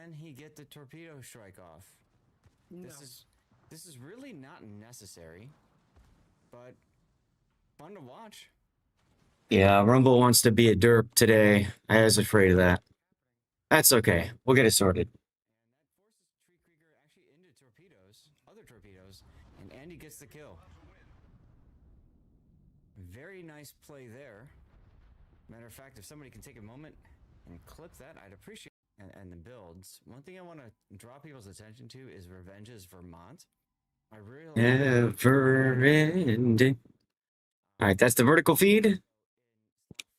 Can he get the torpedo strike off? No. This is really not necessary, but fun to watch. Yeah, Rumble wants to be a derp today. I was afraid of that. That's okay. We'll get it sorted. And that forces Tree Krieger actually into torpedoes, other torpedoes, and Andy gets the kill. Very nice play there. Matter of fact, if somebody can take a moment and clip that, I'd appreciate it. And the builds. One thing I want to draw people's attention to is Revenge's Vermont. I really Never ending. All right, that's the vertical feed.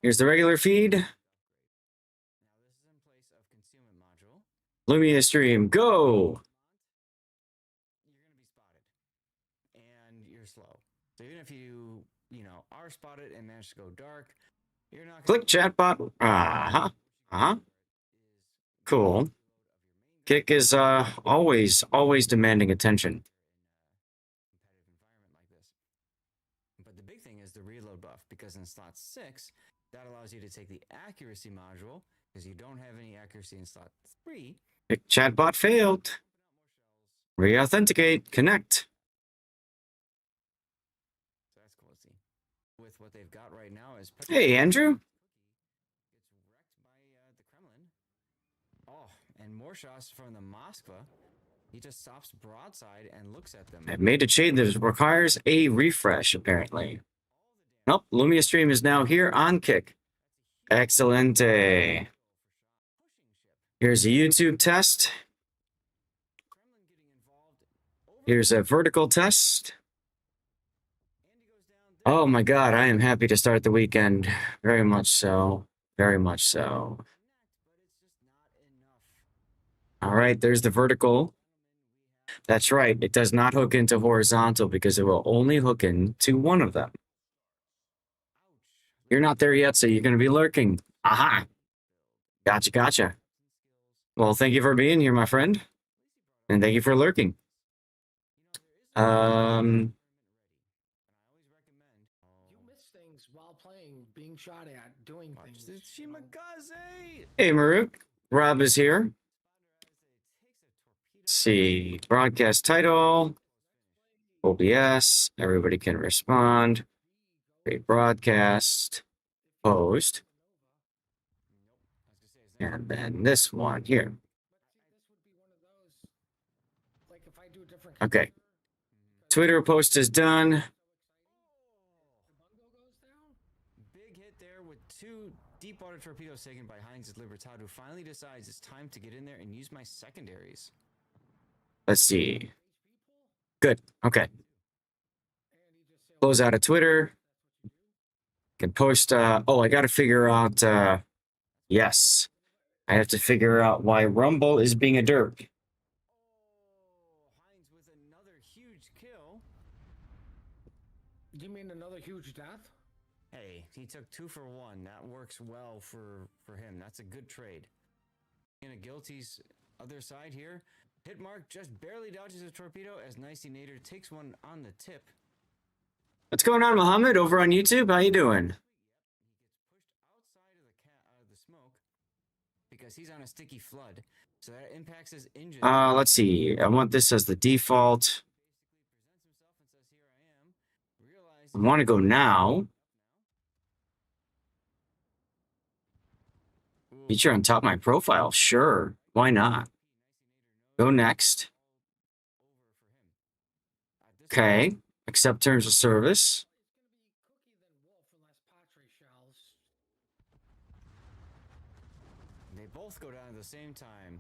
Here's the regular feed. Now this is in place of concealment module. Lumia stream, go! You're going to be spotted. And you're slow. So even if you are spotted and manage to go dark, you're not Click chatbot. Cool. Kick is always demanding attention. But the big thing is the reload buff, because in slot 6, that allows you to take the accuracy module, because you don't have any accuracy in slot 3. Kick chatbot failed. Reauthenticate. Connect. So that's cool to see. With what they've got right now is... Hey, Andrew. Gets wrecked by the Kremlin. Oh, and more shots from the Moskva. He just stops broadside and looks at them. I've made a change that requires a refresh, apparently. Nope, Lumia stream is now here on Kick. Excelente. Here's a YouTube test. Here's a vertical test. Oh my god, I am happy to start the weekend. Very much so. Very much so. All right, there's the vertical. That's right, it does not hook into horizontal because it will only hook into one of them. You're not there yet, so you're going to be lurking. Aha! Gotcha, gotcha. Well, thank you for being here, my friend. And thank you for lurking. You miss things while playing, being shot at, doing things. Shimakaze! Hey, Maruk. Rob is here. Let's see. Broadcast title. OBS. Everybody can respond. Create broadcast. Post. And then this one here. Okay. Twitter post is done. Big hit there with 2 deep water torpedoes taken by Heinz Libertad, who finally decides it's time to get in there and use my secondaries. Let's see. Good. Okay. Close out of Twitter. Can post. Oh, I got to figure out. Yes. I have to figure out why Rumble is being a derp. Heinz with another huge kill. You mean another huge death? Hey, he took 2 for 1. That works well for him. That's a good trade. In a Guilty's other side here, Hitmark just barely dodges a torpedo as Nicey Nader takes one on the tip. What's going on, Mohammed, over on YouTube? How you doing? He gets pushed outside of the smoke because he's on a sticky flood, so that impacts his engine. Let's see. I want this as the default. I want to go now. Feature on top of my profile. Sure. Why not? Go next. Okay. Accept terms of service. They both go down at the same time.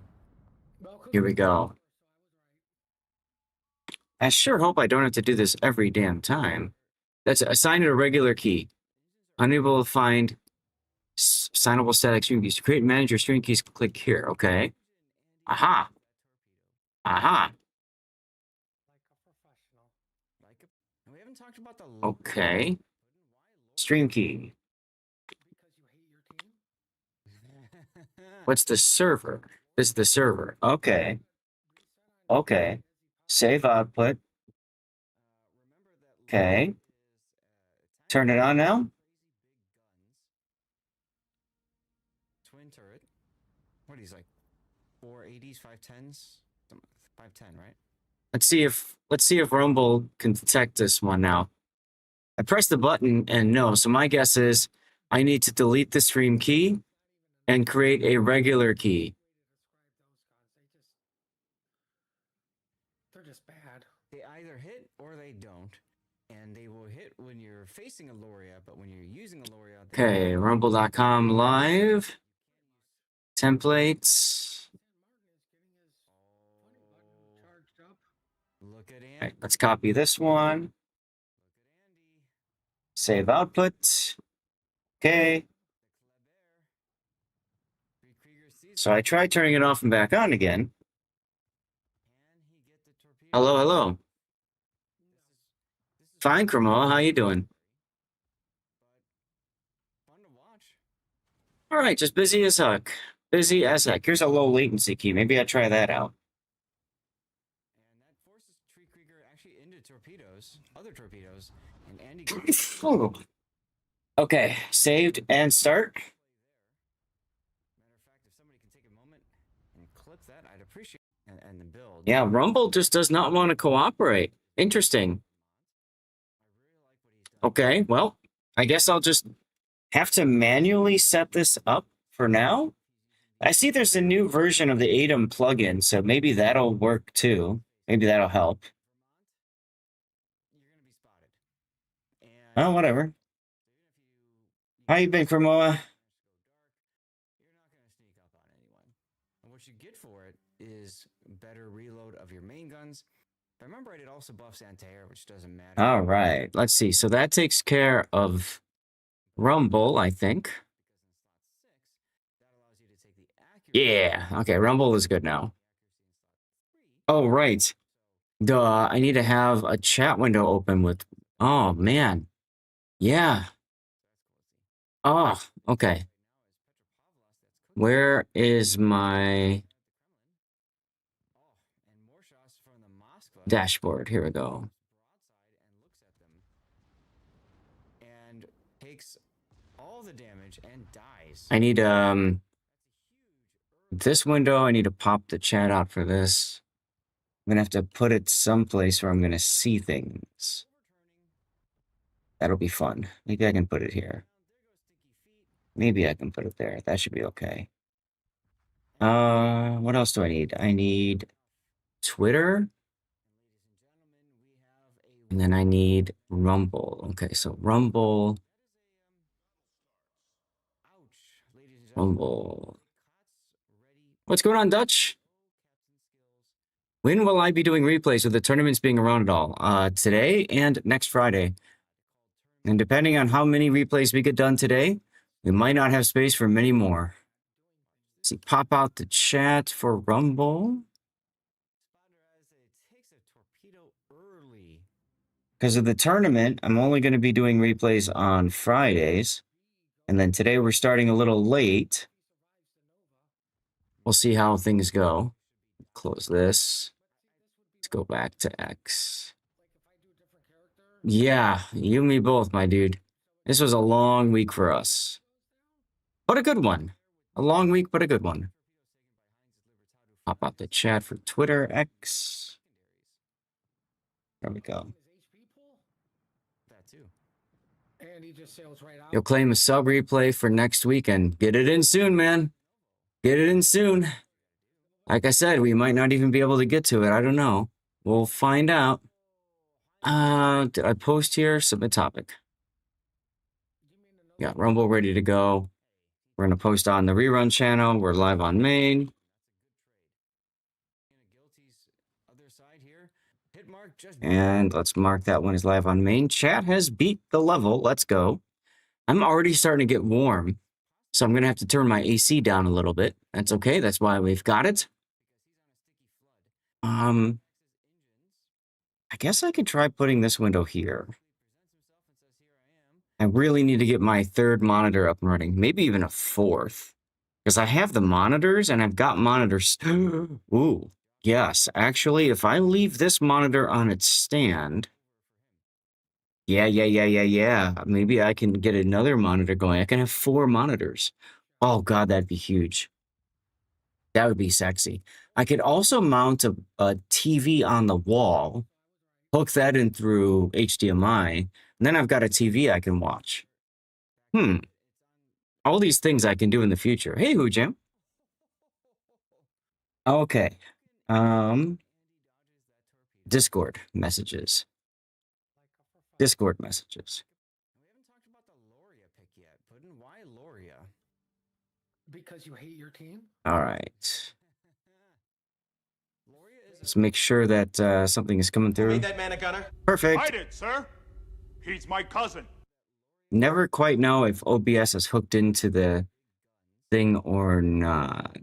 Here we go. I sure hope I don't have to do this every damn time. That's assign it a regular key. Unable to find signable static string keys. To create and manage your string keys, click here. Okay. Aha. Aha. We haven't talked about the Okay. Stream key. What's the server? This is the server. Okay. Okay. Save output. Okay. Turn it on now. Twin turret. What, he's like 480s, 510s, 510, right? Let's see if Rumble can detect this one now. I pressed the button and no, so my guess is I need to delete the stream key and create a regular key. They're just bad. They either hit or they don't. And they will hit when you're facing a Loria, but when you're using a Loria... Okay, rumble.com live. Templates. Look at Andy. All right, let's copy this one. Save output. Okay. So I tried turning it off and back on again. Hello, hello. Fine, Cremo. How you doing? Fun to watch. All right, just busy as heck. Busy as heck. Here's a low latency key. Maybe I try that out. And that forces Tree Krieger actually into torpedoes, other torpedoes, and Andy... Okay, saved and start. Matter of fact, if somebody can take a moment and clip that, I'd appreciate it. And the build. Yeah, Rumble just does not want to cooperate. Interesting. Okay, well, I guess I'll just have to manually set this up for now. I see there's a new version of the ATOM plugin, so maybe that'll work too. Maybe that'll help. You're going to be spotted. Oh, whatever. How you been, Cremoa? You're not going to sneak up on anyone. And what you get for it is better reload of your main guns. If I remember right, it also buffs anti-air, which doesn't matter. All right, let's see. So that takes care of Rumble, I think. Yeah, okay, Rumble is good now. Oh, right. Duh, I need to have a chat window open with... Oh, man. Yeah. Oh, okay. Where is my dashboard? Here we go. And takes all the damage and dies. I need this window. I need to pop the chat out for this. I'm gonna have to put it someplace where I'm gonna see things. That'll be fun. Maybe I can put it here. Maybe I can put it there. That should be okay. What else do I need? I need Twitter. And then I need Rumble. Okay, so Rumble. Rumble. What's going on, Dutch? When will I be doing replays with the tournaments being around at all? Today and next Friday. And depending on how many replays we get done today, we might not have space for many more. Let's see, pop out the chat for Rumble. Because of the tournament, I'm only going to be doing replays on Fridays. And then today we're starting a little late. We'll see how things go. Close this. Let's go back to X. Yeah, you and me both, my dude. This was a long week for us. But a good one. A long week, but a good one. Pop out the chat for Twitter, X. There we go. You'll claim a sub replay for next weekend. Get it in soon, man. Get it in soon. Like I said, we might not even be able to get to it. I don't know. We'll find out. Did I post here? Submit topic. Got Rumble ready to go. We're going to post on the rerun channel. We're live on main. And let's mark that one as live on main. Chat has beat the level. Let's go. I'm already starting to get warm. So I'm going to have to turn my AC down a little bit. That's okay. That's why we've got it. I guess I could try putting this window here. I really need to get my third monitor up and running. Maybe even a fourth. Because I have the monitors and I've got monitors. Ooh, yes. Actually, if I leave this monitor on its stand... Yeah. Maybe I can get another monitor going. I can have 4 monitors. Oh, God, that'd be huge. That would be sexy. I could also mount a TV on the wall, hook that in through HDMI, and then I've got a TV I can watch. All these things I can do in the future. Hey, Who Jam. Okay. Discord messages. Discord messages. We haven't talked about the Loria pick yet. Puddin', why Loria? Because you hate your team? All right. Loria is Let's make sure that something is coming through. Made that man a gunner? Perfect. I did, sir. He's my cousin. Never quite know if OBS is hooked into the thing or not.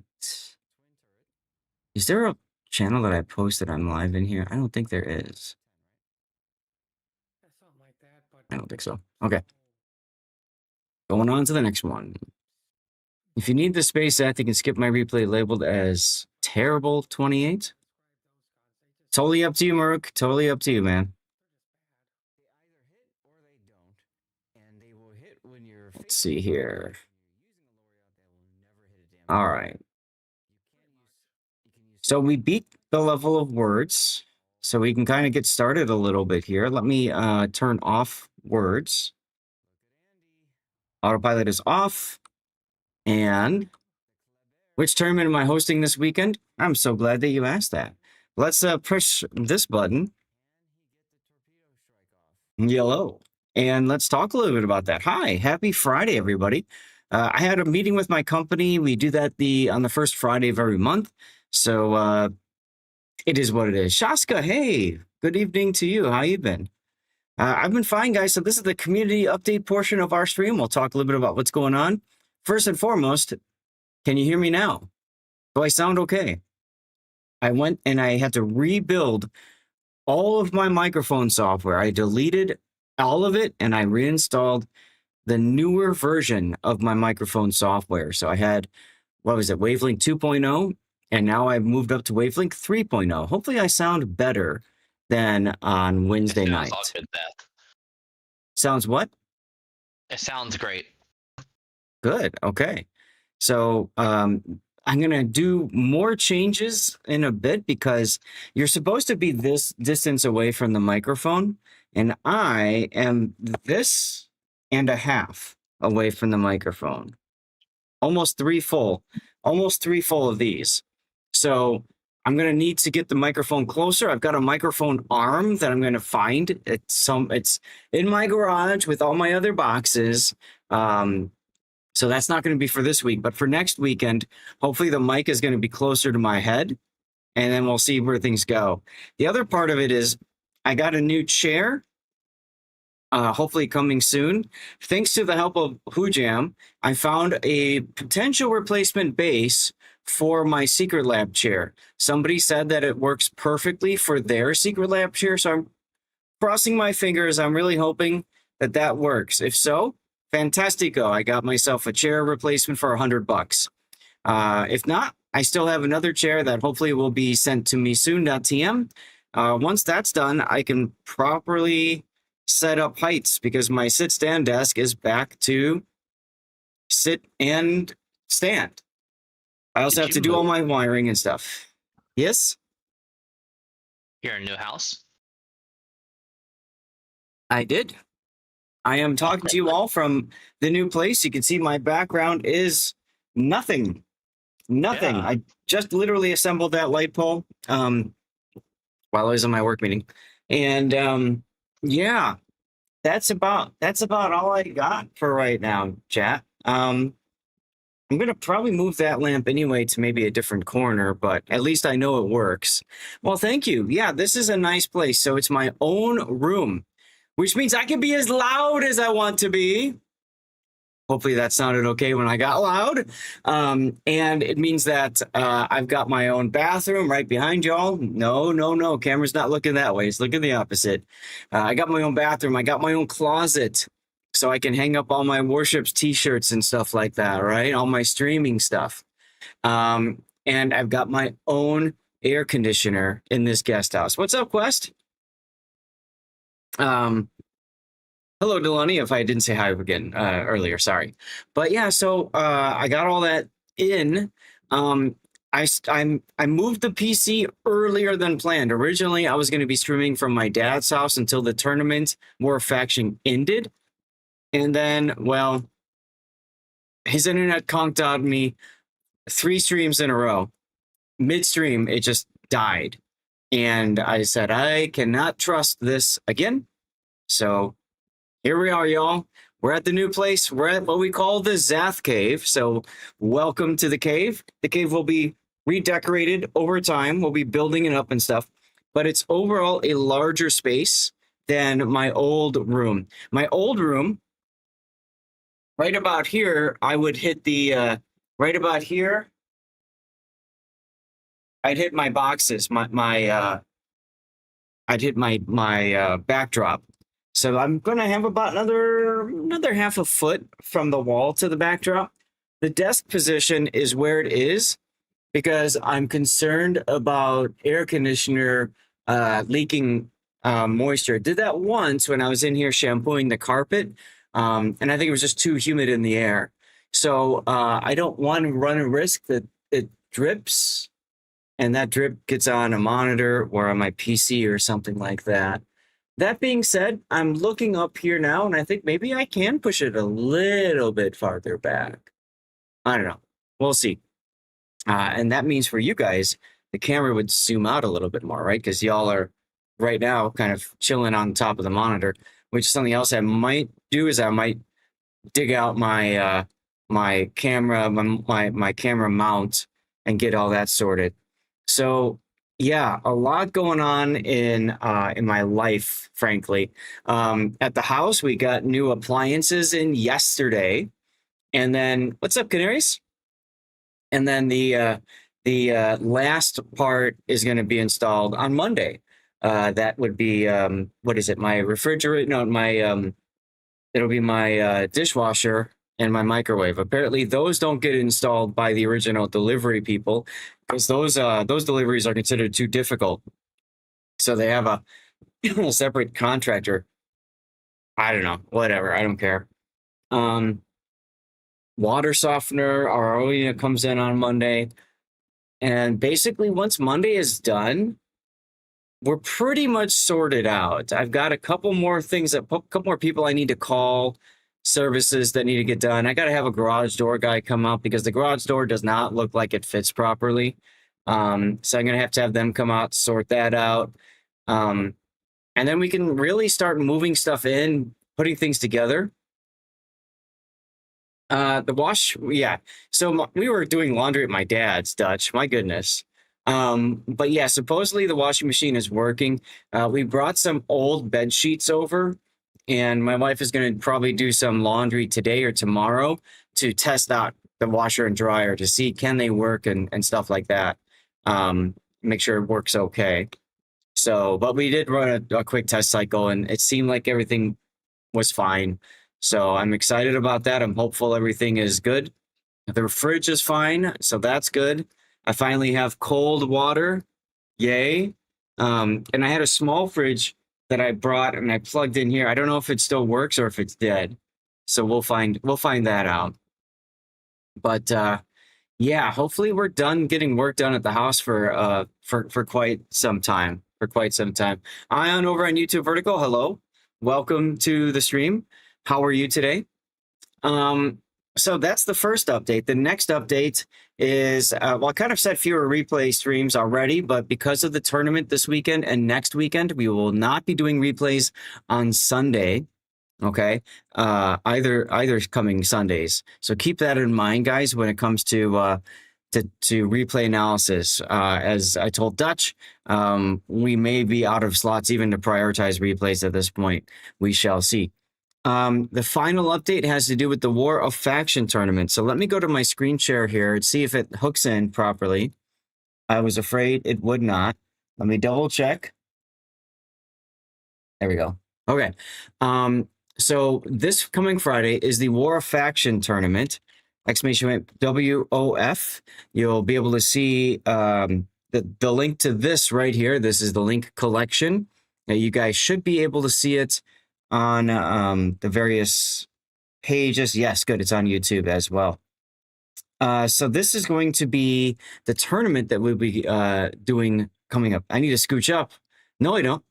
Is there a channel that I posted I'm live in here? I don't think there is. Something like that, but I don't think so. Okay. Going on to the next one. If you need the space at, you can skip my replay labeled as terrible 28. Totally up to you, Merc. Totally up to you, man. they either hit or they don't, and they will hit when you're. Let's see here. Using a Loria, they will never hit a damn. All right. You can use. So we beat the level of words. So we can kind of get started a little bit here. Let me turn off words. Autopilot is off. And which tournament am I hosting this weekend? I'm so glad that you asked that. Let's push this button. Yellow. And let's talk a little bit about that. Hi, happy Friday, everybody. I had a meeting with my company. We do that on the first Friday of every month. So it is what it is. Shaska, hey, good evening to you. How you been? I've been fine, guys. So this is the community update portion of our stream. We'll talk a little bit about what's going on. First and foremost, can you hear me now? Do I sound okay? I went and I had to rebuild all of my microphone software. I deleted all of it and I reinstalled the newer version of my microphone software. So I had, what was it, Wavelength 2.0, and now I've moved up to Wavelength 3.0. Hopefully I sound better than on Wednesday night. Sounds all good, Beth. Sounds what? It sounds great. Good. Okay. So I'm going to do more changes in a bit because you're supposed to be this distance away from the microphone, and I am this and a half away from the microphone. Almost three full of these. So I'm going to need to get the microphone closer. I've got a microphone arm that I'm going to find. It's in my garage with all my other boxes. So that's not going to be for this week, but for next weekend, hopefully the mic is going to be closer to my head, and then we'll see where things go. The other part of it is I got a new chair, hopefully coming soon. Thanks to the help of Who Jam, I found a potential replacement base for my Secret Lab chair. Somebody said that it works perfectly for their Secret Lab chair, so I'm crossing my fingers. I'm really hoping that that works. If so, fantastico. I got myself a chair replacement for $100. If not, I still have another chair that hopefully will be sent to me soon. TM. Once that's done, I can properly set up heights because my sit-stand desk is back to sit and stand. I also have to do all my wiring and stuff. Yes? You're in a new house? I did. I am talking to you all from the new place. You can see my background is nothing. Nothing. Yeah. I just literally assembled that light pole while I was in my work meeting. And yeah, that's about all I got for right now, chat. I'm gonna probably move that lamp anyway to maybe a different corner, but at least I know it works. Well, thank you. Yeah, this is a nice place. So it's my own room, which means I can be as loud as I want to be. Hopefully that sounded okay when I got loud. And it means that I've got my own bathroom right behind y'all. No. Camera's not looking that way. It's looking the opposite. I got my own bathroom. I got my own closet so I can hang up all my Warships t-shirts and stuff like that, right? All my streaming stuff. And I've got my own air conditioner in this guest house. What's up, Quest? Hello, Delaney, if I didn't say hi again earlier, sorry. But yeah, so I got all that in. I moved the PC earlier than planned. Originally, I was going to be streaming from my dad's house until the tournament War of Faction ended, and then, well, his internet conked on me 3 streams in a row. Midstream, it just died, and I said I cannot trust this again. So here we are, y'all. We're at the new place. We're at what we call the Zath Cave. So welcome to the cave. The cave will be redecorated over time. We'll be building it up and stuff. But it's overall a larger space than my old room. My old room, right about here, I would hit the, right about here, I'd hit my boxes, I'd hit my backdrop. So I'm gonna have about another half a foot from the wall to the backdrop. The desk position is where it is because I'm concerned about air conditioner leaking moisture. I did that once when I was in here shampooing the carpet, and I think it was just too humid in the air. So I don't want to run a risk that it drips, and that drip gets on a monitor or on my PC or something like that. That being said, I'm looking up here now, and I think maybe I can push it a little bit farther back. I don't know. We'll see. And that means for you guys, the camera would zoom out a little bit more, right? Because y'all are right now kind of chilling on top of the monitor, which is something else I might do is I might dig out my my camera mount and get all that sorted. So yeah, a lot going on in my life, frankly. At the house, we got new appliances in yesterday, and then what's up, Canaries? And then the last part is going to be installed on Monday. That would be what is it? My refrigerator? No, my it'll be my dishwasher and my microwave. Apparently, those don't get installed by the original delivery people because those deliveries are considered too difficult. So they have a separate contractor. I don't know. Whatever. I don't care. Water softener, our OEM comes in on Monday. And basically, once Monday is done, we're pretty much sorted out. I've got a couple more things, a couple more people I need to call, services that need to get done. I got to have a garage door guy come out because the garage door does not look like it fits properly. So I'm going to have them come out, sort that out. And then we can really start moving stuff in, putting things together. The wash, yeah. So we were doing laundry at my dad's, Dutch. My goodness. But yeah, supposedly the washing machine is working. We brought some old bed sheets over, and my wife is going to probably do some laundry today or tomorrow to test out the washer and dryer to see can they work and stuff like that. Make sure it works okay. So, but we did run a quick test cycle, and it seemed like everything was fine. So I'm excited about that. I'm hopeful everything is good. The fridge is fine, so that's good. I finally have cold water. Yay. And I had a small fridge that I brought and I plugged in here. I don't know if it still works or if it's dead. So we'll find that out. But yeah, hopefully we're done getting work done at the house for quite some time. Ion over on YouTube Vertical, hello. Welcome to the stream. How are you today? So that's the first update. The next update is, well, I kind of set fewer replay streams already, but because of the tournament this weekend and next weekend, we will not be doing replays on Sunday. Okay, either coming Sundays. So keep that in mind, guys, when it comes to replay analysis. As I told Dutch, we may be out of slots even to prioritize replays at this point. We shall see. The final update has to do with the War of Faction tournament. So let me go to my screen share here and see if it hooks in properly. I was afraid it would not. Let me double check. There we go. Okay. So this coming Friday is the War of Faction tournament. Exclamation WOF. You'll be able to see the link to this right here. This is the link collection. Now you guys should be able to see it on the various pages. Yes, good. It's on YouTube as well. So this is going to be the tournament that we'll be doing coming up. I need to scooch up. No, I don't.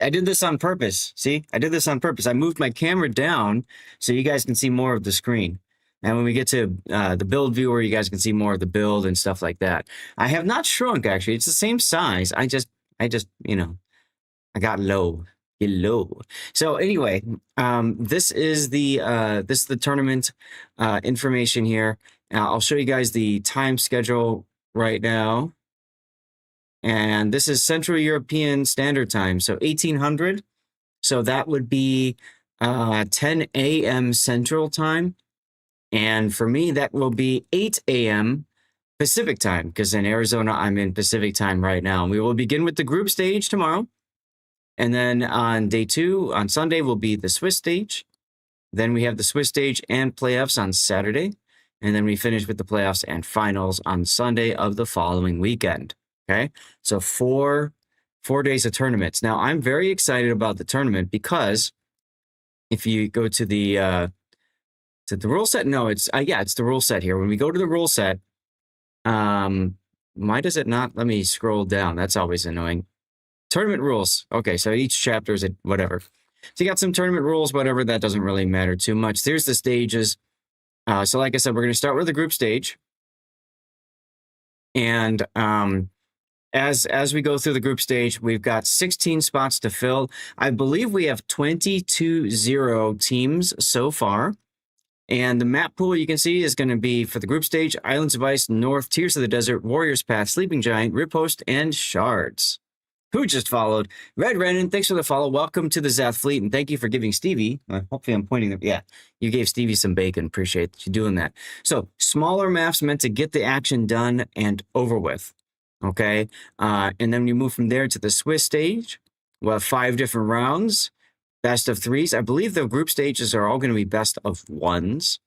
I did this on purpose. See, I did this on purpose. I moved my camera down so you guys can see more of the screen. And when we get to the build viewer, you guys can see more of the build and stuff like that. I have not shrunk, actually. It's the same size. I just, you know, I got low. Get low. So anyway, this is the tournament information here. I'll show you guys the time schedule right now. And this is Central European Standard Time, so 1800. So that would be 10 a.m. Central Time. And for me, that will be 8 a.m. Pacific Time, because in Arizona, I'm in Pacific Time right now. We will begin with the group stage tomorrow. And then on day 2, on Sunday, will be the Swiss stage. Then we have the Swiss stage and playoffs on Saturday. And then we finish with the playoffs and finals on Sunday of the following weekend. Okay, so four days of tournaments. Now, I'm very excited about the tournament because if you go to the rule set, no, it's the rule set here. When we go to the rule set, why does it not let me scroll down? That's always annoying. Tournament rules. Okay, so each chapter is whatever. So you got some tournament rules, whatever. That doesn't really matter too much. There's the stages. So like I said, we're going to start with the group stage, and as we go through the group stage, we've got 16 spots to fill. I believe we have 22-0 teams so far. And the map pool you can see is going to be for the group stage, Islands of Ice, North, Tears of the Desert, Warriors Path, Sleeping Giant, Riposte, and Shards. Who just followed? Red Renan, thanks for the follow. Welcome to the Zath Fleet, and thank you for giving Stevie, hopefully I'm pointing them, yeah, you gave Stevie some bacon. Appreciate you doing that. So, smaller maps meant to get the action done and over with. Okay, and then you move from there to the Swiss stage. We'll have 5 different rounds, best of 3s. I believe the group stages are all going to be best of 1s.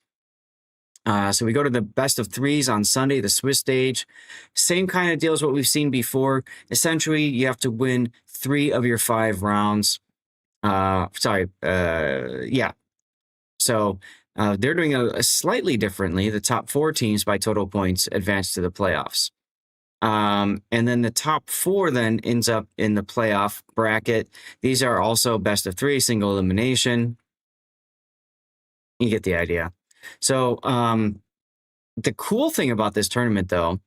So we go to the best of 3s on Sunday, the Swiss stage. Same kind of deal as what we've seen before. Essentially, you have to win 3 of your 5 rounds. Yeah. So they're doing a slightly differently. The top 4 teams by total points advance to the playoffs. And then the top 4 then ends up in the playoff bracket. These are also best of 3, single elimination. You get the idea. So the cool thing about this tournament, though,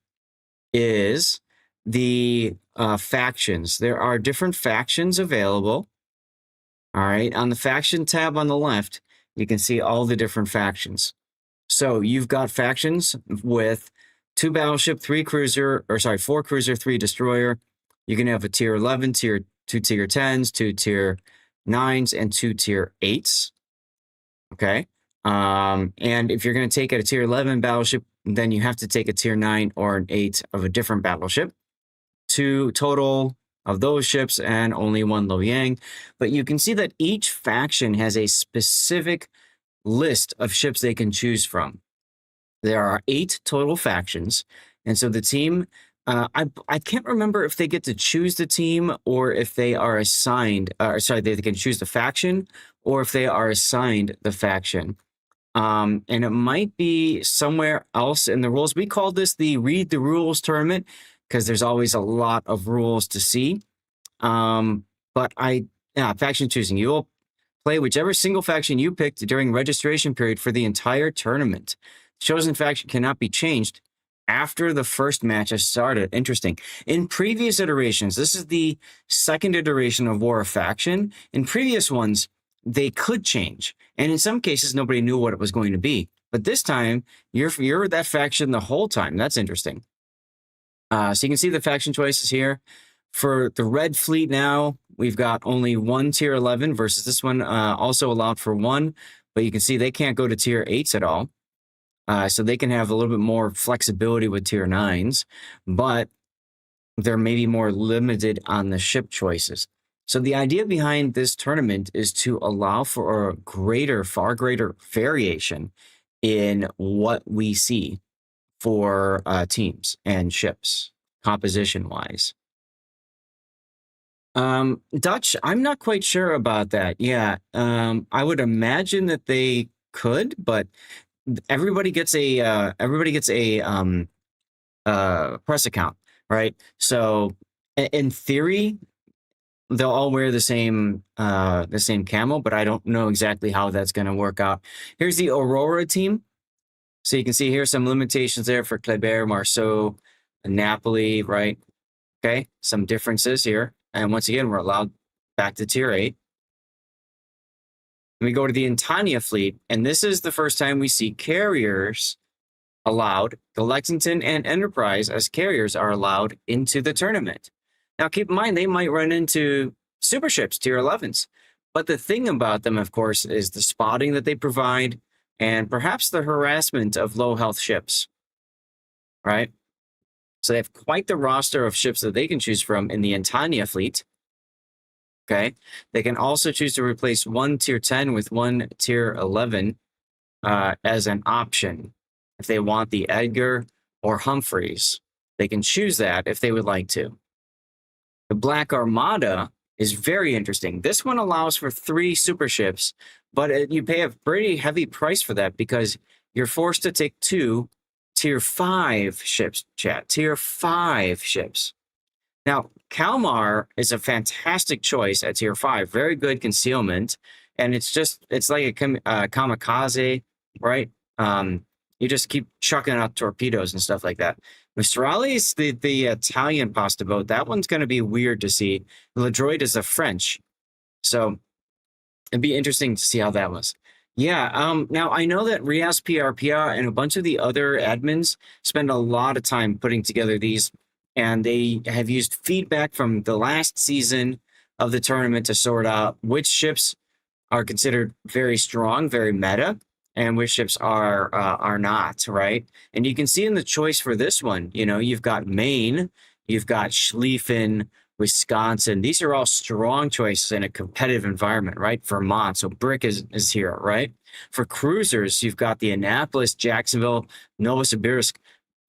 is the factions. There are different factions available. All right. On the faction tab on the left, you can see all the different factions. So you've got factions with 2 battleship, 4 cruiser, 3 destroyer. You can have a tier 11, 2 tier 10s, 2 tier 9s, and 2 tier 8s. Okay. And if you're going to take a tier 11 battleship, then you have to take a tier 9 or an 8 of a different battleship. 2 total of those ships and only 1 Lo Yang. But you can see that each faction has a specific list of ships they can choose from. There are 8 total factions. And so the team, I can't remember if they get to choose the team or if they are assigned, they can choose the faction or if they are assigned the faction. And it might be somewhere else in the rules. We call this the Read the Rules tournament because there's always a lot of rules to see. Faction choosing. You will play whichever single faction you picked during registration period for the entire tournament. Chosen faction cannot be changed after the first match has started. Interesting. In previous iterations, this is the second iteration of War of Faction. In previous ones, they could change. And in some cases, nobody knew what it was going to be. But this time, you're that faction the whole time. That's interesting. So you can see the faction choices here. For the Red Fleet now, we've got only 1 tier 11 versus this one also allowed for 1. But you can see they can't go to tier 8s at all. So they can have a little bit more flexibility with tier 9s. But they're maybe more limited on the ship choices. So the idea behind this tournament is to allow for a far greater variation in what we see for teams and ships, composition-wise. Dutch, I'm not quite sure about that. Yeah, I would imagine that they could, but everybody gets a press account, right? So in theory, they'll all wear the same camo, but I don't know exactly how that's going to work out. Here's the Aurora team. So you can see here some limitations there for Kleber, Marceau, Napoli, right? Okay, some differences here. And once again, we're allowed back to tier 8. And we go to the Intania fleet, and this is the first time we see carriers allowed. The Lexington and Enterprise as carriers are allowed into the tournament. Now, keep in mind, they might run into super ships, tier 11s. But the thing about them, of course, is the spotting that they provide and perhaps the harassment of low health ships, right? So they have quite the roster of ships that they can choose from in the Intania fleet. Okay. They can also choose to replace one tier 10 with one tier 11 as an option. If they want the Edgar or Humphreys, they can choose that if they would like to. The Black Armada is very interesting. This one allows for 3 super ships, but you pay a pretty heavy price for that because you're forced to take 2 tier 5 ships, chat. Tier 5 ships. Now, Kalmar is a fantastic choice at tier 5. Very good concealment. And it's like a kamikaze, right? You just keep chucking out torpedoes and stuff like that. Mistralis, the Italian pasta boat, that one's going to be weird to see. Le Droid is a French. So it'd be interesting to see how that was. Yeah, now I know that Rias PRPR and a bunch of the other admins spend a lot of time putting together these, and they have used feedback from the last season of the tournament to sort out which ships are considered very strong, very meta, and which ships are not, right? And you can see in the choice for this one, you've got Maine, you've got Schlieffen, Wisconsin. These are all strong choices in a competitive environment, right? Vermont, so Brick is here, right? For cruisers, you've got the Annapolis, Jacksonville, Novosibirsk.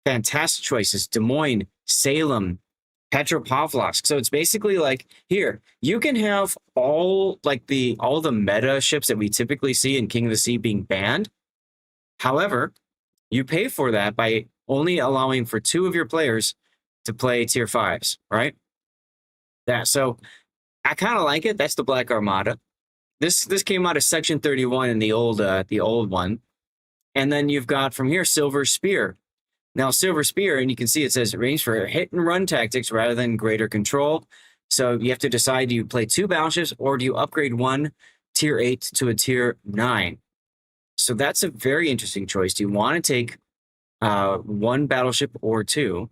Fantastic choices. Des Moines, Salem, Petropavlovsk. So it's basically like, here, you can have all the meta ships that we typically see in King of the Sea being banned. However, you pay for that by only allowing for 2 of your players to play tier 5s, right? So I kind of like it. That's the Black Armada. This came out of Section 31 in the old one. And then you've got from here Silver Spear. Now, Silver Spear, and you can see it says range for hit and run tactics rather than greater control. So you have to decide, do you play 2 battleships or do you upgrade one tier 8 to a tier 9? So that's a very interesting choice. Do you want to take 1 battleship or 2?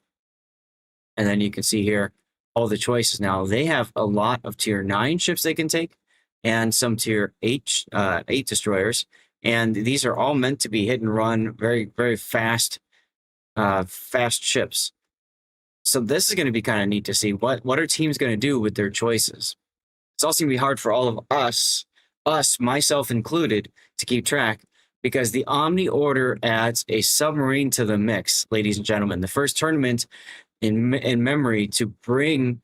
And then you can see here all the choices. Now, they have a lot of tier 9 ships they can take and some tier 8 destroyers. And these are all meant to be hit and run, very, very fast ships. So this is going to be kind of neat to see what are teams going to do with their choices. It's also going to be hard for all of us, myself included, to keep track because the Omni Order adds a submarine to the mix, ladies and gentlemen. The first tournament in memory to bring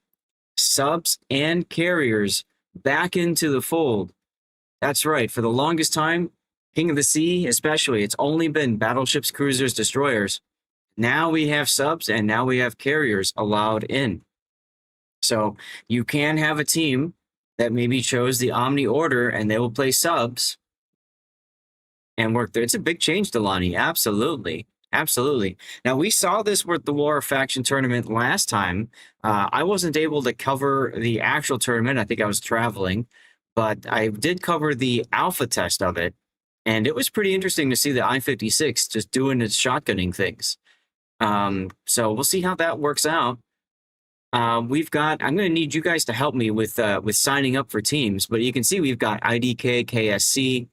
subs and carriers back into the fold. That's right. For the longest time, King of the Sea especially, it's only been battleships, cruisers, destroyers. Now we have subs and now we have carriers allowed in. So you can have a team that maybe chose the Omni Order and they will play subs and work there. It's a big change, Delani. Absolutely. Absolutely. Now, we saw this with the War Faction tournament last time. I wasn't able to cover the actual tournament. I think I was traveling, but I did cover the alpha test of it. And it was pretty interesting to see the I-56 just doing its shotgunning things. So we'll see how that works out. I'm going to need you guys to help me with signing up for teams, but you can see we've got IDK, KSC,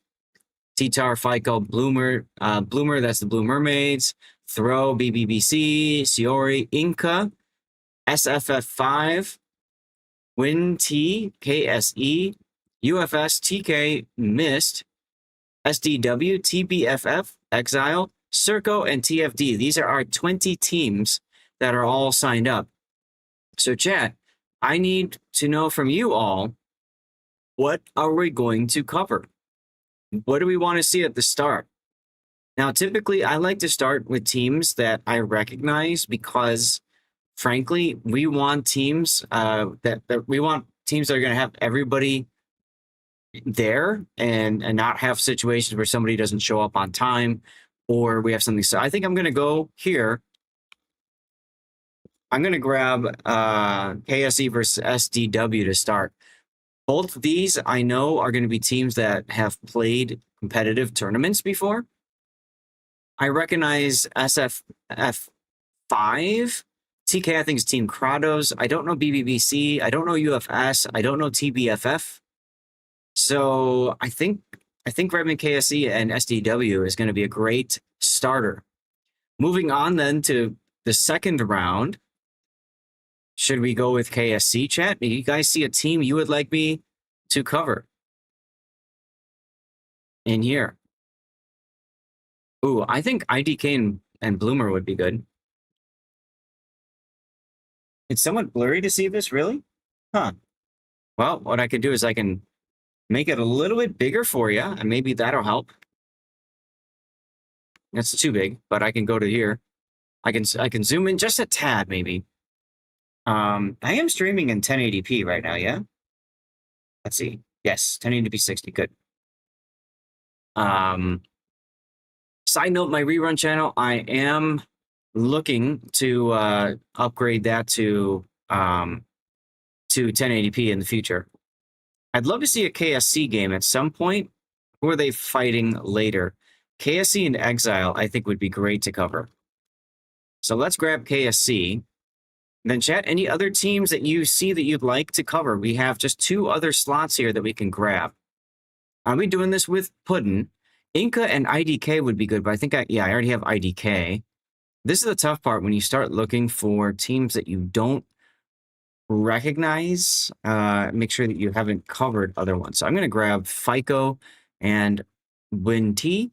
T-Tar, FICO, Bloomer, that's the Blue Mermaids, Throw, BBBC, Siori, Inca, SFF5, Win T, KSE, UFS, TK, Mist, SDW, TBFF, Exile, Circo, and TFD. These are our 20 teams that are all signed up. So chat, I need to know from you all, what are we going to cover? What do we want to see at the start? Now, typically, I like to start with teams that I recognize because, frankly, we want teams that we want teams that are going to have everybody there and not have situations where somebody doesn't show up on time or we have something. So I think I'm going to go here. I'm going to grab KSE versus SDW to start. Both of these I know are going to be teams that have played competitive tournaments before. I recognize SFF5. TK, I think, is Team Kratos. I don't know BBBC. I don't know UFS. I don't know TBFF. So I think Redmond KSE and SDW is going to be a great starter. Moving on then to the second round. Should we go with KSC, chat? Do you guys see a team you would like me to cover in here? Ooh, I think IDK and Bloomer would be good. It's somewhat blurry to see this, really? Huh. Well, what I could do is I can make it a little bit bigger for you, and maybe that'll help. That's too big, but I can go to here. I can zoom in just a tad, maybe. I am streaming in 1080p right now, yeah? Let's see. Yes, 1080p 60, good. Side note, my rerun channel, I am looking to upgrade that to 1080p in the future. I'd love to see a KSC game at some point. Who are they fighting later? KSC and Exile, I think, would be great to cover. So let's grab KSC. Then chat, any other teams that you see that you'd like to cover? We have just 2 other slots here that we can grab. Are we doing this with Puddin? Inca and IDK would be good, but I think I already have IDK. This is the tough part when you start looking for teams that you don't recognize. Make sure that you haven't covered other ones. So I'm going to grab FICO and WinT.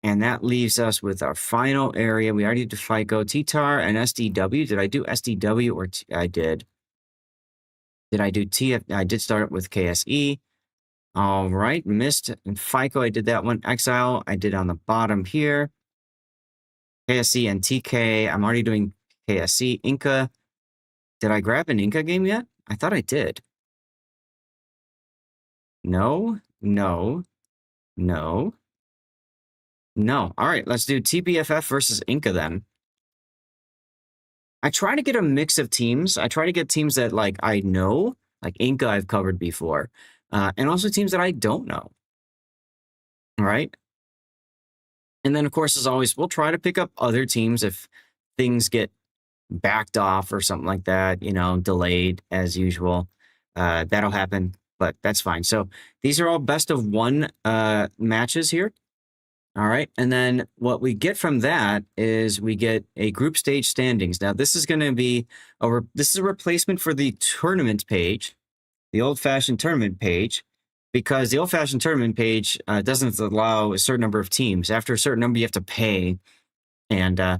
And that leaves us with our final area. We already did FICO, TTAR, and SDW. Did I do SDW or I did? Did I do TF? I did start with KSE. All right, missed. And FICO, I did that one. Exile, I did on the bottom here. KSE and TK, I'm already doing KSE. Inca, did I grab an Inca game yet? I thought I did. No. No. All right, let's do TBFF versus Inca then. I try to get a mix of teams. I try to get teams that like I know, like Inca I've covered before, and also teams that I don't know. All right. And then, of course, as always, we'll try to pick up other teams if things get backed off or something like that, delayed as usual. That'll happen, but that's fine. So these are all best of 1 matches here. All right. And then what we get from that is we get a group stage standings. Now, this is going to be this is a replacement for the tournament page, the old-fashioned tournament page, because the old-fashioned tournament page doesn't allow a certain number of teams. After a certain number, you have to pay. And I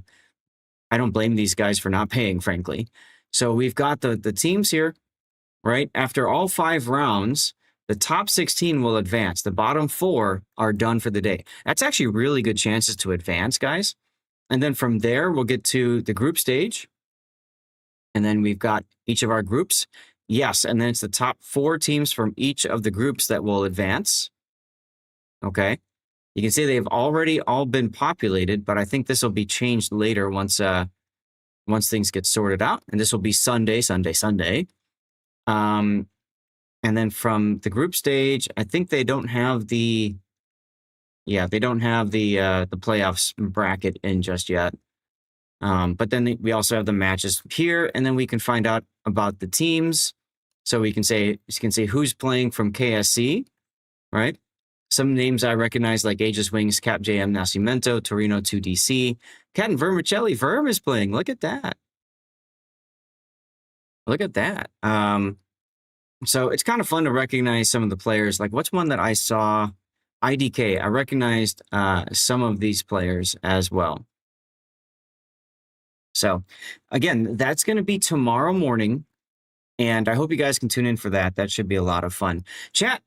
don't blame these guys for not paying, frankly. So we've got the teams here, right? After all 5 rounds, the top 16 will advance. The bottom 4 are done for the day. That's actually really good chances to advance, guys. And then from there, we'll get to the group stage. And then we've got each of our groups. Yes, and then it's the top 4 teams from each of the groups that will advance. Okay. You can see they've already all been populated, but I think this will be changed later once things get sorted out. And this will be Sunday. And then from the group stage, I think they don't have the playoffs bracket in just yet. But then we also have the matches here, and then we can find out about the teams. So you can say who's playing from KSC, right? Some names I recognize like Aegis Wings, Cap JM Nascimento, Torino 2DC, Cat and Vermicelli. Verm is playing. Look at that. So it's kind of fun to recognize some of the players. Like, what's one that I saw? IDK. I recognized some of these players as well. So, again, that's going to be tomorrow morning, and I hope you guys can tune in for that. That should be a lot of fun. Chat,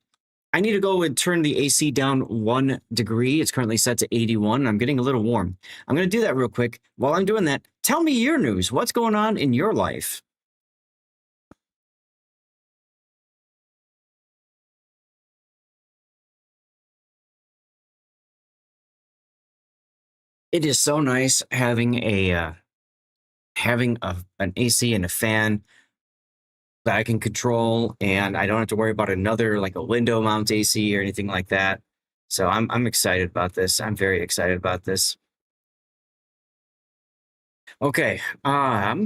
I need to go and turn the AC down 1 degree. It's currently set to 81. I'm getting a little warm. I'm going to do that real quick. While I'm doing that, tell me your news. What's going on in your life? It is so nice having an AC and a fan that I can control, and I don't have to worry about another like a window mount AC or anything like that. So I'm excited about this. I'm very excited about this. Okay, I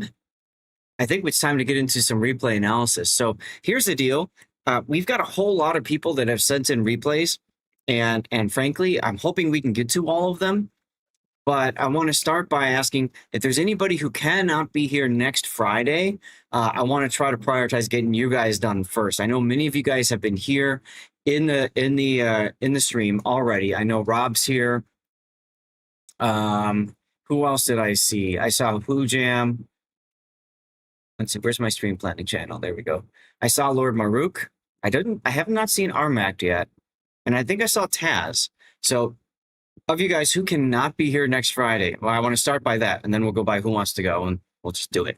think it's time to get into some replay analysis. So here's the deal: we've got a whole lot of people that have sent in replays, and frankly, I'm hoping we can get to all of them. But I want to start by asking if there's anybody who cannot be here next Friday. I want to try to prioritize getting you guys done first. I know many of you guys have been here in the stream already. I know Rob's here. Who else did I see? I saw Who Jam. Let's see, where's my stream planning channel? There we go. I saw Lord Maruk. I have not seen Armact yet, and I think I saw Taz. So, of you guys who cannot be here next Friday, well, I want to start by that, and then we'll go by who wants to go, and we'll just do it.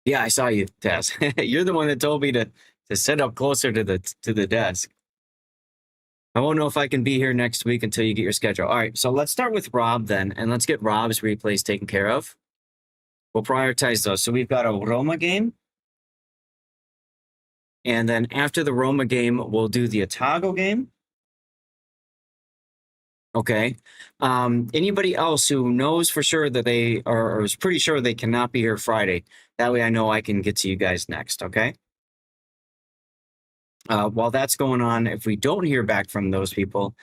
Yeah, I saw you, Taz. You're the one that told me to sit up closer to the desk. I won't know if I can be here next week until you get your schedule. All right, so let's start with Rob then, and let's get Rob's replays taken care of. We'll prioritize those. So we've got a Roma game. And then after the Roma game, we'll do the Otago game. Okay. Anybody else who knows for sure that they are, or is pretty sure they cannot be here Friday? That way I know I can get to you guys next, okay? While that's going on, if we don't hear back from those people,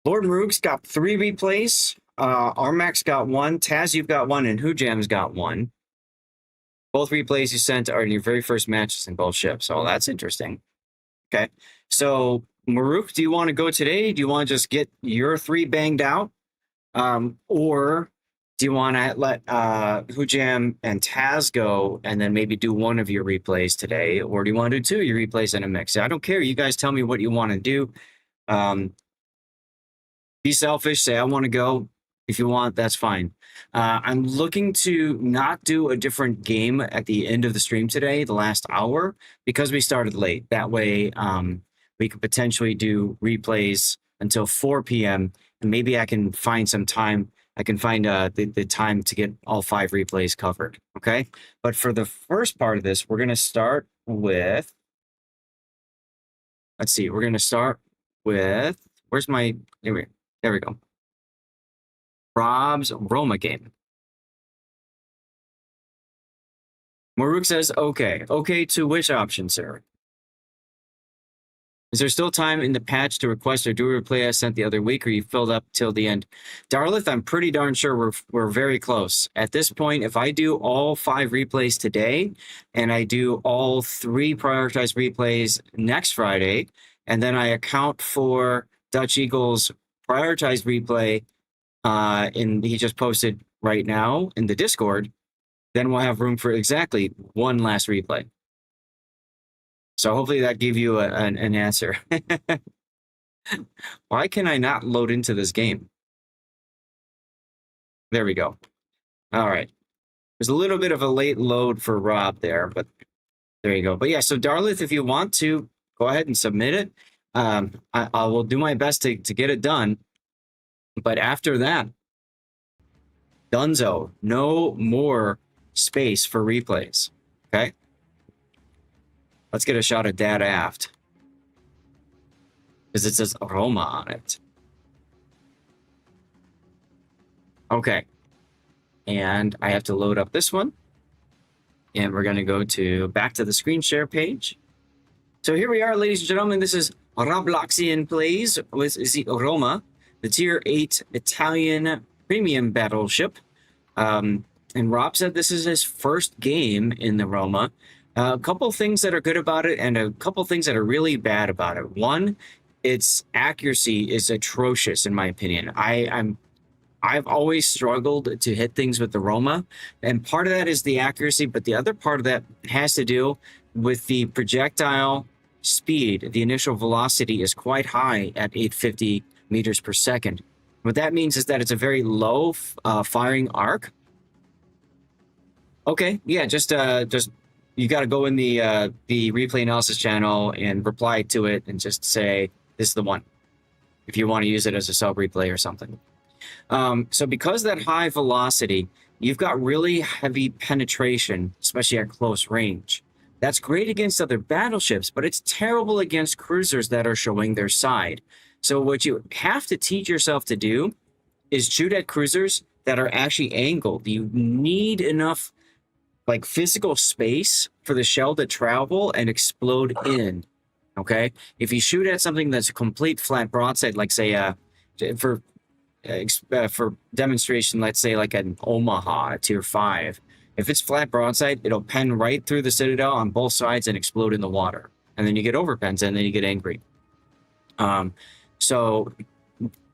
Lord Maruk's got 3 replays. Armax got 1. Taz, you've got 1. And Hujam's got 1. Both replays you sent are in your very first matches in both ships. So that's interesting. Okay. So, Maruk, do you want to go today? Do you want to just get your 3 banged out? Or do you want to let Hujam and Taz go and then maybe do one of your replays today? Or do you want to do 2 of your replays in a mix? I don't care. You guys tell me what you want to do. Be selfish. Say, I want to go. If you want, that's fine. I'm looking to not do a different game at the end of the stream today, the last hour, because we started late. That way, we could potentially do replays until 4 p.m. And maybe I can find some time. I can find the time to get all 5 replays covered. Okay. But for the first part of this, we're going to start with, let's see, we're going to start with, where's my, there we go. Rob's Roma game. Maruk says, okay. Okay to which option, sir? Is there still time in the patch to request or do a replay I sent the other week, or you filled up till the end? Darlith, I'm pretty darn sure we're very close. At this point, if I do all 5 replays today, and I do all 3 prioritized replays next Friday, and then I account for Dutch Eagle's prioritized replay, he just posted right now in the Discord, then we'll have room for exactly 1 last replay. So hopefully that gave you an answer. Why can I not load into this game? There we go. All right. There's a little bit of a late load for Rob there, but there you go. But yeah, so Darlith, if you want to, go ahead and submit it. I will do my best to get it done. But after that, Dunzo, no more space for replays. Okay? Let's get a shot of Dad Aft. Because it says Roma on it. Okay. And I have to load up this one. And we're going to go back to the screen share page. So here we are, ladies and gentlemen. This is Robloxian Plays with the Roma, the Tier 8 Italian premium battleship. And Rob said this is his first game in the Roma. A couple things that are good about it and a couple things that are really bad about it. One, its accuracy is atrocious in my opinion. I I've always struggled to hit things with the Roma, and part of that is the accuracy, but the other part of that has to do with the projectile speed. The initial velocity is quite high at 850 meters per second. What that means is that it's a very low firing arc. Okay, yeah, just you got to go in the replay analysis channel and reply to it and just say this is the one if you want to use it as a sub replay or something. So because of that high velocity, you've got really heavy penetration, especially at close range. That's great against other battleships, but it's terrible against cruisers that are showing their side. So what you have to teach yourself to do is shoot at cruisers that are actually angled. You need enough like physical space for the shell to travel and explode in. Okay, if you shoot at something that's a complete flat broadside, like say for demonstration, let's say like an Omaha tier 5, if it's flat broadside, it'll pen right through the citadel on both sides and explode in the water, and then you get overpens and then you get angry. So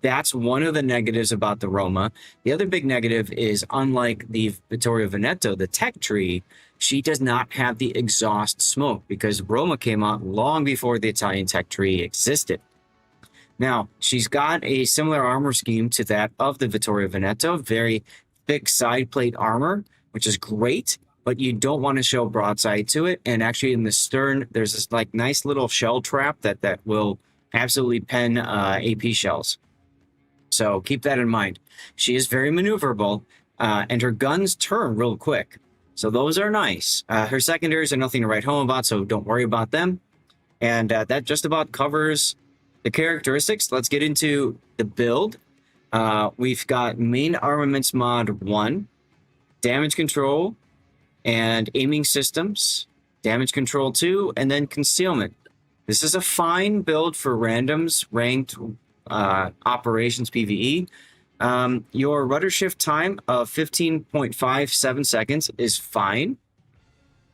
that's one of the negatives about the Roma. The other big negative is, unlike the Vittorio Veneto, the tech tree, she does not have the exhaust smoke because Roma came out long before the Italian tech tree existed. Now, she's got a similar armor scheme to that of the Vittorio Veneto, very thick side plate armor, which is great, but you don't want to show broadside to it. And actually in the stern, there's this like nice little shell trap that will absolutely pen AP shells. So keep that in mind. She is very maneuverable, and her guns turn real quick. So those are nice. Her secondaries are nothing to write home about, so don't worry about them. And that just about covers the characteristics. Let's get into the build. We've got main armaments mod 1, damage control and aiming systems, damage control 2, and then concealment. This is a fine build for randoms ranked operations PvE. Your rudder shift time of 15.57 seconds is fine.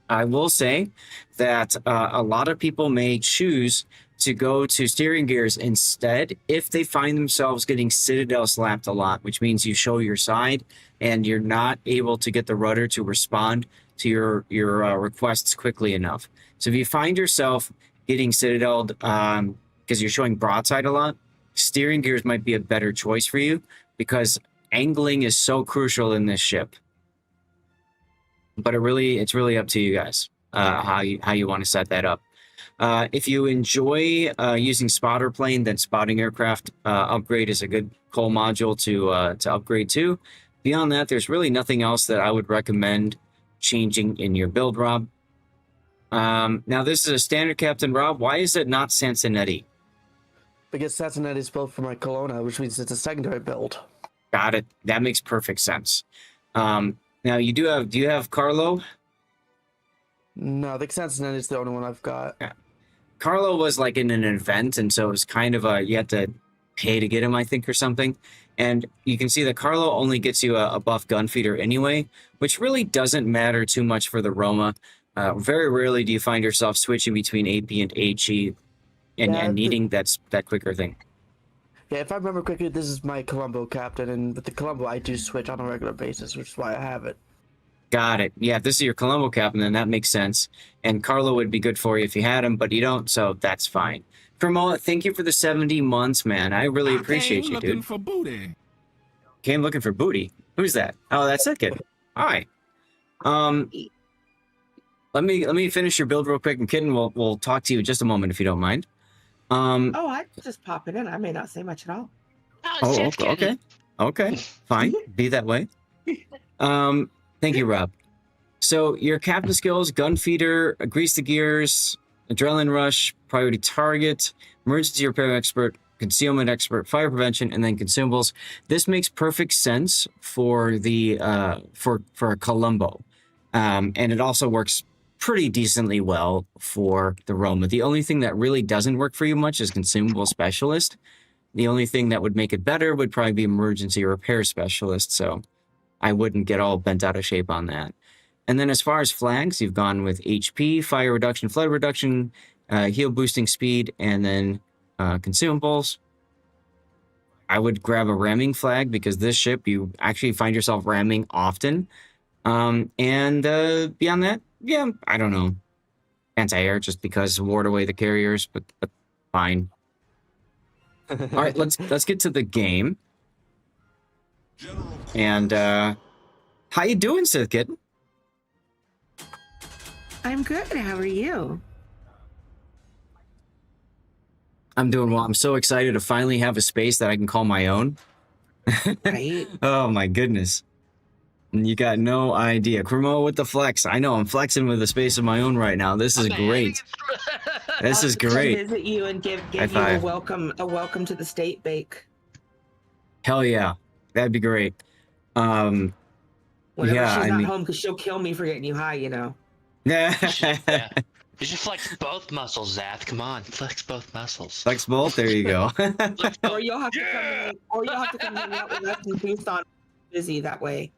I will say that a lot of people may choose to go to steering gears instead if they find themselves getting citadel slapped a lot, which means you show your side and you're not able to get the rudder to respond to your requests quickly enough. So if you find yourself getting citadeled because you're showing broadside a lot, steering gears might be a better choice for you because angling is so crucial in this ship. But it's really up to you guys how you want to set that up. If you enjoy using spotter plane, then spotting aircraft upgrade is a good coal module to upgrade to. Beyond that, there's really nothing else that I would recommend changing in your build, Rob. Now, this is a standard captain, Rob. Why is it not Sansonetti? Because Sansonetti is built for my Colonna, which means it's a secondary build. Got it. That makes perfect sense. Now, do you have Carlo? No, I think Sansonetti is the only one I've got. Yeah. Carlo was like in an event, and so it was kind of you had to pay to get him, I think, or something. And you can see that Carlo only gets you a buff gun feeder anyway, which really doesn't matter too much for the Roma. Very rarely do you find yourself switching between AP and HE and needing that quicker thing. Yeah, if I remember quickly, this is my Colombo captain, and with the Colombo, I do switch on a regular basis, which is why I have it. Got it. Yeah, if this is your Colombo captain, then that makes sense. And Carlo would be good for you if you had him, but you don't, so that's fine. Promo, thank you for the 70 months, man. I really appreciate you, dude. Looking for booty. Came looking for booty. Who's that? Oh, that's it, kid. Hi. Let me finish your build real quick, and Kitten, we'll talk to you in just a moment if you don't mind. Oh, I just pop it in. I may not say much at all. Oh, okay, fine. Be that way. Thank you, Rob. So your captain skills: gun feeder, grease the gears, adrenaline rush, priority target, emergency repair expert, concealment expert, fire prevention, and then consumables. This makes perfect sense for the for a Colombo, and it also works pretty decently well for the Roma. The only thing that really doesn't work for you much is consumable specialist. The only thing that would make it better would probably be emergency repair specialist. So I wouldn't get all bent out of shape on that. And then as far as flags, you've gone with HP, fire reduction, flood reduction, heal boosting speed, and then consumables. I would grab a ramming flag because this ship you actually find yourself ramming often. And beyond that, yeah, I don't know. Anti-air just because ward away the carriers, but fine. All right, let's get to the game. And how you doing, Sith Kitten? I'm good. How are you? I'm doing well. I'm so excited to finally have a space that I can call my own. Right? Oh my goodness. You got no idea. Cremo with the flex. I know I'm flexing with a space of my own right now. This is great. This is Come great. visit you and give High you five. a welcome to the state bake. Hell yeah. That'd be great. Whenever Yeah, she's I not mean- home, because she'll kill me for getting you high, you know. Yeah. You should flex both muscles, Zath. Come on, flex both muscles. Flex bolt. There you go. Flex both. Or you'll have to come hang out with us in Tucson. Busy that way.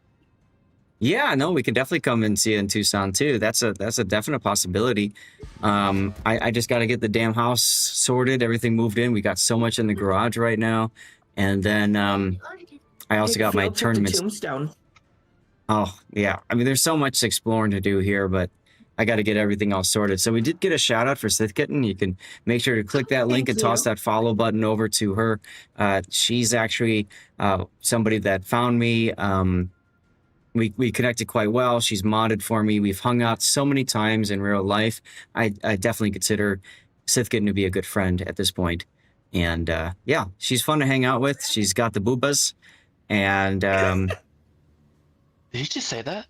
Yeah, no, we can definitely come and see it in Tucson too. That's a definite possibility. I just got to get the damn house sorted, everything moved in. We got so much in the garage right now, and then I also Take got a my field trip to tournaments. Tombstone. Oh yeah, I mean, there's so much exploring to do here, but I got to get everything all sorted. So we did get a shout out for Sith Kitten. You can make sure to click that link Thank and toss you. that follow button over to her. She's actually somebody that found me. We connected quite well. She's modded for me. We've hung out so many times in real life. I definitely consider Sith Kitten to be a good friend at this point. And yeah, she's fun to hang out with. She's got the boobas. And Did you just say that?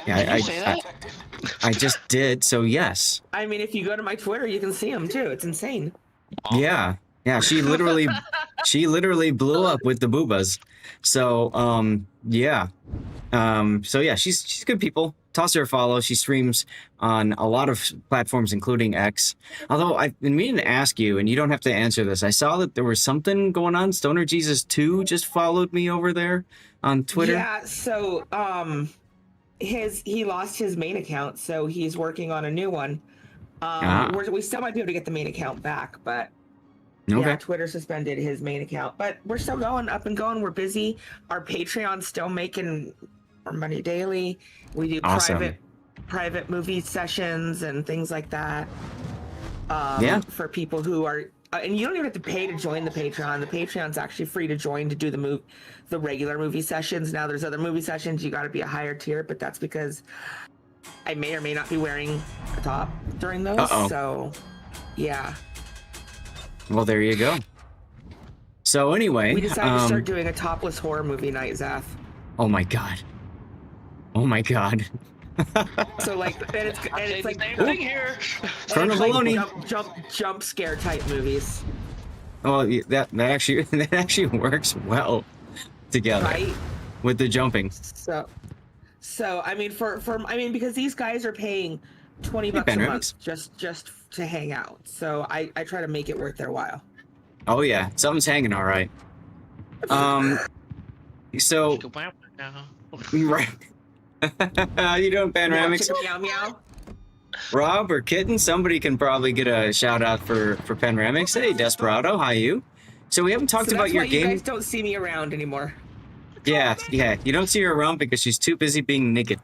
yeah, Did you say that? I just did. So yes. I mean, if you go to my Twitter, you can see them too. It's insane. Yeah. Yeah. She literally blew up with the boobas. So yeah. So yeah, she's good people. Toss her a follow. She streams on a lot of platforms, including X. Although I've been meaning to ask you, and you don't have to answer this. I saw that there was something going on. Stoner Jesus 2 just followed me over there on Twitter. Yeah. So he lost his main account, so he's working on a new one. We still might be able to get the main account back, but Okay. yeah, Twitter suspended his main account. But we're still going up and going. We're busy. Our Patreon's still making our money daily. We do Awesome. private movie sessions and things like that. Yeah. For people who are, and you don't even have to pay to join the Patreon. The Patreon's actually free to join to do the regular movie sessions. Now there's other movie sessions. You got to be a higher tier, but that's because I may or may not be wearing a top during those. Uh-oh. So, yeah. Well, there you go. So anyway, We decided to start doing a topless horror movie night, Zath. oh my god. Oh my god. So like, and it's Saying like the same thing here. Colonel like Baloney. jump scare type movies, Oh, yeah, that actually that actually works well together right? with the jumping. So I mean, because these guys are paying $20 a Ben month just to hang out. So I try to make it worth their while. Oh yeah, something's hanging all right. So right. How you doing, Panoramics? Meow meow. Rob or Kitten? Somebody can probably get a shout out for Panoramics. Hey, Desperado, how you? So we haven't talked So about that's your why game. you guys don't see me around anymore. Yeah. You don't see her around because she's too busy being naked.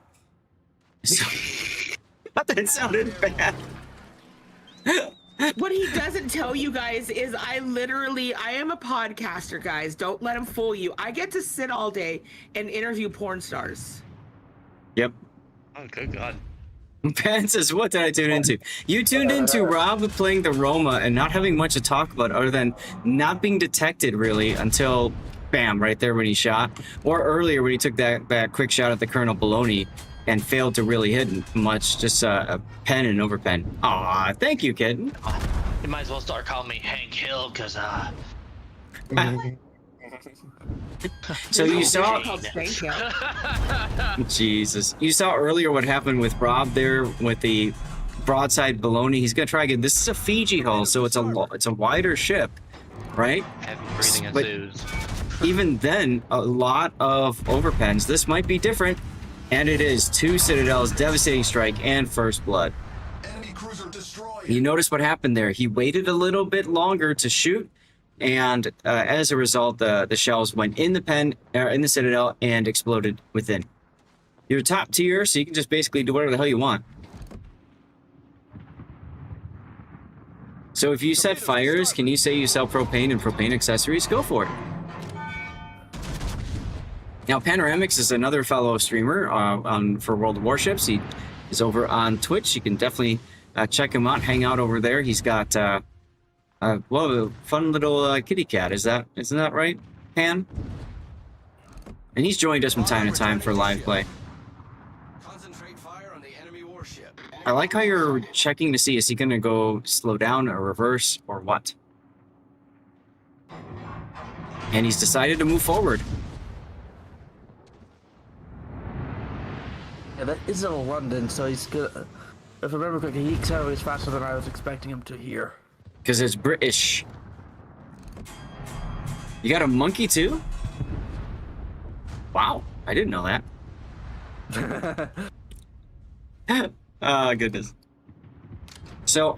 So, that sounded bad. What he doesn't tell you guys is I am a podcaster, guys. Don't let him fool you. I get to sit all day and interview porn stars. Yep. Oh, good God. Pan says, what did I tune into? You tuned into Rob playing the Roma and not having much to talk about other than not being detected really until bam, right there when he shot. Or earlier when he took that quick shot at the Colonel Baloney and failed to really hit much, just a pen and overpen. Aw, thank you, kid. You might as well start calling me Hank Hill, because So you saw, Called Spank Hill. Jesus, you saw earlier what happened with Rob there with the broadside Baloney. He's gonna try again. This is a Fiji hull, so it's a wider ship, right? heavy breathing But- ensues. Even then, a lot of overpens. This might be different, and it is 2 Citadels, Devastating Strike, and First Blood. Enemy cruiser destroyed. You notice what happened there. He waited a little bit longer to shoot. and as a result, the shells went in the pen, in the citadel, and exploded within. You're top tier, so you can just basically do whatever the hell you want. So if you set fires, can you say you sell propane and propane accessories? Go for it. Now, Panoramix is another fellow streamer for World of Warships. He is over on Twitch. You can definitely check him out, hang out over there. He's got well, a fun little kitty cat. Isn't that right, Pan? And he's joined us from time to time for live play. Concentrate fire on the enemy warship. I like how you're checking to see, is he going to go slow down or reverse or what? And he's decided to move forward. Yeah, that is in London, so he's good. If I remember correctly, he accelerates faster than I was expecting him to here. Because it's British. You got a monkey too? Wow, I didn't know that. Oh, goodness. So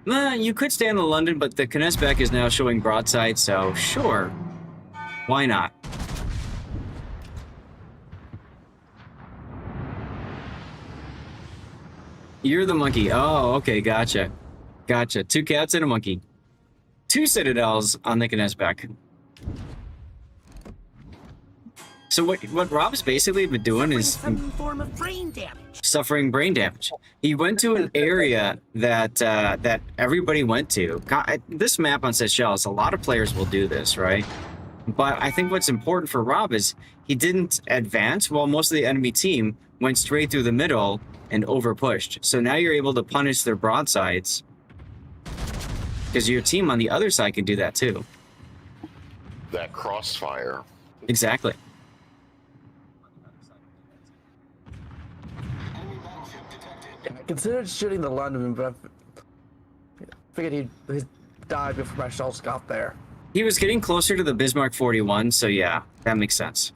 you could stay in the London, but the Knesbeck is now showing broadside, so sure. Why not? You're the monkey. Oh, okay, gotcha. Gotcha. 2 cats and a monkey. 2 citadels on the Knesbeck. So what Rob's basically been doing is some form of brain damage. Suffering brain damage. He went to an area that everybody went to. This map on Seychelles, a lot of players will do this, right? But I think what's important for Rob is he didn't advance while most of the enemy team went straight through the middle and overpushed. So now you're able to punish their broadsides because your team on the other side can do that too. That crossfire. Exactly. I considered shooting the London, but I figured he'd died before my shells got there. He was getting closer to the Bismarck 41, so yeah, that makes sense.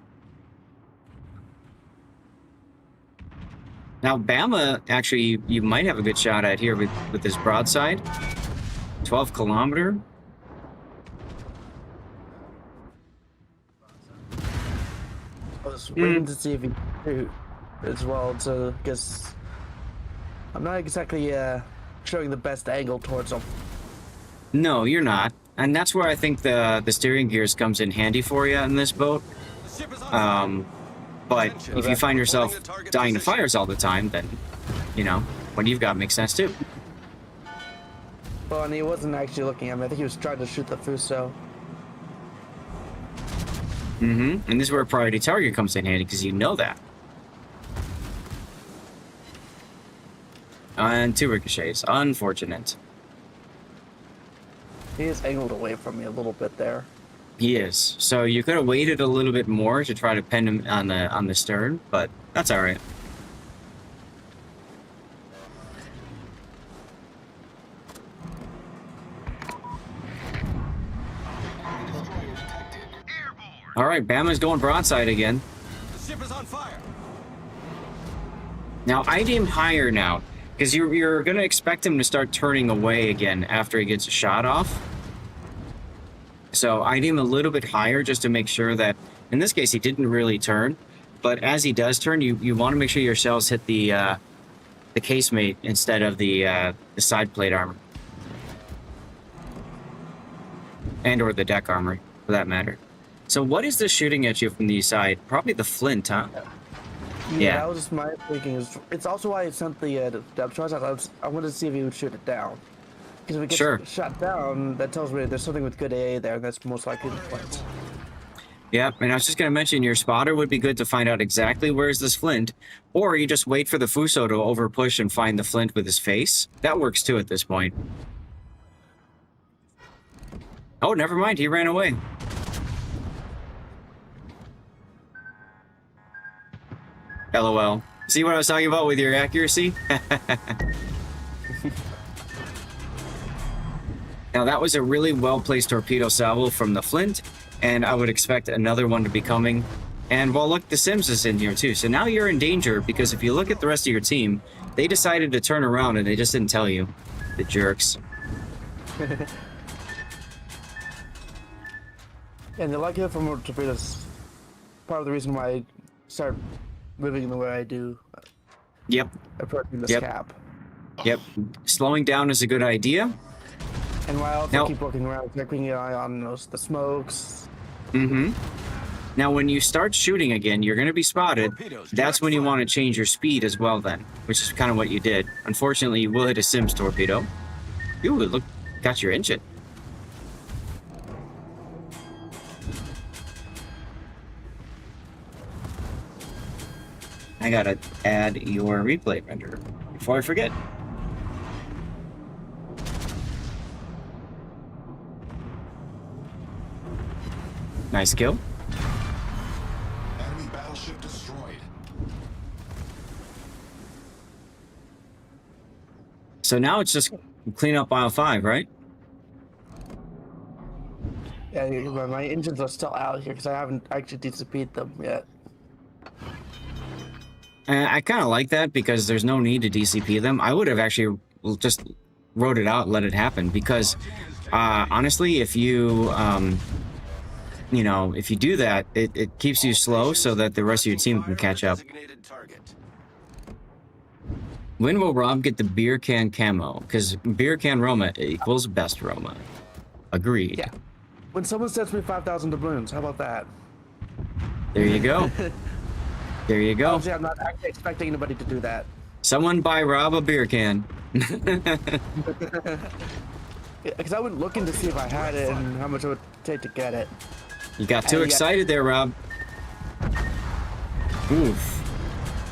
Now, Bama, actually, you might have a good shot at here with this broadside. 12 kilometer. I was waiting to see if he'd shoot as well, so I guess I'm not exactly showing the best angle towards him. No, you're not. And that's where I think the steering gears comes in handy for you in this boat. But if you find yourself dying to fires all the time, then, you know, what you've got makes sense too. Well, and he wasn't actually looking at me. I think he was trying to shoot the Fuso. And this is where priority target comes in handy, because you know that. And 2 ricochets. Unfortunate. He is angled away from me a little bit there. He is. So you could have waited a little bit more to try to pin him on the stern, but that's all right. All right, Bama's going broadside again. The ship is on fire. Now I'd aim higher now, because you're going to expect him to start turning away again after he gets a shot off. So I'd aim a little bit higher just to make sure that, in this case, he didn't really turn. But as he does turn, you want to make sure your shells hit the casemate instead of the side plate armor. And or the deck armor, for that matter. So what is this shooting at you from the side? Probably the flint, huh? Yeah, that was just my thinking. It's also why I sent the depth charge. I wanted to see if he would shoot it down. Because if it gets shot down, that tells me there's something with good AA there, and that's most likely the flint. Yep, and I was just going to mention your spotter would be good to find out exactly where's this flint, or you just wait for the Fuso to overpush and find the flint with his face. That works too at this point. Oh, never mind, he ran away. LOL. See what I was talking about with your accuracy? Now that was a really well-placed torpedo salvo from the Flint, and I would expect another one to be coming. And well, look, the Sims is in here too, so now you're in danger, because if you look at the rest of your team, they decided to turn around and they just didn't tell you. The jerks. And the likelihood for more torpedoes part of the reason why I start moving the way I do. Yep. Approaching this Yep. cap. Yep. Slowing down is a good idea. And why I also Now- keep looking around, keeping an eye on the smokes. Mm-hmm. Now, when you start shooting again, you're going to be spotted. That's when you want to change your speed as well then, which is kind of what you did. Unfortunately, you will hit a Sims torpedo. Ooh, look, got your engine. I gotta add your replay render before I forget. Nice kill. Enemy battleship destroyed. So now it's just clean up aisle 5, right? Yeah, my engines are still out here because I haven't actually DCP'd them yet. I kind of like that because there's no need to DCP them. I would have actually just wrote it out and let it happen because honestly, if you if you do that, it keeps you slow so that the rest of your team can catch up. When will Rob get the beer can camo? Because beer can Roma equals best Roma. Agreed. Yeah. When someone sends me 5,000 doubloons, how about that? There you go. There you go. Obviously, I'm not actually expecting anybody to do that. Someone buy Rob a beer can. Because I went looking to see if I had it and how much it would take to get it. You got too excited there, Rob. Oof.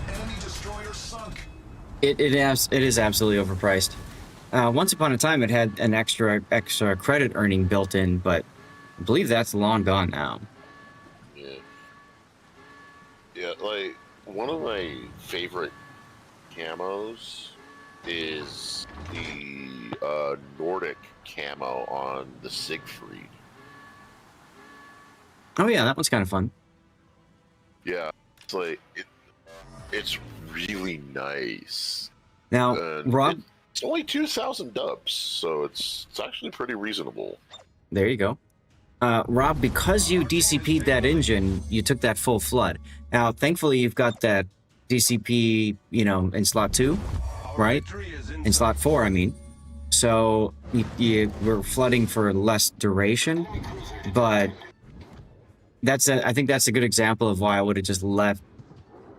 Enemy destroyer sunk. It is absolutely overpriced. Once upon a time, it had an extra credit earning built in, but I believe that's long gone now. Yeah, like one of my favorite camos is the Nordic camo on the Siegfried. Oh yeah, that one's kind of fun. Yeah, it's like it's really nice. Now, And Rob, it's only 2,000 dubs, so it's actually pretty reasonable. there you go. Rob, because you DCP'd that engine, you took that full flood. Now, thankfully, you've got that DCP, in slot 2, right? In slot 4, I mean. So you were flooding for less duration, but I think that's a good example of why I would have just let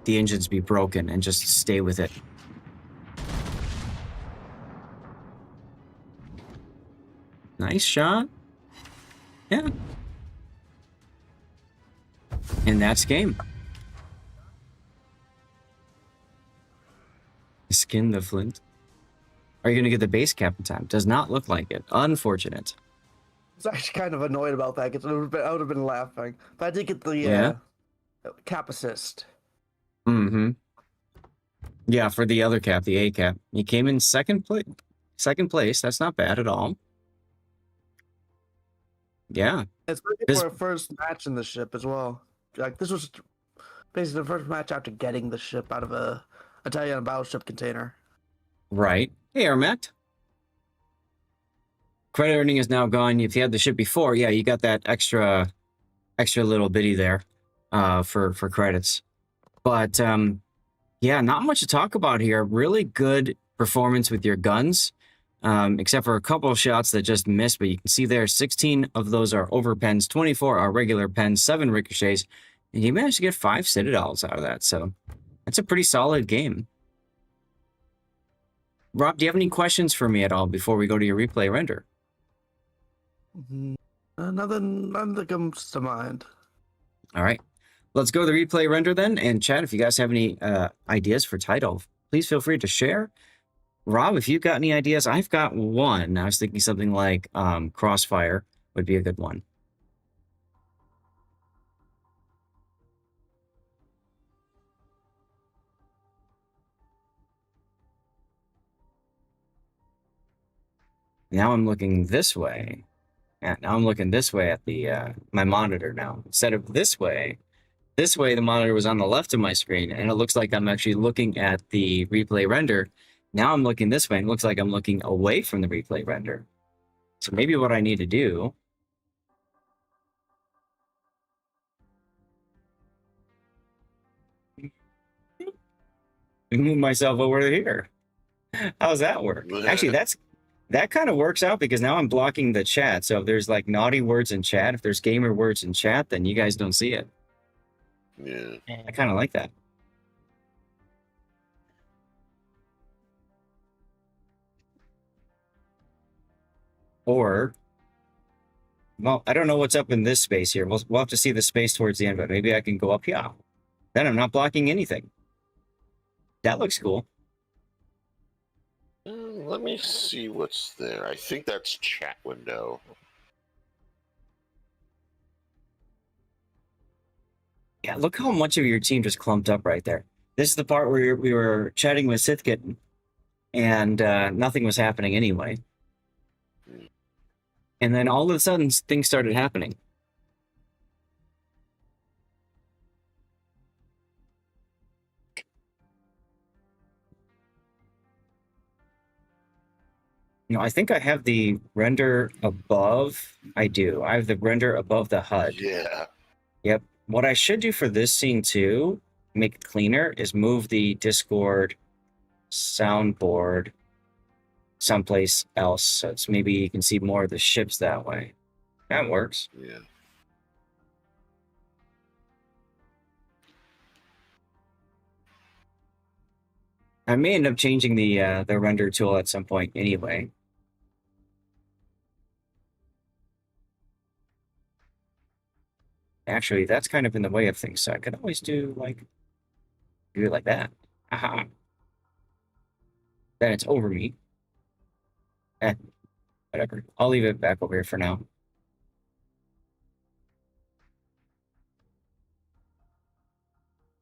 the engines be broken and just stay with it. Nice shot. Yeah. And that's game. Skin the flint. Are you going to get the base cap in time? Does not look like it. Unfortunate. I was actually kind of annoyed about that because I would have been laughing. But I did get the cap assist. Mm-hmm. Yeah, for the other cap, the A cap. He came in second place. That's not bad at all. Yeah. Especially for a first match in the ship as well. Like, this was basically the first match after getting the ship out of a Italian battleship container. Right. Hey, Armet. Credit earning is now gone. If you had the ship before, yeah, you got that extra little bitty there for credits. But yeah, not much to talk about here. Really good performance with your guns, except for a couple of shots that just missed. But you can see there, 16 of those are over pens, 24 are regular pens, 7 ricochets, and you managed to get 5 citadels out of that. So that's a pretty solid game. Rob, do you have any questions for me at all before we go to your replay render? Nothing that comes to mind. All right. Let's go to the replay render then. And chat, if you guys have any ideas for title, please feel free to share. Rob, if you've got any ideas, I've got one. I was thinking something like Crossfire would be a good one. Now I'm looking this way. Yeah, now I'm looking this way at the my monitor now. Instead of this way, the monitor was on the left of my screen, and it looks like I'm actually looking at the replay render. Now I'm looking this way, and it looks like I'm looking away from the replay render. So maybe what I need to do move myself over here. How's that work? Actually, that kind of works out because now I'm blocking the chat. So if there's like naughty words in chat, if there's gamer words in chat, then you guys don't see it. Yeah. I kind of like that. Or, well, I don't know what's up in this space here. We'll have to see the space towards the end, but maybe I can go up here. Then I'm not blocking anything. That looks cool. Let me see what's there. I think that's chat window. Yeah, look how much of your team just clumped up right there. This is the part where we were chatting with Sithkitten, and nothing was happening anyway. And then all of a sudden, things started happening. You know, I think I have the render above. I do. I have the render above the HUD. Yeah. Yep. What I should do for this scene too, make it cleaner, is move the Discord soundboard someplace else. So it's maybe you can see more of the ships that way. That works. Yeah. I may end up changing the render tool at some point anyway. Actually, that's kind of in the way of things, so I could always do it like that. Aha. Then it's over me. Whatever. I'll leave it back over here for now.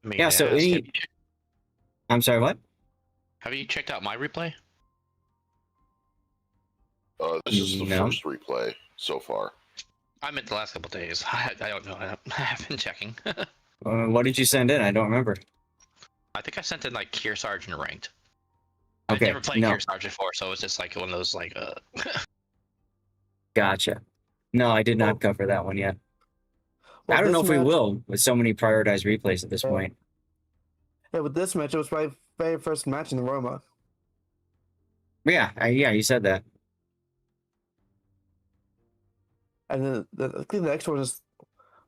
Yeah, so I'm sorry, what? Have you checked out my replay? This is the first replay so far. I meant the last couple days. I don't know. I have been checking. What did you send in? I don't remember. I think I sent in like Kier Sergeant ranked. Okay, I've never played no. Kier Sergeant before, so it's just like one of those like. Gotcha. No, I did not cover that one yet. Well, I don't know if this we match- will with so many prioritized replays at this point. Yeah, with this match, it was my very first match in the Roma. Yeah, yeah, you said that. And then I think the next one is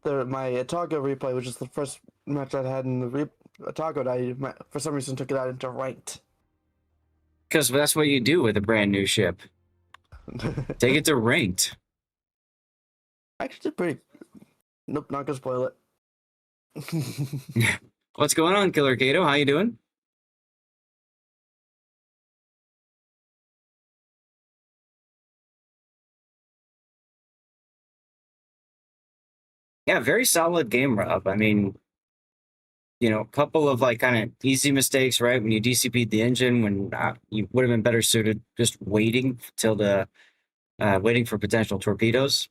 my Otago replay, which is the first match I had in the Otago. For some reason, took it out into ranked. Because that's what you do with a brand new ship. Take it to ranked. Actually, pretty. Nope, not gonna spoil it. What's going on, Killer Kato? How you doing? Yeah, very solid game, Rob. I mean, you know, a couple of like kind of easy mistakes, right? When you DCP'd the engine, when you would have been better suited just waiting till waiting for potential torpedoes.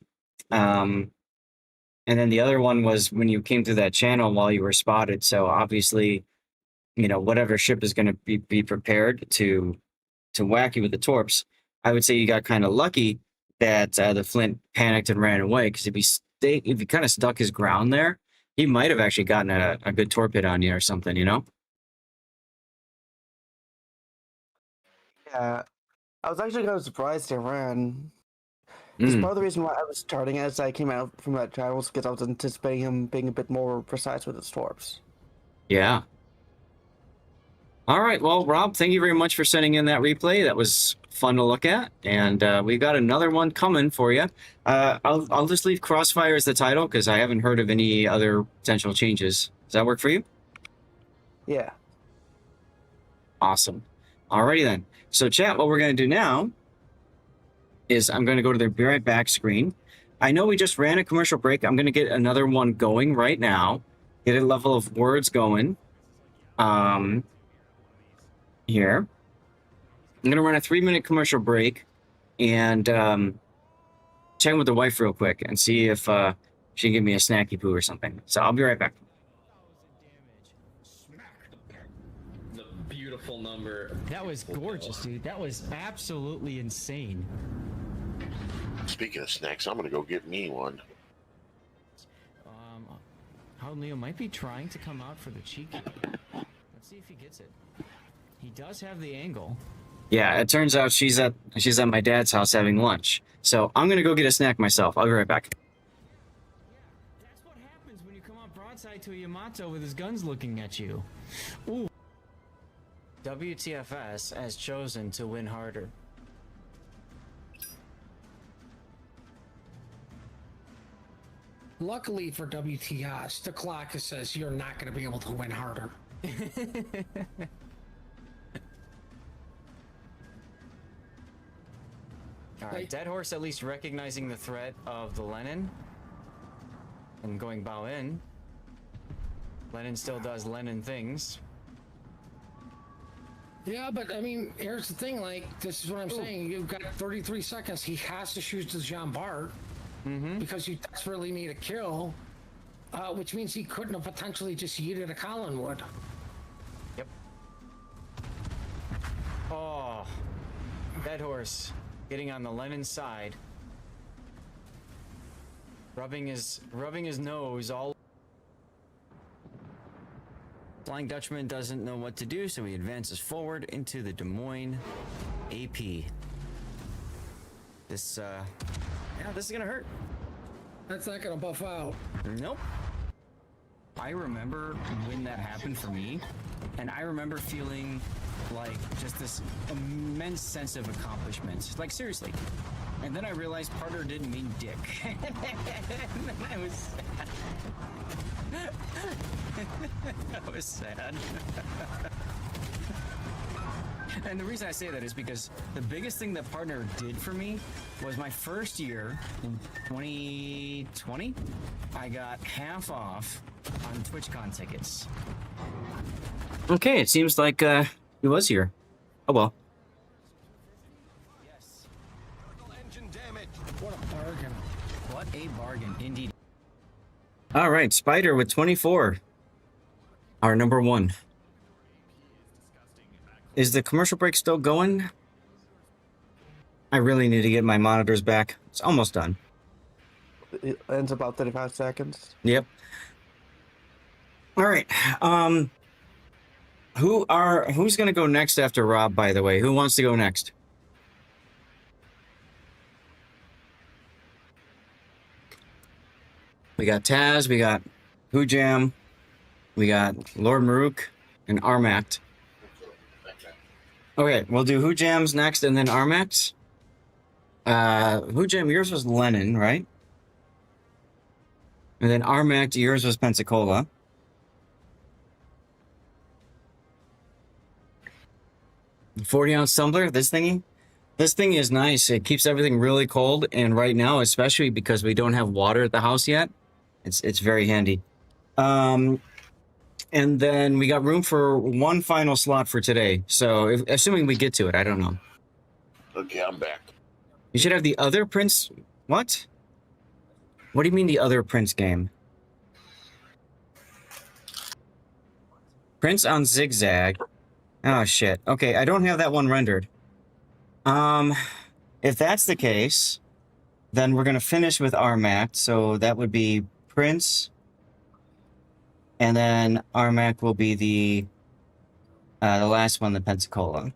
And then the other one was when you came through that channel while you were spotted. So obviously, you know, whatever ship is going to be prepared to whack you with the torps. I would say you got kind of lucky that the Flint panicked and ran away, because if he kind of stuck his ground there, he might have actually gotten a good torpedo on you or something, you know? Yeah, I was actually kind of surprised he ran. Because part of the reason why I was starting as I came out from that channel was because I was anticipating him being a bit more precise with his torps. Yeah. All right. Well, Rob, thank you very much for sending in that replay. That was fun to look at. And we got another one coming for you. I'll just leave Crossfire as the title because I haven't heard of any other potential changes. Does that work for you? Yeah. Awesome. Alrighty then. So chat, what we're going to do now is I'm going to go to the Be Right Back screen. I know we just ran a commercial break. I'm going to get another one going right now. Get a level of words going. Here. I'm going to run a 3-minute commercial break and check with the wife real quick and see if she can give me a snacky poo or something. So I'll be right back. The beautiful number. That was gorgeous, dude. That was absolutely insane. Speaking of snacks, I'm gonna go get me one. How Leo might be trying to come out for the cheeky. Let's see if he gets it. He does have the angle. Yeah, it turns out she's at my dad's house having lunch. So I'm gonna go get a snack myself. I'll be right back. That's what happens when you come up broadside to a Yamato with his guns looking at you. Ooh. WTFS has chosen to win harder. Luckily for WTS, the clock says you're not going to be able to win harder. All right, Dead Horse at least recognizing the threat of the Lenin and going bow in. Lenin still does Lenin things. Yeah, but I mean, here's the thing. Like, this is what I'm saying. You've got 33 seconds. He has to shoot the Jean Bart because you desperately need a kill, which means he couldn't have potentially just yeeted a Collinwood. Yep. Oh, Dead Horse getting on the Lenin side, rubbing his nose all. Flying Dutchman doesn't know what to do, so he advances forward into the Des Moines AP. This this is gonna hurt. That's not gonna buff out. Nope. I remember when that happened for me, and I remember feeling like just this immense sense of accomplishment. Like, seriously. And then I realized Parter didn't mean dick. And then I was sad. I was sad. And the reason I say that is because the biggest thing that Partner did for me was my first year in 2020, I got half off on TwitchCon tickets. Okay, it seems like he was here. Oh well. Yes. Engine damage. What a bargain. What a bargain, indeed. All right, Spider with 24. Our number one. Is the commercial break still going? I really need to get my monitors back. It's almost done. It ends about 35 seconds. Yep. All right. Who's gonna go next after Rob, by the way? Who wants to go next? We got Taz, we got Hujam, we got Lord Maruk, and Armact. Okay, we'll do Hujam's next and then Armact. Hujam, yours was Lenin, right? And then Armact, yours was Pensacola. The 40-ounce tumbler, this thingy? This thing is nice. It keeps everything really cold, and right now, especially because we don't have water at the house yet, it's very handy. And then we got room for one final slot for today. So, assuming we get to it, I don't know. Okay, I'm back. You should have the other Prince. What? What do you mean the other Prince game? Prince on Zigzag. Oh shit. Okay, I don't have that one rendered. If that's the case, then we're gonna finish with Armac. So that would be Prince, and then Armac will be the last one, the Pensacola.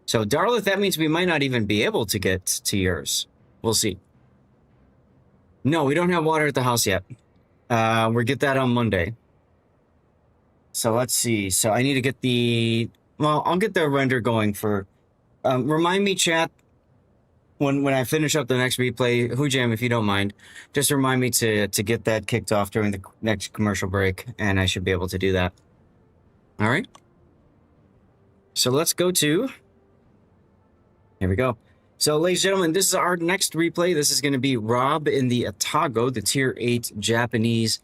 So Darlith, that means we might not even be able to get to yours. We'll see. No, we don't have water at the house yet. We'll get that on Monday. So let's see. So I need to get I'll get the render going for, remind me, chat, when I finish up the next replay, Hujam, if you don't mind, just remind me to get that kicked off during the next commercial break, and I should be able to do that. All right. So let's go to, here we go. So, ladies and gentlemen, this is our next replay. This is going to be Rob in the Atago, the Tier 8 Japanese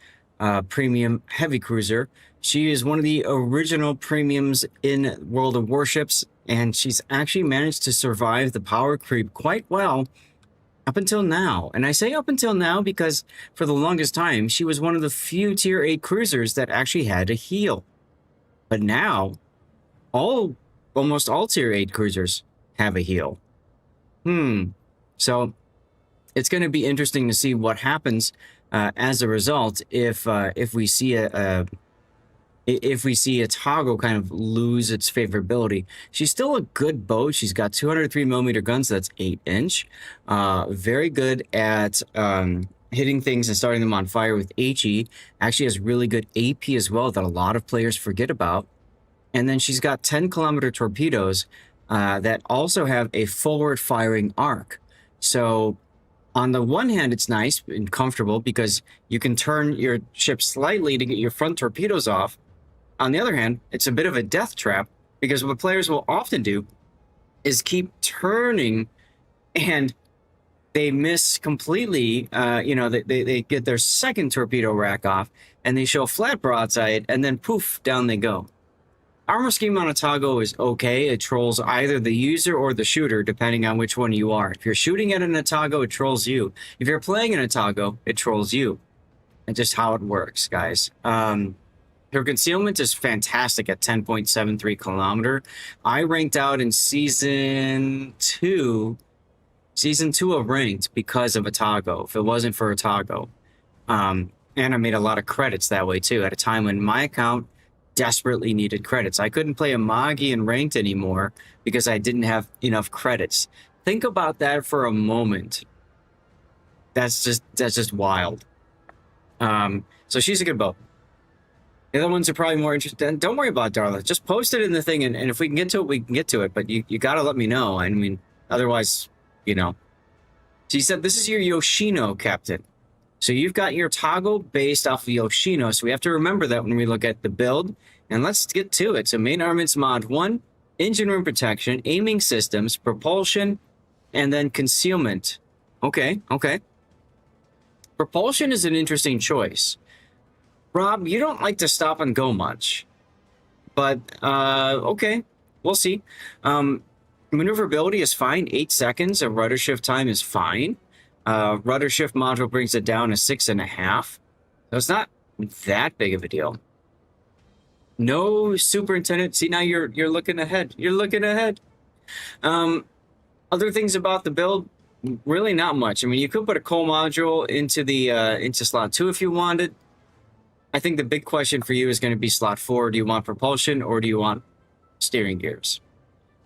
premium heavy cruiser. She is one of the original premiums in World of Warships, and she's actually managed to survive the power creep quite well up until now. And I say up until now because for the longest time, she was one of the few Tier 8 cruisers that actually had a heal. But now, almost all Tier 8 cruisers have a heal. So it's going to be interesting to see what happens as a result if we see a if we see a toggle kind of lose its favorability. She's still a good boat. She's got 203mm guns. That's 8-inch. Very good at hitting things and starting them on fire with HE. Actually has really good AP as well that a lot of players forget about. And then she's got 10-kilometer torpedoes that also have a forward-firing arc. So on the one hand, it's nice and comfortable because you can turn your ship slightly to get your front torpedoes off. On the other hand, it's a bit of a death trap because what players will often do is keep turning and they miss completely. They get their second torpedo rack off and they show flat broadside and then poof, down they go. Armor scheme on a Otago is okay. It trolls either the user or the shooter, depending on which one you are. If you're shooting at an Otago, it trolls you. If you're playing an Otago, it trolls you. And just how it works, guys. Her concealment is fantastic at 10.73 kilometer. I ranked out in season 2 of ranked because of Otago. If it wasn't for Otago. And I made a lot of credits that way too, at a time when my account desperately needed credits. I couldn't play Amagi in ranked anymore because I didn't have enough credits. Think about that for a moment. That's just wild. So she's a good boat. The other ones are probably more interested. Don't worry about Darla. Just post it in the thing, and if we can get to it, we can get to it. But you got to let me know. I mean, otherwise, She said, this is your Yoshino, Captain. So you've got your toggle based off of Yoshino. So we have to remember that when we look at the build. And let's get to it. So main armaments mod 1, engine room protection, aiming systems, propulsion, and then concealment. Okay. Propulsion is an interesting choice. Rob, you don't like to stop and go much. But, okay. We'll see. Maneuverability is fine. 8 seconds of rudder shift time is fine. Rudder shift module brings it down to 6.5. So it's not that big of a deal. No superintendent. See, now you're looking ahead. You're looking ahead. Other things about the build, really not much. I mean, you could put a coal module into the into slot 2 if you wanted. I think the big question for you is going to be slot 4. Do you want propulsion or do you want steering gears?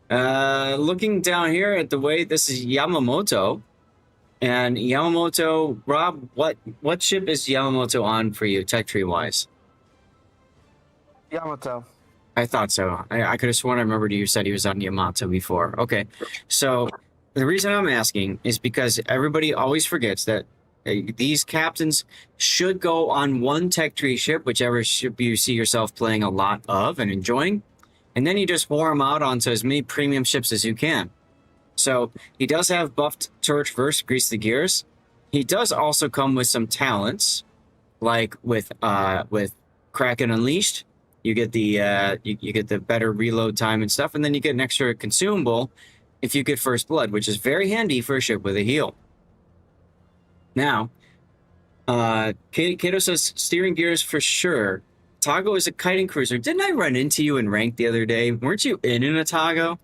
Looking down here at the way, this is Yamamoto. And Yamamoto, Rob, what ship is Yamamoto on for you, tech tree wise? Yamato. I thought so. I could have sworn I remembered you said he was on Yamato before. Okay, so the reason I'm asking is because everybody always forgets that these captains should go on one tech tree ship, whichever ship you see yourself playing a lot of and enjoying, and then you just whore them out onto as many premium ships as you can. So he does have buffed turret first, grease the gears. He does also come with some talents, like with Kraken Unleashed. You get the you get the better reload time and stuff, and then you get an extra consumable if you get first blood, which is very handy for a ship with a heal. Now, Kato says steering gears for sure. Tago is a kiting cruiser. Didn't I run into you in rank the other day? Weren't you in a Tago?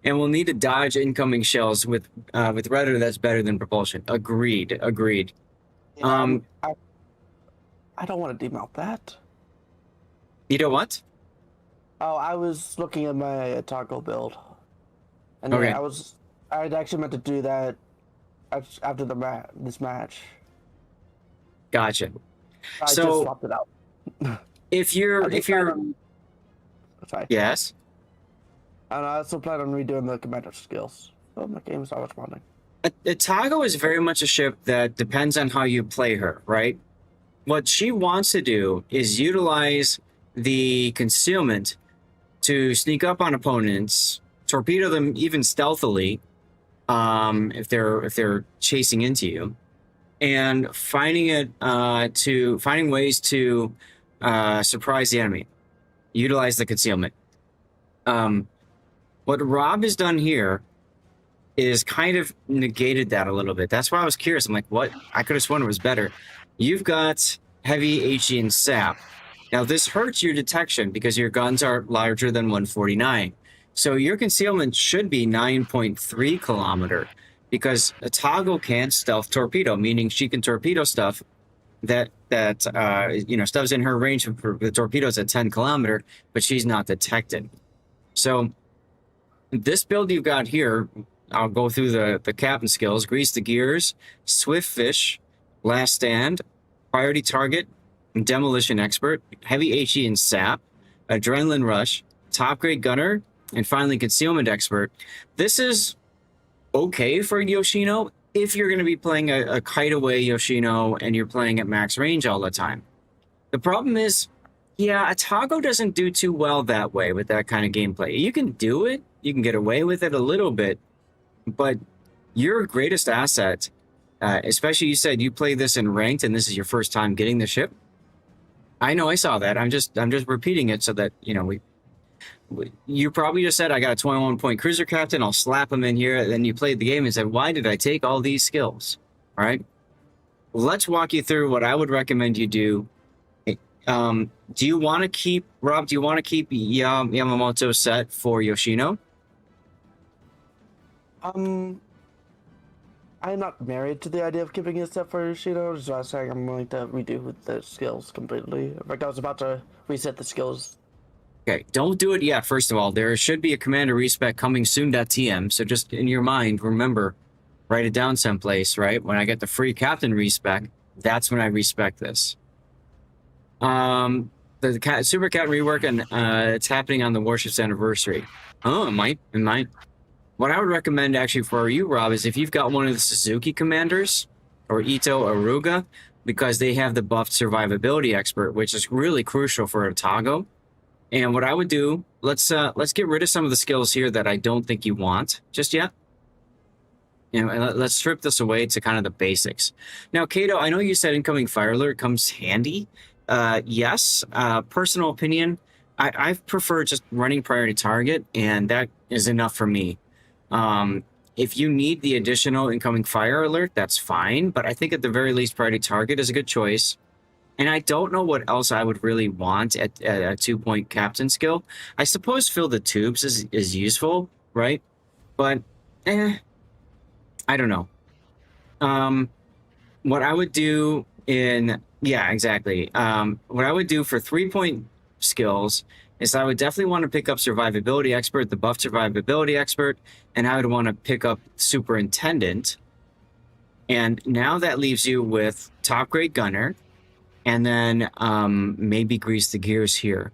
And we'll need to dodge incoming shells with rudder that's better than propulsion. Agreed. Yeah, I don't want to demount that. You know what? Oh, I was looking at my toggle build, and okay. yeah, I'd actually meant to do that after this match. Gotcha. I just swapped it out. if you're sorry. Yes. And I also plan on redoing the commander skills. So my game is not responding. Tago is very much a ship that depends on how you play her, right? What she wants to do is utilize the concealment to sneak up on opponents, torpedo them even stealthily, if they're chasing into you, and finding ways to surprise the enemy, utilize the concealment. What Rob has done here is kind of negated that a little bit. That's why I was curious. I'm like, what? I could have sworn it was better. You've got heavy HE and SAP. Now, this hurts your detection because your guns are larger than 149. So your concealment should be 9.3 kilometer because a toggle can't stealth torpedo, meaning she can torpedo stuff that that stuff's in her range for the torpedoes at 10 kilometer, but she's not detected. So this build you've got here, I'll go through the captain skills: grease the gears, swift fish, last stand, priority target, demolition expert, heavy HE and sap, adrenaline rush, top grade gunner, and finally concealment expert. This is okay for Yoshino if you're going to be playing a kite away Yoshino and you're playing at max range all the time. The problem is, yeah, Atago doesn't do too well that way with that kind of gameplay. You can do it, you can get away with it a little bit, but your greatest asset, especially you said you play this in ranked and this is your first time getting the ship. I know, I saw that. I'm just repeating it so that, you probably just said, I got a 21-point cruiser captain, I'll slap him in here. Then you played the game and said, why did I take all these skills? All right. Let's walk you through what I would recommend you do. Do you want to keep, Rob, do you want to keep Yamamoto set for Yoshino? I'm not married to the idea of keeping it set for Yoshino. Just what saying, I'm willing to redo the skills completely. In fact, I was about to reset the skills. Okay, don't do it yet. First of all, there should be a commander respec coming soon.tm. So just in your mind, remember, write it down someplace, right? When I get the free captain respec, that's when I respec this. The Super Cat rework, and it's happening on the Warships anniversary. Oh, it might. What I would recommend actually for you, Rob, is if you've got one of the Suzuki commanders or Ito Aruga, because they have the buffed survivability expert, which is really crucial for Otago. And what I would do, let's get rid of some of the skills here that I don't think you want just yet. And let's strip this away to kind of the basics. Now, Kato, I know you said incoming fire alert comes handy. Yes, personal opinion, I prefer just running priority target, and that is enough for me. If you need the additional incoming fire alert, that's fine, but I think at the very least priority target is a good choice. And I don't know what else I would really want at a 2-point captain skill. I suppose fill the tubes is useful, right? But, I don't know. What I would do yeah, exactly. What I would do for 3-point skills is I would definitely want to pick up survivability expert, the buff survivability expert, and I would want to pick up superintendent. And now that leaves you with top grade gunner, and then maybe grease the gears here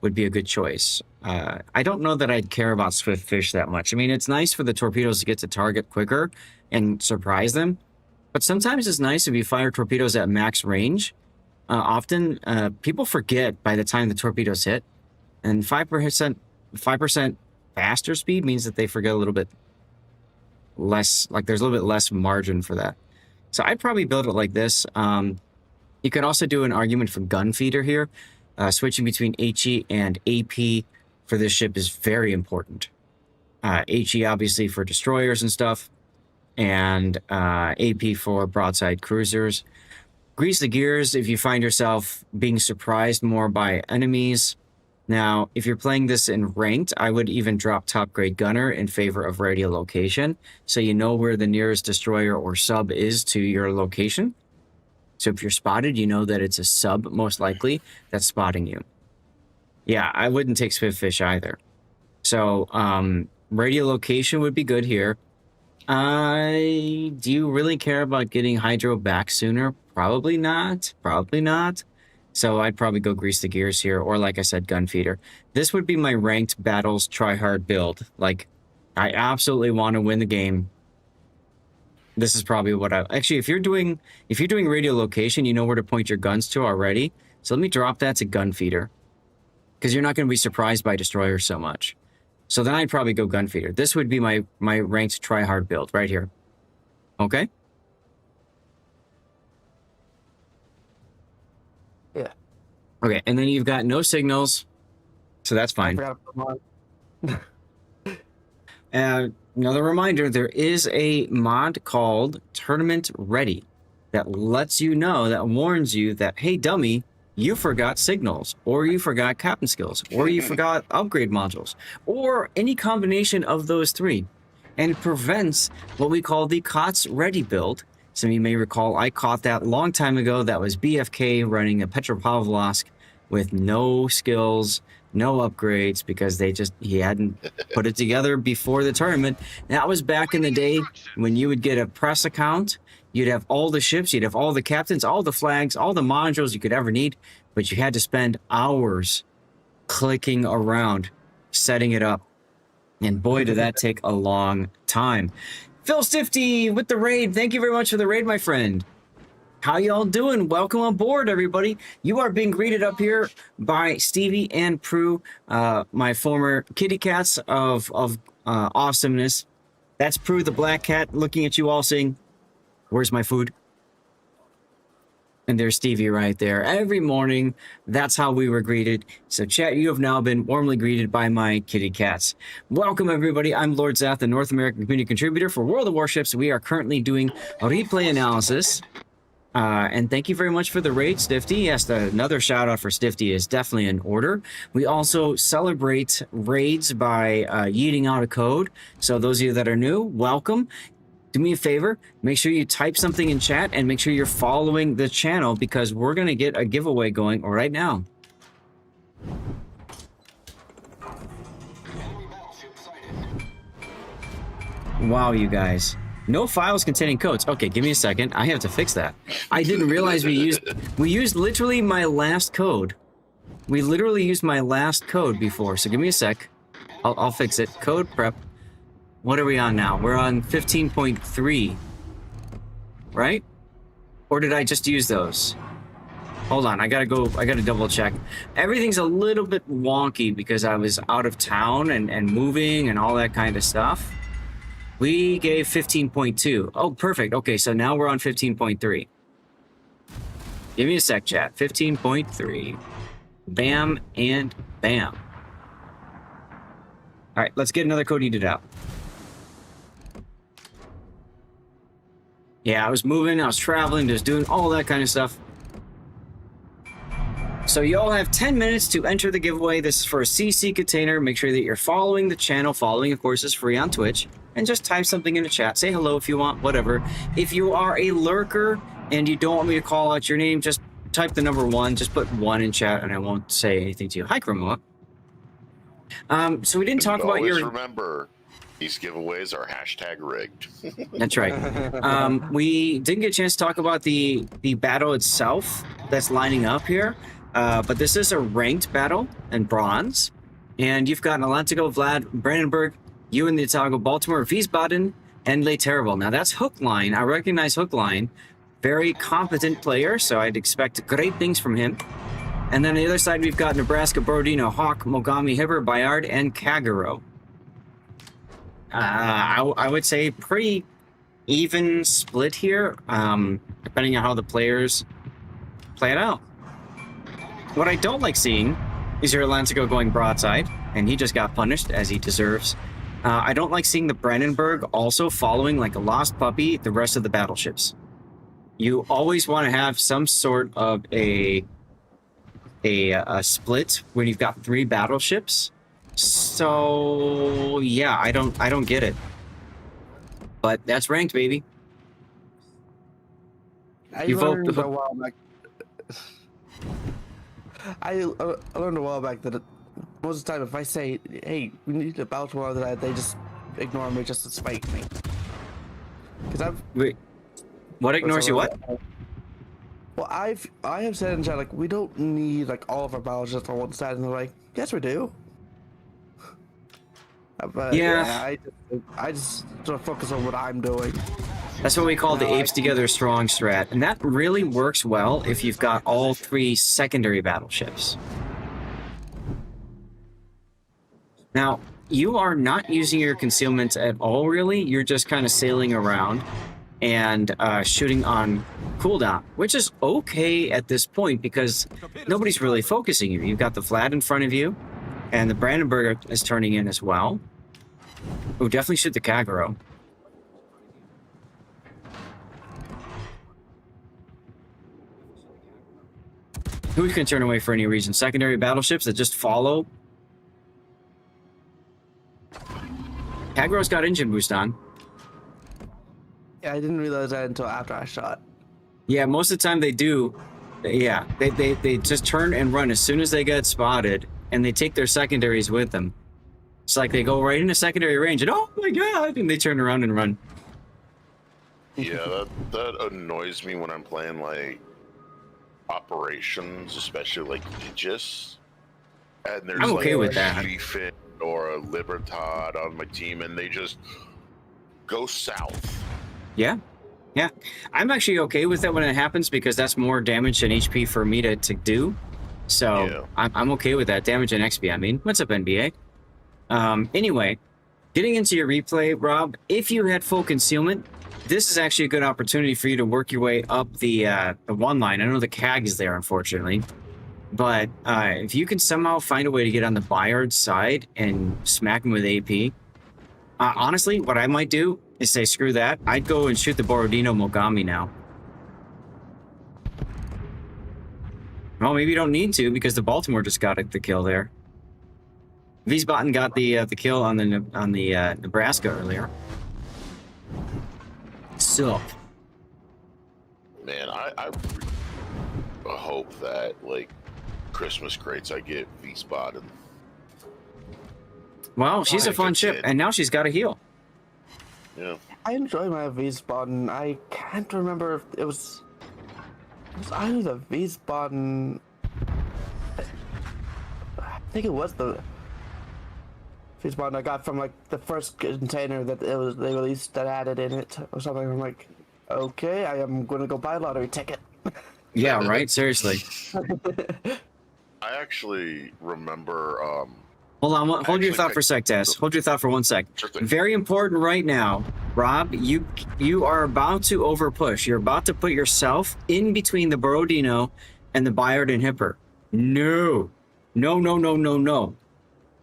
would be a good choice. I don't know that I'd care about swift fish that much. I mean, it's nice for the torpedoes to get to target quicker and surprise them, but sometimes it's nice if you fire torpedoes at max range. Often people forget by the time the torpedoes hit, and 5% faster speed means that they forget a little bit less, like there's a little bit less margin for that. So I'd probably build it like this. You could also do an argument for gun feeder here. Switching between HE and AP for this ship is very important. HE obviously for destroyers and stuff, and AP for broadside cruisers. Grease the gears if you find yourself being surprised more by enemies. Now, if you're playing this in ranked, I would even drop top grade gunner in favor of radiolocation, so you know where the nearest destroyer or sub is to your location. So if you're spotted, you know that it's a sub, most likely, that's spotting you. Yeah, I wouldn't take swift fish either. So radiolocation would be good here. Do you really care about getting hydro back sooner? Probably not. Probably not. So I'd probably go grease the gears here, or like I said, gun feeder. This would be my ranked battles try hard build. Like, I absolutely want to win the game. This is probably what I actually, if you're doing radio location, you know where to point your guns to already. So let me drop that to gun feeder, because you're not going to be surprised by destroyers so much. So then I'd probably go gun feeder. This would be my ranked try hard build right here. Okay. Yeah. Okay, and then you've got no signals, so that's fine. I forgot to put on. Another reminder, there is a mod called Tournament Ready that lets you know, that warns you that, hey, dummy, you forgot signals, or you forgot captain skills, or you forgot upgrade modules, or any combination of those three. And it prevents what we call the COTS Ready build, Some of you may recall I caught that a long time ago. That was BFK running a Petropavlovsk with no skills, no upgrades, because he hadn't put it together before the tournament. That was back in the day when you would get a press account. You'd have all the ships, you'd have all the captains, all the flags, all the modules you could ever need, but you had to spend hours clicking around, setting it up. And boy, did that take a long time. Phil Stifty with the raid. Thank you very much for the raid, my friend. How y'all doing? Welcome on board, everybody. You are being greeted up here by Stevie and Prue, my former kitty cats of awesomeness. That's Prue, the black cat, looking at you all saying, "Where's my food?" And there's Stevie right there. Every morning, that's how we were greeted. So chat, you have now been warmly greeted by my kitty cats. Welcome, everybody. I'm Lord Zath, the North American community contributor for World of Warships. We are currently doing a replay analysis. And thank you very much for the raid, Stifty. Yes, another shout out for Stifty is definitely in order. We also celebrate raids by yeeting out a code. So those of you that are new, welcome. Do me a favor, make sure you type something in chat and make sure you're following the channel because we're going to get a giveaway going right now. Wow, you guys. No files containing codes. Okay, give me a second. I have to fix that. I didn't realize we used literally my last code. We literally used my last code before, so give me a sec. I'll fix it. Code prep. What are we on now? We're on 15.3, right? Or did I just use those? Hold on, I gotta double check. Everything's a little bit wonky because I was out of town and moving and all that kind of stuff. We gave 15.2. Oh, perfect. Okay, so now we're on 15.3. Give me a sec, chat. 15.3. Bam and bam. All right, let's get another code needed out. Yeah, I was moving, I was traveling, just doing all that kind of stuff. So you all have 10 minutes to enter the giveaway. This is for a CC container. Make sure that you're following the channel. Following, of course, is free on Twitch. And just type something in the chat. Say hello if you want, whatever. If you are a lurker and you don't want me to call out your name, just type the number 1. Just put 1 in chat and I won't say anything to you. Hi, Kramoa. So we didn't talk about your... remember, these giveaways are hashtag rigged. That's right. We didn't get a chance to talk about the battle itself that's lining up here, but this is a ranked battle in bronze, and you've got Atlantico, Vlad, Brandenburg, you in the Italico, Baltimore, Wiesbaden, and Le Terrible. Now that's Hookline. I recognize Hookline. Very competent player, so I'd expect great things from him. And then on the other side, we've got Nebraska, Borodino, Hawk, Mogami, Hibber, Bayard, and Kagero. I would say pretty even split here, depending on how the players play it out. What I don't like seeing is your Atlantico going broadside, and he just got punished, as he deserves. I don't like seeing the Brandenburg also following like a lost puppy the rest of the battleships. You always want to have some sort of a split when you've got 3 battleships. So yeah, I don't get it. But that's ranked, baby. I learned a while back that most of the time if I say, hey, we need to battle tomorrow, that they just ignore me just to spite me. Because Wait, what ignores you? What? Well, I have said in chat, like, we don't need like all of our battleships on one side, and they're like, yes, we do. But yeah, I just sort of focus on what I'm doing. That's what we call the apes together strong strat, and that really works well if you've got all 3 secondary battleships. Now, you are not using your concealment at all, really. You're just kind of sailing around and shooting on cooldown, which is okay at this point because nobody's really focusing you. You've got the Vlad in front of you, and the Brandenburg is turning in as well. Oh, definitely shoot the Kagero. Who can turn away for any reason? Secondary battleships that just follow. Kagero's got engine boost on. Yeah, I didn't realize that until after I shot. Yeah, most of the time they do. Yeah, they just turn and run as soon as they get spotted, and they take their secondaries with them. It's like they go right into secondary range, and oh my god, and they turn around and run. Yeah, that annoys me when I'm playing like operations, especially like Aegis. And there's I'm okay like with a that. She-Fin or a Libertad on my team, and they just go south. Yeah. Yeah. I'm actually okay with it when it happens because that's more damage and HP for me to do. So Yeah. I'm okay with that. Damage and XP, I mean. What's up, NBA? Anyway, getting into your replay, Rob, if you had full concealment, this is actually a good opportunity for you to work your way up the one line. I know the CAG is there, unfortunately. But if you can somehow find a way to get on the Bayard side and smack him with AP, honestly, what I might do is say, screw that. I'd go and shoot the Borodino Mogami now. Well, maybe you don't need to because the Baltimore just got the kill there. Wiesbaden got the kill on the Nebraska earlier. So, Man, I hope that like Christmas crates I get Wiesbaden. well, she's a fun ship, and now she's got a heal. Yeah. I enjoy my Wiesbaden. I can't remember if it was either the Wiesbaden. I think it was the Wiesbaden I got from like the first container that they released that had it in it or something. I'm like, okay, I am going to go buy a lottery ticket. Yeah, right. Seriously. I actually remember. Hold on. Hold your thought for a sec, Tess. Hold your thought for 1 sec. Very important right now, Rob. You are about to overpush. You're about to put yourself in between the Borodino and the Bayard and Hipper. No. No.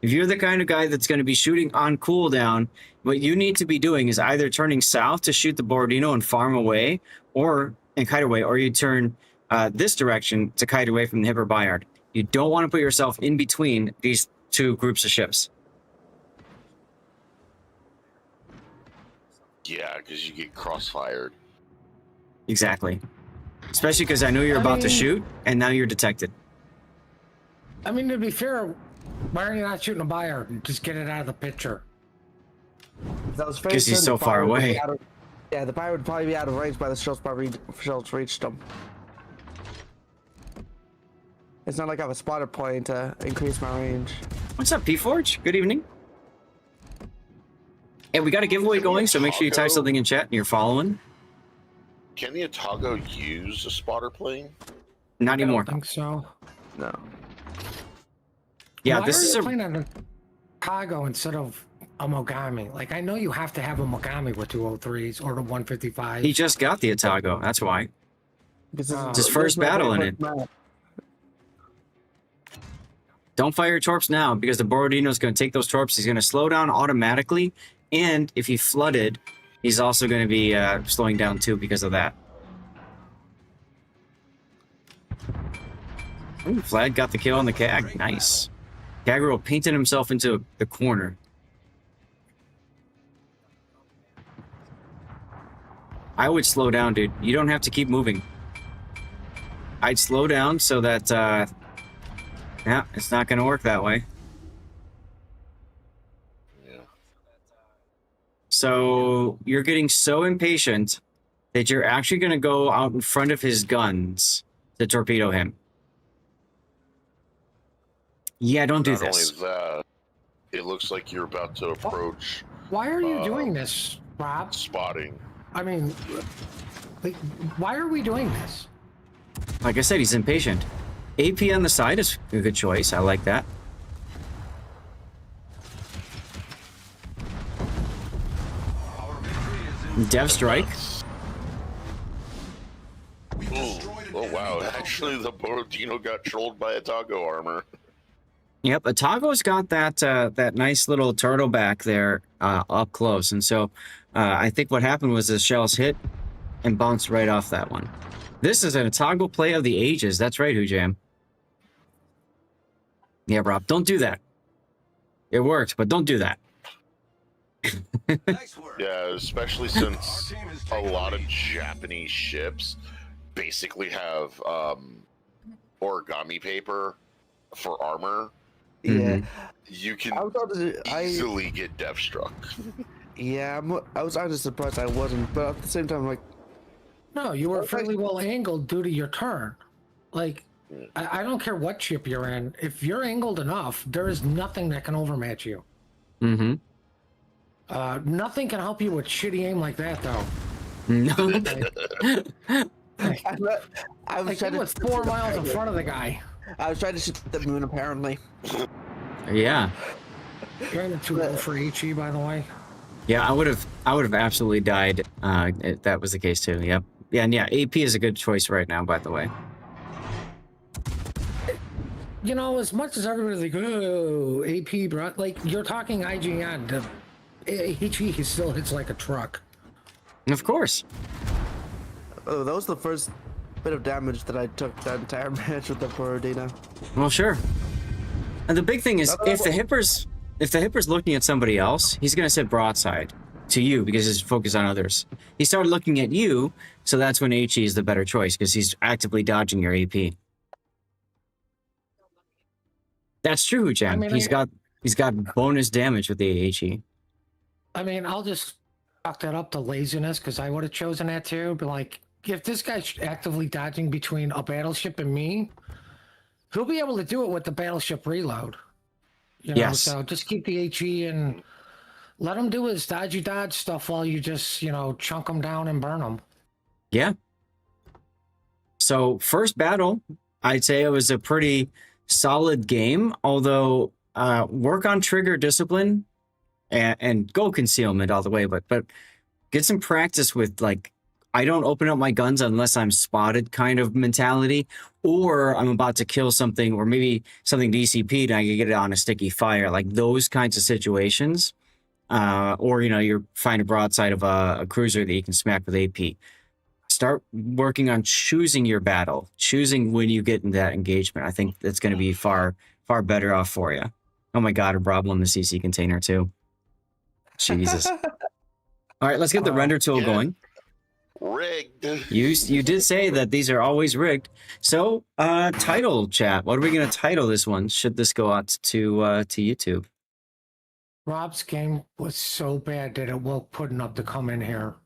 If you're the kind of guy that's going to be shooting on cooldown, what you need to be doing is either turning south to shoot the Borodino and farm away, and kite away, or you turn this direction to kite away from the Hipper Bayard. You don't want to put yourself in between these two groups of ships. Yeah, because you get crossfired. Exactly. Especially because I know you're about to shoot, and now you're detected. I mean, to be fair, why are you not shooting a Bayard and just get it out of the picture? Because he's so far away. Yeah, the Bayard would probably be out of range by the shells reached him. It's not like I have a spotter point to increase my range. What's up, P-Forge? Good evening. And we got a giveaway going, so make sure you type something in chat and you're following. Can the Otago use a spotter plane? Not anymore. I don't think so. No. Yeah, Why this are is you a playing on Otago instead of a Mogami? Like, I know you have to have a Mogami with 203s or the 155. He just got the Otago, that's why. It's his first battle in it. Don't fire your torps now, because the Borodino's going to take those torps. He's going to slow down automatically, and if he flooded, he's also going to be slowing down too because of that. Ooh, Vlad got the kill on the CAG. Nice. Kagro painted himself into the corner. I would slow down, dude. You don't have to keep moving. I'd slow down so that, yeah, it's not going to work that way. Yeah. So you're getting so impatient that you're actually going to go out in front of his guns to torpedo him. Yeah, don't do this. Not only that, it looks like you're about to approach. Why are you doing this, Rob? Spotting. I mean, like, why are we doing this? Like I said, he's impatient. AP on the side is a good choice. I like that. Dev strike. Ooh. Oh wow! Actually, the Borodino got trolled by Otago armor. Yep, Otago's got that that nice little turtle back there up close, and so I think what happened was the shells hit and bounced right off that one. This is an Otago play of the ages. That's right, Hujam. Yeah, Rob, don't do that. It worked, but don't do that. Nice work. Yeah, especially since a lot of Japanese ships basically have origami paper for armor. Yeah, You can I was easily get death struck. Yeah, I was honestly surprised I wasn't, but at the same time, like, No, you were fairly well angled due to your turn. Like, I don't care what ship you're in. If you're angled enough, there is nothing that can overmatch you. Mm-hmm. Nothing can help you with shitty aim like that, though. No. I was Like, trying he to was 4 miles in front of the guy. I was trying to shoot the moon, apparently. Yeah. You're in the 2-0 for HE, by the way. Yeah, I would have absolutely died if that was the case too. Yep. Yeah, and yeah, AP is a good choice right now, by the way. You know, as much as everybody's like, oh, AP, bro, like, you're talking IGN. HE still hits like a truck. Of course. Oh, that was the first bit of damage that I took that entire match with the Borodino. Well, sure. And the big thing is, if the Hipper's looking at somebody else, he's gonna sit broadside to you because he's focused on others. He started looking at you, so that's when HE is the better choice because he's actively dodging your AP. That's true, Jen. I mean, he's got bonus damage with the HE. I mean, I'll just chalk that up to laziness because I would have chosen that too. But like, if this guy's actively dodging between a battleship and me, he'll be able to do it with the battleship reload. You know, Yes. so just keep the HE and let him do his dodgy dodge stuff while you just, you know, chunk him down and burn him. Yeah. So first battle, I'd say it was a pretty solid game, although work on trigger discipline and go concealment all the way, but get some practice with, like, I don't open up my guns unless I'm spotted kind of mentality, or I'm about to kill something, or maybe something DCP'd and I can get it on a sticky fire, like those kinds of situations. Or, you know, you're find a broadside of a cruiser that you can smack with AP. Start working on choosing your battle, choosing when you get in that engagement. I think that's going to be far better off for you. Oh my God, a problem in the CC container too. Jesus. All right, let's get the render tool going. Rigged. You did say that these are always rigged. So, title chat. What are we going to title this one? Should this go out to YouTube? Rob's game was so bad that it woke Puddin' up to come in here.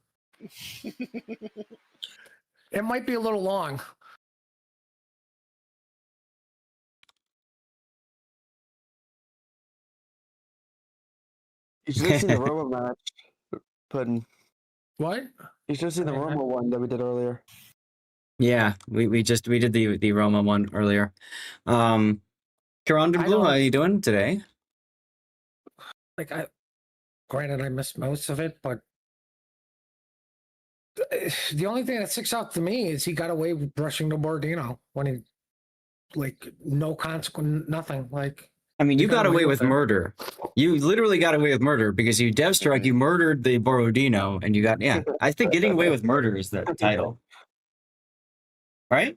It might be a little long. You should have seen the Roma match, Puddin'. What? You should have seen the Roma one that we did earlier. Yeah, we did the Roma one earlier. Karan Blue, how are you doing today? Like, granted, I missed most of it, but the only thing that sticks out to me is he got away with brushing the Borodino when he, like, no consequence, nothing. Like, I mean, you got away with murder. You literally got away with murder because you dev struck, you murdered the Borodino, and you got, yeah. I think getting away with murder is the title. Right?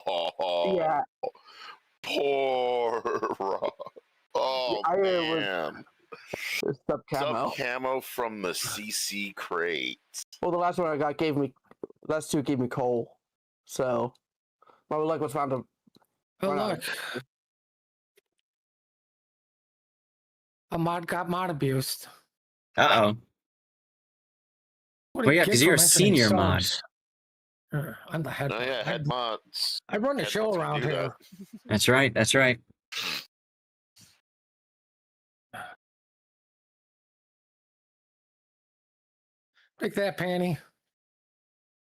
Oh, yeah. Poor Rob. Oh, man. Sub camo. Sub camo from the CC crate. Well, the last one I got last two gave me coal. So, my luck was found to. Oh, look. A mod got mod abused. Uh-oh. Well, yeah, because you're a senior mod. I'm the head. Oh, yeah, head mods. I run the show around here. That's right. That's right. Take that, Panty.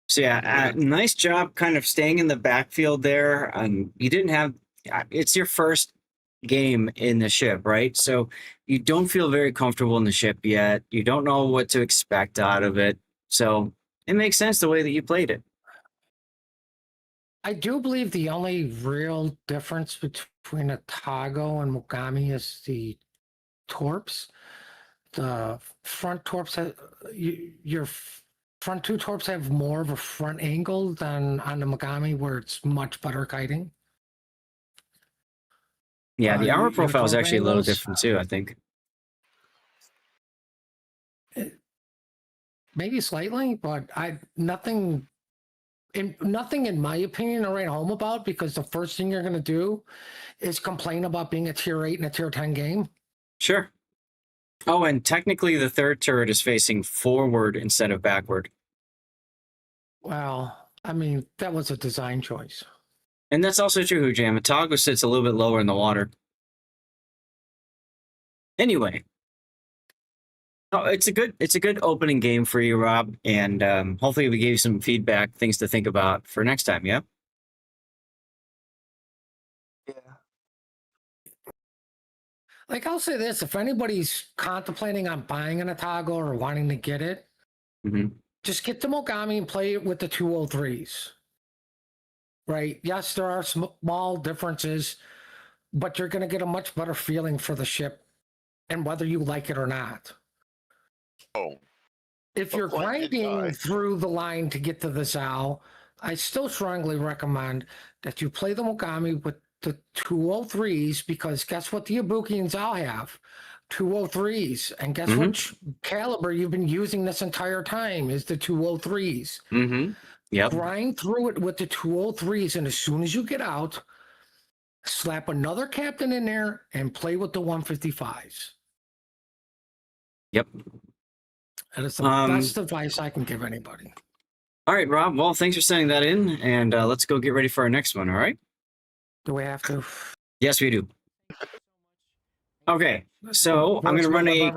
So yeah, nice job kind of staying in the backfield there. You didn't have, it's your first game in the ship, right? So you don't feel very comfortable in the ship yet. You don't know what to expect out of it. So it makes sense the way that you played it. I do believe the only real difference between a Tago and Mogami is the torps. The front torps have, your front two torps have more of a front angle than on the Mogami, where it's much better kiting. Yeah, the armor profile is actually a little different too, I think. maybe slightly, but nothing in my opinion to write home about, because the first thing you're going to do is complain about being a tier 8 and a tier 10 game. Sure. Oh, and technically the third turret is facing forward instead of backward. Well, I mean, that was a design choice. And that's also true, Hujam. Atago sits a little bit lower in the water. Anyway. Oh, it's a good opening game for you, Rob, and hopefully we gave you some feedback, things to think about for next time, yeah? Yeah. Like, I'll say this, if anybody's contemplating on buying an Atago or wanting to get it, just get the Mogami and play it with the 203s. Right? Yes, there are small differences, but you're going to get a much better feeling for the ship and whether you like it or not. Oh. If you're grinding through the line to get to the Zao, I still strongly recommend that you play the Mogami with the 203s, because guess what the Ibuki and Zao have? 203s. And guess what caliber you've been using this entire time is the 203s. Yep. Grind through it with the 203s, and as soon as you get out, slap another captain in there and play with the 155s. Yep. That is the best advice I can give anybody. All right, Rob. Well, thanks for sending that in, and let's go get ready for our next one, all right? Do we have to? Yes, we do. Okay, so I'm going to run a...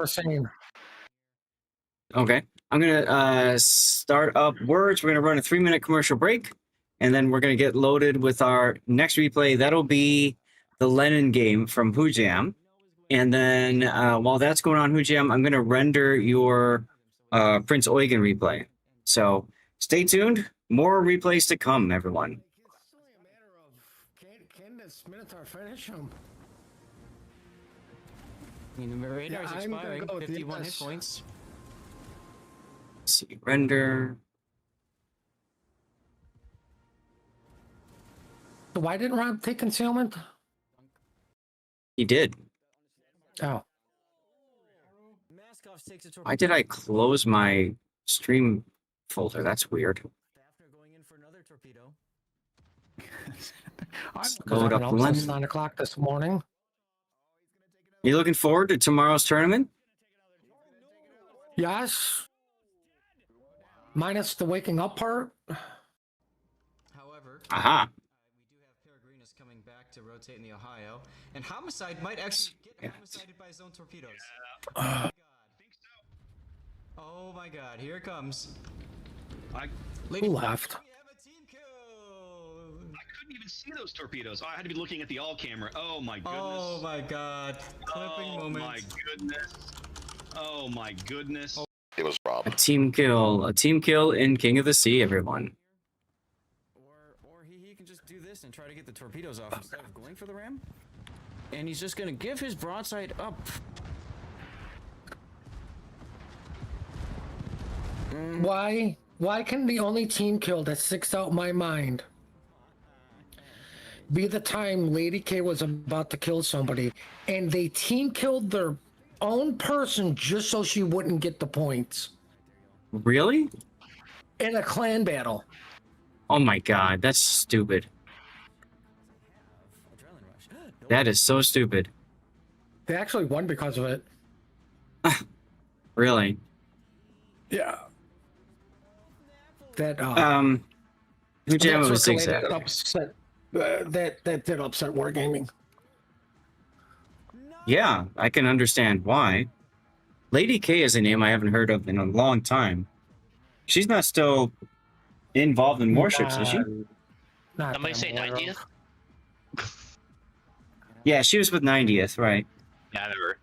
Okay. I'm going to start up words. We're going to run a 3-minute commercial break, and then we're going to get loaded with our next replay. That'll be the Lenin game from Hujam. And then while that's going on, Hujam, I'm going to render your Prince Eugen replay. So stay tuned. More replays to come, everyone. It's only a matter of can this Minotaur finish him? The radar's expiring. 51 hit points. Let's see, render. So why didn't Rob take concealment? He did. Oh. Why did I close my stream folder? That's weird. Load up London. It's 9 o'clock this morning. You looking forward to tomorrow's tournament? Yes. Minus the waking up part. However, Aha. We do have Peregrinus coming back to rotate in the Ohio, and Homicide might actually get homicided by his own torpedoes. Oh my god. Oh my god, here it comes. Who left? We have a team kill. I couldn't even see those torpedoes. Oh, I had to be looking at the all camera. Oh my goodness. Oh my god. Clipping moment. Oh my goodness. Oh my goodness. It was Rob. A team kill in King of the Sea, everyone. Or he can just do this and try to get the torpedoes off instead of going for the ram. And he's just going to give his broadside up. Why can the only team kill that sticks out in my mind be the time Lady K was about to kill somebody and they team killed their own person just so she wouldn't get the points? Really? In a clan battle. Oh my god, that's stupid. That is so stupid. They actually won because of it. Really? Yeah. That Hujama was zigzag. That did upset Wargaming. Yeah, I can understand why. Lady K is a name I haven't heard of in a long time. She's not still involved in warships, is she? Somebody say 90th? Yeah, she was with 90th, right? Yeah, never.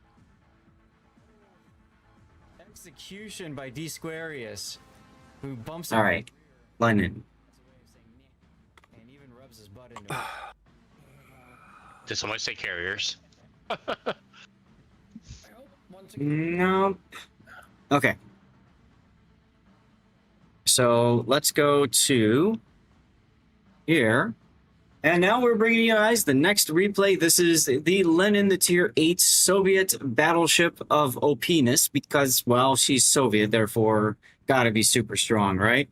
Execution by D Squarius, who bumps. All right, Lennon. And even rubs his butt into it. Did somebody say carriers? Nope. Okay. So let's go to here. And now we're bringing you guys the next replay. This is the Lenin, the Tier 8 Soviet battleship of OP-ness because, well, she's Soviet, therefore got to be super strong, right?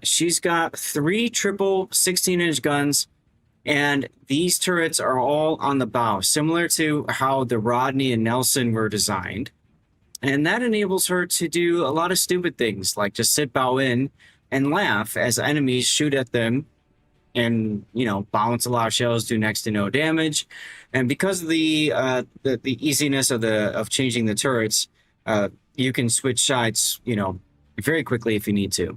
She's got 3 triple 16-inch guns, and these turrets are all on the bow, similar to how the Rodney and Nelson were designed. And that enables her to do a lot of stupid things, like just sit bow in and laugh as enemies shoot at them and, bounce a lot of shells, do next to no damage. And because of the easiness of changing the turrets, you can switch sides, very quickly if you need to.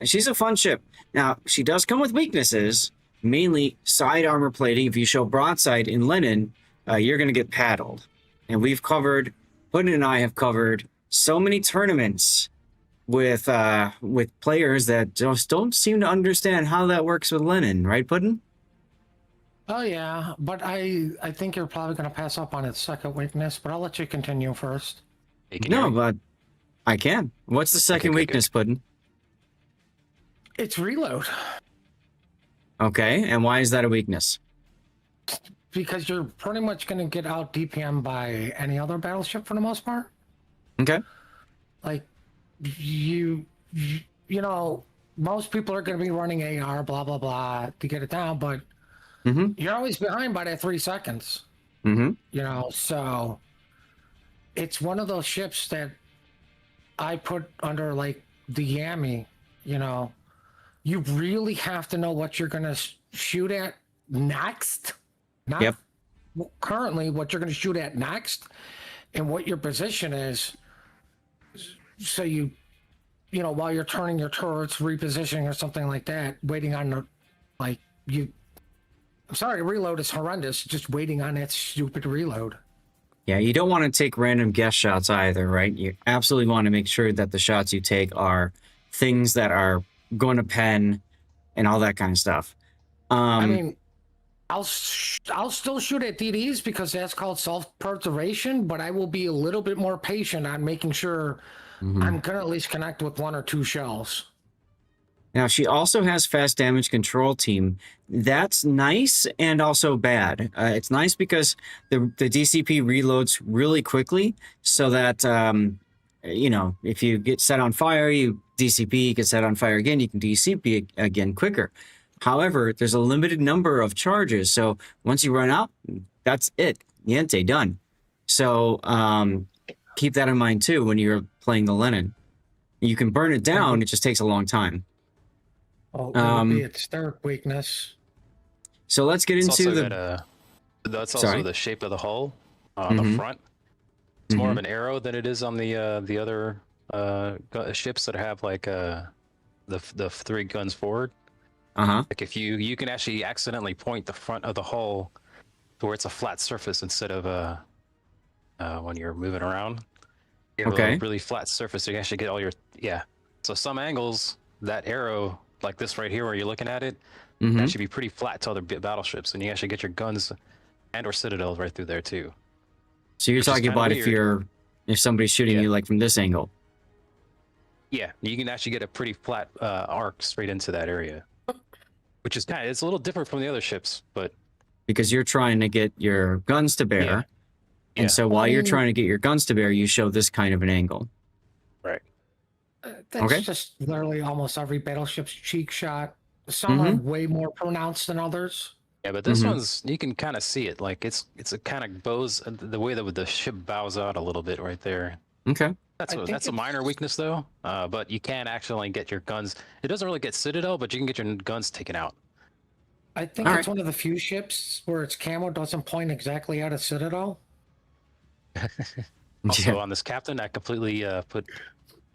And she's a fun ship. Now, she does come with weaknesses, mainly side armor plating. If you show broadside in linen, you're going to get paddled. And Puddin and I have covered so many tournaments with players that just don't seem to understand how that works with linen, right, Puddin? Oh yeah, but I think you're probably going to pass up on its second weakness, but I'll let you continue first. No, but I can. What's the second weakness, Puddin? It's reload. Okay, and why is that a weakness? Because you're pretty much going to get out DPM by any other battleship for the most part. Okay. Like, most people are going to be running AR, blah, blah, blah, to get it down, but you're always behind by that 3 seconds. So it's one of those ships that I put under, like, the Yami, You really have to know what you're going to shoot at next. Not currently what you're going to shoot at next and what your position is. So while you're turning your turrets, repositioning or something like that, waiting on I'm sorry, reload is horrendous. Just waiting on that stupid reload. Yeah, you don't want to take random guess shots either, right? You absolutely want to make sure that the shots you take are things that are going to pen and all that kind of stuff. I'll still shoot at DDs because that's called self-preservation, but I will be a little bit more patient on making sure I'm going to at least connect with 1 or 2 shells. Now, she also has fast damage control team. That's nice and also bad. It's nice because the DCP reloads really quickly so that, if you get set on fire, you DCP, get set on fire again, you can DCP again quicker. However, there's a limited number of charges. So once you run out, that's it. Niente, done. So keep that in mind too when you're playing the linen. You can burn it down. It just takes a long time. That would be its third weakness. So let's get into that's also the shape of the hull on the front. It's more of an arrow than it is on the other ships that have like the 3 guns forward. Like if you can actually accidentally point the front of the hull to where it's a flat surface instead of when you're moving around. You have a really flat surface, so you actually get all your So some angles, that arrow, like this right here where you're looking at it, that should be pretty flat to other battleships, and you actually get your guns and or citadels right through there too. So you're talking about if somebody's shooting you like from this angle. Yeah, you can actually get a pretty flat arc straight into that area, which is it's a little different from the other ships, but because you're trying to get your guns to bear, and so while you're trying to get your guns to bear, you show this kind of an angle. Right. That's just literally almost every battleship's cheek shot. Some are way more pronounced than others. Yeah, but this one's, you can kind of see it. Like it's a kind of bows, the way that the ship bows out a little bit right there. Okay. That's a minor weakness though. But you can actually get your guns. It doesn't really get citadel, but you can get your guns taken out. I think it's one of the few ships where its camo doesn't point exactly at a citadel. Also on this captain, I completely put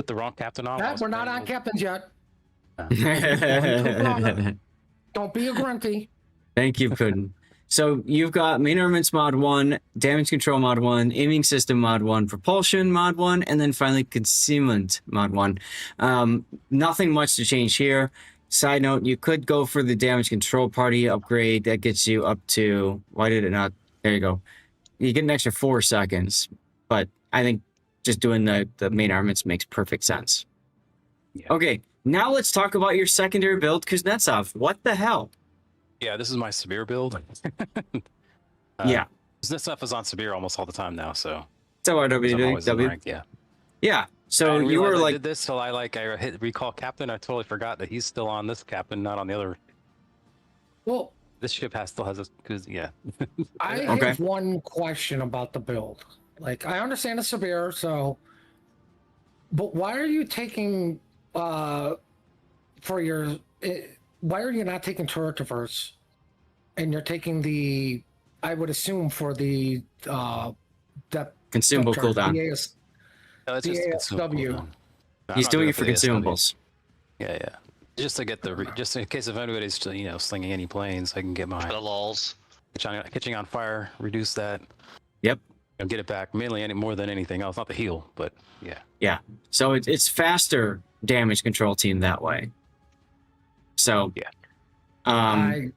the wrong captain on. We're not on captains yet. Don't be a grunty. Thank you, Puddin. So you've got main armaments mod 1, damage control mod 1, aiming system mod 1, propulsion mod 1, and then finally concealment mod 1. Nothing much to change here. Side note, you could go for the damage control party upgrade. That gets you up to, why did it not? There you go. You get an extra 4 seconds, but I think just doing the main armaments makes perfect sense. Yeah. Okay, now let's talk about your secondary build, Kuznetsov. What the hell? Yeah, this is my Sabir build. Kuznetsov is on Sabir almost all the time now, so. So RWW. Yeah. Yeah. So I didn't you were realize I like, did this till I hit recall captain. I totally forgot that he's still on this captain, not on the other. Well, this ship still has this because yeah. I have one question about the build. Like, I understand it's severe, so, but why are you taking for your? Why are you not taking turret diverse, and you're taking the? I would assume for the that consumable cooldown. That's just consumable cooldown. No, He's doing it for consumables. Yeah. Just to get just in case if anybody's slinging any planes, I can get my lulls. Catching on fire, reduce that. Yep. And get it back mainly more than anything else, not the heal, but yeah. Yeah. So it's faster damage control team that way. So yeah. I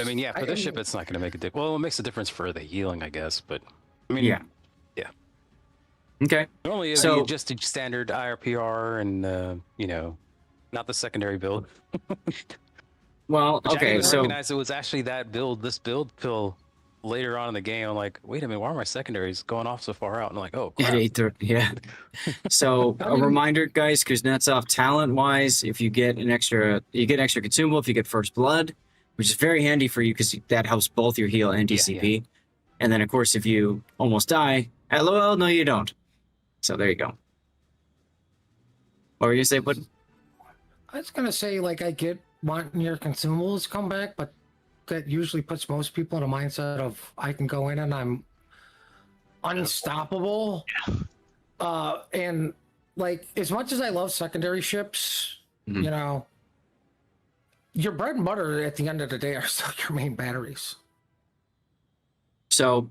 mean, yeah, for this ship, it's not going to make a difference. Well, it makes a difference for the healing, I guess, but I mean, yeah. Okay. Normally, it'd be just a standard IRPR and not the secondary build. Well, okay, I didn't so recognize it was actually this build till later on in the game. I'm like, wait a minute, why are my secondaries going off so far out? And I'm like, oh, crap. Yeah. So a reminder, guys, Kuznetsov, talent-wise, if you get extra consumable if you get first blood, which is very handy for you because that helps both your heal and DCP. Yeah. And then, of course, if you almost die, LOL, no, you don't. So there you go. What were you gonna say, bud? I was gonna say, like, I get wanting your consumables to come back, but that usually puts most people in a mindset of I can go in and I'm unstoppable. Yeah. And like, as much as I love secondary ships, your bread and butter at the end of the day are still your main batteries. So,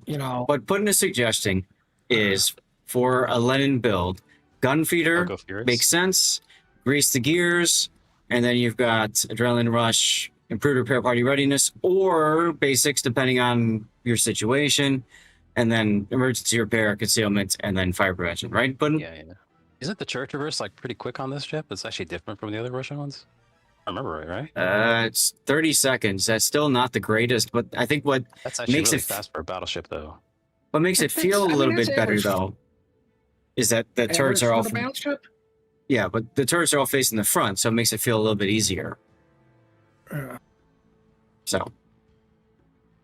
what putting a suggestion is for a Lenin build, gun feeder makes sense, grease the gears, and then you've got adrenaline rush, improved repair party readiness, or basics depending on your situation, and then emergency repair, concealment, and then fire prevention, right? But yeah. Isn't the turret reverse like pretty quick on this ship? It's actually different from the other Russian ones. I remember right? It's 30 seconds. That's still not the greatest, but I think what that's actually makes really it fast for a battleship, though. What makes it feel a little bit better, though, is that the turrets are all. Yeah, but the turrets are all facing the front, so it makes it feel a little bit easier. So.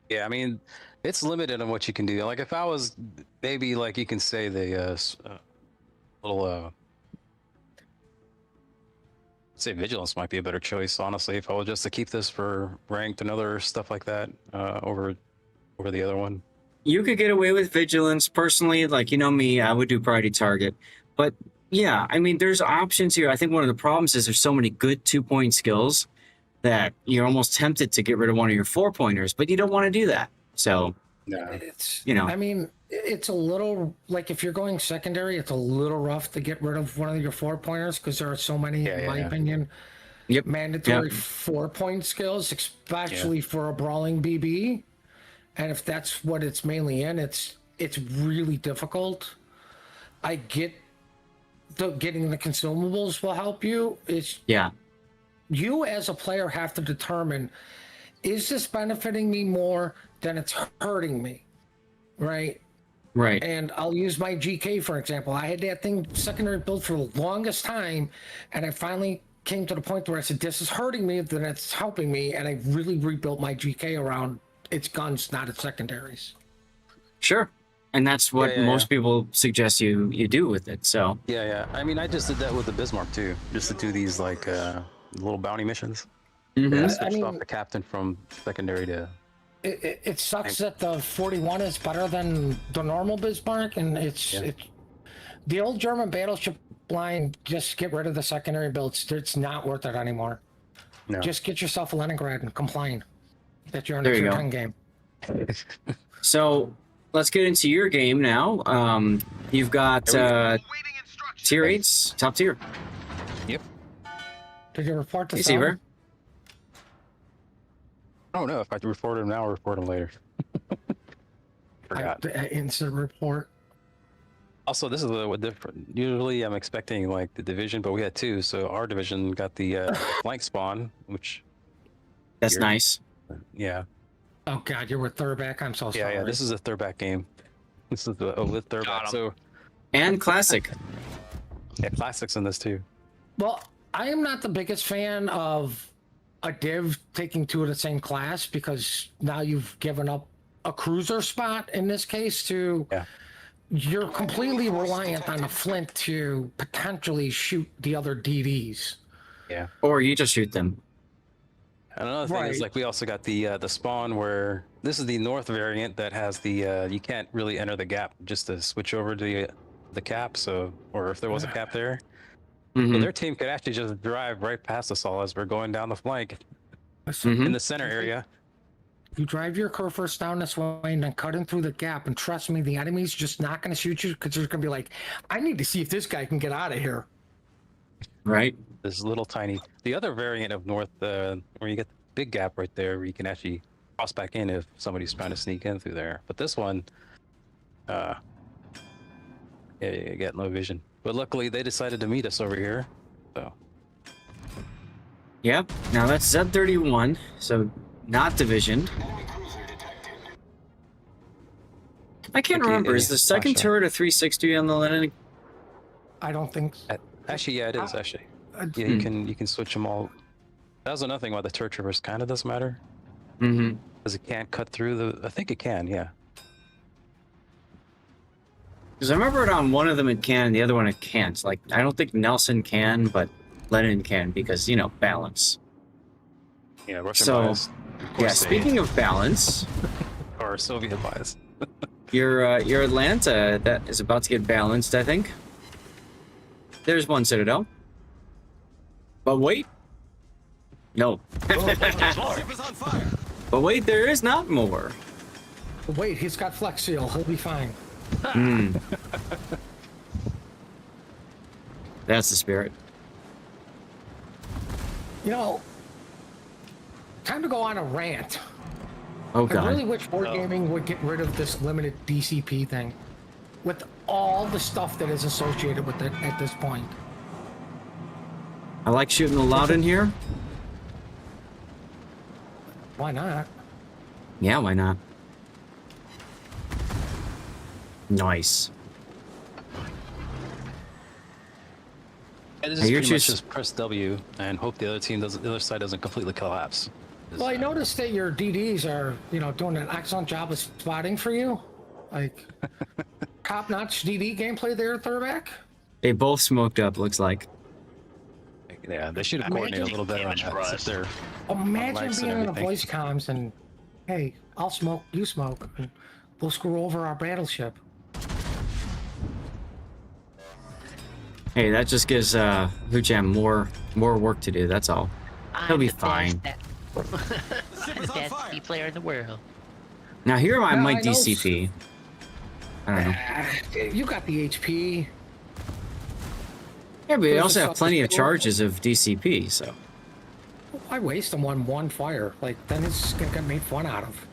Yeah, I mean, it's limited on what you can do. Like, if I was maybe, like, you can say the little say vigilance might be a better choice, honestly, if I was just to keep this for ranked and other stuff like that over the other one. You could get away with vigilance. Personally, like, me, I would do priority target. But yeah, I mean, there's options here. I think one of the problems is there's so many good 2-point skills that you're almost tempted to get rid of one of your 4-pointers, but you don't want to do that. So, it's, I mean, it's a little, like, if you're going secondary, it's a little rough to get rid of one of your 4-pointers because there are so many, in my opinion, mandatory 4-point skills, especially for a brawling BB. And if that's what it's mainly in, it's really difficult. I get getting the consumables will help you. It's you as a player have to determine, is this benefiting me more than it's hurting me, right? Right. And I'll use my GK for example. I had that thing secondary build for the longest time, and I finally came to the point where I said, this is hurting me, then it's helping me, and I really rebuilt my GK around its guns, not its secondaries. Sure. And that's what most people suggest you do with it. So I mean, I just did that with the Bismarck too, just to do these like little bounty missions. I switched off the captain from secondary to. It sucks that the 41 is better than the normal Bismarck, and it's the old German battleship line. Just get rid of the secondary builds. It's not worth it anymore. No. Just get yourself a Leningrad and complain that you're in a tier 10 game. So let's get into your game now. You've got tier 8s, top tier. Yep. Did you report to Seaver? I don't know if I report him now or report him later. Forgot. Instant report. Also, this is a little different. Usually I'm expecting like the division, but we had 2. So our division got the flank spawn, which... That's nice. Yeah. Oh God, you're with Thurback. I'm so sorry. Yeah, this is a Thurback game. This is the third back. So, and classic. Yeah, classics in this too. Well, I am not the biggest fan of a div taking two of the same class because now you've given up a cruiser spot in this case to. Yeah. You're completely reliant on the Flint to potentially shoot the other DDs. Yeah. Or you just shoot them. Another thing is, like, we also got the spawn where this is the north variant that has the you can't really enter the gap just to switch over to the cap. So, or if there was a cap there, so their team could actually just drive right past us all as we're going down the flank in the center area. You drive your car first down this way and then cut in through the gap, and trust me, the enemy's just not going to shoot you because they're going to be like, I need to see if this guy can get out of here. Right. This little tiny. The other variant of north, where you get the big gap right there, where you can actually cross back in if somebody's trying to sneak in through there. But this one, yeah, you got no vision. But luckily, they decided to meet us over here. So. Yep. Now that's Z31. So. Not divisioned. I can't remember. Is the second turret a 360 on the Lenin? I don't think. Actually, yeah, it is. Actually, yeah, you can switch them all. That was another thing why the turret traverse kind of doesn't matter. Because it can't cut through the. I think it can. Yeah. Because I remember it on one of them it can, and the other one it can't. Like I don't think Nelson can, but Lenin can because balance. Yeah, Russian bias. Yeah, speaking of balance, or Soviet bias, your Atlanta that is about to get balanced, I think. There's one Citadel. But wait. No. But wait, there is not more. Wait, he's got Flex Seal. He'll be fine. That's the spirit. Time to go on a rant. Oh God. I really wish Wargaming would get rid of this limited DCP thing with all the stuff that is associated with it at this point. I like shooting the loud in here. Why not? Yeah, why not? Nice. And this is pretty much just press W and hope the other side doesn't completely collapse. Well, I noticed that your DDs are, doing an excellent job of spotting for you. Like, top-notch DD gameplay there, Thurback. They both smoked up, looks like. Yeah, they should have coordinated a little better on that. Imagine being on the voice comms and, hey, I'll smoke, you smoke, and we'll screw over our battleship. Hey, that just gives Hujam more work to do, that's all. He'll be fine. I'm the best DP player in the world. Now here I might DCP. I don't know. You got the HP. Yeah, but we also have plenty of charges of DCP, so. I waste them on one fire. Like, then it's gonna get made fun out of.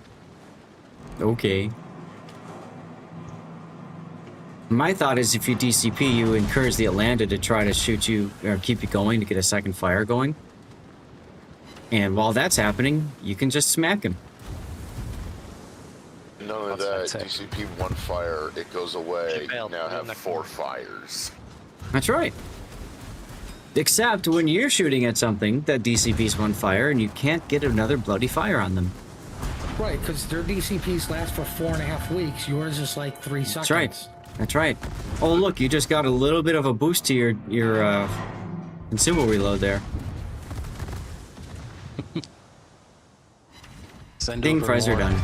Okay. My thought is if you DCP, you encourage the Atlanta to try to shoot you or keep you going to get a second fire going. And while that's happening, you can just smack him. Not only that, DCP one fire, it goes away. You now have 4 fires. That's right. Except when you're shooting at something that DCP's one fire and you can't get another bloody fire on them. Right, because their DCPs last for 4.5 weeks. Yours is like 3 seconds. That's right. That's right. Oh, look, you just got a little bit of a boost to your consumable reload there. Ding, fries are done.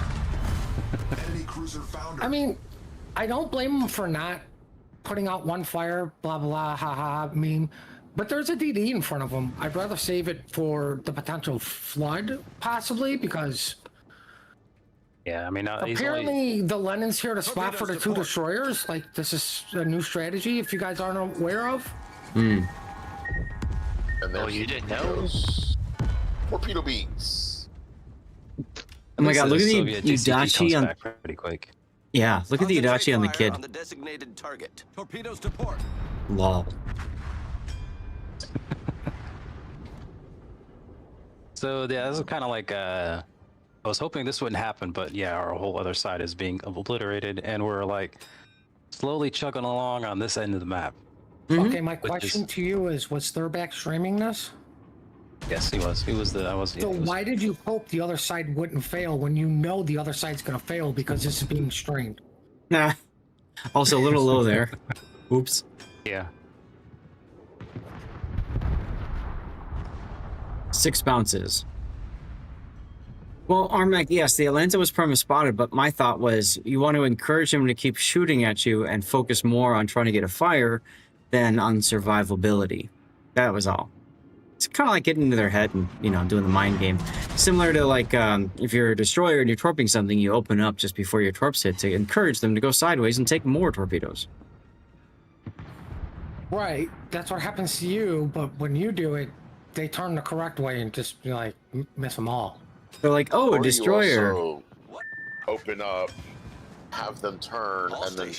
I mean, I don't blame them for not putting out one fire, blah, blah, ha, ha, meme. But there's a DD in front of them. I'd rather save it for the potential flood, possibly, because... Yeah, I mean, apparently the Lenin's here to spot for the 2 destroyers. Like, this is a new strategy, if you guys aren't aware of. And you didn't know? Torpedo beams. Oh my God, look at the Udachi on... Pretty quick. Yeah, look at the Udachi on the kid. On the designated target. Torpedoes to port. Lol. So yeah, this is kind of like I was hoping this wouldn't happen, but yeah, our whole other side is being obliterated, and we're like slowly chugging along on this end of the map. Okay, my question to you is: was Thurback streaming this? Yes, he was. He was the. I was. So why did you hope the other side wouldn't fail when you know the other side's going to fail because this is being streamed? Nah. Also a little low there. Oops. Yeah. 6 bounces. Well, Armac, yes, the Atlanta was perma spotted, but my thought was you want to encourage him to keep shooting at you and focus more on trying to get a fire than on survivability. That was all. It's kind of like getting into their head and, you know, doing the mind game. Similar to like if you're a destroyer and you're torping something, you open up just before your torps hit to encourage them to go sideways and take more torpedoes. Right, that's what happens to you, but when you do it, they turn the correct way and just, you know, like, miss them all. They're like, oh, a destroyer. You also open up, have them turn, and then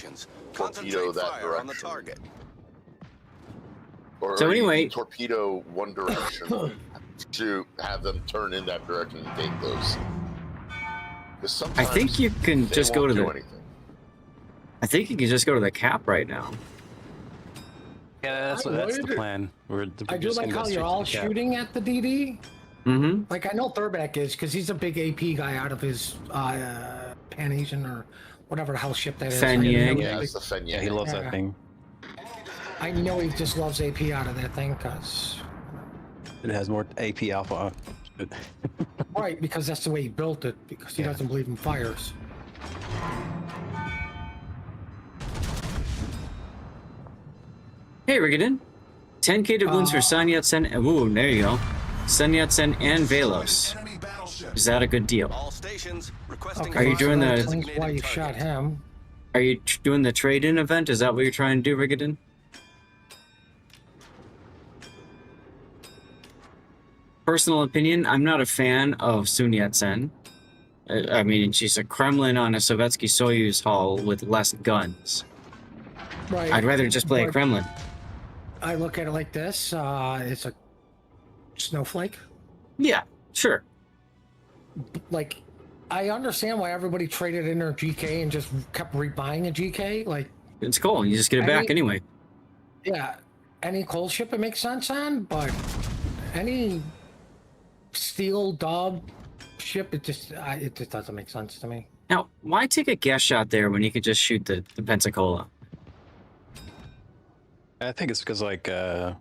torpedo that direction. On the target. Or so anyway, torpedo one direction to have them turn in that direction and take those. I think you can just go to the. Anything. I think you can just go to the cap right now. Yeah, that's the plan. I do like how you're all shooting at the DD. Mm-hmm. Like, I know Thurback is, because he's a big AP guy out of his Pan-Asian or whatever the hell ship that is. Fenyang. Yeah, it's the Fenyang. Yeah, he loves that thing. I know he just loves AP out of that thing, because... It has more AP alpha on it. Right, because that's the way he built it, because he doesn't believe in fires. Hey, Rigadin. 10k doubloons for Sun Yat-sen. Ooh, there you go. Sun Yat-sen and Velos. Is that a good deal? Okay, are you doing the... That's why you shot him. Are you doing the trade-in event? Is that what you're trying to do, Rigadin? Personal opinion, I'm not a fan of Sun Yat-sen. I mean, she's a Kremlin on a Sovietsky Soyuz hull with less guns. Right. I'd rather just play a Kremlin. I look at it like this. It's a snowflake. Yeah, sure. Like, I understand why everybody traded in their GK and just kept rebuying a GK. Like, it's cool. You just get it back anyway. Yeah, any coal ship it makes sense on, but any steel dog ship, it just doesn't make sense to me. Now, why take a gas shot there when you could just shoot the Pensacola? I think it's because like the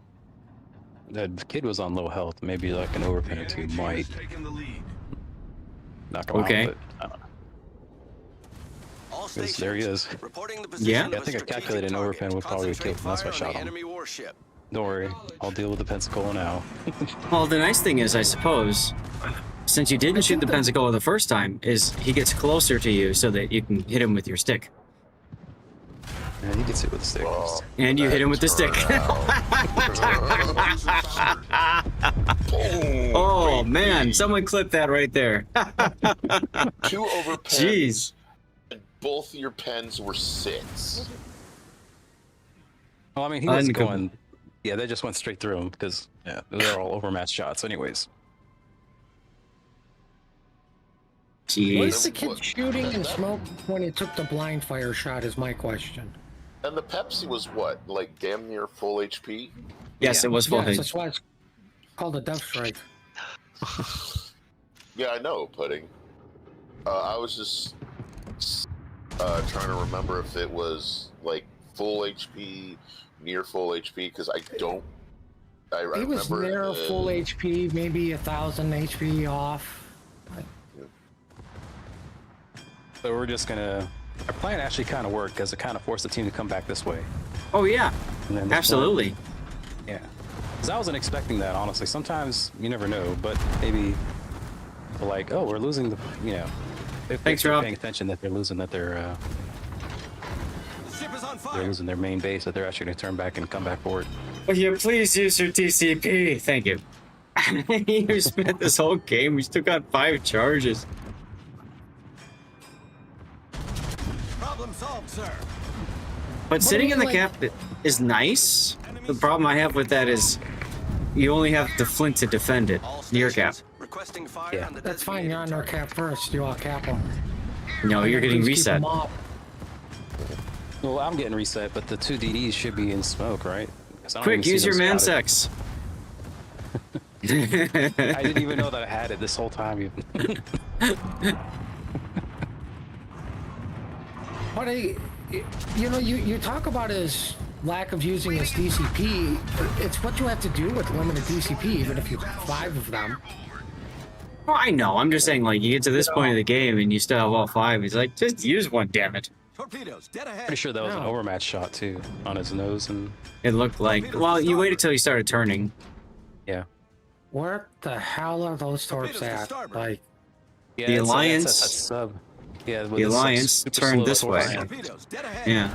kid was on low health. Maybe like an overpin or two might knock him out. But I don't know. There he is. Yeah? I think I calculated an overpin would probably kill him. That's why I shot him. Don't worry, I'll deal with the Pensacola now. Well, the nice thing is, I suppose, since you didn't shoot the Pensacola the first time, is he gets closer to you so that you can hit him with your stick. Yeah, he gets hit with the stick. And you hit him with the stick. Oh, man. Someone clip that right there. 2 overpens. Jeez. And both your pens were 6. Well, I mean, he was going... Yeah, they just went straight through him because they're all overmatched shots anyways. Jeez. Was the kid shooting and smoke when he took the blind fire shot is my question. And the Pepsi was what? Like damn near full HP? Yes, it was full HP. That's why it's called a Death Strike. Yeah, I know, Pudding. I was just trying to remember if it was like full HP, near full HP, because I don't. He was near full HP, maybe 1,000 HP off. So we're just gonna. Our plan actually kind of worked because it kind of forced the team to come back this way. Oh yeah, and absolutely. Yeah, because I wasn't expecting that, honestly. Sometimes you never know, but maybe like, oh, we're losing the, you know, if they're paying attention that they're losing, that they're losing their main base, that they're actually going to turn back and come back forward. Will you please use your TCP? Thank you. You spent this whole game. We still got 5 charges. Problem solved, sir. But sitting in the cap is nice. The problem I have with that is you only have the flint to defend it. Your cap. Yeah. That's fine. You're on our cap first. You all cap them. No, you're getting reset. Well, I'm getting reset, but the 2 DDs should be in smoke, right? Quick, use your man sex. I didn't even know that I had it this whole time. Even. But you talk about his lack of using his DCP. It's what you have to do with limited DCP, even if you have 5 of them. Well, I know. I'm just saying, like, you get to this point of the game and you still have all 5. He's like, just use one, damn it. Torpedoes, dead ahead. Pretty sure that was an overmatch shot too on his nose, and it looked like. Well, you waited till he started turning. Yeah. Where the hell are those torps at? Like, yeah, the Alliance. Sub. Yeah, the Alliance turned this way. Yeah.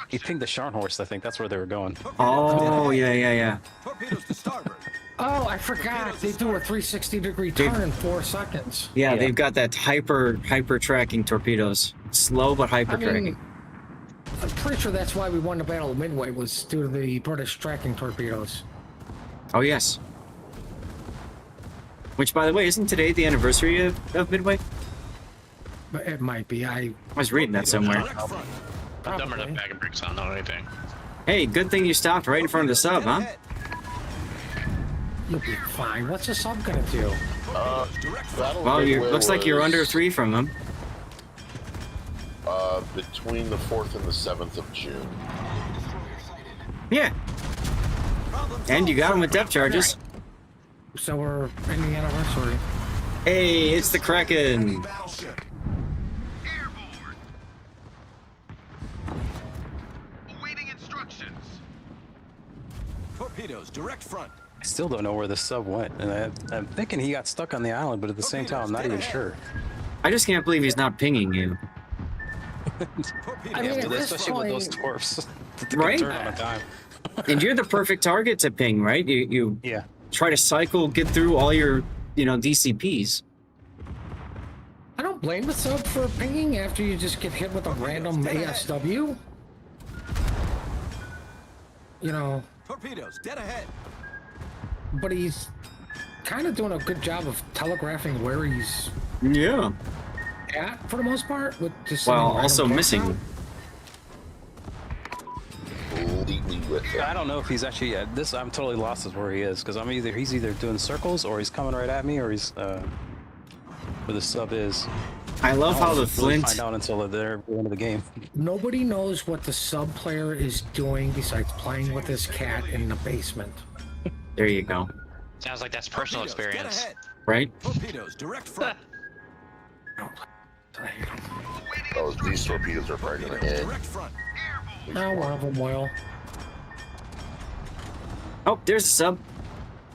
He pinged the Scharnhorst. I think that's where they were going. Oh, yeah. Oh, I forgot. They do a 360-degree turn in 4 seconds. Yeah, they've got that hyper tracking torpedoes. Slow but hyper tracking. I'm pretty sure that's why we won the Battle of Midway, was due to the British tracking torpedoes. Oh, yes. Which, by the way, isn't today the anniversary of Midway? It might be. I was reading that somewhere. I'm dumber than bag of bricks on or anything. Hey, good thing you stopped right in front of the sub, huh? You'll be fine. What's the sub gonna do? Well, looks like you're under 3 from them. Between the 4th and the 7th of June. Yeah. And you got them with depth charges. So we're in the anniversary. Hey, it's the Kraken. Awaiting instructions. Torpedoes, direct front. I still don't know where the sub went, and I'm thinking he got stuck on the island, but at the same time, I'm not even sure. I just can't believe he's not pinging you. I mean, especially with those torps. Right? Turn on a dime. And you're the perfect target to ping, right? You try to cycle, get through all your, DCPs. I don't blame the sub for pinging after you just get hit with a random ASW. Torpedoes, dead ahead. But he's kind of doing a good job of telegraphing where he's at for the most part, with just also missing. I don't know if he's actually I'm totally lost as where he is, because he's either doing circles or he's coming right at me, or he's where the sub is. I love how the really Flint. Find out until they're the end of the game. Nobody knows what the sub player is doing besides playing with his cat in the basement. There you go. Sounds like that's personal experience. Right? Torpedoes, direct front. Oh, these torpedoes are probably gonna hit. No, one of them will. Oh, there's a sub.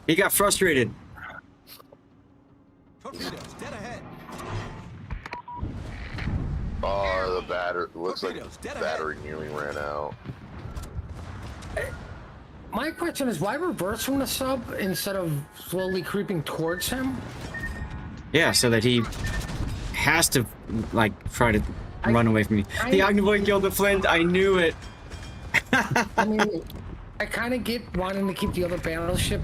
He got frustrated. Torpedoes, dead ahead. Oh, the battery. Looks like the battery nearly ran out. My question is, why reverse from the sub instead of slowly creeping towards him? Yeah, so that he has to, try to run away from me. The Ognivoy killed the Flint. I knew it. I mean, I kind of get wanting to keep the other battleship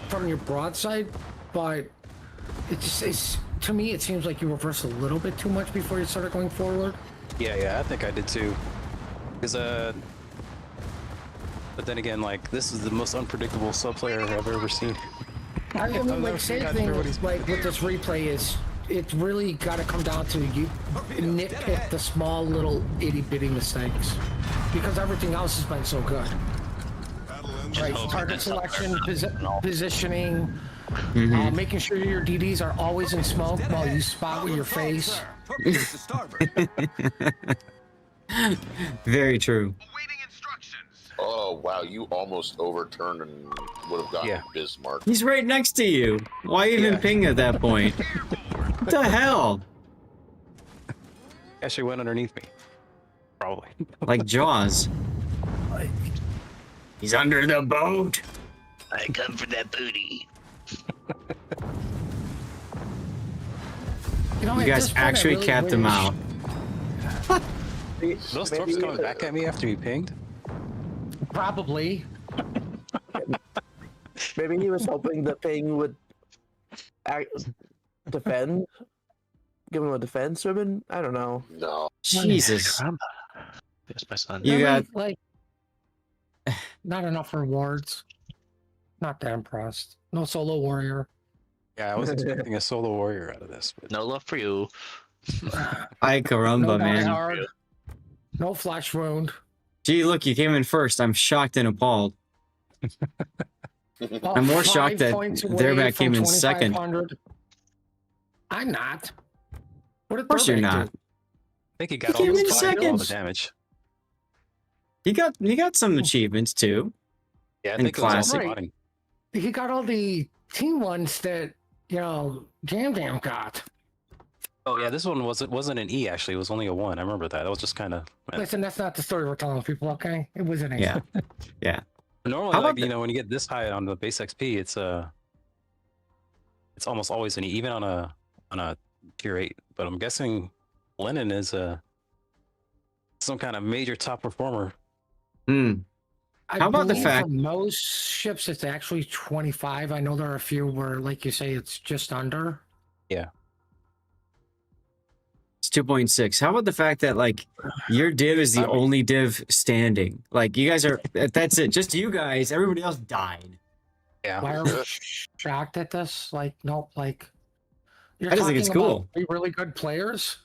from your broadside, but it's to me, it seems like you reversed a little bit too much before you started going forward. Yeah, I think I did too. Because but then again, this is the most unpredictable sub player I've ever seen. I mean, same thing with this replay is, it's really got to come down to you nitpick the small little itty-bitty mistakes, because everything else has been so good. Right, target selection, positioning, making sure your DDs are always in smoke while you spot with your face. Very true. Oh wow, you almost overturned and would have gotten Bismarck. He's right next to you. Why even ping at that point? What the hell? Actually went underneath me. Probably. Like Jaws. He's under the boat. I come for that booty. You guys actually really capped him out. Those torps coming back at me after he pinged? Probably. Maybe he was hoping the ping would defend. Give him a defense ribbon? I don't know. No. Jesus. Yes, my son. You got Not enough rewards. Not that impressed. No solo warrior. Yeah, I was expecting a solo warrior out of this. But... No love for you. Ay caramba, No man. die hard. No flesh wound. Gee, look, you came in first. I'm shocked and appalled. I'm more shocked that Theirback came in second. I'm not. What did Of course you're not. do? I think he got all the damage. He got some achievements too. Yeah, I think it was all Right. spotting. He got all the team ones that Jam got. Oh yeah, this one wasn't an E actually. It was only a 1. I remember that. It was just kind of. Listen, that's not the story we're telling people. Okay, it was an A. Yeah, yeah. Normally, like when you get this high on the base XP, it's almost always an E, even on a tier 8. But I'm guessing Lennon is some kind of major top performer. Hmm. How about the fact for most ships it's actually 25? I know there are a few where, like you say, it's just under. Yeah. It's 2.6. How about the fact that like your div is the only div standing? Like you guys are, that's it. Just you guys. Everybody else died. Yeah. Why are we shocked at this? Like, nope. Like, you're I just think it's cool. Be really good players.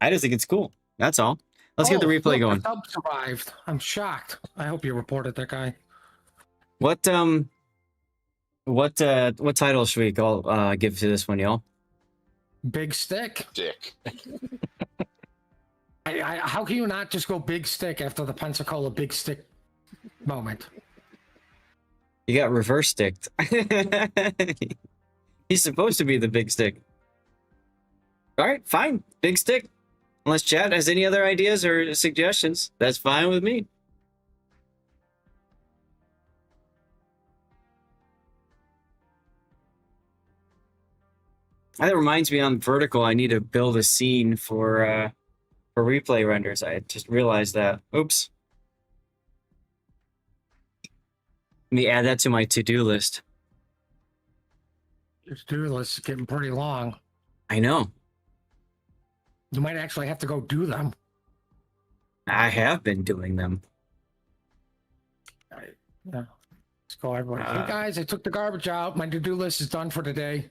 I just think it's cool. That's all. Let's get the replay going. Sub survived. I'm shocked. I hope you reported that guy. What title should we give to this one, y'all? Big stick. Dick. How can you not just go big stick after the Pensacola big stick moment? You got reverse sticked. He's supposed to be the big stick. All right, fine. Big stick. Unless Chad has any other ideas or suggestions, that's fine with me. That reminds me, on vertical, I need to build a scene for replay renders. I just realized that. Oops. Let me add that to my to-do list. Your to-do list is getting pretty long. I know. You might actually have to go do them. I have been doing them. All right. Yeah. Let's go, everybody. Hey guys, I took the garbage out. My to-do list is done for today.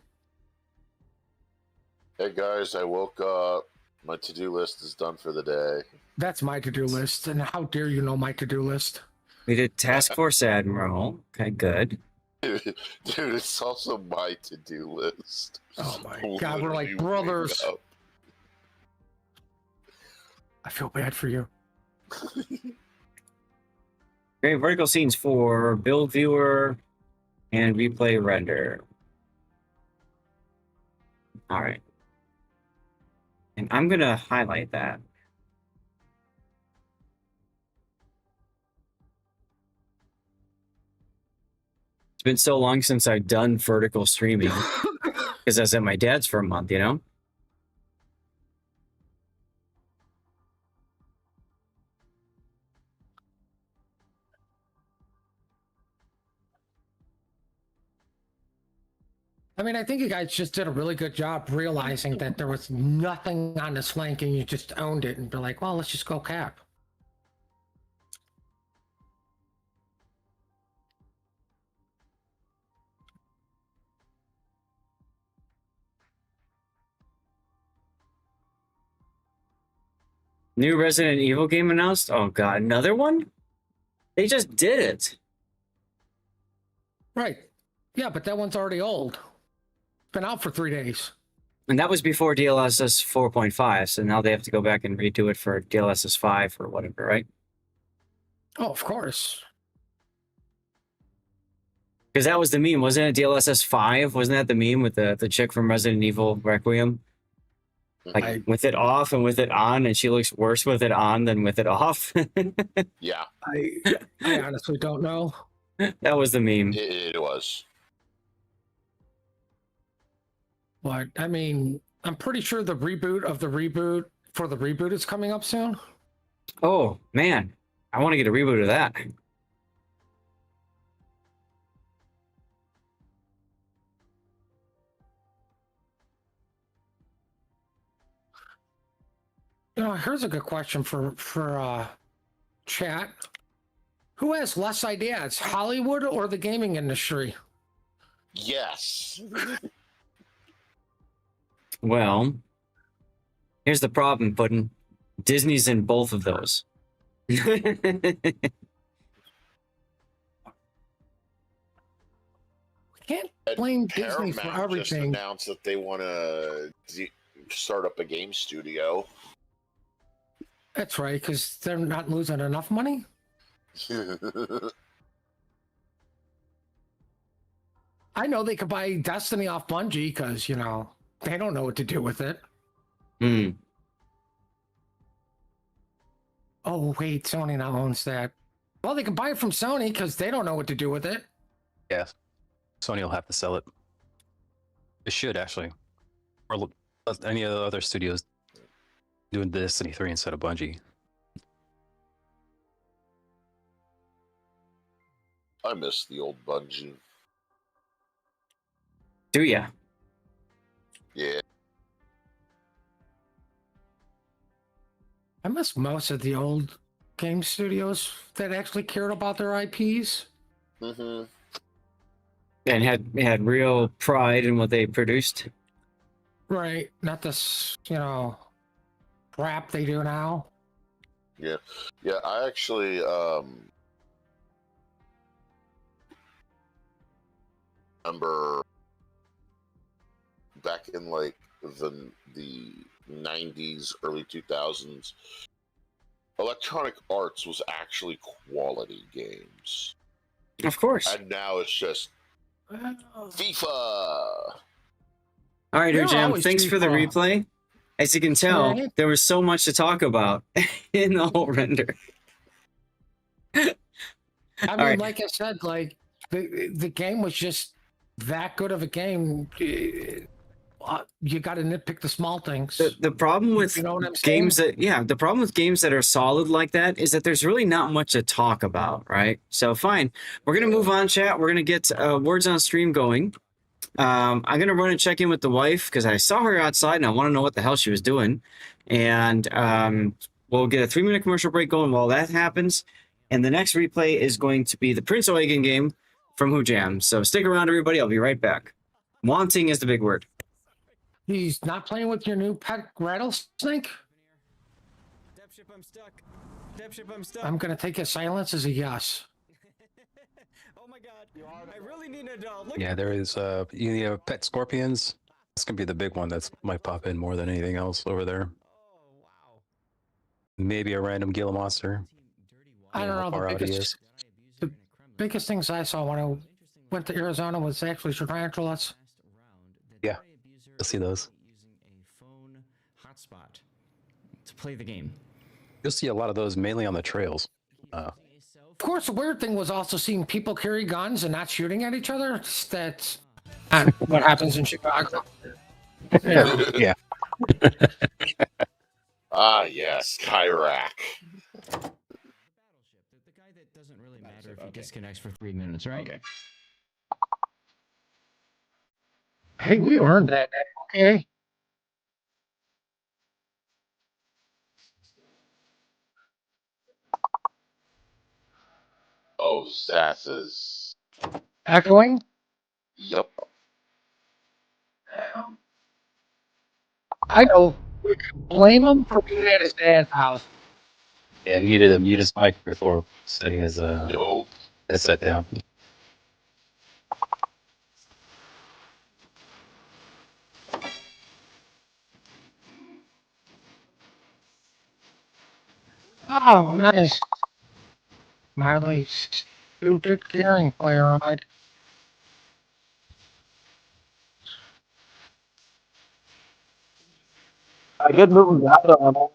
Hey guys, I woke up. My to-do list is done for the day. That's my to-do list. And how dare you know my to-do list? We did Task Force Admiral. Okay, good. Dude, it's also my to-do list. Oh my God, we're like brothers. I feel bad for you. Great vertical scenes for build viewer and replay render. All right. And I'm going to highlight that. It's been so long since I've done vertical streaming because I was at my dad's for a month, you know? I mean, I think you guys just did a really good job realizing that there was nothing on this flank and you just owned it and be like, well, let's just go cap. New Resident Evil game announced? Oh god, another one? They just did it. Right. Yeah, but that one's already old. Been out for 3 days. And that was before DLSS 4.5, so now they have to go back and redo it for DLSS 5 or whatever, right? Oh, of course. Because that was the meme, wasn't it? DLSS 5? Wasn't that the meme with the chick from Resident Evil Requiem? Like, with it off and with it on, and she looks worse with it on than with it off. Yeah. I honestly don't know. That was the meme. It was. But, I mean, I'm pretty sure the reboot of the reboot for the reboot is coming up soon. Oh, man. I want to get a reboot of that. You know, here's a good question for chat. Who has less ideas, Hollywood or the gaming industry? Yes. Well, here's the problem, Puddin'. Disney's in both of those. Can't blame Disney Paramount for just everything. announced that they want to start up a game studio. That's right, because they're not losing enough money. I know they could buy Destiny off Bungie because, they don't know what to do with it. Hmm. Oh, wait, Sony now owns that. Well, they can buy it from Sony because they don't know what to do with it. Yeah, Sony will have to sell it. It should, actually. Or any of the other studios doing Destiny 3 instead of Bungie. I miss the old Bungie. Do ya? Yeah. I miss most of the old game studios that actually cared about their IPs. Mm-hmm. And had real pride in what they produced. Right. Not this, crap they do now. Yeah. Yeah, I actually remember back in like the 90s, early 2000s, Electronic Arts was actually quality games. Of course. And now it's just FIFA. All right, They're Jam. always Thanks for the FIFA. replay. As you can tell, Right. there was so much to talk about in the whole render. I mean, like I said, like the game was just that good of a game. You got to nitpick the small things. The problem with You know what I'm games saying? the problem with games that are solid like that is that there's really not much to talk about, right? So fine, we're gonna move on, chat. We're gonna get words on stream going. I'm gonna run and check in with the wife because I saw her outside and I want to know what the hell she was doing. And we'll get a 3-minute commercial break going while that happens. And the next replay is going to be the Prince Eugen game from Who Jam. So stick around, everybody. I'll be right back. Wanting is the big word. He's not playing with your new pet rattlesnake? Depthship, I'm stuck. Depthship, I'm stuck. I'm going to take his silence as a yes. Oh my god. I really need a doll. Yeah, there is pet scorpions. That's gonna be the big one that's might pop in more than anything else over there. Oh, wow. Maybe a random Gila monster. I don't know. How far out he is. The biggest things I saw when I went to Arizona was actually tarantulas. Yeah, you'll see those. Using a phone hotspot to play the game. You'll see a lot of those mainly on the trails. Of course, the weird thing was also seeing people carry guns and not shooting at each other. That's what happens in Chicago. Yeah. Ah, yes, Kyrak. The guy that doesn't really matter if he disconnects for 3 minutes, right? Okay. Hey, we earned that. Okay. Oh, Sasses. Echoing? Yep. I don't blame him for being at his dad's house. Yeah, he needed to mute his mic before setting his headset down. Oh, nice. Miley, stupid caring player. I get moving out of him.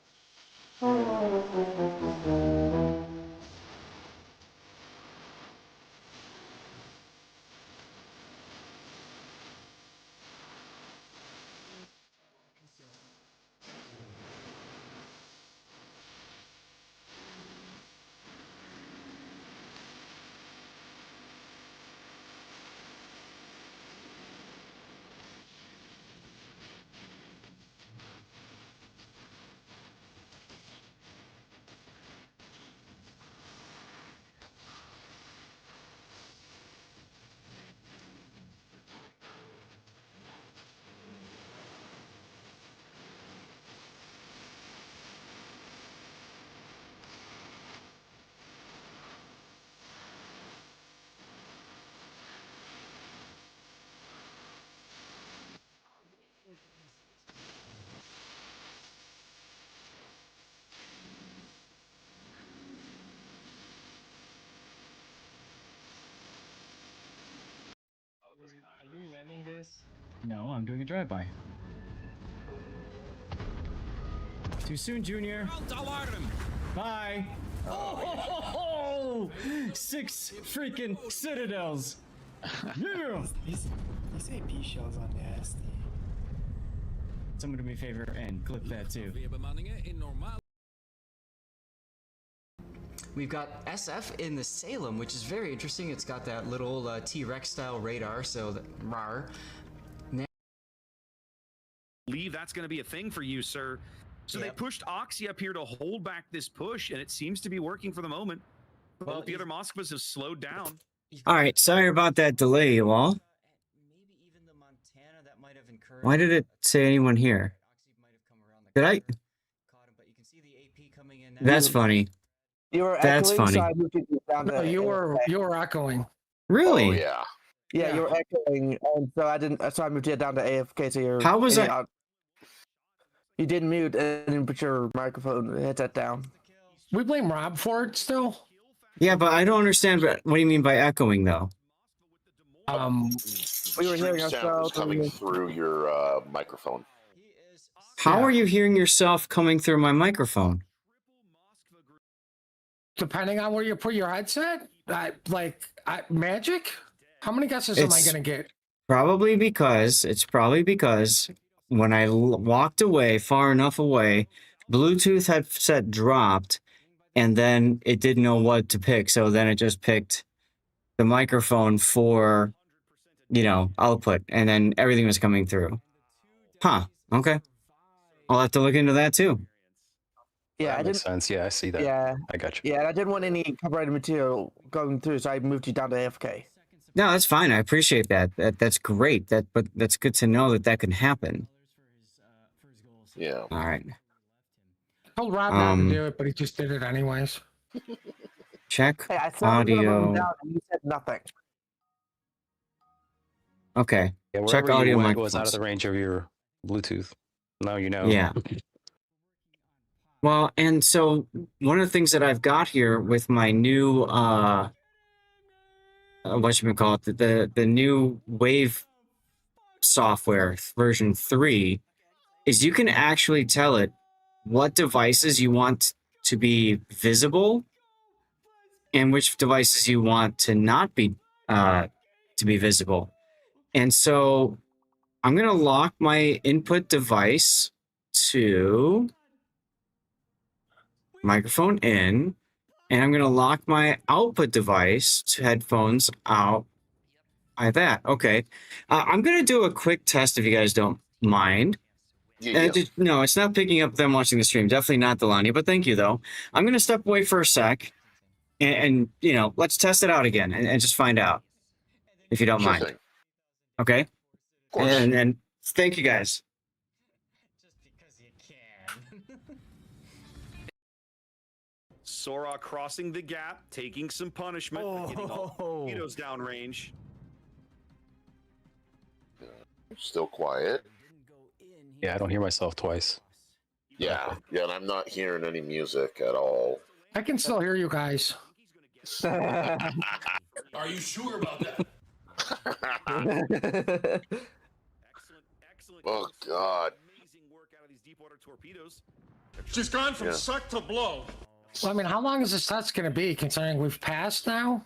No, I'm doing a drive-by. Too soon, Junior. Bye. Oh, 6 freaking citadels. Yeah. These AP shells are nasty. Someone do me a favor and clip that too. We've got SF in the Salem, which is very interesting. It's got that little T-Rex style radar, so that rar. Believe that's going to be a thing for you, sir. So they pushed Oxy up here to hold back this push, and it seems to be working for the moment. Both the other Moskvas have slowed down. All right, sorry about that delay, you all. Why did it say anyone here? Did I? That's funny. You were That's echoing, funny. so I moved you down to No, you were echoing. Really? Oh, yeah. Yeah, you were echoing, and so I didn't. So I moved you down to AFK. So you're. How was I? You didn't mute and then put your microphone headset down. We blame Rob for it still. Yeah, but I don't understand. What do you mean by echoing, though? We were hearing Sound was ourselves coming through your microphone. How are you hearing yourself coming through my microphone? Depending on where you put your headset, magic. How many guesses am I gonna get? It's probably because when I walked away far enough away, Bluetooth headset dropped, and then it didn't know what to pick, so then it just picked the microphone for, output, and then everything was coming through. Huh. Okay. I'll have to look into that too. Yeah, that makes sense. Yeah, I see that. Yeah, I got you. Yeah, and I didn't want any copyrighted material going through, so I moved you down to AFK. No, that's fine. I appreciate that. That's great. But that's good to know that can happen. Yeah. All right. I told Rob not to do it, but he just did it anyways. Check Hey, I saw him audio. down and he said nothing. Okay. Yeah, Check wherever audio you went was out of microphones. the range of your Bluetooth. Now you know. Yeah. Well, and so one of the things that I've got here with my new whatchamacallit, the new Wave software version 3 is you can actually tell it what devices you want to be visible and which devices you want to not be visible. And so I'm going to lock my input device to microphone in, and I'm going to lock my output device to headphones out like that. Okay. I'm going to do a quick test if you guys don't mind. Yeah. No, it's not picking up them watching the stream. Definitely not Delania, but thank you, though. I'm going to step away for a sec, and let's test it out again and just find out, if you don't mind. Thing. Okay? Of course. And thank you, guys. Sora crossing the gap, taking some punishment, but getting all torpedoes downrange. Still quiet. Yeah, I don't hear myself twice. Yeah, and I'm not hearing any music at all. I can still hear you guys. Are you sure about that? Oh God. She's gone from suck to blow. Well, I mean, how long is this test going to be, considering we've passed now?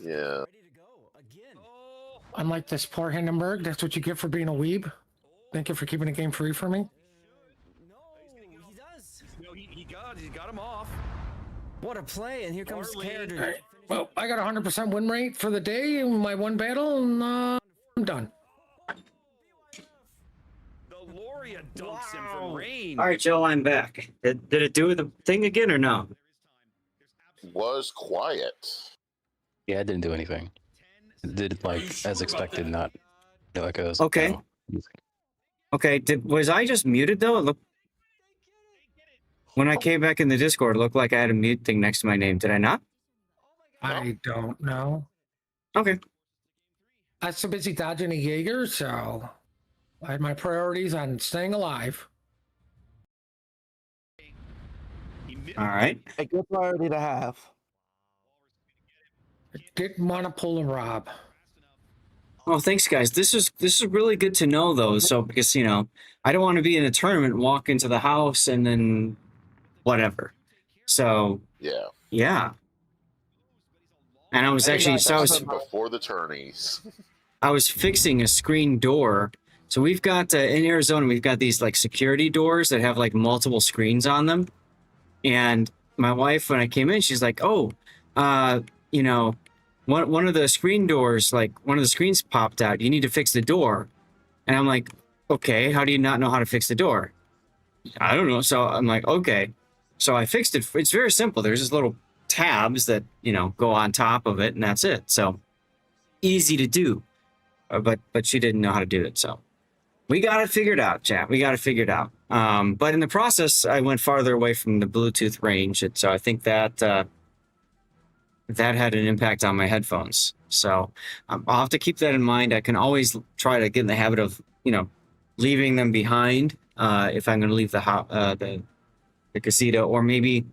Yeah. Unlike this poor Hindenburg, that's what you get for being a weeb. Thank you for keeping the game free for me. No, he got him off. What a play, and here comes Carter. All right. Well, I got 100% win rate for the day in my one battle, and I'm done. The Loria dumps him from range. All right, Joe, I'm back. Did it do the thing again or no? Was quiet. Yeah, it didn't do anything. It did as expected, not like I was. Okay. Okay. Was I just muted though? It looked, when I came back in the Discord, it looked like I had a mute thing next to my name. Did I not? I don't know. Okay. I was so busy dodging a Jaeger, so I had my priorities on staying alive. All right. A good priority to have. I didn't want to pull a Rob. Well, thanks, guys. This is really good to know, though. So because I don't want to be in a tournament, walk into the house, and then So yeah. And I was actually before the tourneys. I was fixing a screen door. So we've got in Arizona, we've got these like security doors that have like multiple screens on them. And my wife, when I came in, she's like, "Oh, one of the screen doors, like one of the screens popped out. You need to fix the door." And I'm like, "Okay, how do you not know how to fix the door?" "I don't know." So I'm like, "Okay." So I fixed it. It's very simple. There's just little tabs that go on top of it, and that's it. So easy to do. But she didn't know how to do it. So we got it figured out, chat. We got it figured out. But in the process, I went farther away from the Bluetooth range, and so I think that that had an impact on my headphones. So I'll have to keep that in mind. I can always try to get in the habit of leaving them behind if I'm going to leave the casita, or maybe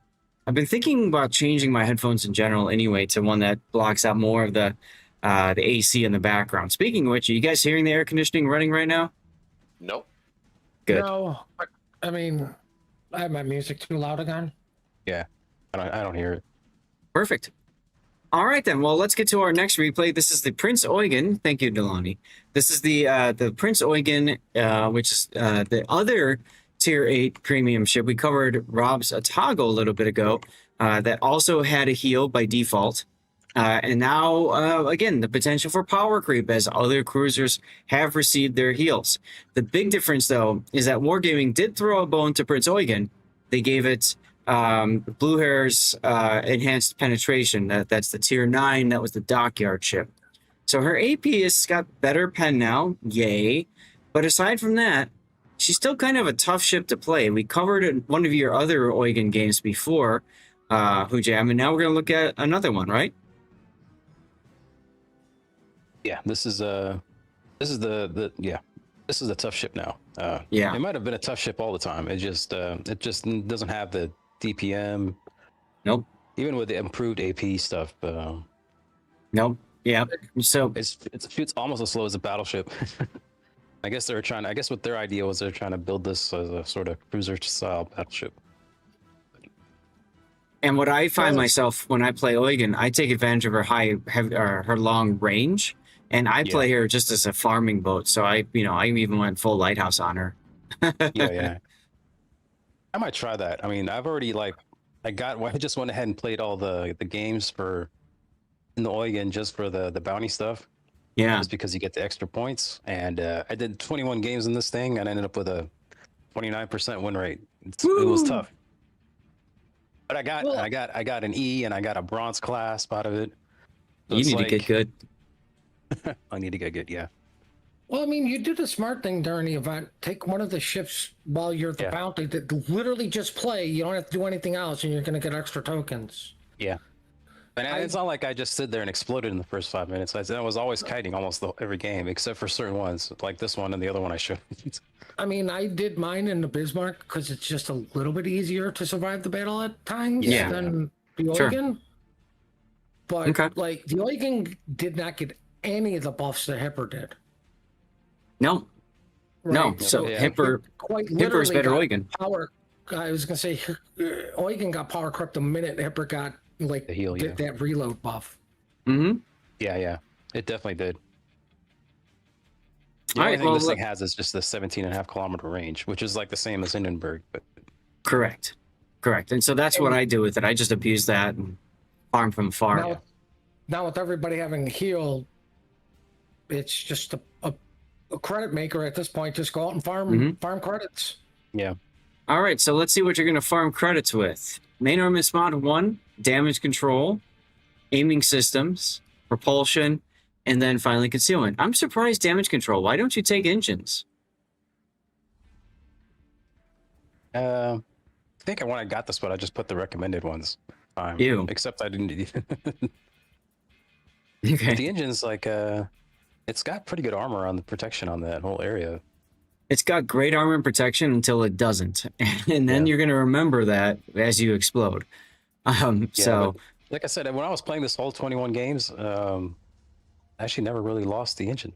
I've been thinking about changing my headphones in general anyway to one that blocks out more of the AC in the background. Speaking of which, are you guys hearing the air conditioning running right now? Nope. Good. No, but, I mean, I have my music too loud again. Yeah, I don't hear it. Perfect. All right, then. Well, let's get to our next replay. This is the Prince Eugen. Thank you, Delani. This is the Prince Eugen, which is the other Tier 8 premium ship. We covered Rob's Atago a little bit ago. That also had a heal by default. And now, again, the potential for power creep as other cruisers have received their heals. The big difference, though, is that Wargaming did throw a bone to Prince Eugen. They gave it Blue Hair's enhanced penetration. That's the Tier 9. That was the dockyard ship. So her AP has got better pen now. Yay. But aside from that, she's still kind of a tough ship to play. We covered it in one of your other Eugen games before, Hujam, and now we're going to look at another one, right? Yeah, this is the tough ship now. Yeah, it might have been a tough ship all the time. It just doesn't have the DPM. Nope. Even with the improved AP stuff. Nope. Yeah. So it's almost as slow as a battleship. I guess what their idea was, they're trying to build this as a sort of cruiser style battleship. And what I find myself when I play Eugen, I take advantage of her her long range. And I play her just as a farming boat, so I even went full lighthouse on her. yeah. I might try that. I mean, I've already I just went ahead and played all the games in the Eugen just for the bounty stuff. Yeah. Just because you get the extra points, and I did 21 games in this thing, and I ended up with a 29% win rate. It was tough, but I got an E, and I got a bronze clasp out of it. So you need to get good. I need to get good, yeah. Well, I mean, you do the smart thing during the event. Take one of the ships while you're at the bounty that literally just play. You don't have to do anything else, and you're going to get extra tokens. Yeah. And it's not like I just stood there and exploded in the first 5 minutes. I was always kiting almost every game, except for certain ones, like this one and the other one I showed. I mean, I did mine in the Bismarck because it's just a little bit easier to survive the battle at times than the Eugen. But, like, the Eugen did not get any of the buffs that Hipper did. No. Right? No. So Hipper's better Eugen. Power. I was going to say, Eugen got power crept the minute Hipper got the heal, that reload buff. Mm-hmm. Yeah. It definitely did. The only thing this thing has is just the 17.5 kilometer range, which is like the same as Hindenburg. But Correct. And so that's what I do with it. I just abuse that and farm from far. Now with everybody having heal, it's just a credit maker at this point. Just go out and farm credits. Yeah. All right, so let's see what you're going to farm credits with. Main armament mod 1, damage control, aiming systems, propulsion, and then finally concealment. I'm surprised damage control. Why don't you take engines? I think when I got this one, I just put the recommended ones. Except I didn't. Okay. But the engine's it's got pretty good armor on the protection on that whole area. It's got great armor and protection until it doesn't, and then you're going to remember that as you explode. So, like I said, when I was playing this whole 21 games, I actually never really lost the engine.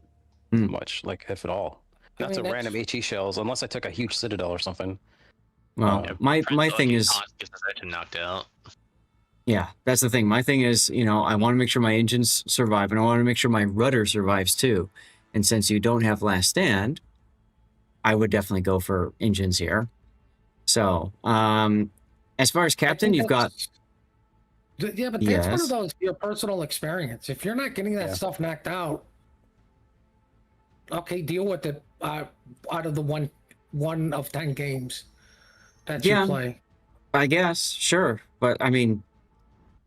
much, like if at all. Not to that's- random HE shells, unless I took a huge citadel or something. Well, my thing is, knocked out. yeah, that's the thing. My thing is, I want to make sure my engines survive, and I want to make sure my rudder survives too. And since you don't have last stand, I would definitely go for engines here. So, as far as captain, you've got. Yeah, but that's one of those your personal experience. If you're not getting that stuff knocked out, okay, deal with it. Out of the one of 10 games that you play, I guess, sure, but I mean,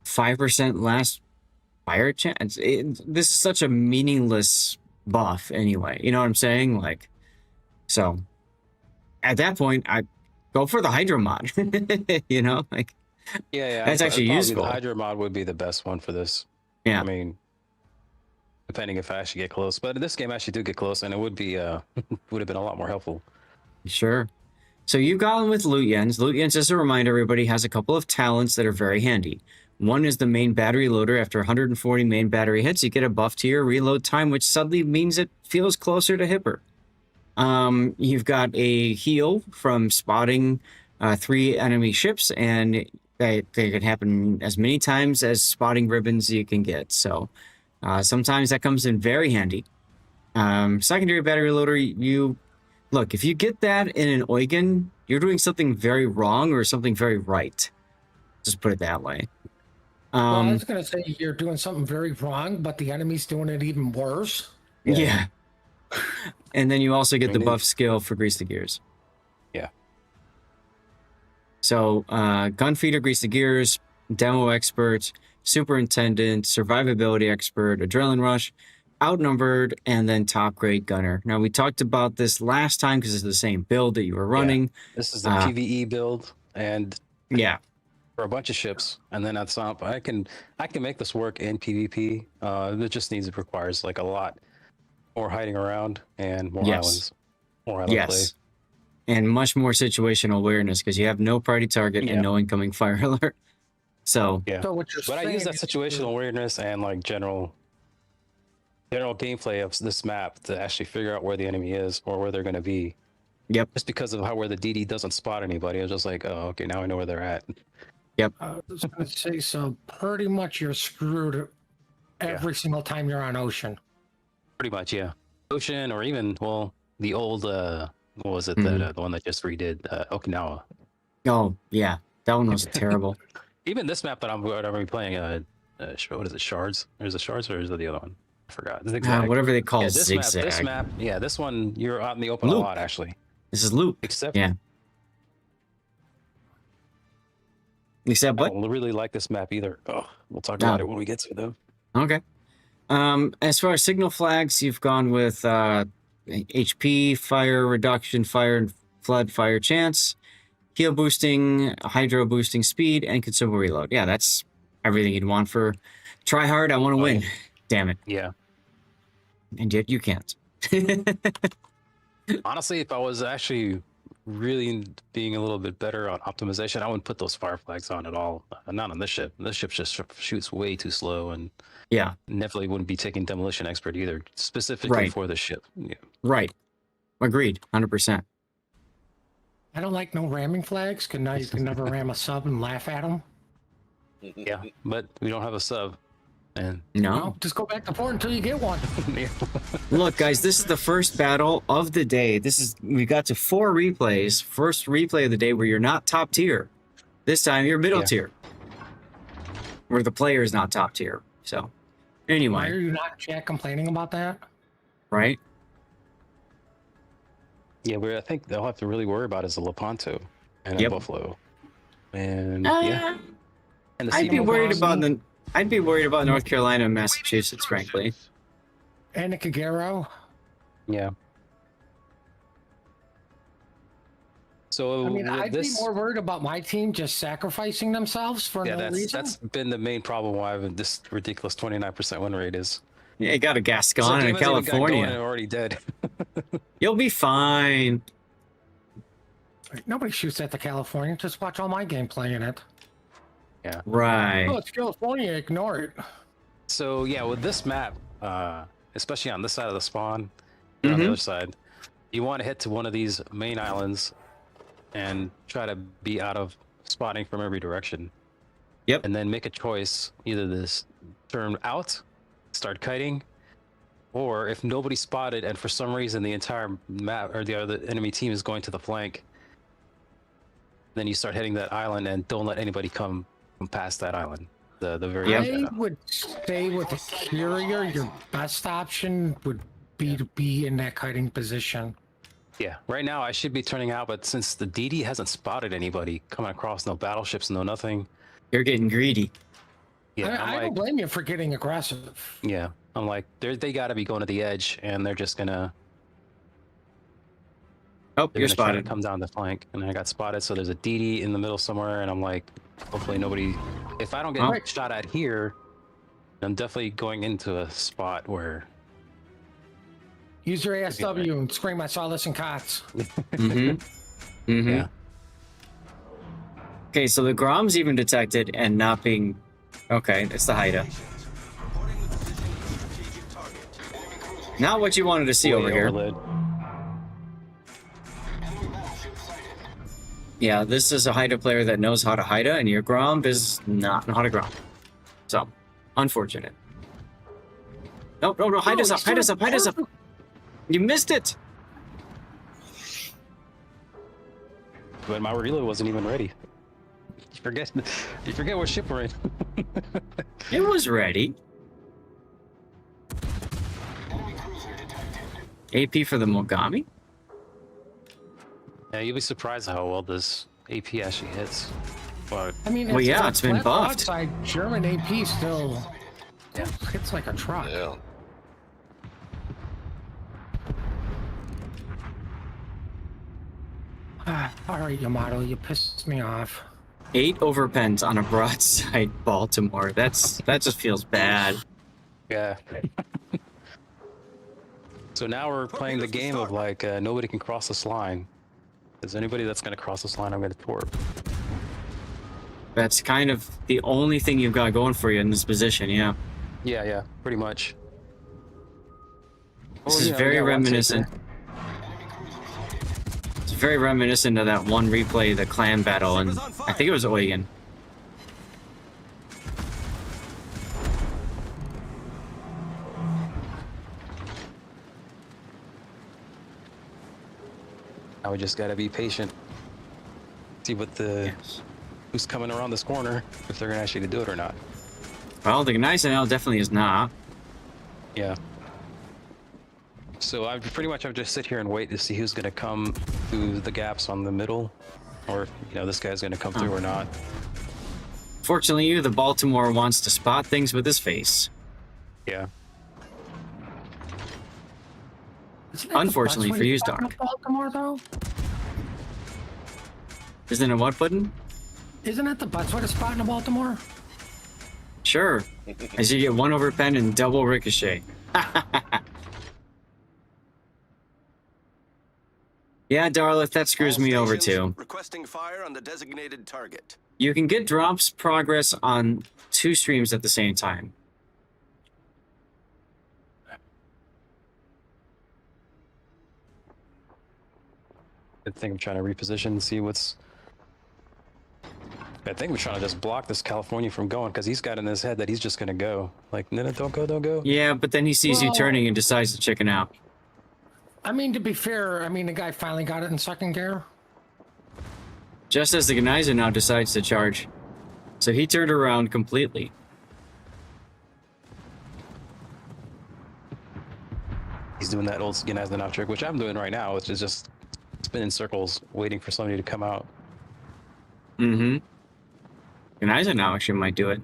5% last fire chance. This is such a meaningless buff, anyway. You know what I'm saying? Like, so at that point, I go for the Hydro mod. Like. Yeah, that's actually useful. The Hydro mod would be the best one for this. Yeah, I mean, depending if I actually get close, but in this game I actually do get close, and it would be would have been a lot more helpful. Sure. So you've gone with Lutyens. Lutyens, as a reminder, everybody has a couple of talents that are very handy. One is the main battery loader. After 140 main battery hits, you get a buff to your reload time, which suddenly means it feels closer to Hipper. You've got a heal from spotting 3 enemy ships, and they can happen as many times as spotting ribbons you can get. So sometimes that comes in very handy. Secondary battery loader, look, if you get that in an Eugen, you're doing something very wrong or something very right. Just put it that way. Well, I was going to say you're doing something very wrong, but the enemy's doing it even worse. Yeah. And then you also get the buff skill for Grease the Gears. Yeah. So, Gunfeeder, Grease the Gears, Demo Expert, Superintendent, Survivability Expert, Adrenaline Rush, Outnumbered, and then Top Grade Gunner. Now, we talked about this last time because it's the same build that you were running. Yeah. This is the PvE build, and for a bunch of ships, and then that's not. I can make this work in PvP. It requires like a lot more hiding around and more islands, more island play. And much more situational awareness because you have no party target and no incoming fire alert. So but I use that situational awareness and like general gameplay of this map to actually figure out where the enemy is or where they're going to be. Yep. Just because of where the DD doesn't spot anybody, I was just like, oh, okay, now I know where they're at. Yep. I was going to say, so pretty much you're screwed every single time you're on Ocean. Pretty much, yeah. Ocean, or even the old what was it? The one that just redid Okinawa. Oh yeah, that one was terrible. Even this map that I'm going to be playing, what is it? Shards? Is it Shards or is it the other one? I forgot. Whatever they call Zigzag. This map, this one you're out in the open a lot actually. This is Loop. Except what? I don't really like this map either. Oh, we'll talk about it when we get to it though. Okay. As far as signal flags, you've gone with HP, fire reduction, fire and flood, fire chance, heal boosting, hydro boosting speed, and consumable reload. Yeah, that's everything you'd want for try hard. I want to win. Damn it. Yeah. And yet you can't. Honestly, if I was actually really being a little bit better on optimization, I wouldn't put those fire flags on at all. Not on this ship. This ship just shoots way too slow, and definitely wouldn't be taking demolition expert either, specifically for the ship. Yeah. Right. Agreed. 100%. I don't like no ramming flags because now you can never ram a sub and laugh at them. Yeah, but we don't have a sub. And no, just go back to port until you get one. Look, guys, this is the first battle of the day. We got to 4 replays. First replay of the day where you're not top tier. This time you're middle tier, where the player is not top tier. So, anyway, why are you not chat complaining about that? Right? Yeah, I think they'll have to really worry about is the Lepanto and a Buffalo, and and the I'd be worried about North Carolina and Massachusetts, frankly. And the Kagero. Yeah. So I mean, I'd be more worried about my team just sacrificing themselves for no reason. That's been the main problem why this ridiculous 29% win rate is. Yeah, you got a Gascon in California. Already dead. You'll be fine. Nobody shoots at the California. Just watch all my gameplay in it. Yeah. Right. Oh, it's California. Ignore it. So yeah, with this map, especially on this side of the spawn, They're on the other side. You want to hit to one of these main islands and try to be out of spotting from every direction. Yep. And then make a choice, either this turn out, start kiting, or if nobody spotted and for some reason the entire map or the other enemy team is going to the flank, then you start hitting that island and don't let anybody come past that island. The very I would say with a carrier, your best option would be to be in that kiting position. Yeah, right now I should be turning out, but since the DD hasn't spotted anybody coming across, no battleships, no nothing. You're getting greedy. Yeah, I don't blame you for getting aggressive. Yeah, I'm like, they got to be going to the edge, and they're just gonna. Oh, you're spotted. Come down the flank, and I got spotted. So there's a DD in the middle somewhere, and I'm like, hopefully nobody. If I don't get shot at here, I'm definitely going into a spot where. Use your ASW and scream, "I saw this in COTS." Yeah. Okay, so the Grom's even detected and not being. Okay, it's the Haida. Not what you wanted to see over here. Yeah, this is a Haida player that knows how to Haida, and your Grom does not know how to Grom. So, unfortunate. No, Haida's up, Haida's up, Haida's up. You missed it. But my reload wasn't even ready. You forget what ship we're in. It was ready. AP for the Mogami? Yeah, you'll be surprised how well this AP actually hits. But I mean, well, yeah, it's been buffed. Outside, German AP still hits like a truck. Yeah. All right, Yamato, you pissed me off. 8 overpens on a broadside Baltimore. That just feels bad. Yeah. So now we're playing the game of like nobody can cross this line. Is anybody that's going to cross this line, I'm going to torp. That's kind of the only thing you've got going for you in this position, yeah. Yeah, pretty much. This is very reminiscent. It's very reminiscent of that one replay, the clan battle, and I think it was Eugen. Now we just gotta be patient. See what who's coming around this corner, if they're gonna actually do it or not. Well, the Gneisenau definitely is not. Yeah. So I pretty much have to just sit here and wait to see who's gonna come through the gaps on the middle, or this guy's gonna come through or not. Fortunately, the Baltimore wants to spot things with his face. Yeah. Unfortunately for you, Dark. Baltimore, though? Isn't it what button? Isn't that the best way to spot in Baltimore? Sure. As you get 1 overpen and double ricochet. Yeah, Darlith, that screws me over too. Requesting fire on the designated target. You can get drops progress on 2 streams at the same time. I think I'm trying to reposition, see what's. I think we're trying to just block this California from going because he's got in his head that he's just gonna go. Like, no, don't go. Yeah, but then he sees you turning and decides to chicken out. I mean, to be fair, the guy finally got it in second gear. Just as the Gneisenau now decides to charge. So he turned around completely. He's doing that old Gneisenau trick, which I'm doing right now, which is just spin in circles, waiting for somebody to come out. Mm-hmm. Gneisenau actually might do it.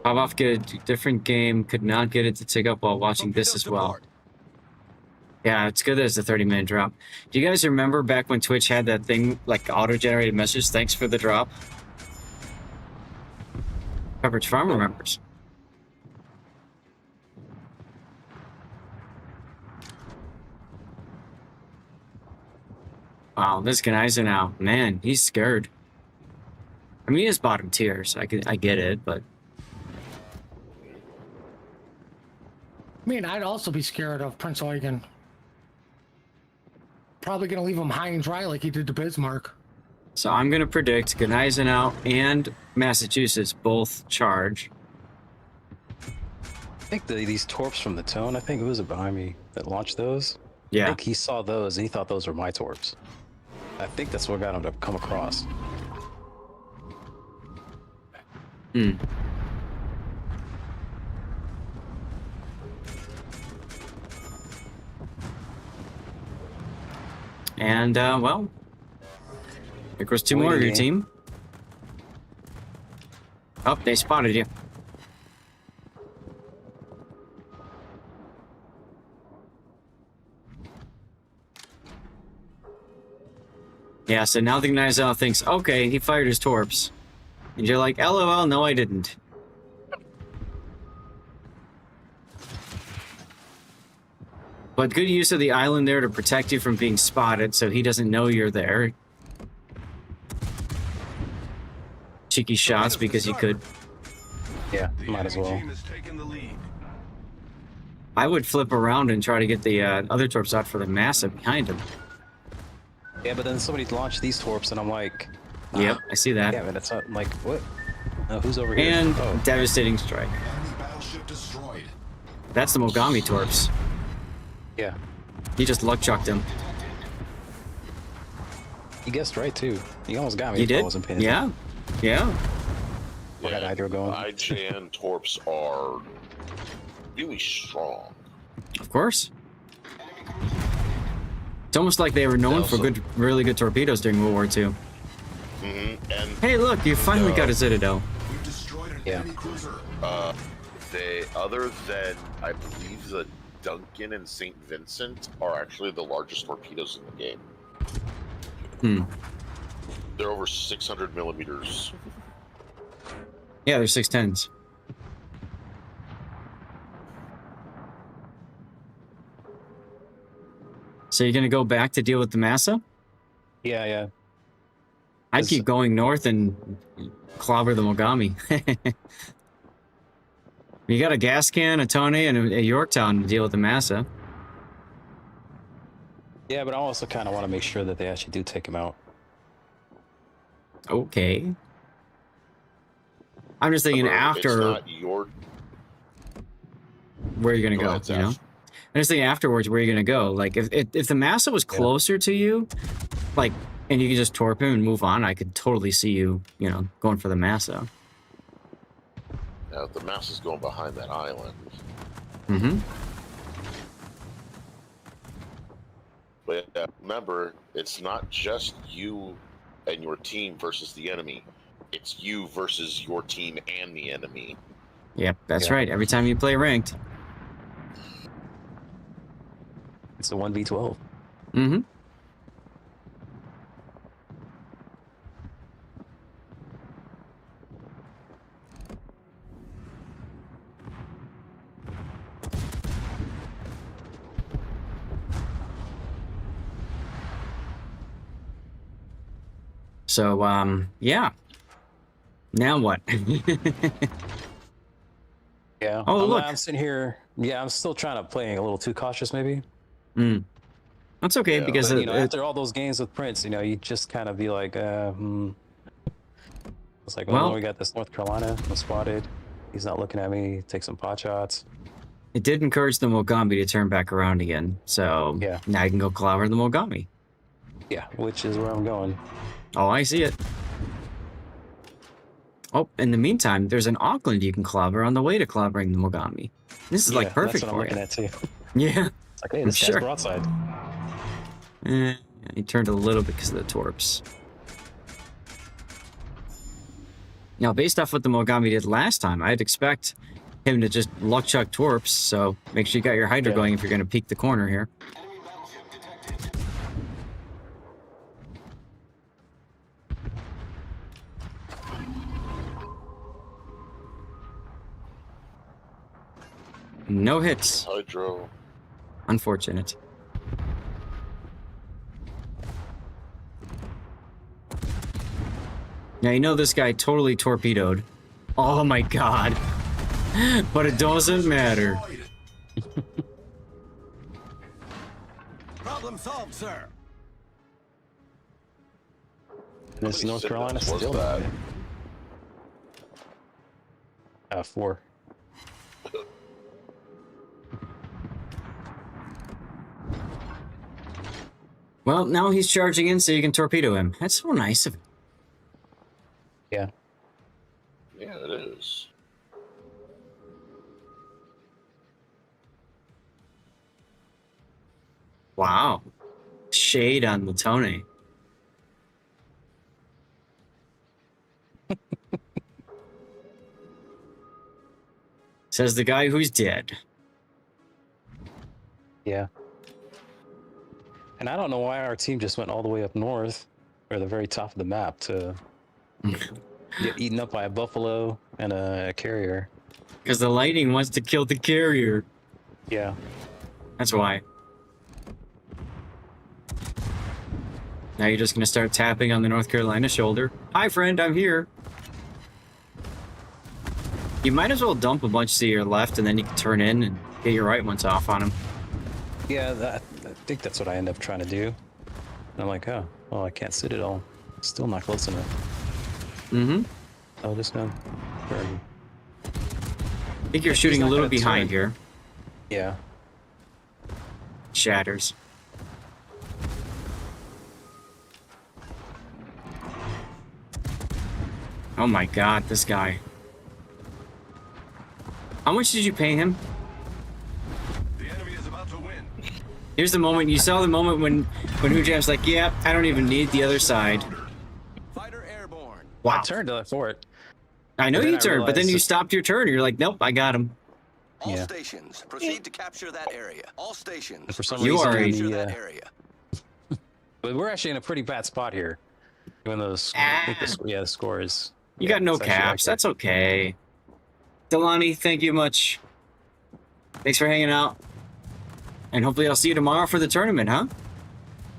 Pavov get a different game, could not get it to tick up while watching this as well. Yeah, it's good that it's a 30-minute drop. Do you guys remember back when Twitch had that thing, like auto-generated message, thanks for the drop? Pepperidge Farm remembers. Wow, this Gneisenau, man, he's scared. I mean, he is bottom tier, so I get it, but mean, I'd also be scared of Prince Eugen. Probably going to leave him high and dry like he did to Bismarck. So I'm going to predict Gneisenau and Massachusetts both charge. I think these torps from the Tone, I think it was behind me that launched those. Yeah. I think he saw those and he thought those were my torps. I think that's what got him to come across. Hmm. And, well, there goes two more of your team. Oh, they spotted you. Yeah, so now the Gneisenau thinks, okay, he fired his torps. And you're like, LOL, no I didn't. But good use of the island there to protect you from being spotted so he doesn't know you're there. Cheeky shots because you could. Yeah, might as well. I would flip around and try to get the other torps out for the massa behind him. Yeah, but then somebody launched these torps and I'm like... Yep, I see that. Yeah, but it's not like, what? Who's over here? And devastating strike. That's the Mogami torps. Yeah. He just luck chucked him. He guessed right too. He almost got me. He if did? I wasn't paying Yeah. Yeah. Yeah, got hydro going. IJN torps are really strong. Of course. It's almost like they were known for good, really good torpedoes during World War II. And hey, look, you finally got a Citadel. Yeah. They, other than I believe the Duncan and St. Vincent, are actually the largest torpedoes in the game. Hmm. They're over 600 millimeters. Yeah, they're 610s. So you're gonna go back to deal with the massa? Yeah, yeah. I'd keep going north and clobber the Mogami. You got a gas can, a Tone, and a Yorktown to deal with the massa. Yeah, but I also kind of want to make sure that they actually do take him out. Okay. I'm just thinking after... It's not your... Where are you going to go, you know? I'm just thinking afterwards, where are you going to go? Like, if the massa was closer to you, like, and you could just torp him and move on, I could totally see you, you know, going for the massa. Now, the massa's going behind that island. Mm-hmm. But remember, it's not just you and your team versus the enemy. It's you versus your team and the enemy. Yep, that's right. Every time you play ranked. It's a 1v12. Mm-hmm. So, yeah. Now what? Yeah. Oh, look. I'm sitting here. Yeah, I'm still trying to play a little too cautious, maybe. Mm. That's okay, because... But, you know, after all those games with Prince, you know, you just kind of be like, It's like, well, we got this North Carolina spotted. He's not looking at me. Take some pot shots. It did encourage the Mogami to turn back around again. So, yeah. Now I can go clobber the Mogami. Yeah, which is where I'm going. Oh, I see it. Oh, in the meantime, there's an Auckland you can clobber on the way to clobbering the Mogami. This is like perfect that's what I'm for looking you. at too. Yeah. It's like, hey, this guy's broadside. He turned a little bit because of the torps. Now, based off what the Mogami did last time, I'd expect him to just luck chuck torps, so make sure you got your Hydra going if you're going to peek the corner here. No hits. Hydro. Unfortunate. Now, you know this guy totally torpedoed. Oh my god. But it doesn't matter. sir. This North Carolina was still that? 4. Well, now he's charging in so you can torpedo him. That's so nice of him. Yeah. Yeah, it is. Wow. Shade on the Tony. Says the guy who's dead. Yeah. And I don't know why our team just went all the way up north, or the very top of the map, to get eaten up by a buffalo and a carrier. Because the Lightning wants to kill the carrier. Yeah. That's why. Now you're just going to start tapping on the North Carolina shoulder. Hi, friend, I'm here. You might as well dump a bunch to your left, and then you can turn in and get your right ones off on them. Yeah, I think that's what I end up trying to do. And I'm like, oh, well, I can't sit it all. Still not close enough. Mm-hmm. I'll just go. I think you're shooting a little behind here. Yeah. Shatters. Oh my god, this guy. How much did you pay him? The enemy is about to win. Here's the moment. You saw the moment when Hujam's like, yeah, I don't even need the other side. Fighter airborne. Wow. I turned for it. I know But then you I turned, but then realized you that- stopped your turn. You're like, nope, I got him. All Yeah. stations, proceed to capture that area. All stations, And for some You reason, are a- capture that area. But we're actually in a pretty bad spot here. Even though I think the score is. You got no it's actually caps. accurate. That's okay. Delani, thank you much. Thanks for hanging out. And hopefully I'll see you tomorrow for the tournament, huh?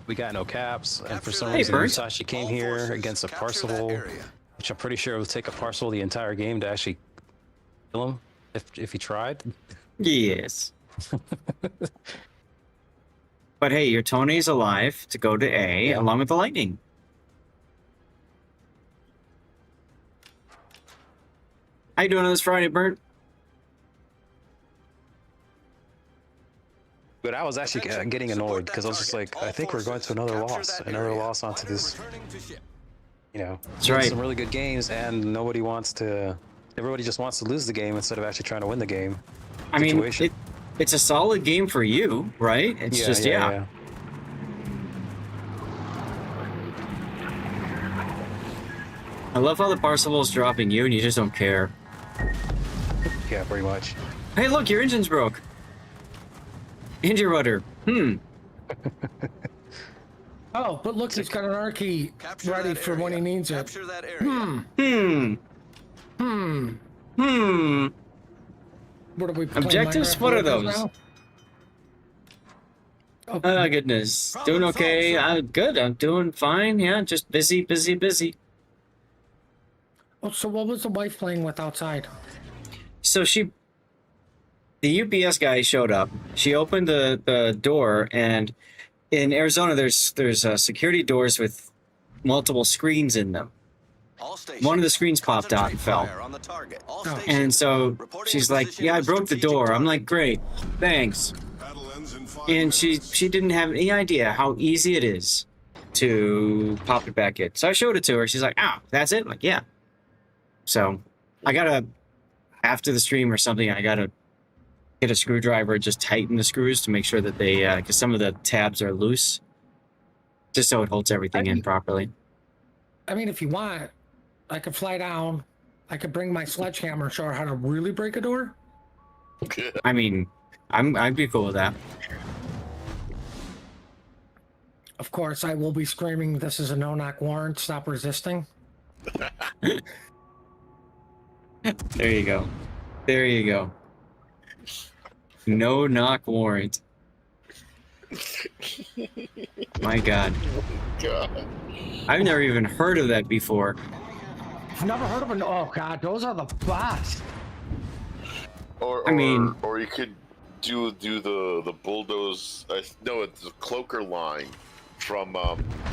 We got no caps, and for some Hey, reason, Bert. Musashi came All here forces, against a capture that Parsival, area. which I'm pretty sure it would take a Parsival the entire game to actually kill him if he tried. Yes. But hey, your Tony's alive to go to A along with the Lightning. How you doing on this Friday, Bert? But I was actually getting annoyed because I was just like, I think we're going to another loss onto this. You know, That's right. Some really good games, and nobody wants to. Everybody just wants to lose the game instead of actually trying to win the game. I mean, it's a solid game for you, right? It's just, yeah. I love how the Parsival's dropping you and you just don't care. Yeah, pretty much. Hey, look, your engine's broke. And your rudder. Oh, but look, he's got an R key ready for when he needs it. Capture that area. What are we playing, Objectives? Minecraft What are Legends those? now? Oh, goodness. Doing okay. Good. I'm doing fine. Yeah, just busy. Oh, so what was the wife playing with outside? So the UPS guy showed up. She opened the door, and in Arizona, there's security doors with multiple screens in them. One of the screens popped out and fell. And so she's like, yeah, I broke the door. I'm like, great, thanks. And she didn't have any idea how easy it is to pop it back in. So I showed it to her. She's like, oh, that's it? I'm like, yeah. So I gotta, after the stream or something, I gotta get a screwdriver, just tighten the screws to make sure that they, because some of the tabs are loose, just so it holds everything in properly. I mean, if you want, I could fly down. I could bring my sledgehammer and show her how to really break a door. I mean, I'd be cool with that. Of course, I will be screaming, "This is a no-knock warrant. Stop resisting." There you go. There you go. No knock warrant. My God. God. I've never even heard of that before. I've never heard of an. Oh God, those are the best. Or you could do the bulldoze. No, it's the cloaker line. from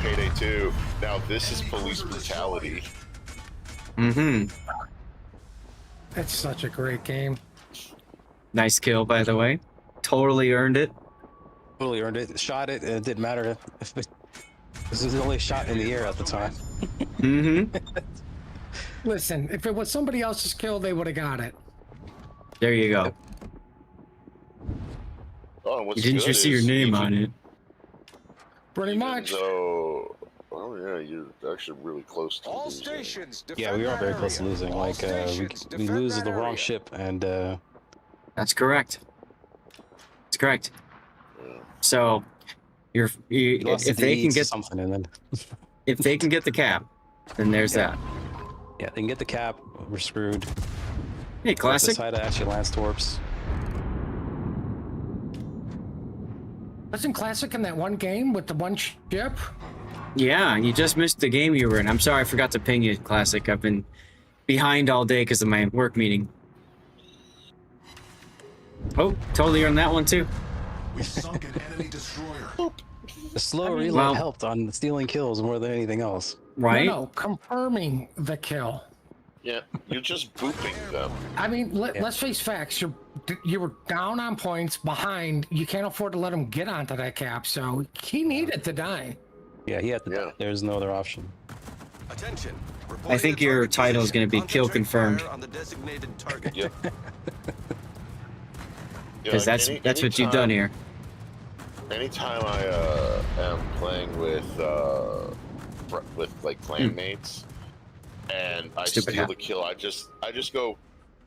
Payday 2. Now this is police brutality. Mm-hmm. It's such a great game. Nice kill, by the way. Totally earned it. Totally earned it. Shot it, and it didn't matter if it. This is the only shot in the air at the time. Mm-hmm. Listen, if it was somebody else's kill, they would have got it. There you go. Oh, what's Didn't you see your name on it? Pretty much. So, oh yeah, you're actually really close to All losing. stations. Yeah, we are very close to losing. Like we lose the wrong ship, and That's correct. That's correct. So, if they can get something, and then if they can get the cap, then there's that. Yeah, they can get the cap. We're screwed. Hey, classic. Decide to actually lance torps. Wasn't Classic in that one game with the one ship? Yeah, you just missed the game you were in. I'm sorry, I forgot to ping you, Classic. I've been behind all day because of my work meeting. Oh, totally earned that one too. We sunk an enemy destroyer. The slow reload helped on stealing kills more than anything else. Right? No, confirming the kill. Yeah, you're just booping them. I mean, let's face facts. You were down on points, behind. You can't afford to let him get onto that cap, so he needed to die. Yeah, he had to die. There's no other option. Attention. I think your title is going to be kill confirmed. On the designated target. Yep. Because that's what you've done here. Anytime I am playing with like clanmates, and I steal the kill, I just go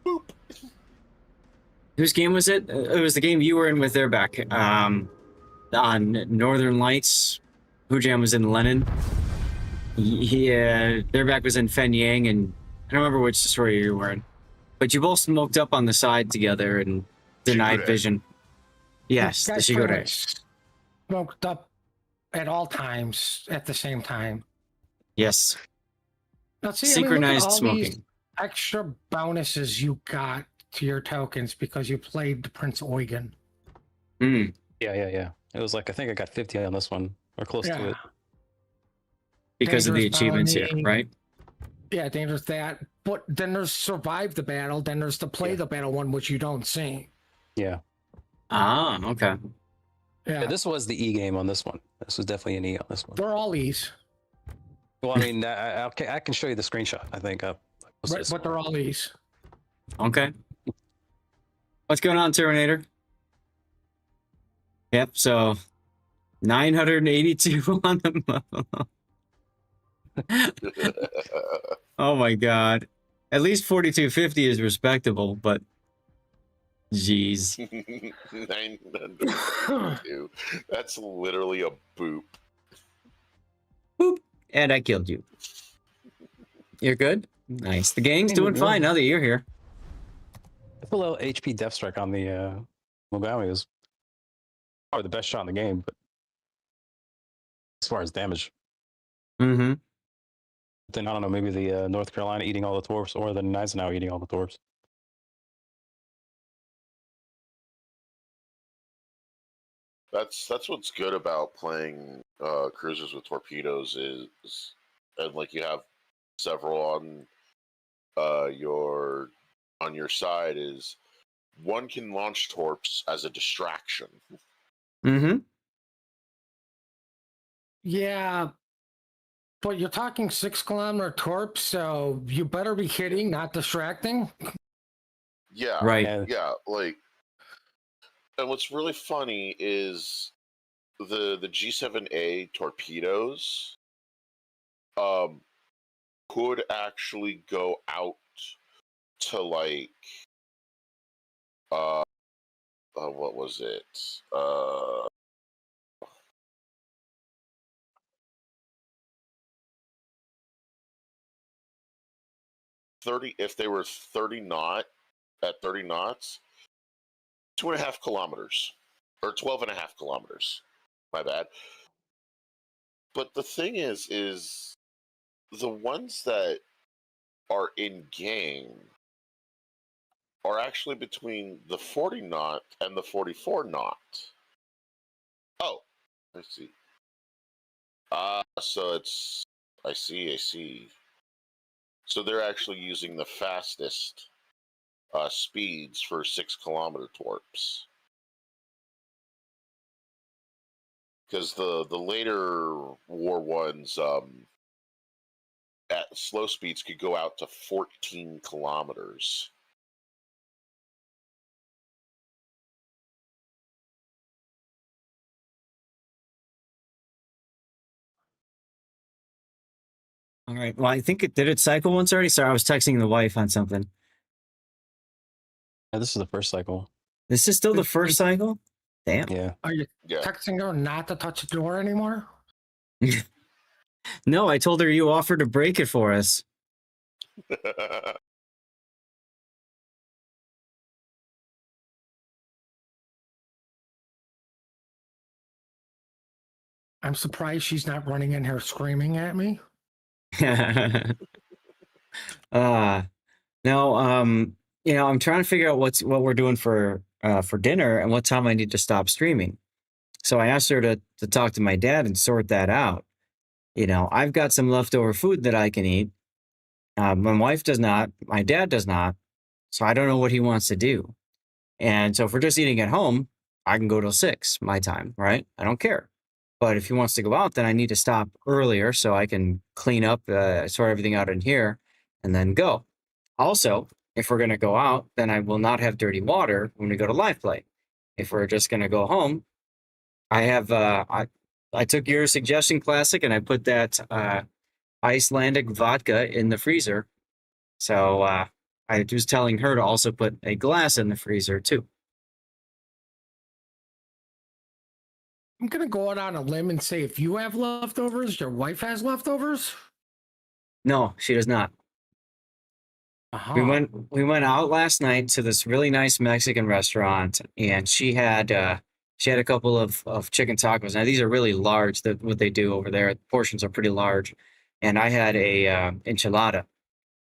boop. Whose game was it? It was the game you were in with their back. On Northern Lights. Hujam was in Lenin. Yeah, their back was in Fenyang, and I don't remember which story you were in. But you both smoked up on the side together and denied vision. Yes, the Shigure. Smoked up at all times at the same time. Yes. Now, see, synchronized all smoking. These extra bonuses you got to your tokens because you played Prince Eugen. Mm. Yeah. It was like, I think I got 50 on this one, or close to it. Because of the achievements here, right? Yeah, there's that. But then there's survive the battle. Then there's the play the battle one, which you don't see. Yeah. Ah, okay. Yeah, this was the E game on this one. This was definitely an E on this one. They're all E's. Well, I mean, I can show you the screenshot. I think. But they're all E's. Okay. What's going on, Terminator? Yep, so 982 on the Buffalo. Oh my god. At least 4250 is respectable, but jeez. 902. That's literally a boop. Boop. And I killed you. You're good? Nice. The gang's doing fine now that you're here. I feel a little HP Death Strike on the Mogami is probably the best shot in the game, but as far as damage. Mm-hmm. Then I don't know, maybe the North Carolina eating all the torps, or the Eisenhower eating all the torps. That's what's good about playing cruisers with torpedoes is, and like you have several on your side, is one can launch torps as a distraction. Mm-hmm. Yeah, but you're talking 6-kilometer torps, so you better be hitting, not distracting. Yeah. Right. Yeah, like, and what's really funny is the G7A torpedoes could actually go out to like what was it? 30, if they were 30 at 30 knots, 2.5 kilometers or 12.5 kilometers. My bad. But the thing is the ones that are in game are actually between the 40 knot and the 44 knot. Oh, let's see. So it's. I see. So they're actually using the fastest speeds for 6-kilometer torps. Because the later war ones at slow speeds could go out to 14 kilometers. All right. Well, I think did it cycle once already? Sorry, I was texting the wife on something. Yeah, this is the first cycle. This is still the first cycle? Damn. Yeah. Are you texting her not to touch the door anymore? No, I told her you offered to break it for us. I'm surprised she's not running in here screaming at me. No, I'm trying to figure out what we're doing for dinner and what time I need to stop streaming. So I asked her to talk to my dad and sort that out. I've got some leftover food that I can eat. My wife does not. My dad does not. So I don't know what he wants to do. And so if we're just eating at home, I can go till 6 my time, right? I don't care. But if he wants to go out, then I need to stop earlier so I can clean up, sort everything out in here, and then go. Also, if we're going to go out, then I will not have dirty water when we go to live play. If we're just going to go home, I have I took your suggestion, Classic, and I put that Icelandic vodka in the freezer. So I was telling her to also put a glass in the freezer too. I'm going to go out on a limb and say if you have leftovers, your wife has leftovers? No, she does not. We went out last night to this really nice Mexican restaurant, and she had a couple of chicken tacos. Now these are really large. What they do over there, portions are pretty large, and I had a enchilada.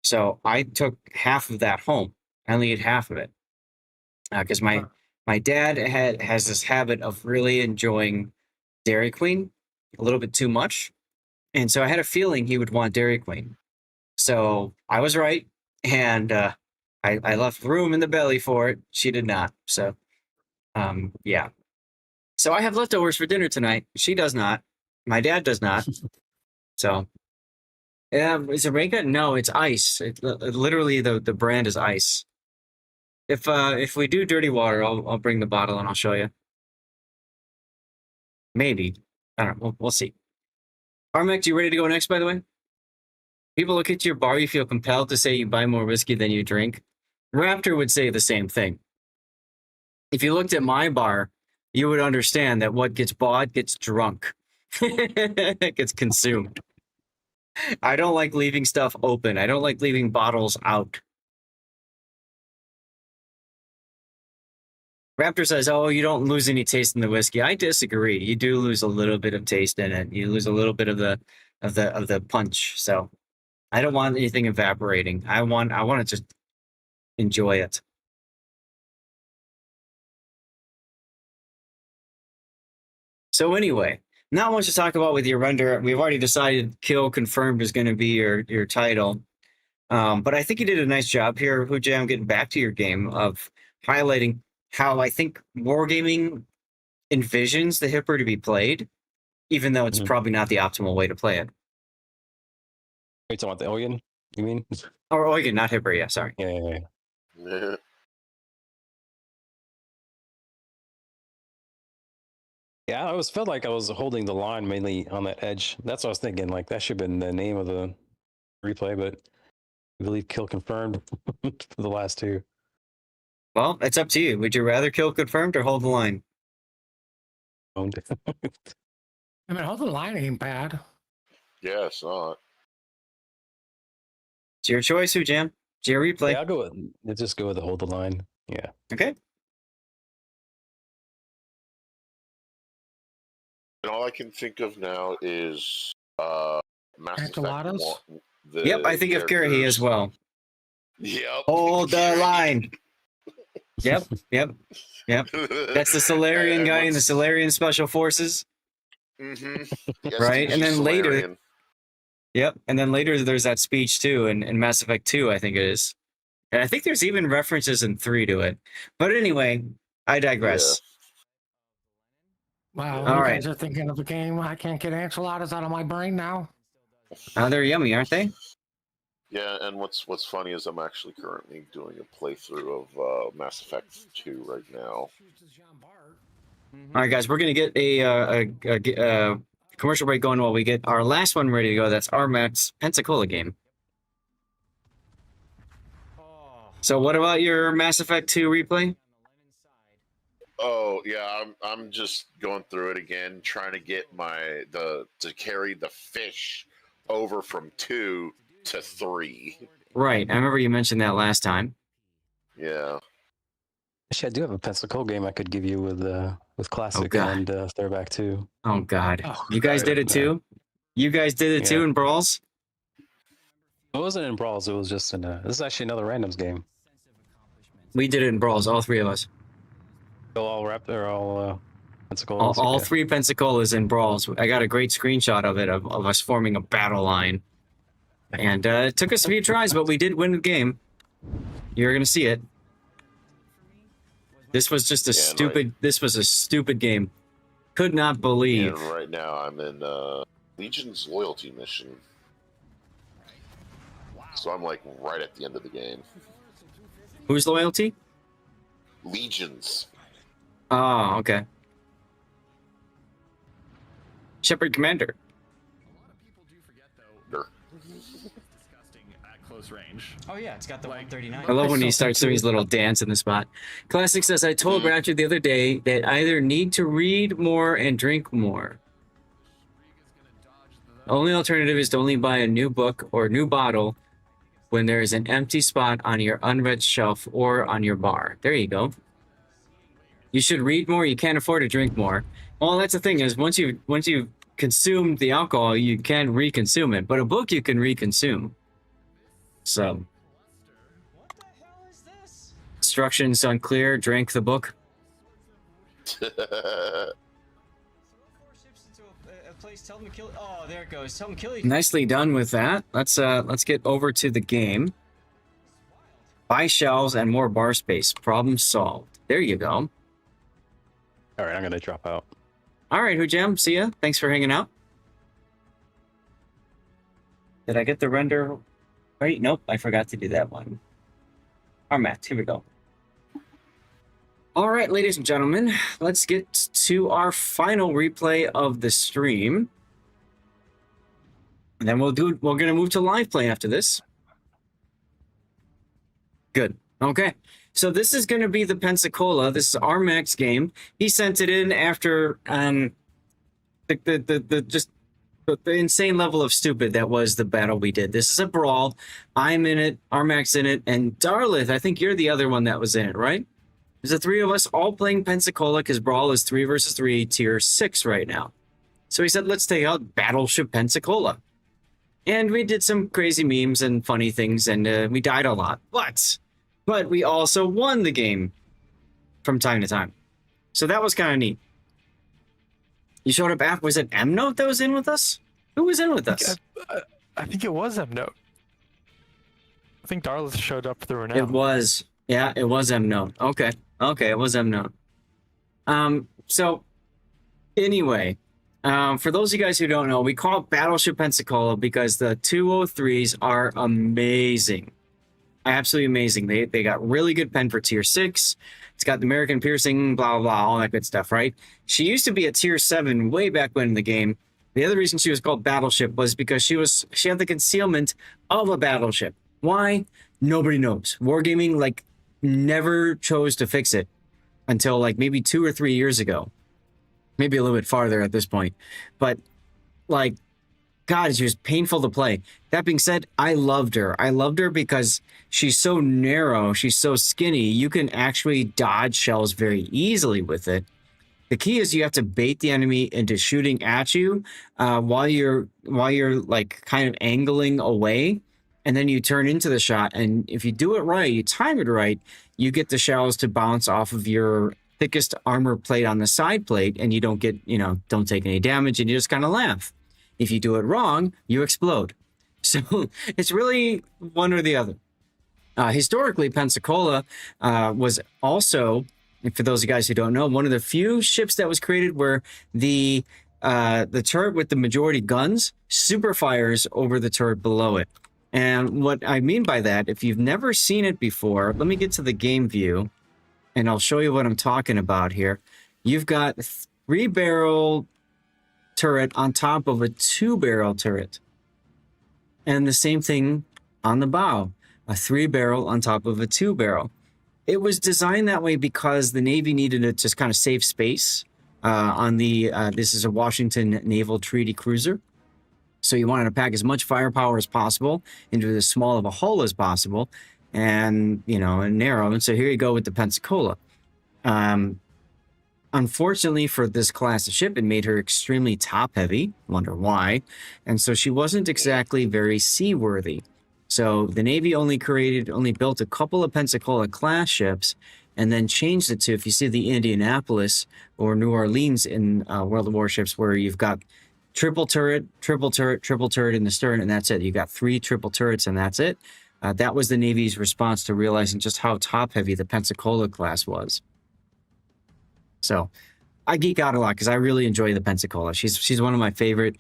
So I took half of that home. I only ate half of it because my dad has this habit of really enjoying Dairy Queen a little bit too much, and so I had a feeling he would want Dairy Queen. So I was right. And I left room in the belly for it. She did not. So, yeah. So I have leftovers for dinner tonight. She does not. My dad does not. So, yeah, is it Rega? No, it's Ice. Literally, the brand is Ice. If we do dirty water, I'll bring the bottle and I'll show you. Maybe. I don't know. We'll see. Armek, you ready to go next, by the way? People look at your bar, you feel compelled to say you buy more whiskey than you drink. Raptor would say the same thing. If you looked at my bar, you would understand that what gets bought gets drunk. It gets consumed. I don't like leaving stuff open. I don't like leaving bottles out. Raptor says, "Oh, you don't lose any taste in the whiskey." I disagree. You do lose a little bit of taste in it. You lose a little bit of the punch. So I don't want anything evaporating. I want to just enjoy it. So anyway, not much to talk about with your render. We've already decided kill confirmed is going to be your title. But I think you did a nice job here, Hujam, getting back to your game of highlighting how I think wargaming envisions the Hipper to be played, even though it's probably not the optimal way to play it. Wait, talking about the Eugen, you mean? Or Eugen, not Hipper, yeah, sorry. Yeah. Yeah, I always felt like I was holding the line mainly on that edge. That's what I was thinking. Like, that should have been the name of the replay, but I believe kill confirmed for the last two. Well, it's up to you. Would you rather kill confirmed or hold the line? I mean, holding the line ain't bad. Yeah, it's not. It's your choice, Hujam. It's your replay. Yeah, let's just go with the hold the line. Yeah. Okay. And all I can think of now is Mass Effect 1. Yep, I think of Kirahi as well. Yep. Hold the line. Yep. That's the Solarian guy in the Solarian Special Forces. Mm-hmm. Right, and then later, yep, and then later there's that speech too in Mass Effect 2, I think it is, and I think there's even references in 3 to it. But anyway, I digress. Wow, All you right. guys are thinking of a game. I can't get enchiladas out of my brain now. They're yummy, aren't they? Yeah, and what's funny is I'm actually currently doing a playthrough of Mass Effect 2 right now. All right, guys, we're gonna get a commercial break going while we get our last one ready to go. That's Armax Pensacola game. So, what about your Mass Effect 2 replay? Oh yeah, I'm just going through it again, trying to get to carry the fish over from 2 to 3. Right, I remember you mentioned that last time. Yeah. Actually, I do have a Pensacola game I could give you with Classic and Throwback too. Oh God, you guys did it too. You guys did it too in Brawls. It wasn't in Brawls. It was just in this is actually another randoms game. We did it in Brawls, all 3 of us. All wrapped. They're all Pensacola's. All 3 Pensacola's in Brawls. I got a great screenshot of it of us forming a battle line, and it took us a few tries, but we did win the game. You're gonna see it. This was just a stupid. This was a stupid game. Could not believe. And right now I'm in Legion's loyalty mission, so I'm like right at the end of the game. Whose loyalty? Legion's. Oh, okay. Shepard Commander. Close range. Oh yeah, it's got the 139. I love when he starts doing his little dance in the spot. Classic says, I told Rapture the other day that I either need to read more and drink more. The only alternative is to only buy a new book or new bottle when there is an empty spot on your unread shelf or on your bar. There you go. You should read more. You can't afford to drink more. Well, that's the thing is once you've consumed the alcohol, you can reconsume it. But a book you can reconsume. So, instructions unclear. Drank the book. Oh, there it goes. Tell them kill you. Nicely done with that. Let's get over to the game. Buy shelves and more bar space. Problem solved. There you go. All right, I'm gonna drop out. All right, Hujam, see ya. Thanks for hanging out. Did I get the render? Right? Nope, I forgot to do that one. Armat, here we go. All right, ladies and gentlemen, let's get to our final replay of the stream. And then we're gonna move to live play after this. Good. Okay. So this is gonna be the Pensacola. This is Armax game. He sent it in after the insane level of stupid that was the battle we did. This is a brawl. I'm in it, Armax in it, and Darlith, I think you're the other one that was in it, right? There's the 3 of us all playing Pensacola because Brawl is 3 versus 3, tier 6 right now. So he said, let's take out Battleship Pensacola. And we did some crazy memes and funny things, and we died a lot. But we also won the game from time to time. So that was kind of neat. You showed up after. Was it M-Note that was in with us? Who was in with us? I think it was M-Note. I think Darlith showed up through an M. It was. Yeah, it was M-Note. Okay, it was M-Note. So, anyway, for those of you guys who don't know, we call it Battleship Pensacola because the 203s are amazing. Absolutely amazing. They got really good pen for tier 6. It's got the American piercing, blah, blah, blah, all that good stuff, right? She used to be a tier 7 way back when in the game. The other reason she was called Battleship was because she had the concealment of a battleship. Why? Nobody knows. Wargaming, like, never chose to fix it until, like, maybe 2 or 3 years ago. Maybe a little bit farther at this point. But, like, God, she was painful to play. That being said, I loved her. I loved her because she's so narrow, she's so skinny, you can actually dodge shells very easily with it. The key is you have to bait the enemy into shooting at you while you're like kind of angling away, and then you turn into the shot. And if you do it right, you time it right, you get the shells to bounce off of your thickest armor plate on the side plate, and you don't get, don't take any damage, and you just kind of laugh. If you do it wrong, you explode. So it's really one or the other. Historically, Pensacola was also, and for those of you guys who don't know, one of the few ships that was created where the turret with the majority guns super fires over the turret below it. And what I mean by that, if you've never seen it before, let me get to the game view, and I'll show you what I'm talking about here. You've got 3-barrel turret on top of a 2-barrel turret. And the same thing on the bow. A 3-barrel on top of a 2-barrel. It was designed that way because the Navy needed to just kind of save space on the, this is a Washington Naval Treaty Cruiser. So you wanted to pack as much firepower as possible into as small of a hull as possible and, and narrow. And so here you go with the Pensacola. Unfortunately for this class of ship, it made her extremely top-heavy. Wonder why. And so she wasn't exactly very seaworthy. So the Navy only built a couple of Pensacola class ships and then changed it to, if you see the Indianapolis or New Orleans in World of Warships, where you've got triple turret, triple turret, triple turret in the stern, and that's it. You got 3 triple turrets and that's it. That was the Navy's response to realizing just how top-heavy the Pensacola class was. So I geek out a lot because I really enjoy the Pensacola. She's one of my favorite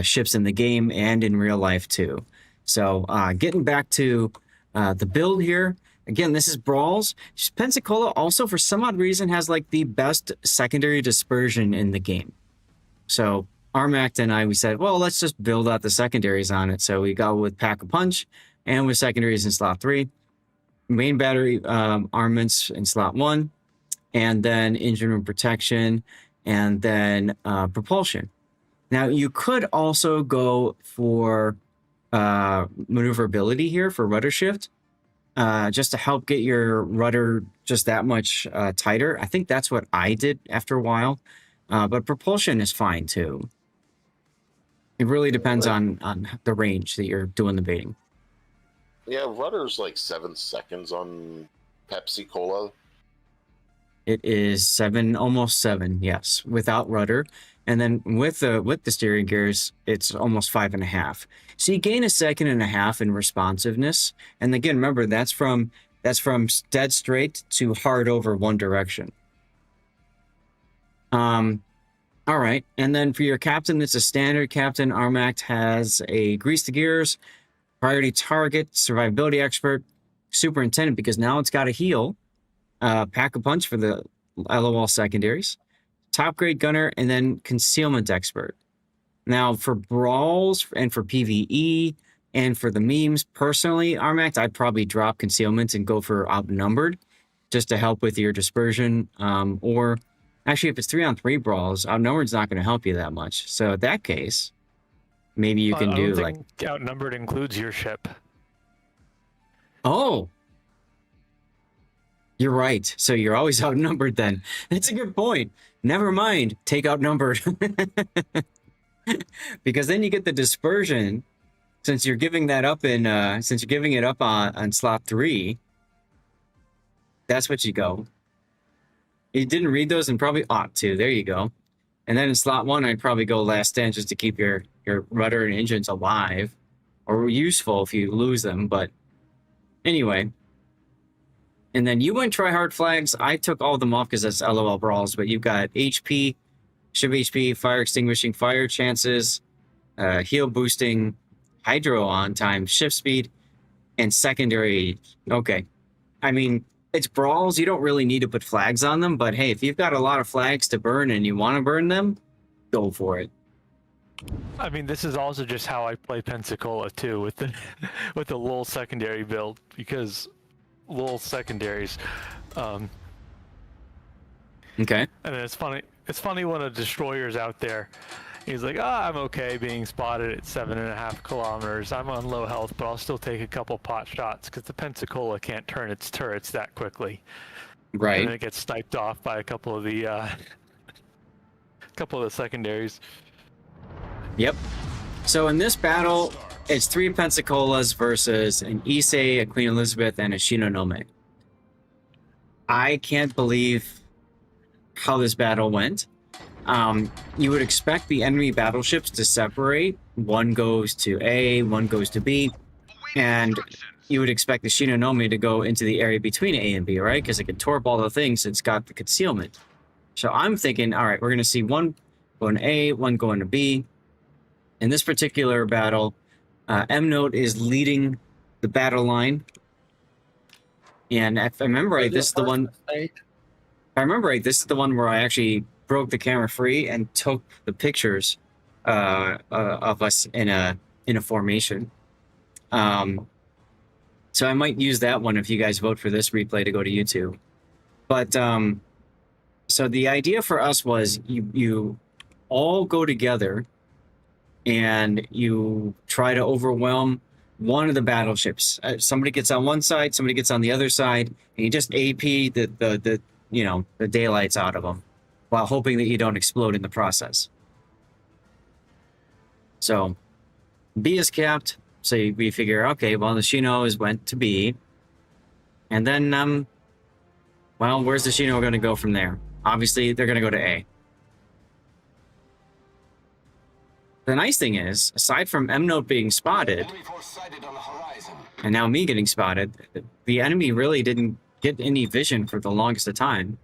ships in the game and in real life too. So getting back to the build here, again, this is Brawls. Pensacola also, for some odd reason, has like the best secondary dispersion in the game. So Armact and I, we said, well, let's just build out the secondaries on it. So we go with Pack-a-Punch and with secondaries in slot 3, main battery armaments in slot 1, and then engine room protection, and then propulsion. Now, you could also go for maneuverability here for rudder shift, just to help get your rudder just that much tighter. I think that's what I did after a while, but propulsion is fine too. It really depends on the range that you're doing the baiting. Yeah, rudder's like 7 seconds on Pepsi Cola. It is 7, almost 7, yes, without rudder. And then with the steering gears, it's almost 5.5. So you gain 1.5 seconds in responsiveness. And again, remember, that's from dead straight to hard over one direction. All right. And then for your captain, it's a standard captain. Armact has a grease the gears, priority target, survivability expert, superintendent, because now it's got a heal, Pack-a-Punch for the LOL secondaries, top grade gunner, and then concealment expert. Now for brawls and for PvE and for the memes, personally, Armact, I'd probably drop concealment and go for outnumbered just to help with your dispersion. Or actually, if it's 3-on-3 brawls, outnumbered's not going to help you that much. So in that case, maybe you can do like outnumbered includes your ship. Oh, you're right. So you're always outnumbered then. That's a good point. Never mind. Take outnumbered. Because then you get the dispersion. Since you're giving that up in since you're giving it up on slot 3, that's what you go. You didn't read those and probably ought to. There you go. And then in slot 1, I'd probably go last stand just to keep your rudder and engines alive, or useful if you lose them. But anyway. And then you went try hard flags. I took all of them off because that's LOL brawls. But you've got HP, ship HP, fire extinguishing, fire chances, heal boosting, hydro on time, shift speed, and secondary. Okay. I mean, it's brawls. You don't really need to put flags on them. But hey, if you've got a lot of flags to burn and you want to burn them, go for it. I mean, this is also just how I play Pensacola too, with the with the LOL secondary build, because LOL secondaries. Okay. And it's funny. It's funny when a destroyer's out there. He's like, I'm okay being spotted at 7.5 kilometers. I'm on low health, but I'll still take a couple pot shots because the Pensacola can't turn its turrets that quickly. Right. And it gets sniped off by a couple of the secondaries. Yep. So in this battle, it's 3 Pensacolas versus an Issei, a Queen Elizabeth, and a Shinonome. I can't believe how this battle went. You would expect the enemy battleships to separate. One goes to A, one goes to B, and you would expect the Shinonome to go into the area between A and B, right? Because it can torp all the things, it's got the concealment. So I'm thinking, all right, we're going to see one going to A, one going to B. In this particular battle, M-Note is leading the battle line. And if I remember right, this is the one... If I remember right, this is the one where I actually broke the camera free and took the pictures of us in a formation. So I might use that one if you guys vote for this replay to go to YouTube. But so the idea for us was you all go together and you try to overwhelm one of the battleships. Somebody gets on one side, somebody gets on the other side, and you just AP the daylights out of them, while hoping that you don't explode in the process. So B is capped. So we figure, okay, well, the Shino went to B. And then, well, where's the Shino going to go from there? Obviously, they're going to go to A. The nice thing is, aside from M-Note being spotted, and now me getting spotted, the enemy really didn't get any vision for the longest of time.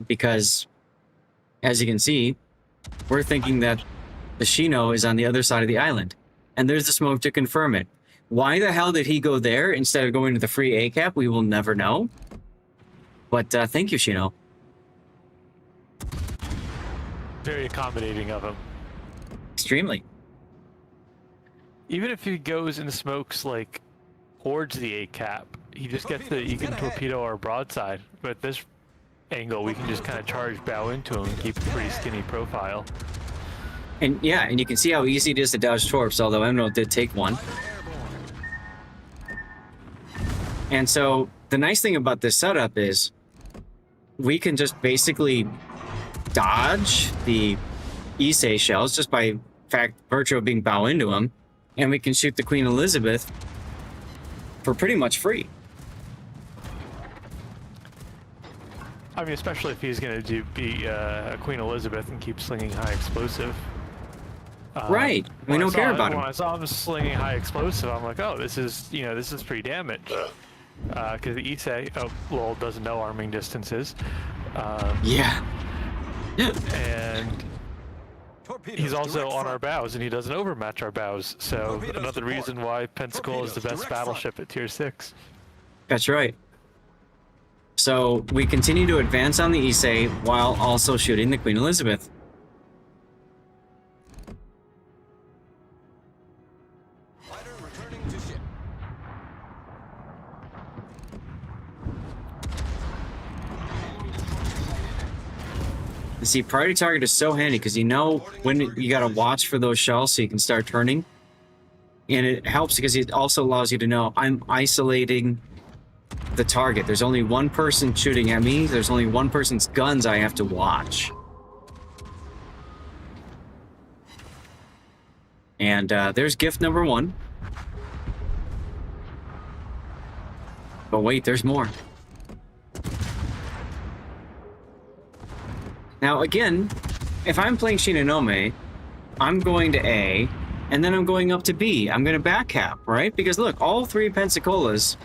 Because, as you can see, we're thinking that the Shino is on the other side of the island. And there's the smoke to confirm it. Why the hell did he go there instead of going to the free A cap? We will never know. But thank you, Shino. Very accommodating of him. Extremely. Even if he goes and smokes like towards the A cap, he just gets he can torpedo our broadside. But this angle, we can just kind of charge bow into him and keep a pretty skinny profile. And yeah, and you can see how easy it is to dodge torps, although M-Note did take one. And so the nice thing about this setup is we can just basically dodge the Issei shells just by virtue of being bow into them, and we can shoot the Queen Elizabeth for pretty much free. I mean, especially if he's going to be Queen Elizabeth and keep slinging high explosive. Right. We don't care about him. When I saw him slinging high explosive, I'm like, oh, this is free damage. Because the Issei, doesn't know arming distances. Yeah. And he's also on our bows, and he doesn't overmatch our bows. So another reason why Pensacola is the best battleship at Tier 6. That's right. So we continue to advance on the Issei while also shooting the Queen Elizabeth. You see, priority target is so handy because you know when you gotta watch for those shells so you can start turning. And it helps because it also allows you to know I'm isolating the target. There's only one person shooting at me. There's only one person's guns I have to watch. And there's gift number 1. But wait, there's more. Now again, if I'm playing Shinonome, I'm going to A, and then I'm going up to B. I'm going to back cap, right? Because look, all 3 Pensacola's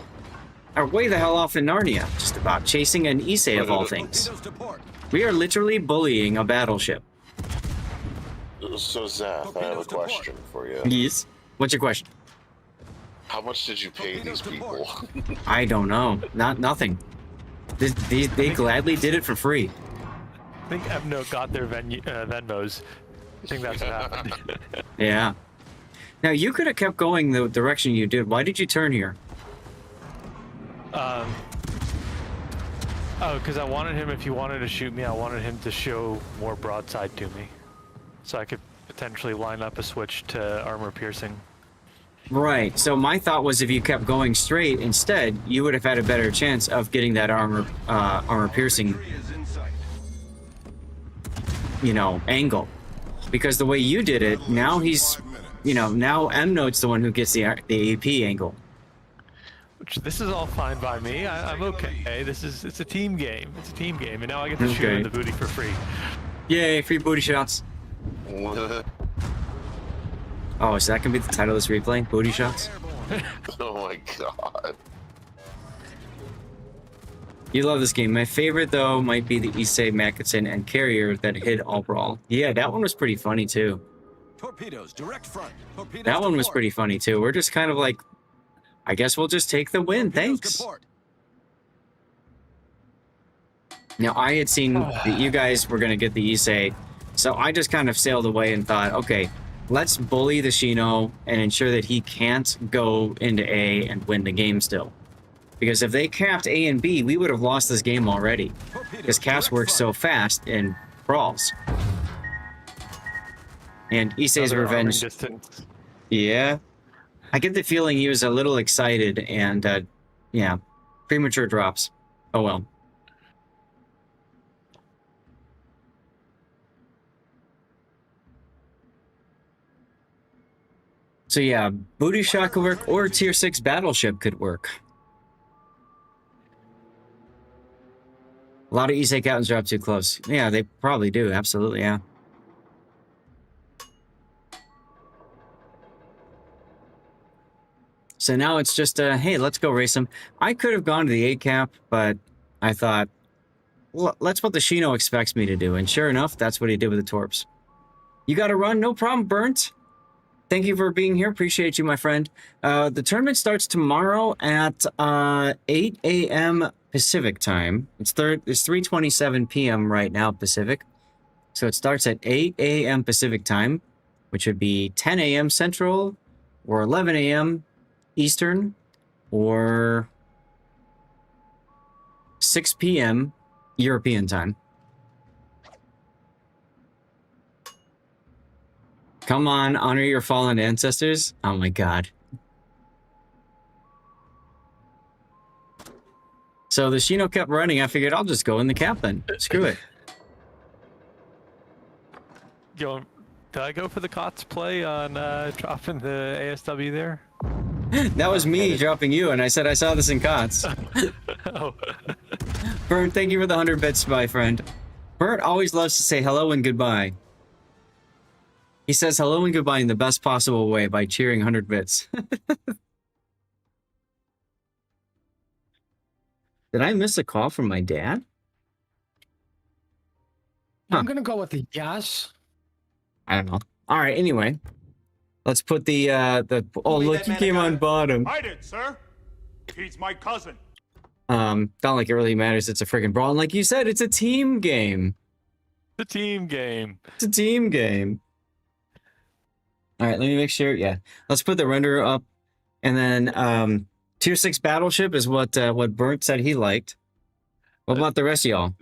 are way the hell off in Narnia, just about, chasing an Issei of all things. We are literally bullying a battleship. So, Zath, I have a question for you. Yes? What's your question? How much did you pay these people? I don't know. Nothing. They gladly did it for free. I think M-Note got their Venmos. I think that's what happened. Yeah. Now, you could have kept going the direction you did. Why did you turn here? Because I wanted him, if he wanted to shoot me, I wanted him to show more broadside to me. So I could potentially line up a switch to armor piercing. Right. So my thought was if you kept going straight instead, you would have had a better chance of getting that armor piercing, angle. Because the way you did it, now he's, now M-Note's the one who gets the AP angle. punch. This is all fine by me. I'm okay. It's a team game. It's a team game, and now I get to shoot in the booty for free. Yay, free booty shots. Oh, is that gonna be the title of this replay? Booty shots? Oh my god. You love this game. My favorite, though, might be the Issei, Makatsun, and Carrier that hit all brawl. Yeah, that one was pretty funny, too. Torpedoes, direct front. Torpedoes That one was pretty funny, too. We're just kind of like, I guess we'll just take the win. Thanks. Now, I had seen that you guys were going to get the Issei, so I just kind of sailed away and thought, okay, let's bully the Shino and ensure that he can't go into A and win the game still. Because if they capped A and B, we would have lost this game already. Because caps work so fast in brawls. And Issei's revenge. Yeah. I get the feeling he was a little excited and, yeah, premature drops. Oh well. So yeah, booty shot could work, or tier 6 battleship could work. A lot of Issei captains drop too close. Yeah, they probably do. Absolutely, yeah. So now it's just, hey, let's go race them. I could have gone to the 8 cap, but I thought, well, that's what the Shino expects me to do. And sure enough, that's what he did with the Torps. You got to run? No problem, Burnt. Thank you for being here. Appreciate you, my friend. The tournament starts tomorrow at 8 a.m. Pacific time. It's 3:27 p.m. right now, Pacific. So it starts at 8 a.m. Pacific time, which would be 10 a.m. Central, or 11 a.m. Eastern, or 6 p.m. European time. Come on, honor your fallen ancestors. Oh my god. So the Shino kept running. I figured I'll just go in the cap then. Screw it. Did I go for the COTS play on dropping the ASW there? That was me dropping you, and I said I saw this in COTS. Oh. Bert, thank you for the 100 bits, my friend. Bert always loves to say hello and goodbye. He says hello and goodbye in the best possible way by cheering 100 bits. Did I miss a call from my dad? I'm going to go with a yes. I don't know. All right, anyway. Let's put the oh, look, he came on bottom. I did, sir. He's my cousin. Not like it really matters. It's a friggin' brawl. And like you said, it's a team game. The team game. It's a team game. All right, let me make sure. Yeah, let's put the renderer up, and then tier 6 battleship is what Burnt said he liked. What about the rest of y'all?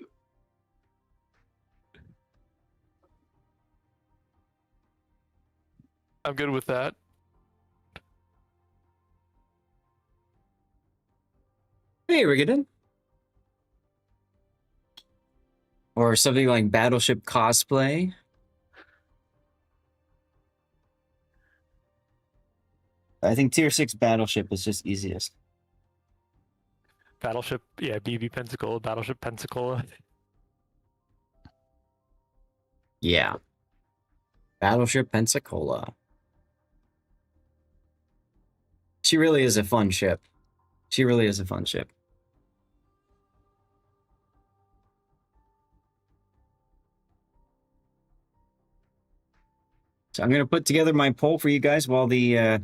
I'm good with that. Hey, Rigadon. Or something like battleship cosplay. I think tier 6 battleship is just easiest. Battleship, yeah, BB Pensacola, Battleship Pensacola. Yeah. Battleship Pensacola. She really is a fun ship. She really is a fun ship. So I'm going to put together my poll for you guys while the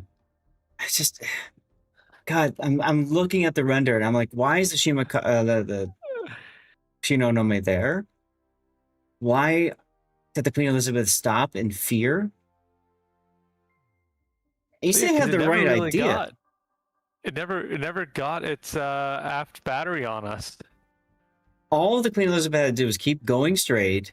God, I'm looking at the render and I'm like, why is the the Shino no Me there? Why did the Queen Elizabeth stop in fear? Issei had the right idea. It never got its aft battery on us. All the Queen Elizabeth had to do was keep going straight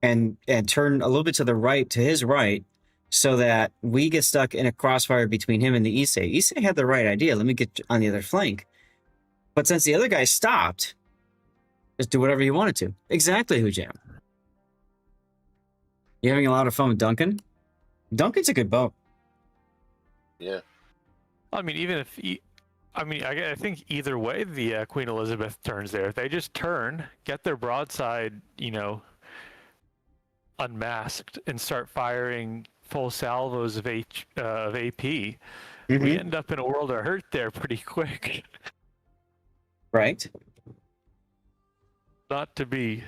and turn a little bit to the right, to his right, so that we get stuck in a crossfire between him and the Issei. Issei had the right idea. Let me get on the other flank. But since the other guy stopped, just do whatever he wanted to. Exactly, Hujam. You having a lot of fun with Duncan? Duncan's a good boat. Yeah. I mean, even if I mean, I think either way the Queen Elizabeth turns there. If they just turn, get their broadside, unmasked, and start firing full salvos of AP, we end up in a world of hurt there pretty quick. Right. Not to be.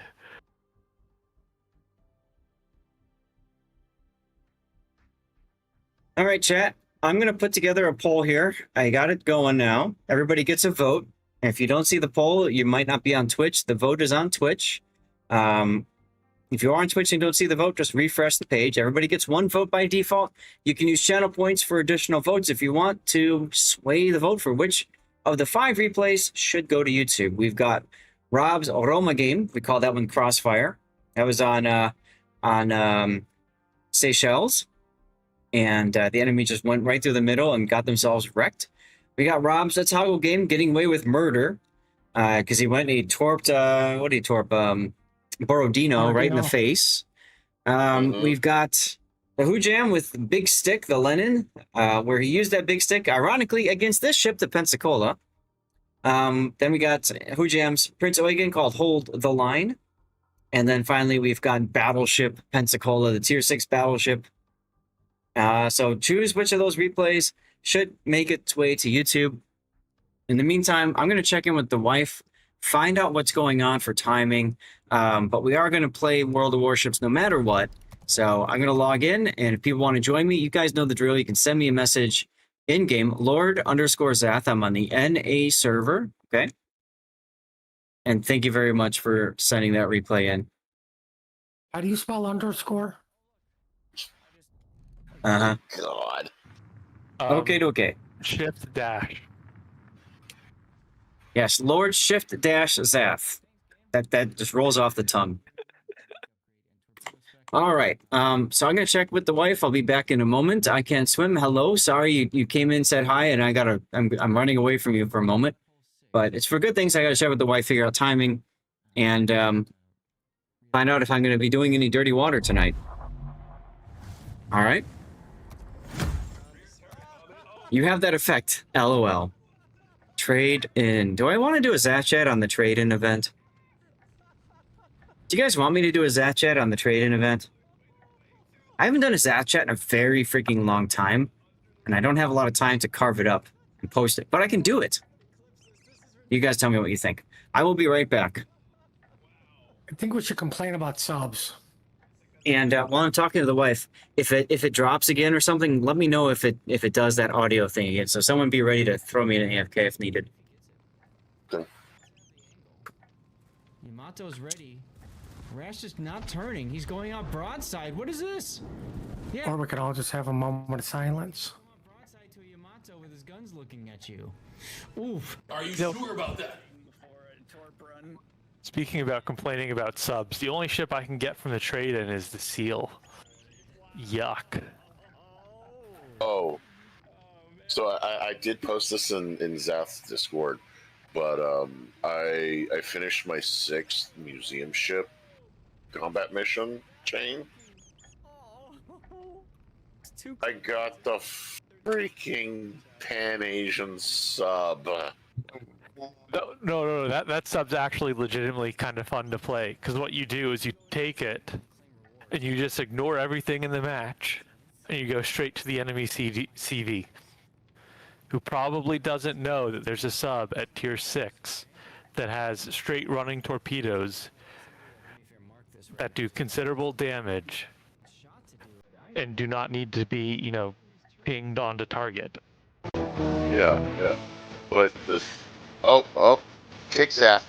All right, chat. I'm going to put together a poll here. I got it going now. Everybody gets a vote. And if you don't see the poll, you might not be on Twitch. The vote is on Twitch. If you are on Twitch and don't see the vote, just refresh the page. Everybody gets one vote by default. You can use channel points for additional votes if you want to sway the vote for which of the 5 replays should go to YouTube. We've got Rob's Roma game. We call that one Crossfire. That was on Seychelles. And the enemy just went right through the middle and got themselves wrecked. We got Rob's Toggle game, getting away with murder, because he went and he torped, what did he torp? Borodino right in the face. We've got the Hujam with the big stick, the Lenin, where he used that big stick, ironically, against this ship, the Pensacola. Then we got Hujam's Prince Eugen called Hold the Line. And then finally, we've got Battleship Pensacola, the Tier 6 battleship. So choose which of those replays should make its way to YouTube. In the meantime, I'm going to check in with the wife, find out what's going on for timing. But we are going to play World of Warships no matter what. So I'm going to log in, and if people want to join me, you guys know the drill. You can send me a message in-game, Lord_Zath. I'm on the NA server, okay? And thank you very much for sending that replay in. How do you spell underscore? Uh-huh. God. Okay. Shift dash. Yes, Lord Shift Dash Zath. That just rolls off the tongue. All right. So I'm gonna check with the wife. I'll be back in a moment. I can't swim. Hello. Sorry you came in, said hi, and I'm running away from you for a moment. But it's for good things. I gotta check with the wife, figure out timing, and find out if I'm gonna be doing any dirty water tonight. All right. You have that effect. LOL. Trade in. Do I want to do a Zatchat on the trade-in event? Do you guys want me to do a Zatchat on the trade-in event? I haven't done a Zatchat in a very freaking long time, and I don't have a lot of time to carve it up and post it, but I can do it. You guys tell me what you think. I will be right back. I think we should complain about subs. And while I'm talking to the wife, if it drops again or something, let me know if it does that audio thing again. So someone be ready to throw me an AFK if needed. Yamato's ready. Rash is not turning. He's going out broadside. What is this? Or we could all just have a moment of silence. Broadside to Yamato with his guns looking at you. Oof. Are you sure about that? Speaking about complaining about subs, the only ship I can get from the trade-in is the Seal. Yuck. Oh. So I did post this in Zath's Discord, but I finished my 6th museum ship combat mission chain. I got the freaking Pan-Asian sub. No, that sub's actually legitimately kind of fun to play, because what you do is you take it and you just ignore everything in the match and you go straight to the enemy CV, who probably doesn't know that there's a sub at tier 6 that has straight running torpedoes that do considerable damage and do not need to be, pinged onto target. Yeah. But this... Oh, kick Zath.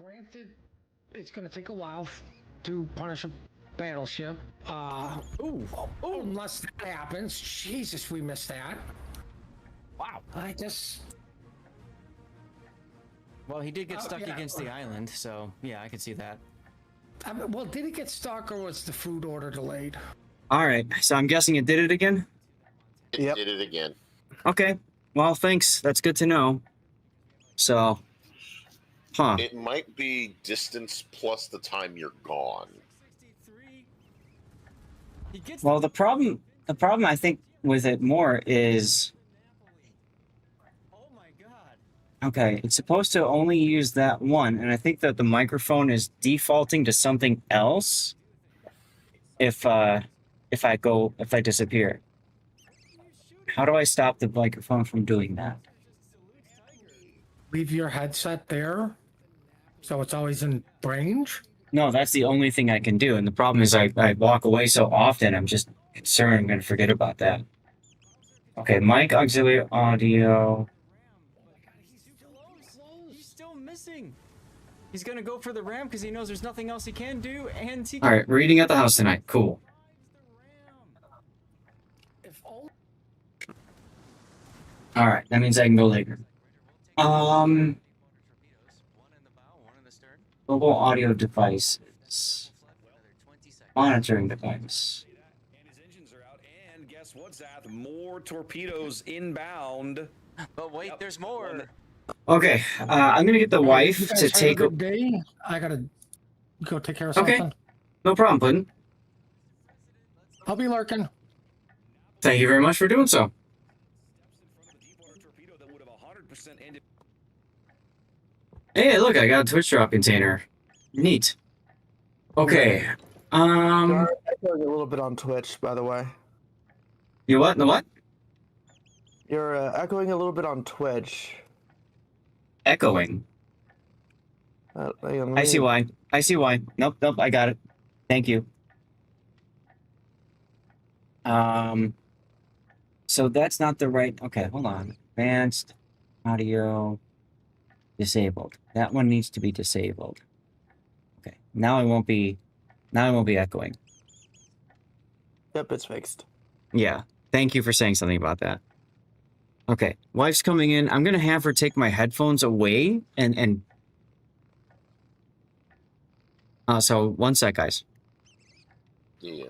Granted, it's going to take a while to punish a battleship. Unless that happens. Jesus, we missed that. Wow. I just... Well, he did get stuck against the island, so yeah, I could see that. Well, did he get stuck or was the food order delayed? All right, so I'm guessing it did it again? It did it again. Okay, well, thanks. That's good to know. So, It might be distance plus the time you're gone. Well, the problem I think with it more is... Okay, it's supposed to only use that one, and I think that the microphone is defaulting to something else if I disappear. How do I stop the microphone from doing that? Leave your headset there, so it's always in range? No, that's the only thing I can do, and the problem is I walk away so often, I'm just concerned I'm going to forget about that. Okay, mic auxiliary audio... Missing. He's gonna go for the ram because he knows there's nothing else he can do, and he. All right, we're eating at the house tonight. Cool. All right, that means I can go later. Mobile audio devices. Monitoring device. And guess what, Zath? More torpedoes inbound. But wait, there's more. Okay, I'm gonna get the wife to take a good day. I gotta go take care of something. Okay, no problem, Puddin. I'll be lurking. Thank you very much for doing so. Hey, look, I got a Twitch drop container. Neat. Okay. You're echoing a little bit on Twitch, by the way. You what? The what? You're echoing a little bit on Twitch. Echoing. I see why. I see why. Nope, I got it. Thank you. So that's not the right... Okay, hold on. Advanced audio disabled. That one needs to be disabled. Okay, now I won't be echoing. Yep, it's fixed. Yeah, thank you for saying something about that. Okay, wife's coming in. I'm gonna have her take my headphones away and so one sec, guys. Yeah.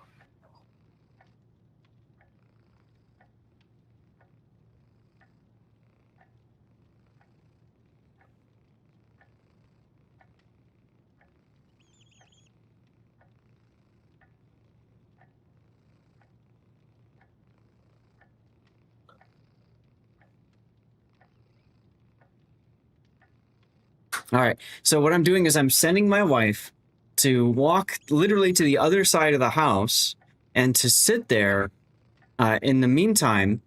All right, so what I'm doing is I'm sending my wife to walk literally to the other side of the house and to sit there. In the meantime,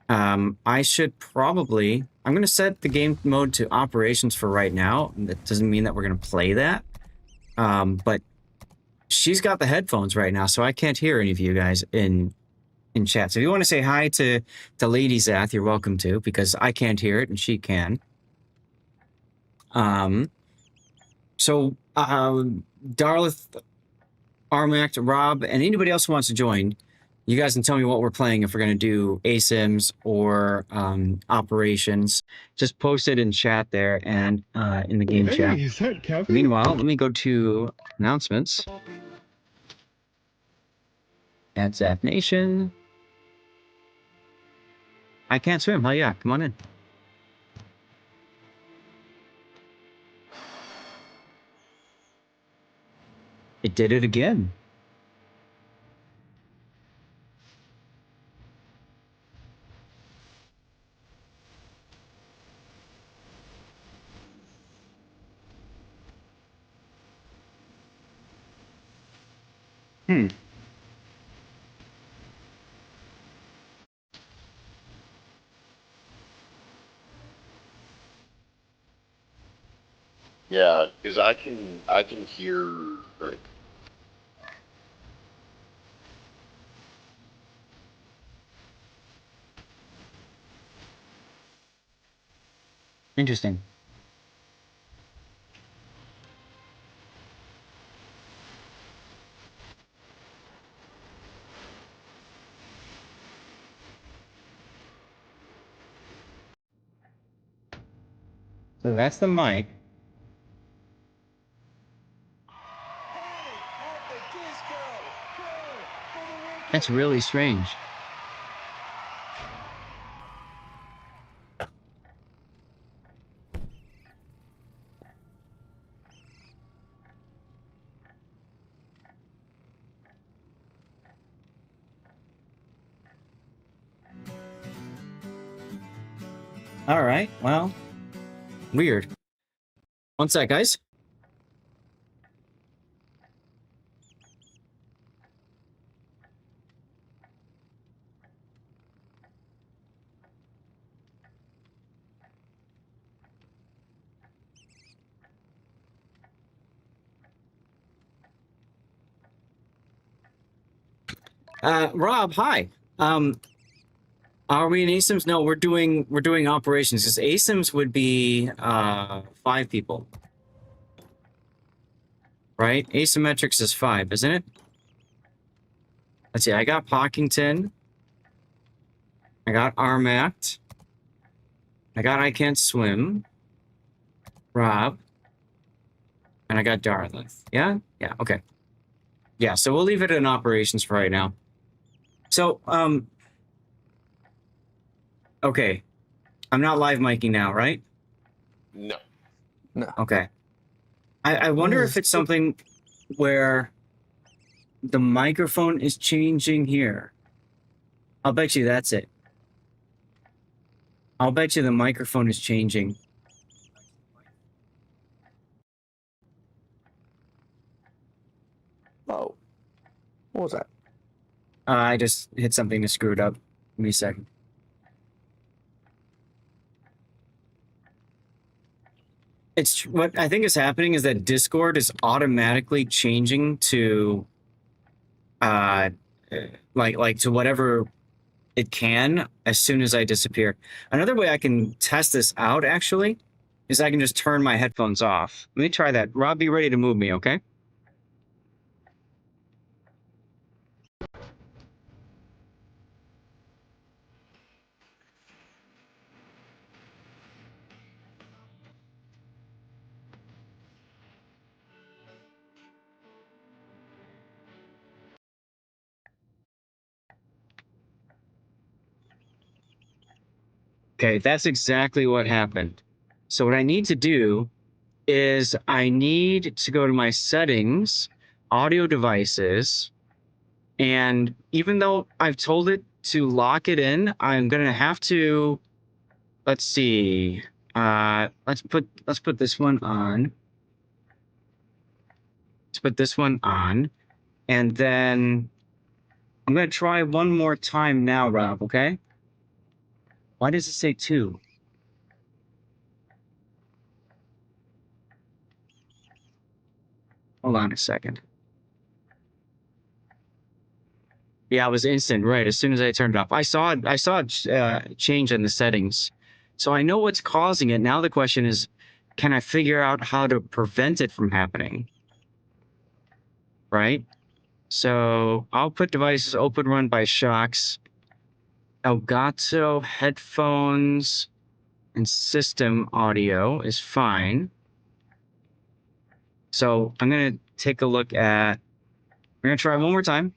I should probably... I'm going to set the game mode to operations for right now. That doesn't mean that we're going to play that. But she's got the headphones right now, so I can't hear any of you guys in chat. So if you want to say hi to Lady Zath, you're welcome to, because I can't hear it and she can. Darlith, Armac, Rob, and anybody else who wants to join, you guys can tell me what we're playing, if we're going to do ASIMs or operations. Just post it in chat there and in the game chat. Is that Kevin? Meanwhile, let me go to announcements. At Zap Nation. I can't swim. Oh yeah, come on in. It did it again. Yeah, because I can hear. Like, Interesting. So that's the mic. That's really strange. All right, well, weird. One sec, guys. Rob, hi. Are we in ASIMS? No, we're doing operations. Because ASIMS would be 5 people, right? Asymmetrics is 5, isn't it? Let's see. I got Pockington. I got Armact. I got I Can't Swim. Rob. And I got Dartmouth. Yeah? Yeah, okay. Yeah, so we'll leave it in operations for right now. So, okay. I'm not live miking now, right? No. No. Okay. I wonder if it's something where the microphone is changing here. I'll bet you that's it. I'll bet you the microphone is changing. Oh. What was that? I just hit something that screwed up. Give me a second. It's what I think is happening is that Discord is automatically changing to like to whatever it can as soon as I disappear. Another way I can test this out actually is I can just turn my headphones off. Let me try that. Rob, be ready to move me, okay? Okay, that's exactly what happened. So what I need to do is I need to go to my settings, audio devices, and even though I've told it to lock it in, I'm gonna have to, let's see, let's put this one on. Let's put this one on, and then I'm gonna try one more time now, Rob, okay? Why does it say 2? Hold on a second. Yeah, it was instant, right? As soon as I turned it off, I saw it change in the settings, so I know what's causing it. Now the question is, can I figure out how to prevent it from happening? Right? So output devices open run by Shocks, Elgato headphones, and system audio is fine. So I'm gonna take a look at. We're gonna try one more time.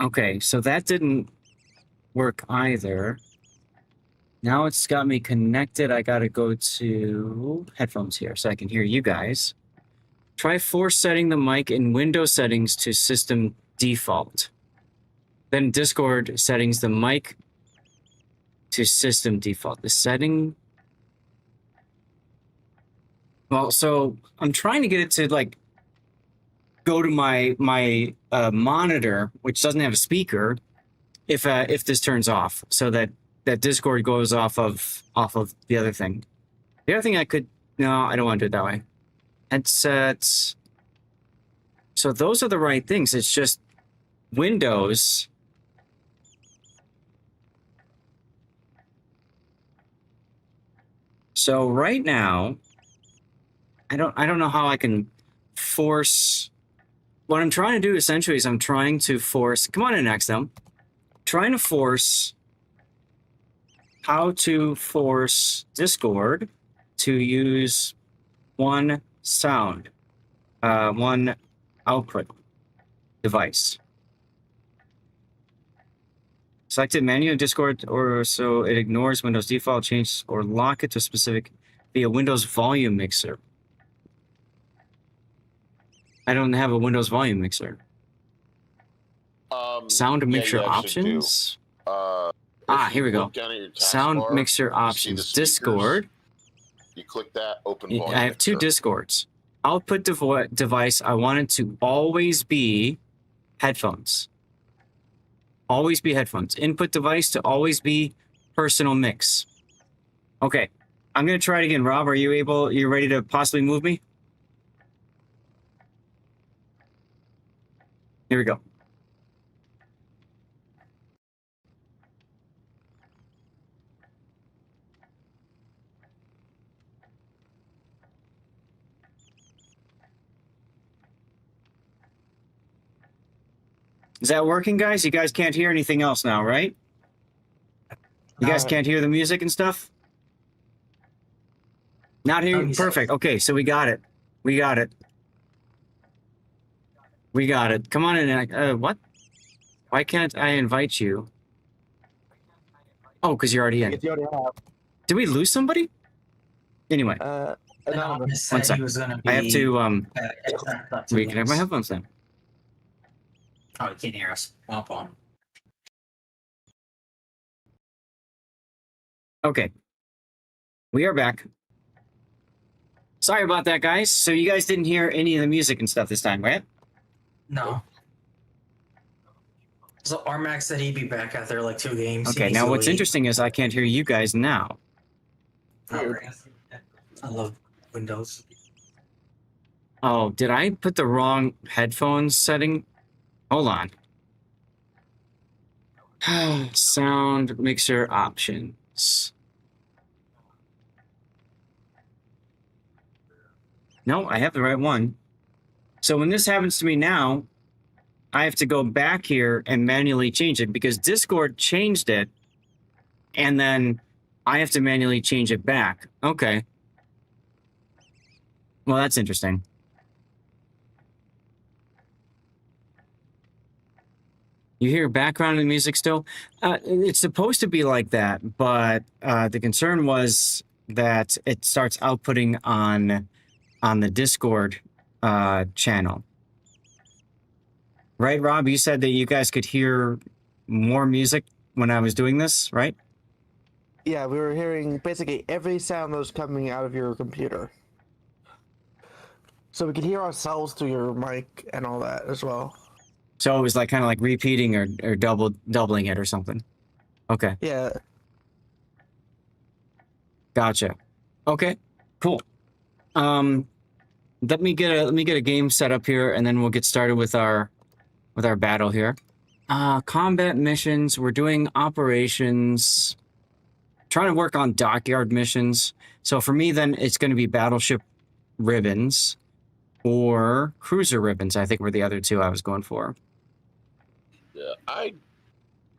Okay, so that didn't work either. Now it's got me connected. I gotta go to headphones here so I can hear you guys. Try force setting the mic in Windows settings to system default. Then Discord settings the mic to system default. The setting. Well, so I'm trying to get it to like go to my monitor, which doesn't have a speaker, if this turns off, so that Discord goes off of the other thing. The other thing I could I don't want to do it that way. Headsets. So those are the right things. It's just Windows. So right now, I don't know how I can force. What I'm trying to do essentially is I'm trying to force. Come on in, XM. Trying to force. How to force Discord to use one sound, one output device. Select it manually Discord, or so it ignores Windows default change, or lock it to specific via Windows volume mixer. I don't have a Windows volume mixer. Sound mixer options. Here we go. Sound mixer options. Discord. You click that. Open volume. I have two Discords. Output device. I want it to always be headphones. Always be headphones. Input device to always be personal mix. Okay. I'm going to try it again. Rob, are you able? You ready to possibly move me? Here we go. Is that working, guys? You guys can't hear anything else now, right? You guys can't hear the music and stuff? Not hearing? Perfect. Okay, so we got it. We got it. We got it. Come on in. What? Why can't I invite you? Oh, because you're already in. You already have. Did we lose somebody? Anyway. One sec. I have to reconnect my headphones then. Oh, you can't hear us. Womp womp. Okay. We are back. Sorry about that, guys. So you guys didn't hear any of the music and stuff this time, right? No. So Armax said he'd be back after like 2 games. Okay, now what's interesting is I can't hear you guys now. I love Windows. Oh, did I put the wrong headphones setting? Hold on. Sound mixer options. No, I have the right one. So when this happens to me now, I have to go back here and manually change it because Discord changed it, and then I have to manually change it back. Okay. Well, that's interesting. You hear background music still? It's supposed to be like that, but the concern was that it starts outputting on the Discord channel. Right, Rob? You said that you guys could hear more music when I was doing this, right? Yeah, we were hearing basically every sound that was coming out of your computer. So we could hear ourselves through your mic and all that as well. So it was like kind of like repeating or doubling it or something. Okay. Yeah. Gotcha. Okay. Cool. Let me get a game set up here, and then we'll get started with our battle here. Combat missions. We're doing operations. Trying to work on dockyard missions. So for me, then it's going to be battleship ribbons or cruiser ribbons. I think were the other two I was going for.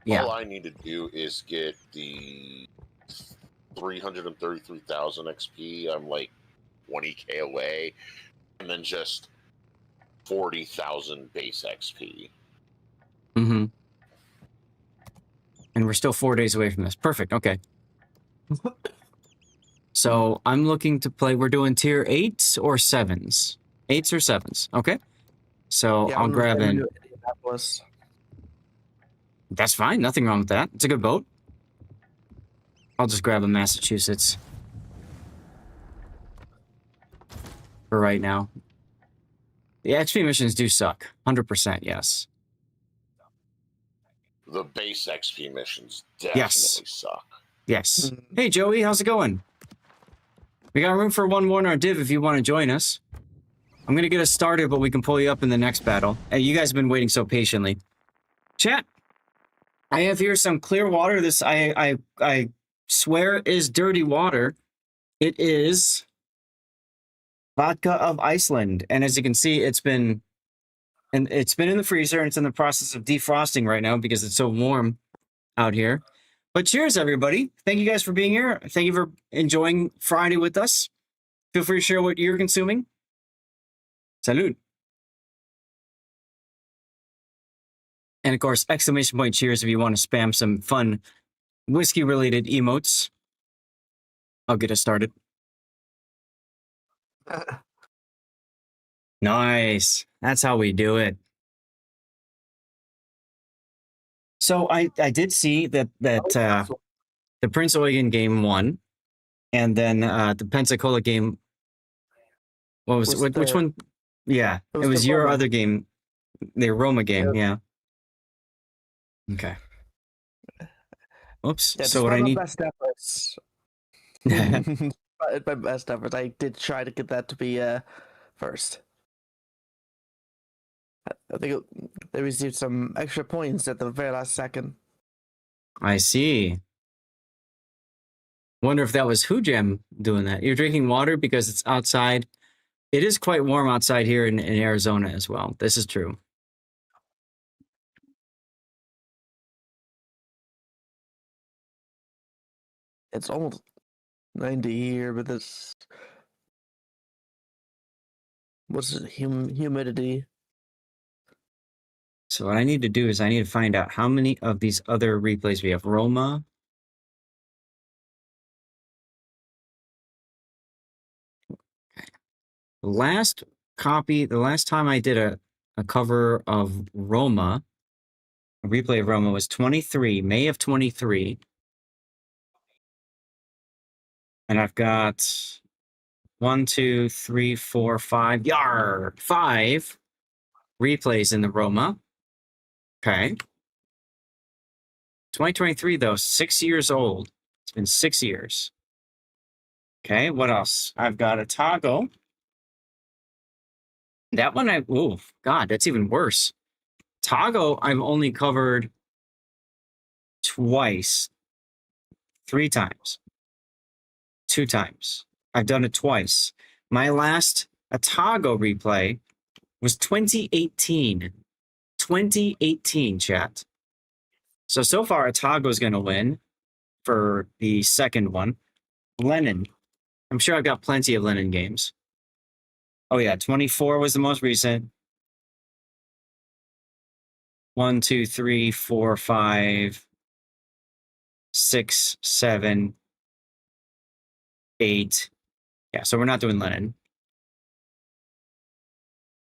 Yeah, all I need to do is get the 333,000 XP. I'm like 20k away, and then just 40,000 base XP. Mm-hmm. And we're still 4 days away from this. Perfect. Okay. So I'm looking to play. We're doing tier 8s or 7s. 8s or 7s. Okay. So Yeah, I'll grab in. Indianapolis. That's fine. Nothing wrong with that. It's a good boat. I'll just grab a Massachusetts for right now. The XP missions do suck. 100%, yes. The base XP missions definitely suck. Yes. Hey, Joey, how's it going? We got room for one more in our div if you want to join us. I'm going to get us started, but we can pull you up in the next battle. Hey, you guys have been waiting so patiently. Chat, I have here some clear water. This, I swear, is dirty water. It is vodka of Iceland. And as you can see, it's been in the freezer, and it's in the process of defrosting right now because it's so warm out here. But cheers, everybody. Thank you guys for being here. Thank you for enjoying Friday with us. Feel free to share what you're consuming. Salud. And of course, exclamation point cheers if you want to spam some fun whiskey-related emotes. I'll get us started. Nice. That's how we do it. So I did see that the Prince Eugen game won, and then the Pensacola game. What was it? Which one? Yeah, it was your Roma. other game, the Roma game. Yeah. Okay. Oops. Yeah, so what I need? Best efforts. My best efforts. I did try to get that to be first. I think they received some extra points at the very last second. I see. Wonder if that was Hujam doing that. You're drinking water because it's outside. It is quite warm outside here in Arizona as well. This is true. It's almost 90 here, but this... What's it? Humidity. So what I need to do is I need to find out how many of these other replays we have. Roma. The last time I did a cover of Roma, a replay of Roma was 23, May of 23. And I've got 1, 2, 3, 4, 5, 5 replays in the Roma. Okay. 2023, though, 6 years old. It's been 6 years. Okay, what else? I've got a Toggle. That one, oh, God, that's even worse. Toggle, I've only covered twice. 3 times. 2 times. I've done it twice. My last Atago replay was 2018. 2018, chat. So far, Atago's going to win for the second one. Lenin. I'm sure I've got plenty of Lenin games. Oh, yeah, 24 was the most recent. 1, 2, 3, 4, 5, 6, 7, 8. Yeah, so we're not doing Lenin.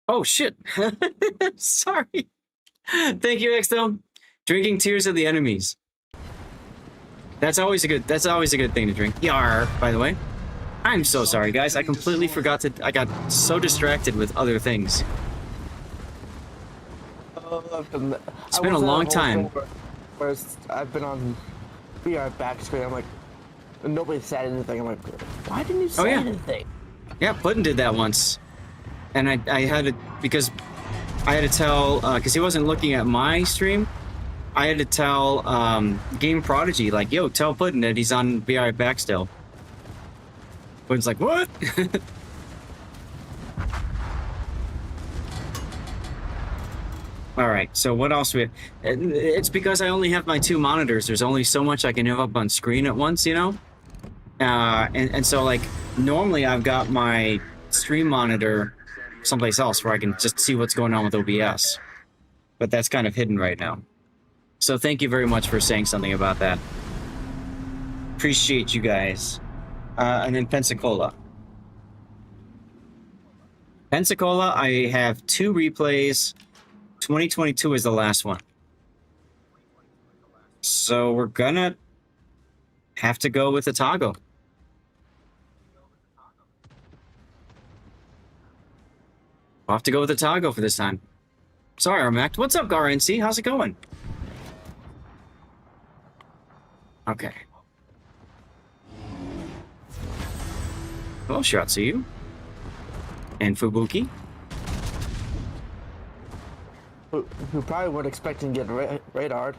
Oh, shit. Sorry. Thank you, Exdome. Drinking tears of the enemies. That's always a good thing to drink. Yar, by the way. I'm so sorry, guys. I completely forgot to. I got so distracted with other things. It's been a long time. Whereas I've been on VR back screen, I'm like, nobody said anything. I'm like, why didn't you say anything? Yeah, Puddin did that once. And I had to, because I had to tell, because he wasn't looking at my stream, I had to tell Game Prodigy, like, yo, tell Puddin that he's on VR back still. Puddin's like, what? All right, so what else we have? It's because I only have my 2 monitors. There's only so much I can have up on screen at once, you know? And so, like, normally I've got my stream monitor someplace else where I can just see what's going on with OBS. But that's kind of hidden right now. So thank you very much for saying something about that. Appreciate you guys. And then Pensacola. Pensacola, I have 2 replays. 2022 is the last one. So we're gonna have to go with Otago. We'll have to go with Otago for this time. Sorry, Armac. What's up, GarNC? How's it going? Okay. Well, Shiratsuyu. And Fubuki. Who probably weren't expecting to get radared.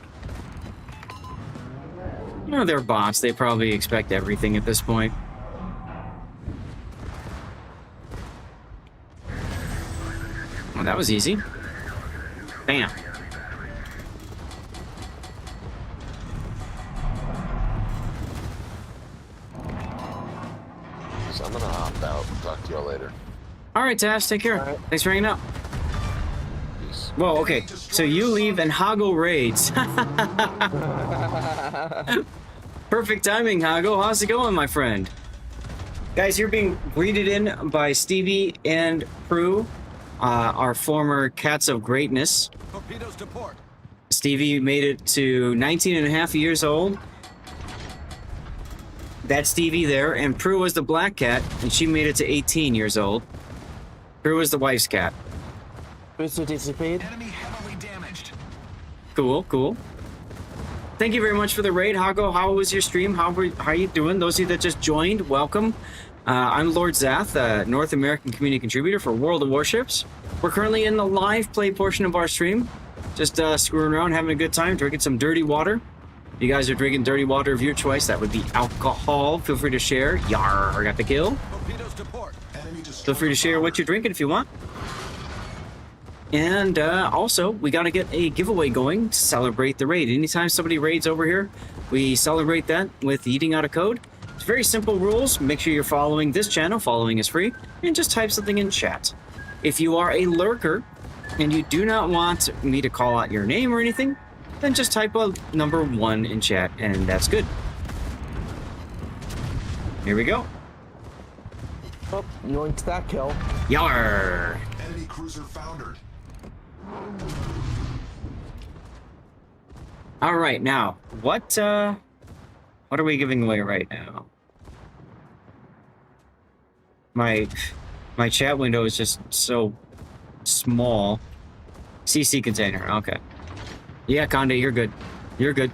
No, they're bots. They probably expect everything at this point. Well, that was easy. Bam. So I'm gonna hop out. Talk to y'all later. All right, Tash, take care. Right. Thanks for hanging out. Peace. Whoa, okay. So you leave and Hago raids. Perfect timing, Hago. How's it going, my friend? Guys, you're being greeted in by Stevie and Prue, our former Cats of Greatness. Torpedoes to port. Stevie made it to 19 and a half years old. That's Stevie there, and Prue was the black cat, and she made it to 18 years old. Prue was the wife's cat. DCP. Enemy heavily damaged. Cool, cool. Thank you very much for the raid, Hago. How was your stream? How are you doing? Those of you that just joined, welcome. I'm Lord Zath, North American community contributor for World of Warships. We're currently in the live play portion of our stream. Just screwing around, having a good time, drinking some dirty water. If you guys are drinking dirty water of your choice, that would be alcohol. Feel free to share. Yar, got the kill. Feel free to share what you're drinking if you want. And also, we got to get a giveaway going to celebrate the raid. Anytime somebody raids over here, we celebrate that with eating out a code. It's very simple rules. Make sure you're following this channel. Following is free. And just type something in chat. If you are a lurker and you do not want me to call out your name or anything, then just type a number 1 in chat, and that's good. Here we go. Oh, you linked that kill. Yar! Enemy cruiser foundered. All right, now what are we giving away right now? My chat window is just so small. CC container. Okay. Yeah, Conde, you're good. You're good.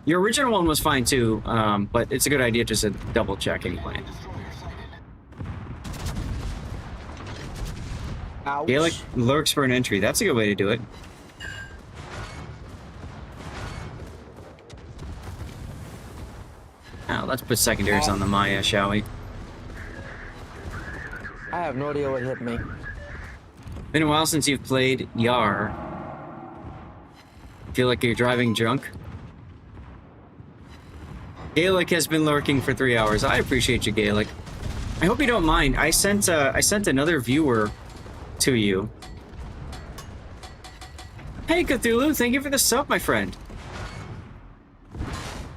Your original one was fine too, but it's a good idea just to double check anyway. Ouch. Gaelic lurks for an entry. That's a good way to do it. Now, let's put secondaries on the Maya, shall we? I have no idea what hit me. Been a while since you've played Yar. Feel like you're driving drunk? Gaelic has been lurking for 3 hours. I appreciate you, Gaelic. I hope you don't mind. I sent another viewer to you. Hey, Cthulhu, thank you for the sub, my friend.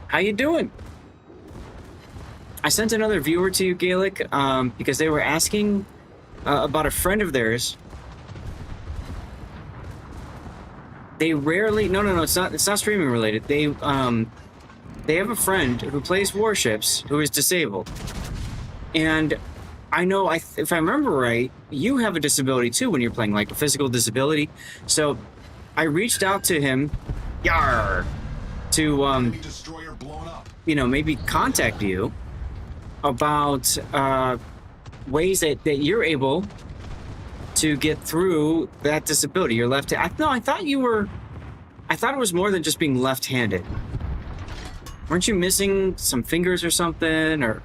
How you doing? I sent another viewer to you, Gaelic, because they were asking about a friend of theirs. They rarely... No, it's not streaming related. They have a friend who plays warships who is disabled. And I know, if I remember right, you have a disability too when you're playing, like a physical disability. So I reached out to him, Yar, to, you know, maybe contact you about ways that you're able to get through that disability. You're left-handed. No, I thought it was more than just being left-handed. Weren't you missing some fingers or something? Or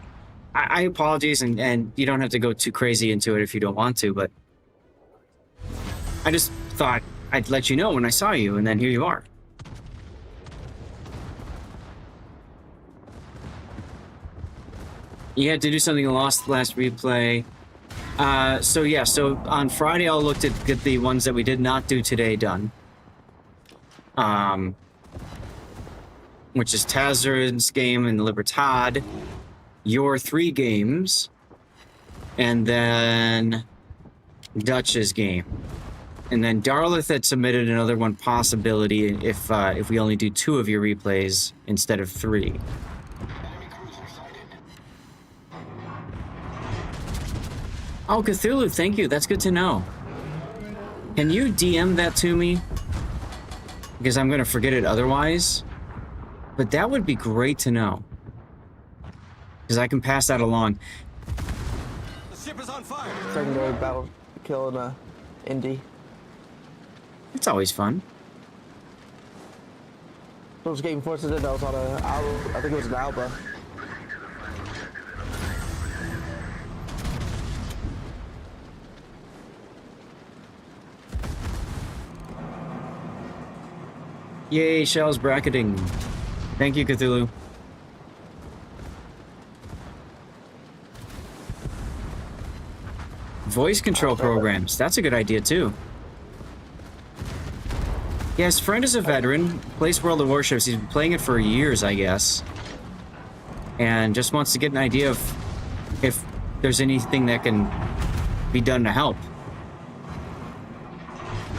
I apologize, and you don't have to go too crazy into it if you don't want to, but I just thought I'd let you know when I saw you, and then here you are. You had to do something last replay. So on Friday I'll look to get the ones that we did not do today done. which is Tazard's game and Libertad, your 3 games, and then Dutch's game. And then Darlith had submitted another one possibility if we only do 2 of your replays instead of 3. Oh, Cthulhu, thank you. That's good to know. Can you DM that to me? Because I'm going to forget it otherwise. But that would be great to know. Because I can pass that along. The ship is on fire. Secondary battle kill in Indy. It's always fun. Those game forces that was on I think it was an Alba. Yay, Shell's bracketing. Thank you, Cthulhu. Voice control programs. That's a good idea, too. Yeah, his friend is a veteran, plays World of Warships. He's been playing it for years, I guess. And just wants to get an idea of if there's anything that can be done to help.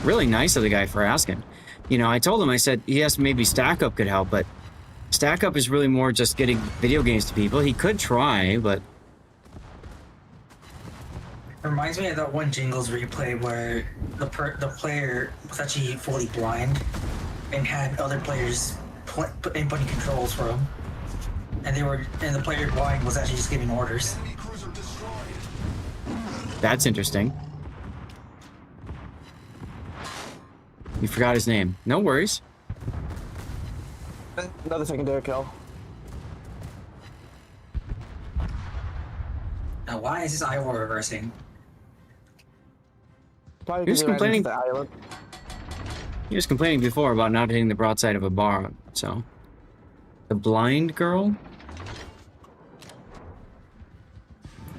Really nice of the guy for asking. You know, I told him, I said, yes, maybe StackUp could help, but StackUp is really more just getting video games to people. He could try, but... It reminds me of that one Jingles replay where the player was actually fully blind and had other players inputting controls for him, and the player blind was actually just giving orders. That's interesting. You forgot his name. No worries. Another secondary kill. Now, why is this Iowa reversing? He was complaining. He was complaining before about not hitting the broadside of a bar. So, the blind girl.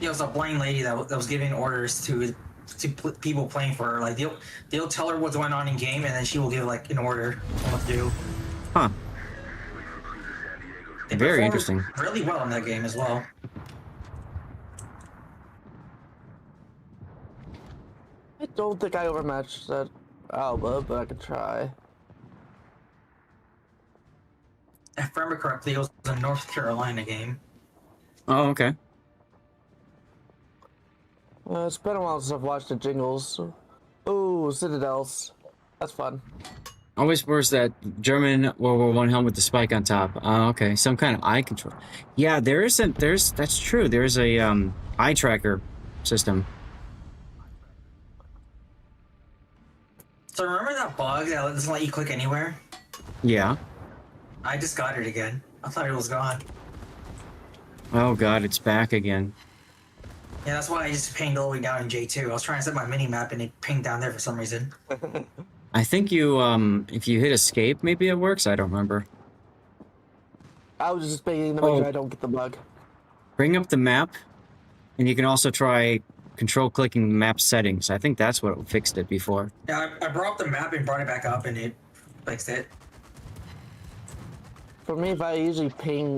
Yeah, it was a blind lady that was giving orders to people playing for her. Like they'll tell her what's going on in game, and then she will give like an order on what to do. Huh. They Very interesting. Really well in that game as well. I don't think I overmatched that Alba, but I could try. If I remember correctly, it was the North Carolina game. Oh, okay. It's been a while since I've watched the Jingles. Ooh, Citadels. That's fun. Always wears that German World War I helmet with the spike on top. Oh, okay. Some kind of eye control. Yeah, that's true. There's a eye tracker system. So remember that bug that doesn't let you click anywhere? Yeah. I just got it again. I thought it was gone. Oh god, it's back again. Yeah, that's why I just pinged all the way down in J2. I was trying to set my mini-map and it pinged down there for some reason. I think you, if you hit escape, maybe it works? I don't remember. I was just begging to make sure I don't get the bug. Bring up the map, and you can also try control-clicking map settings. I think that's what fixed it before. Yeah, I brought up the map and brought it back up and it fixed it. For me, if I usually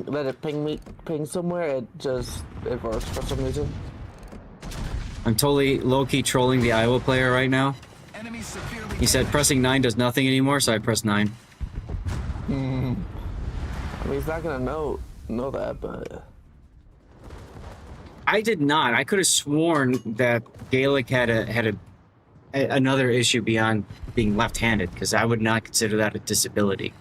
let it ping somewhere, it works for some reason. I'm totally low-key trolling the Iowa player right now. He said pressing 9 does nothing anymore, so I pressed 9. I mean, he's not gonna know that, but... I did not. I could have sworn that Gaelic had another issue beyond being left-handed, because I would not consider that a disability.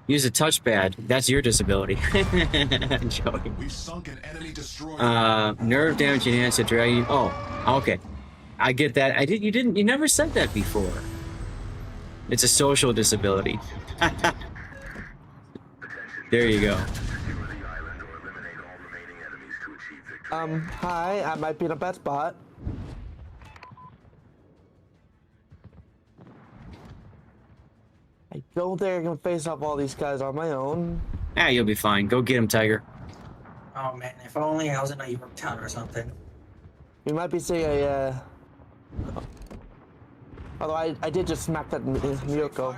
Use a touchpad. That's your disability. I'm joking. We've sunk an enemy destroyer. Nerve damage enhanced to drag you. Oh, okay. I get that. You never said that before. It's a social disability. There you go. Hi, I might be in a bad spot. I don't think I can face off all these guys on my own. Yeah, you'll be fine. Go get him, Tiger. Oh man, if only I was in a York Town or something. We might be seeing a, Although I did just smack that Miyoko.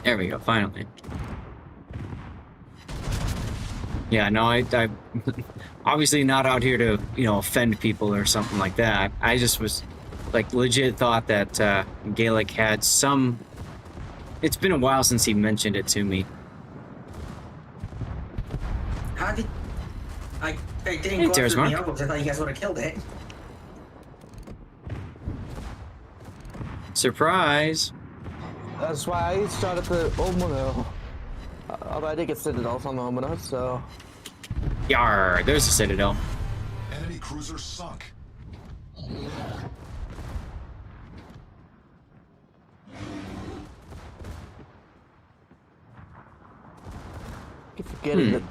There we go, finally. Yeah, no, I obviously not out here to, offend people or something like that. I just was, like, legit thought that Gaelic had some... It's been a while since he mentioned it to me. How did... I didn't go after Miyoko because I thought you guys would have killed it. Surprise! That's why I started the Omono. Although I did get Citadels on the Omono, so... Yar, there's a Citadel. Enemy cruiser sunk. Keep forgetting that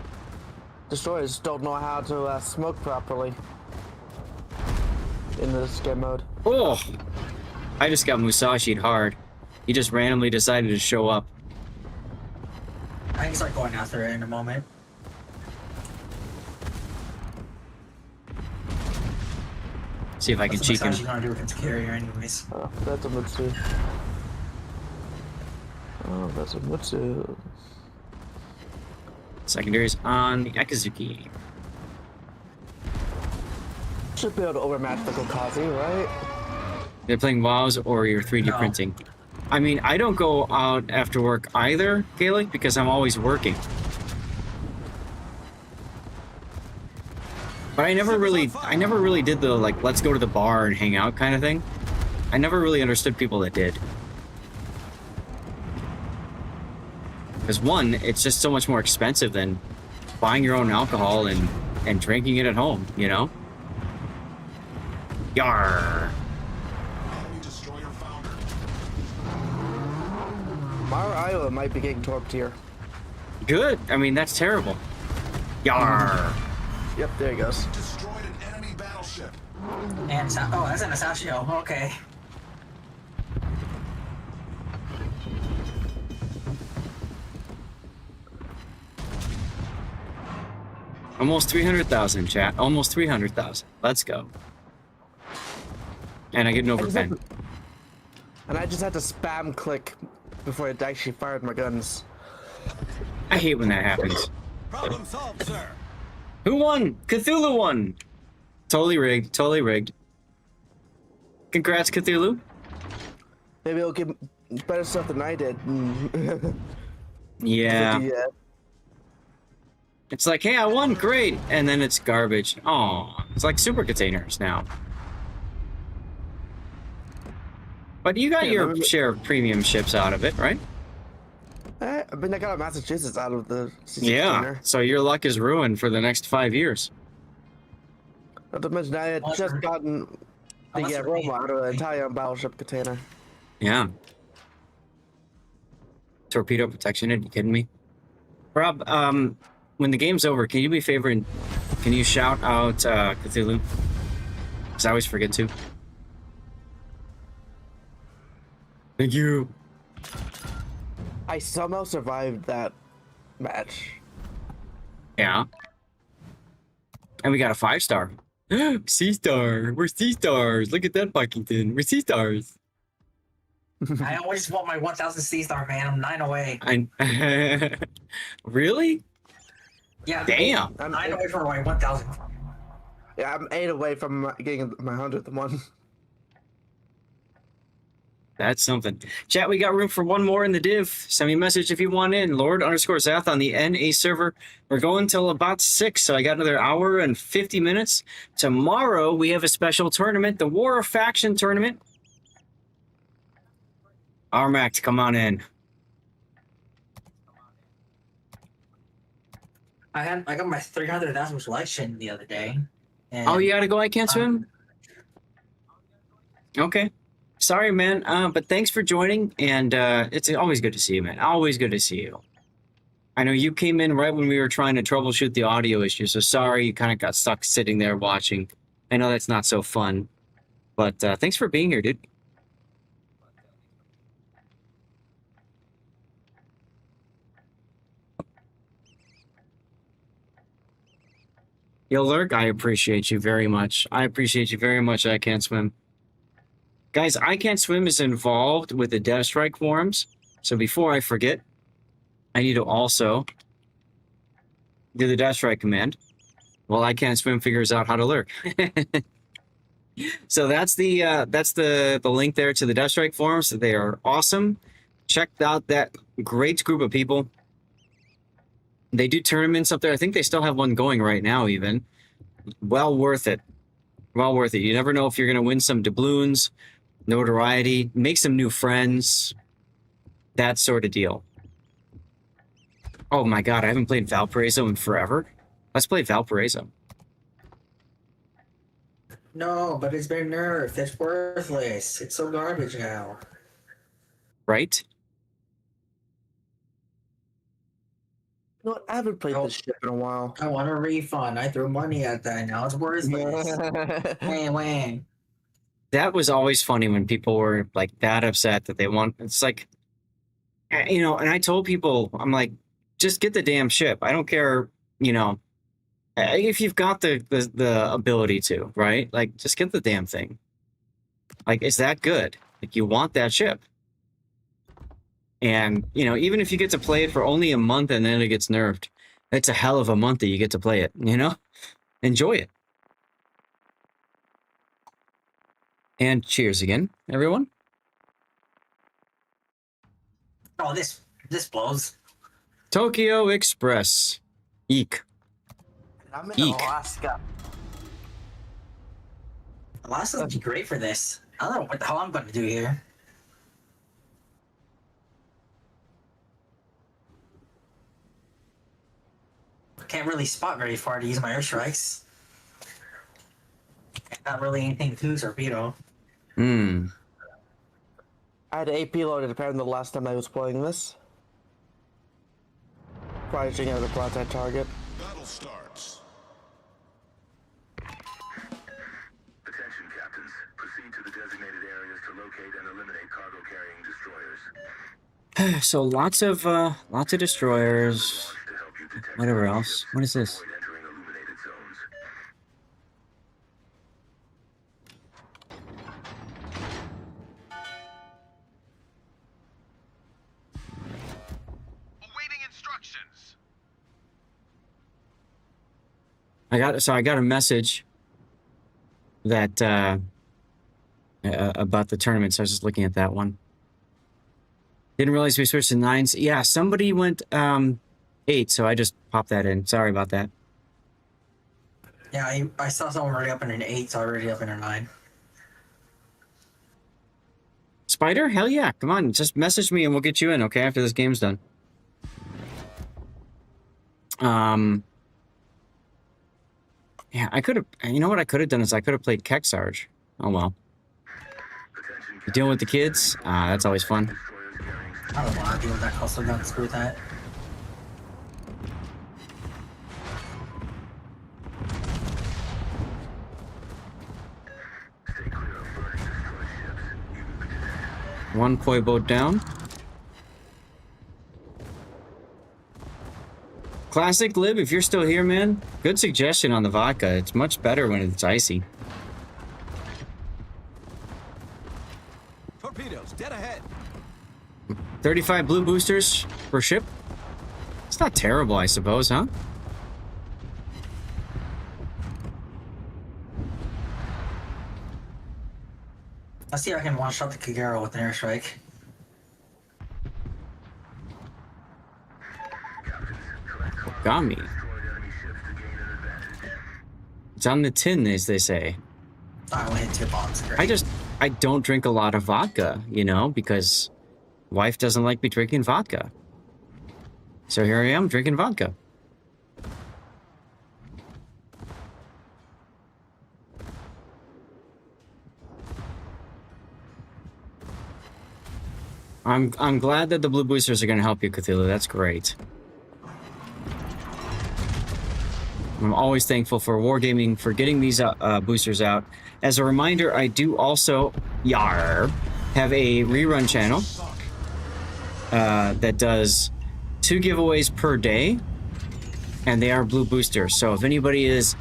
destroyers don't know how to smoke properly in this game mode. Oh! I just got Musashi'd hard. He just randomly decided to show up. I can start going after it in a moment. See if I can cheek him. What's gonna do against carrier, anyways? Oh, that's a Mutsu. Oh, that's a Mutsu. Secondaries on the Akazuki. Should be able to overmatch the Gokazi, right? They're playing WoWs or you're 3D printing. I mean, I don't go out after work either, Gaelic, because I'm always working. But I never really did the, like, let's go to the bar and hang out kind of thing. I never really understood people that did. Because one, it's just so much more expensive than buying your own alcohol and drinking it at home, you know? Yarr! Mara Iowa might be getting torped here. Good. I mean, that's terrible. Yarr! Yep, there he goes. Destroyed an enemy battleship. And that's an Asashio. Okay. Almost 300,000, chat. Almost 300,000. Let's go. And I get an overpen. And I just had to spam click before it actually fired my guns. I hate when that happens. Problem solved, sir. Who won? Cthulhu won! Totally rigged. Totally rigged. Congrats, Cthulhu. Maybe he'll get better stuff than I did. Yeah. It's like, hey, I won, great! And then it's garbage. Oh, it's like super containers now. But you got your share of premium ships out of it, right? I mean, I got a Massachusetts out of the Yeah, container. so your luck is ruined for the next 5 years. Not to mention, I had just gotten the Roma out of an Italian battleship container. Yeah. Torpedo protection, are you kidding me? Rob, when the game's over, can you be a favor and can you shout out Cthulhu? Because I always forget to. Thank you. I somehow survived that match. Yeah. And we got a 5-star. C-star. We're C-stars. Look at that, Buckington. We're C-stars. I always want my 1000 C-star, man. I'm 9 away. Really? Yeah. Damn. I'm 9 away from my 1000. Yeah, I'm 8 away from getting my 100th one. That's something. Chat, we got room for one more in the div. Send me a message if you want in. Lord_Zath on the NA server. We're going till about 6, so I got another hour and 50 minutes. Tomorrow, we have a special tournament, the War of Faction tournament. Armact, come on in. I got my 300,000 selection the other day. And Oh, you gotta go? I can't swim? Okay. Sorry, man, but thanks for joining, and it's always good to see you, man. Always good to see you. I know you came in right when we were trying to troubleshoot the audio issue, so sorry you kind of got stuck sitting there watching. I know that's not so fun, but thanks for being here, dude. Yo, Lurk, I appreciate you very much. I appreciate you very much. I Can't Swim. Guys, I Can't Swim is involved with the Dev Strike forums. So before I forget, I need to also do the Dev Strike command while I Can't Swim figures out how to lurk. So that's the link there to the Dev Strike forums. They are awesome. Check out that great group of people. They do tournaments up there. I think they still have one going right now even. Well worth it. Well worth it. You never know if you're going to win some doubloons, notoriety, make some new friends, that sort of deal. Oh my god, I haven't played Valparaiso in forever. Let's play Valparaiso. No, but it's been nerfed. It's worthless. It's so garbage now. Right? No, I haven't played this ship in a while. I want a refund. I threw money at that. Now it's worthless. Wang. That was always funny when people were like that upset that they want. It's like, you know, and I told people, I'm like, just get the damn ship. I don't care, you know, if you've got the ability to, right? Like, just get the damn thing. Like, is that good? Like, you want that ship. And, you know, even if you get to play it for only a month and then it gets nerfed, it's a hell of a month that you get to play it, you know? Enjoy it. And cheers again, everyone. Oh, this blows. Tokyo Express. Eek. I'm in Alaska. Alaska would be great for this. I don't know what the hell I'm going to do here. Can't really spot very far to use my airstrikes. Not really anything to torpedo. Hmm. I had AP loaded apparently the last time I was playing this. Probably shooting at a broadside target. Battle starts. Attention, captains. Proceed to the designated areas to locate and eliminate cargo-carrying destroyers. So lots of destroyers. Whatever else. What is this? Awaiting instructions. I got a message that about the tournament, so I was just looking at that one. Didn't realize we switched to 9s. Yeah, somebody went 8, so I just popped that in. Sorry about that. Yeah, I saw someone already up in an 8, so I already up in a 9. Spider? Hell yeah. Come on, just message me and we'll get you in, okay, after this game's done. Yeah, I could have... You know what I could have done is I could have played Kexarge. Oh, well. You dealing with the kids? That's always fun. I don't want to deal with that cluster gun. Screw that. One koi boat down. Classic Lib, if you're still here, man, good suggestion on the vodka. It's much better when it's icy. Torpedoes, dead ahead. 35 blue boosters per ship. It's not terrible, I suppose, huh? Let's see if I can one-shot the Kagero with an airstrike. Got me. It's on the tin, as they say. I will hit 2 bombs. Great. I don't drink a lot of vodka, you know, because wife doesn't like me drinking vodka. So here I am drinking vodka. I'm glad that the blue boosters are going to help you, Cthulhu. That's great. I'm always thankful for Wargaming for getting these boosters out. As a reminder, I do also have a rerun channel that does 2 giveaways per day, and they are blue boosters. So if anybody is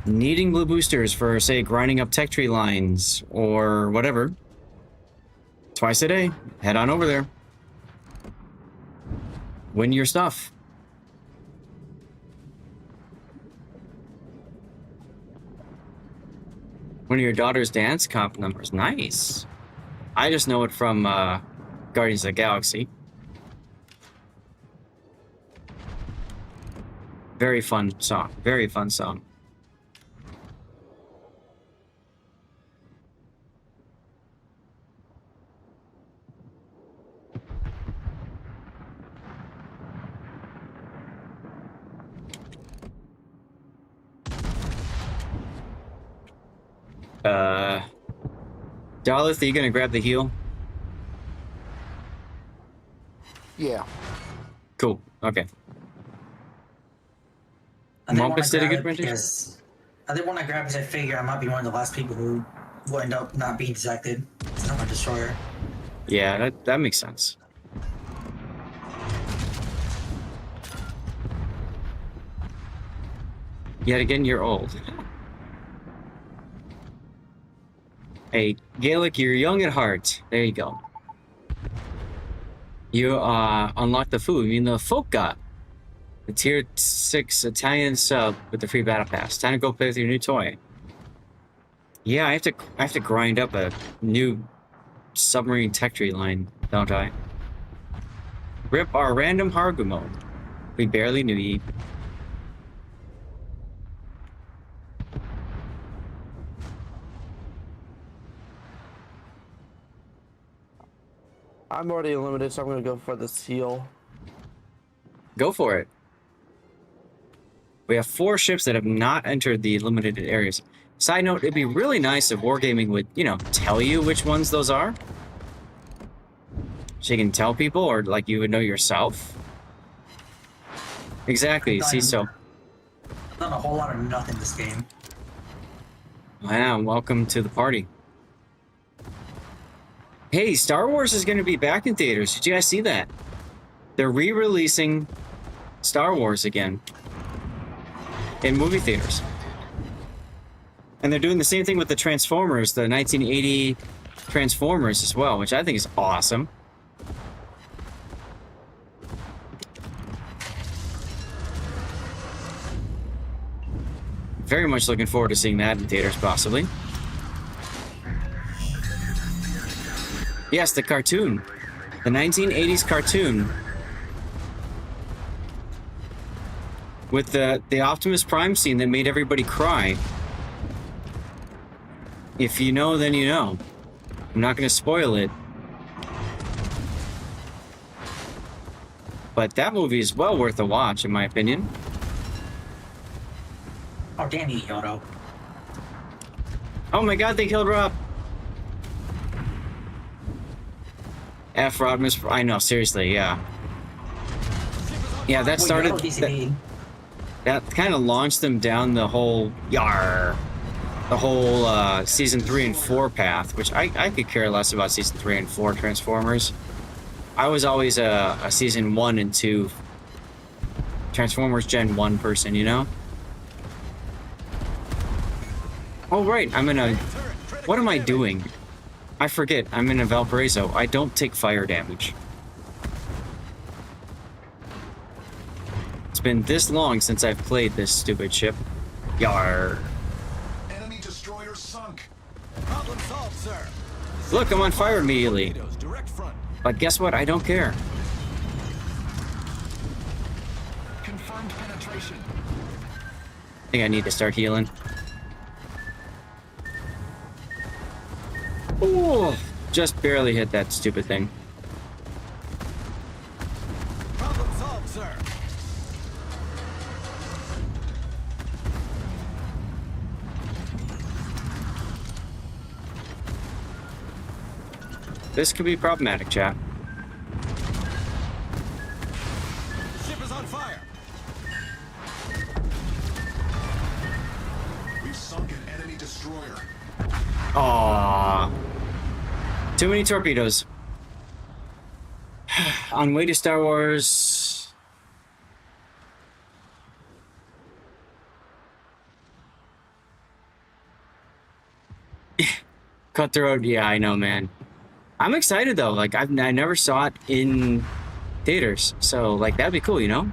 needing blue boosters for, say, grinding up tech tree lines or whatever, twice a day, head on over there. Win your stuff. One of your daughter's dance comp numbers. Nice. I just know it from Guardians of the Galaxy. Very fun song. Very fun song. Darlith, are you gonna grab the heal? Yeah. Cool. Okay. I didn't want Mumpus to did a grab good it rendition. because I didn't want to grab it because I figure I might be one of the last people who will end up not being detected. It's not my destroyer. Yeah, that makes sense. Yet again, you're old. Hey, Gaelic, you're young at heart. There you go. You unlocked the food. You mean the folk got the tier 6 Italian sub with the free battle pass. Time to go play with your new toy. Yeah, I have to grind up a new submarine tech tree line, don't I? Rip our random Hargumo. We barely knew ye. I'm already limited, so I'm gonna go for the seal. Go for it. We have 4 ships that have not entered the limited areas. Side note, it'd be really nice if Wargaming would, you know, tell you which ones those are. So you can tell people, or like you would know yourself. Exactly, see, so... I've done a whole lot of nothing this game. Wow, welcome to the party. Hey, Star Wars is going to be back in theaters. Did you guys see that? They're re-releasing Star Wars again in movie theaters. And they're doing the same thing with the Transformers, the 1980 Transformers as well, which I think is awesome. Very much looking forward to seeing that in theaters, possibly. Yes, the cartoon. The 1980s cartoon. With the Optimus Prime scene that made everybody cry. If you know, then you know. I'm not going to spoil it. But that movie is well worth a watch, in my opinion. Oh, damn you, Yodo. Oh my god, they killed Rob! F Rodmus, I know, seriously, yeah. Yeah, that started... That kind of launched them down the whole... Yar! The whole Season 3 and 4 path, which I could care less about Season 3 and 4 Transformers. I was always a Season 1 and 2 Transformers Gen 1 person, you know? Oh, right, I'm in a... What am I doing? I forget, I'm in a Valparaiso. I don't take fire damage. It's been this long since I've played this stupid ship. Yar. Enemy destroyer sunk. Problem solved, sir. Look, I'm on fire immediately. But guess what? I don't care. Confirmed penetration. I think I need to start healing. Oh, just barely hit that stupid thing. Problem solved, sir. This could be problematic, chat. Ship is on fire. We've sunk an enemy destroyer. Aww. Too many torpedoes. On way to Star Wars. Cutthroat, yeah, I know, man. I'm excited though. Like I never saw it in theaters, so like that'd be cool, you know.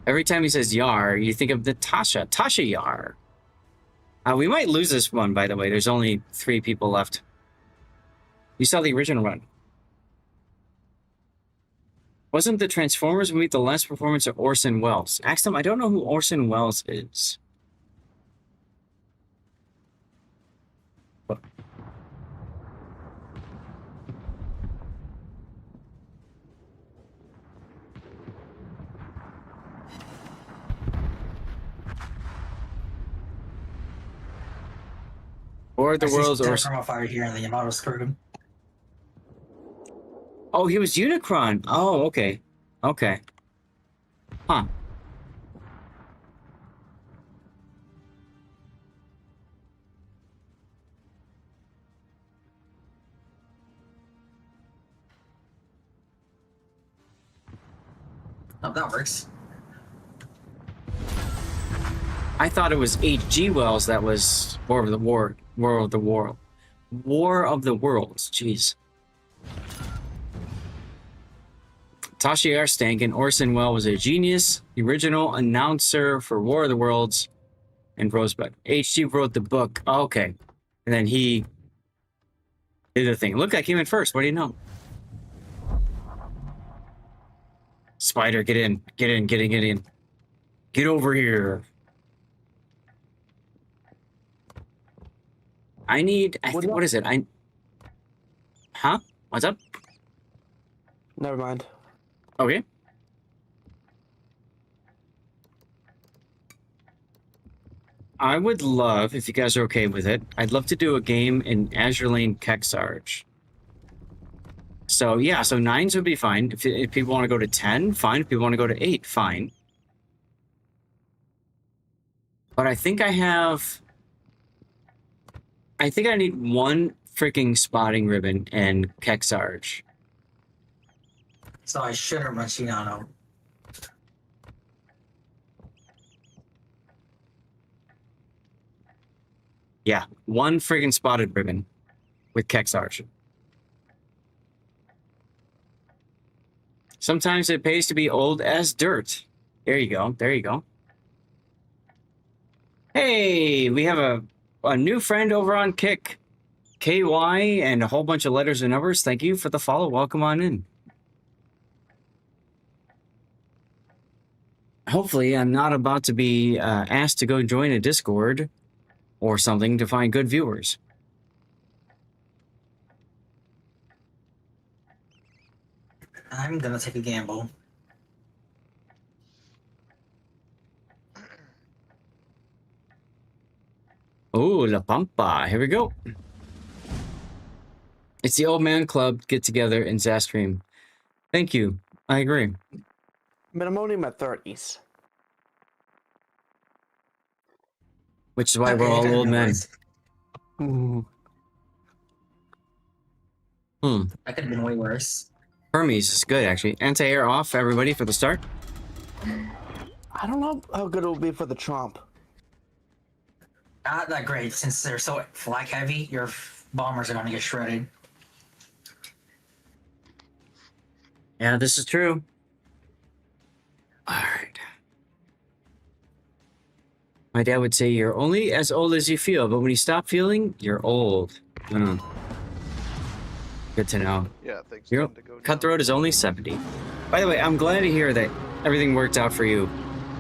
Every time he says Yar, you think of the Tasha Yar. We might lose this one, by the way. There's only 3 people left. You saw the original run. Wasn't the Transformers movie the last performance of Orson Welles? Ask them, I don't know who Orson Welles is. Or the world's Orson fire here and the Yamato screwed him. Oh, he was Unicron. Oh, okay. Okay. Huh. Oh, that works. I thought it was H.G. Wells that was War of the Worlds. Jeez. Tasha Yar Stankin, Orson Welles was a genius, the original announcer for War of the Worlds, and Rosebud. H.G. wrote the book. Oh, okay. And then he did the thing. Look, I came in first. What do you know? Spider, get in. Get in. Get over here. I need... what is it? Huh? What's up? Never mind. Okay. I would love, if you guys are okay with it, I'd love to do a game in Azure Lane Kexarge. So, yeah, so 9s would be fine. If people want to go to 10, fine. If people want to go to 8, fine. But I think I need 1 freaking spotting ribbon and Kexarge. So I should have run Shinano. Yeah, 1 friggin' spotted ribbon with Kexarge. Sometimes it pays to be old as dirt. There you go. There you go. Hey, we have a new friend over on Kick. KY and a whole bunch of letters and numbers. Thank you for the follow. Welcome on in. Hopefully, I'm not about to be asked to go join a Discord or something to find good viewers. I'm gonna take a gamble. Oh, La Pampa. Here we go. It's the old man club get together in Zastream. Thank you. I agree. But I'm only in my 30s. Which is why we're all old men. Mm. That could have been way worse. Hermes is good, actually. Anti-air off, everybody, for the start. I don't know how good it will be for the Trump. Not that great, since they're so flak heavy, your bombers are gonna get shredded. Yeah, this is true. Alright. My dad would say you're only as old as you feel, but when you stop feeling, you're old. Good to know. Yeah, things You're, tend to go down. Cutthroat is only 70. By the way, I'm glad to hear that everything worked out for you.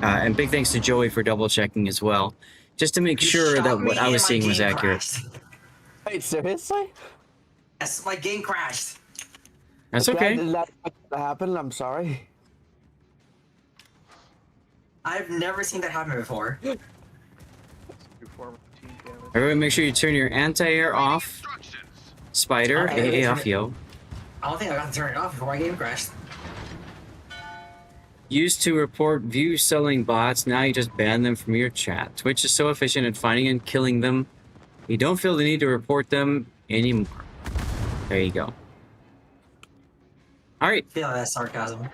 And big thanks to Joey for double checking as well. Just to make sure that what I was seeing was accurate. Wait, seriously? Yes, my game crashed. That's okay. Did that happen? I'm sorry. I've never seen that happen before. Everyone make sure you turn your anti-air off. Spider, AA off, yo. I don't think I got to turn it off before my game crashed. Used to report view selling bots, now you just ban them from your chat. Twitch is so efficient at finding and killing them. You don't feel the need to report them anymore. There you go. Alright. I feel like that's sarcasm.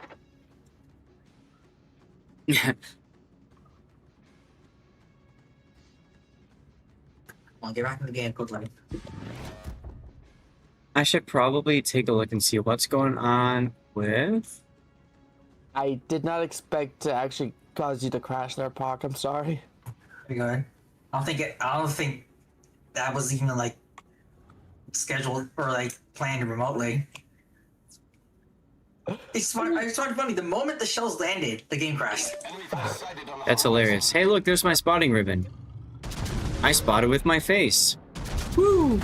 I'll get back in the game quickly. I should probably take a look and see what's going on with. I did not expect to actually cause you to crash there, Pac. I'm sorry. Pretty good. I don't think that was even like scheduled or like planned remotely. It's funny. The moment the shells landed, the game crashed. That's hilarious. Hey, look, there's my spotting ribbon. I spotted with my face. Woo!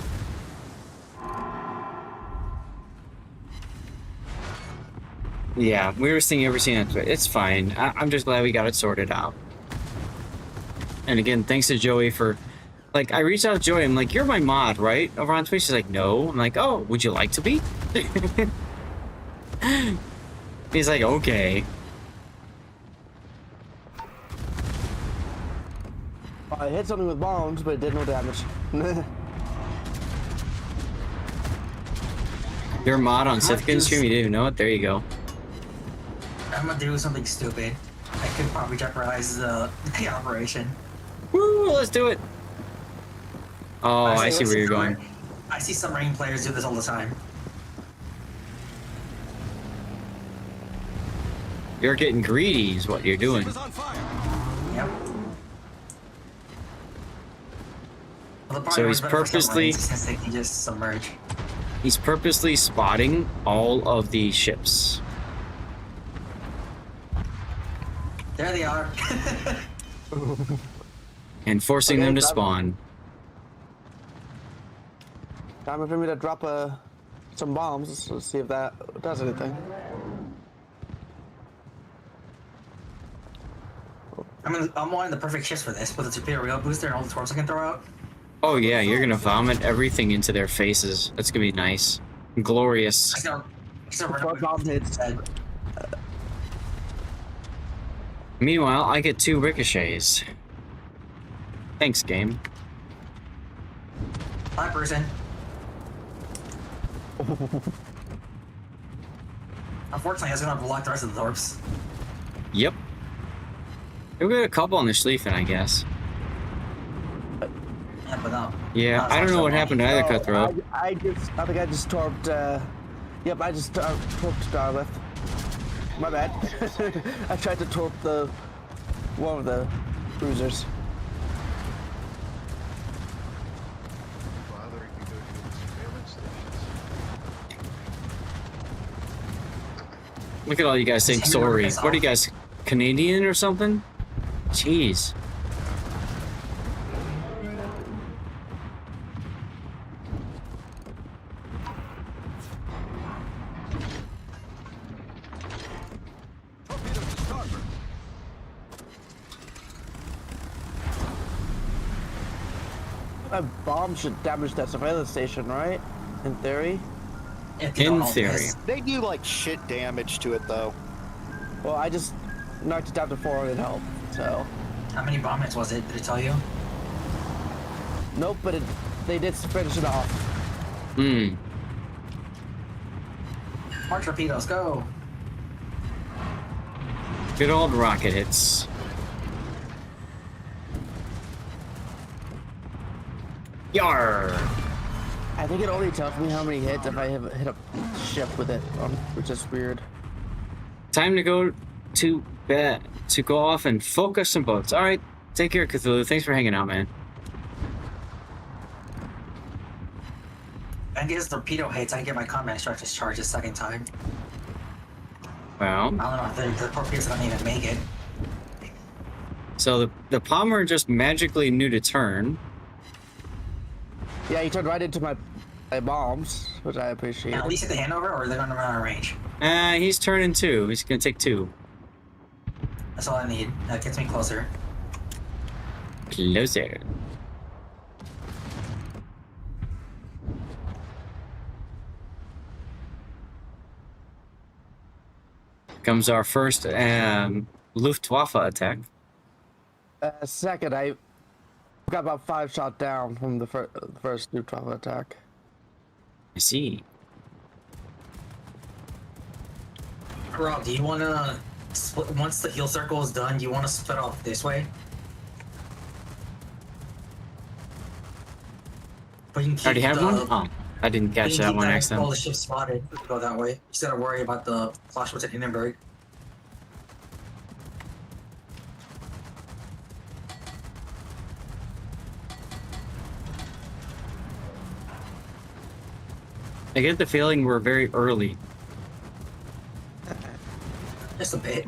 Yeah, weirdest thing you ever seen. It's fine. I'm just glad we got it sorted out. And again, thanks to Joey for... Like, I reached out to Joey. I'm like, you're my mod, right? Over on Twitch. She's like, no. I'm like, oh, would you like to be? He's like, okay. I hit something with bombs, but it did no damage. You're a mod on Sithkin's stream? You didn't even know it? There you go. I'm gonna do something stupid. I could probably jeopardize the operation. Woo, let's do it. Oh, I see where you're going. I see submarine players do this all the time. You're getting greedy is what you're doing. Yep. Well, So he's purposely... Since they can just submerge. He's purposely spotting all of the ships. There they are. And forcing them to spawn. Time for me to drop some bombs. Let's see if that does anything. I'm wanting the perfect ships for this, with the torpedo rail booster and all the torps I can throw out. Oh yeah, you're gonna vomit everything into their faces. That's gonna be nice. Glorious. Meanwhile, I get 2 ricochets. Thanks, game. Hi, person. Unfortunately, I was gonna block the rest of the torps. Yep. We got a couple on the Schlieffen, I guess. Yeah, but no. Yeah, I don't know what happened to either cutthroat. I think I just torped. Yep, I just torped Starlift. My bad. I tried to torp one of the cruisers. Look at all you guys saying sorry. What are you guys, Canadian or something? Jeez. A bomb should damage that surveillance station, right? In theory. In theory. They do like shit damage to it though. Well, I just knocked it down to 400 health, so. How many bomb hits was it? Did it tell you? Nope, but they did finish it off. Hmm. More torpedoes, go! Good old rocket hits. Yar! I think it only tells me how many hits if I have hit a ship with it, which is weird. Time to go to bed, to go off and focus some boats. All right, take care, Cthulhu. Thanks for hanging out, man. And these torpedo hits, I get my combat strike discharge a second time. Well, I don't know, the torpedoes don't even make it. So the Palmer just magically knew to turn. Yeah, he turned right into my bombs, which I appreciate. And at least hit the Hanover, or they're gonna run out of range. He's turning 2. He's gonna take 2. That's all I need. That gets me closer. Closer. Comes our first Luftwaffe attack. Second, I got about 5 shot down from the first Luftwaffe attack. I see. Rob, do you want to split once the heal circle is done? Do you want to split off this way? But you can keep Already have one? Oh, I didn't catch that one next time. All the ships spotted. Go that way. You just gotta worry about the Clash with Hindenburg. I get the feeling we're very early. Just a bit.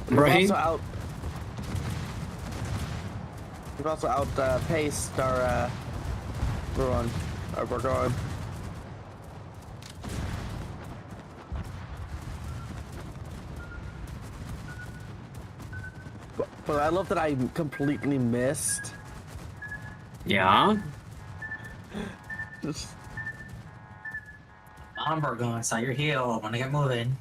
Right? We've also outpaced our run. We're going. But I love that I completely missed. Yeah? Just... Onboard going inside your heel. I wanna get moving.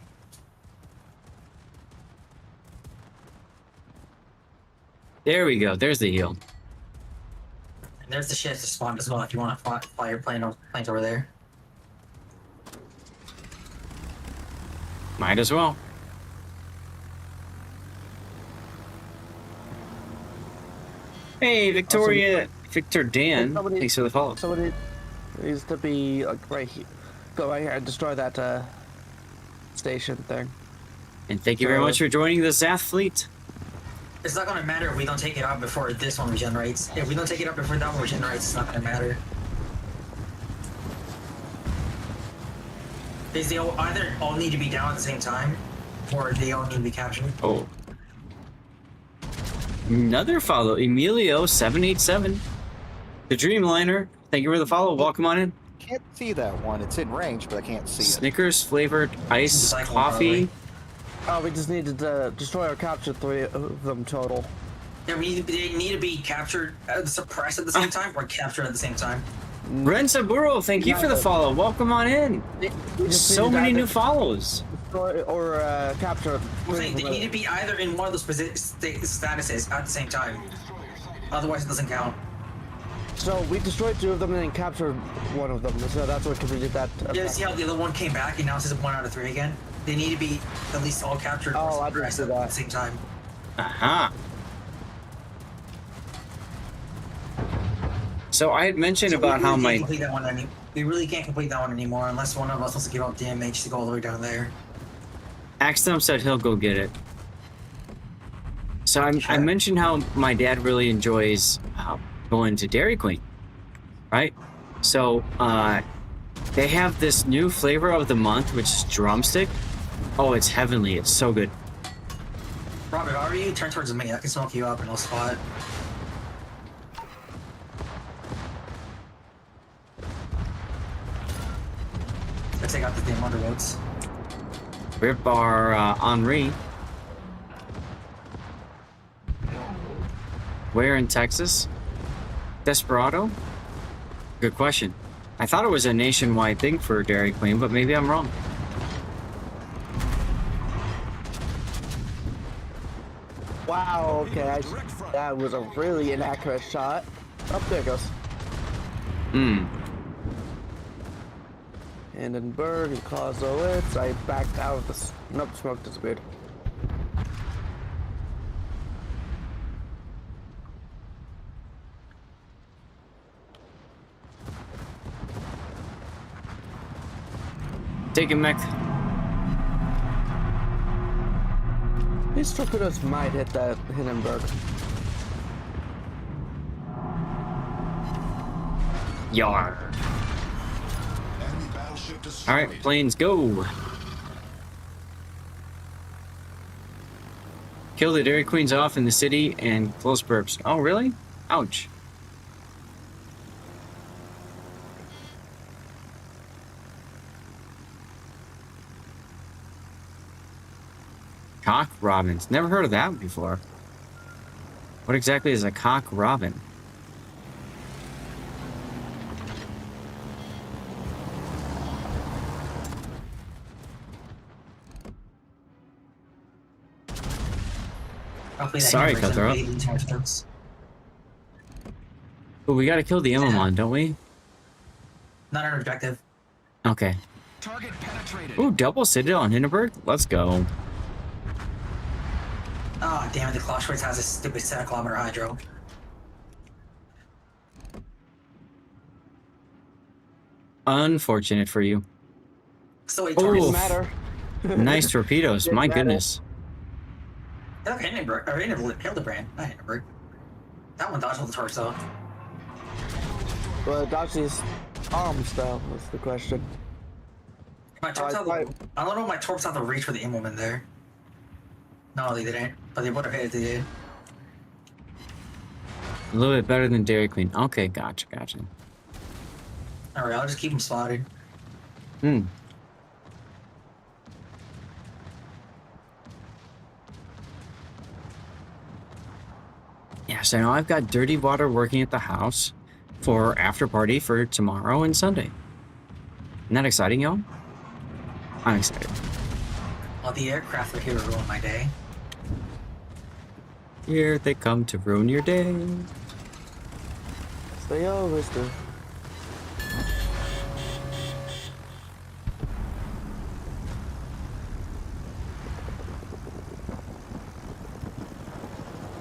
There we go. There's the heel. And there's the ships to spawn as well if you want to fly your planes over there. Might as well. Hey, Victoria, Victor Dan. Thanks for the follow. Somebody needs to be like right here. Go right here and destroy that station thing. And thank you very much for joining the Zath fleet. It's not gonna matter if we don't take it out before this one regenerates. If we don't take it out before that one regenerates, it's not gonna matter. Because they either all need to be down at the same time, or they all need to be captured. Oh. Another follow, Emilio787. The Dreamliner. Thank you for the follow. Welcome on in. Can't see that one. It's in range, but I can't see it. Snickers flavored ice coffee. Oh, we just needed to destroy or capture 3 of them total. Yeah, they need to be captured, suppressed at the same time, or captured at the same time. Rensaburo, thank you for the follow. Welcome on in. So many new follows. Destroy or capture. They need to be either in one of those statuses at the same time. Otherwise, it doesn't count. So we destroyed 2 of them and then captured 1 of them. So that's what completed that. Yeah, see how the other one came back and now it says 1 out of 3 again? They need to be at least all captured or suppressed at the same time. Aha. So I had mentioned about how my... We really can't complete that one anymore unless one of us wants to give up damage to go all the way down there. Axtham said he'll go get it. So I mentioned how my dad really enjoys going to Dairy Queen, right? So they have this new flavor of the month, which is drumstick. Oh, it's heavenly. It's so good. Robert, how are you? Turn towards me. I can smoke you up in a spot. Let's take out the damn underboats. Rip our Henri. Where in Texas? Desperado? Good question. I thought it was a nationwide thing for Dairy Queen, but maybe I'm wrong. Wow, okay, that was a really inaccurate shot. Oh, there it goes. Hindenburg and Clausewitz. I backed out of the... Nope, smoke disappeared. Take him, mech. These torpedoes might hit that Hindenburg. Yar. Alright, planes go. Kill the Dairy Queens off in the city and close burps. Oh, really? Ouch. Cock robins. Never heard of that before. What exactly is a cock robin? Sorry, Cutthroat. But we gotta kill the Emamon, don't we? Not our objective. Okay. Ooh, double Citadel on Hindenburg? Let's go. Oh, damn it, the Clausewitz has a stupid 7-kilometer hydro. Unfortunate for you. So it Oh, doesn't matter. Nice torpedoes. Didn't My matter. goodness. Not Hildebrand. Not Hindenburg. That one dodged all the torques though. Well, dodge these arms though. That's the question. My torques I don't know if my torques have the reach for the Immelman there. No, they didn't. But they would have hit if they did. A little bit better than Dairy Queen. Okay, gotcha. Alright, I'll just keep them spotted. Yes, I know I've got Dirty Water working at the house for after party for tomorrow and Sunday. Isn't that exciting, y'all? I'm excited. Well, the aircraft are here to ruin my day. Here they come to ruin your day. Stay over, mister.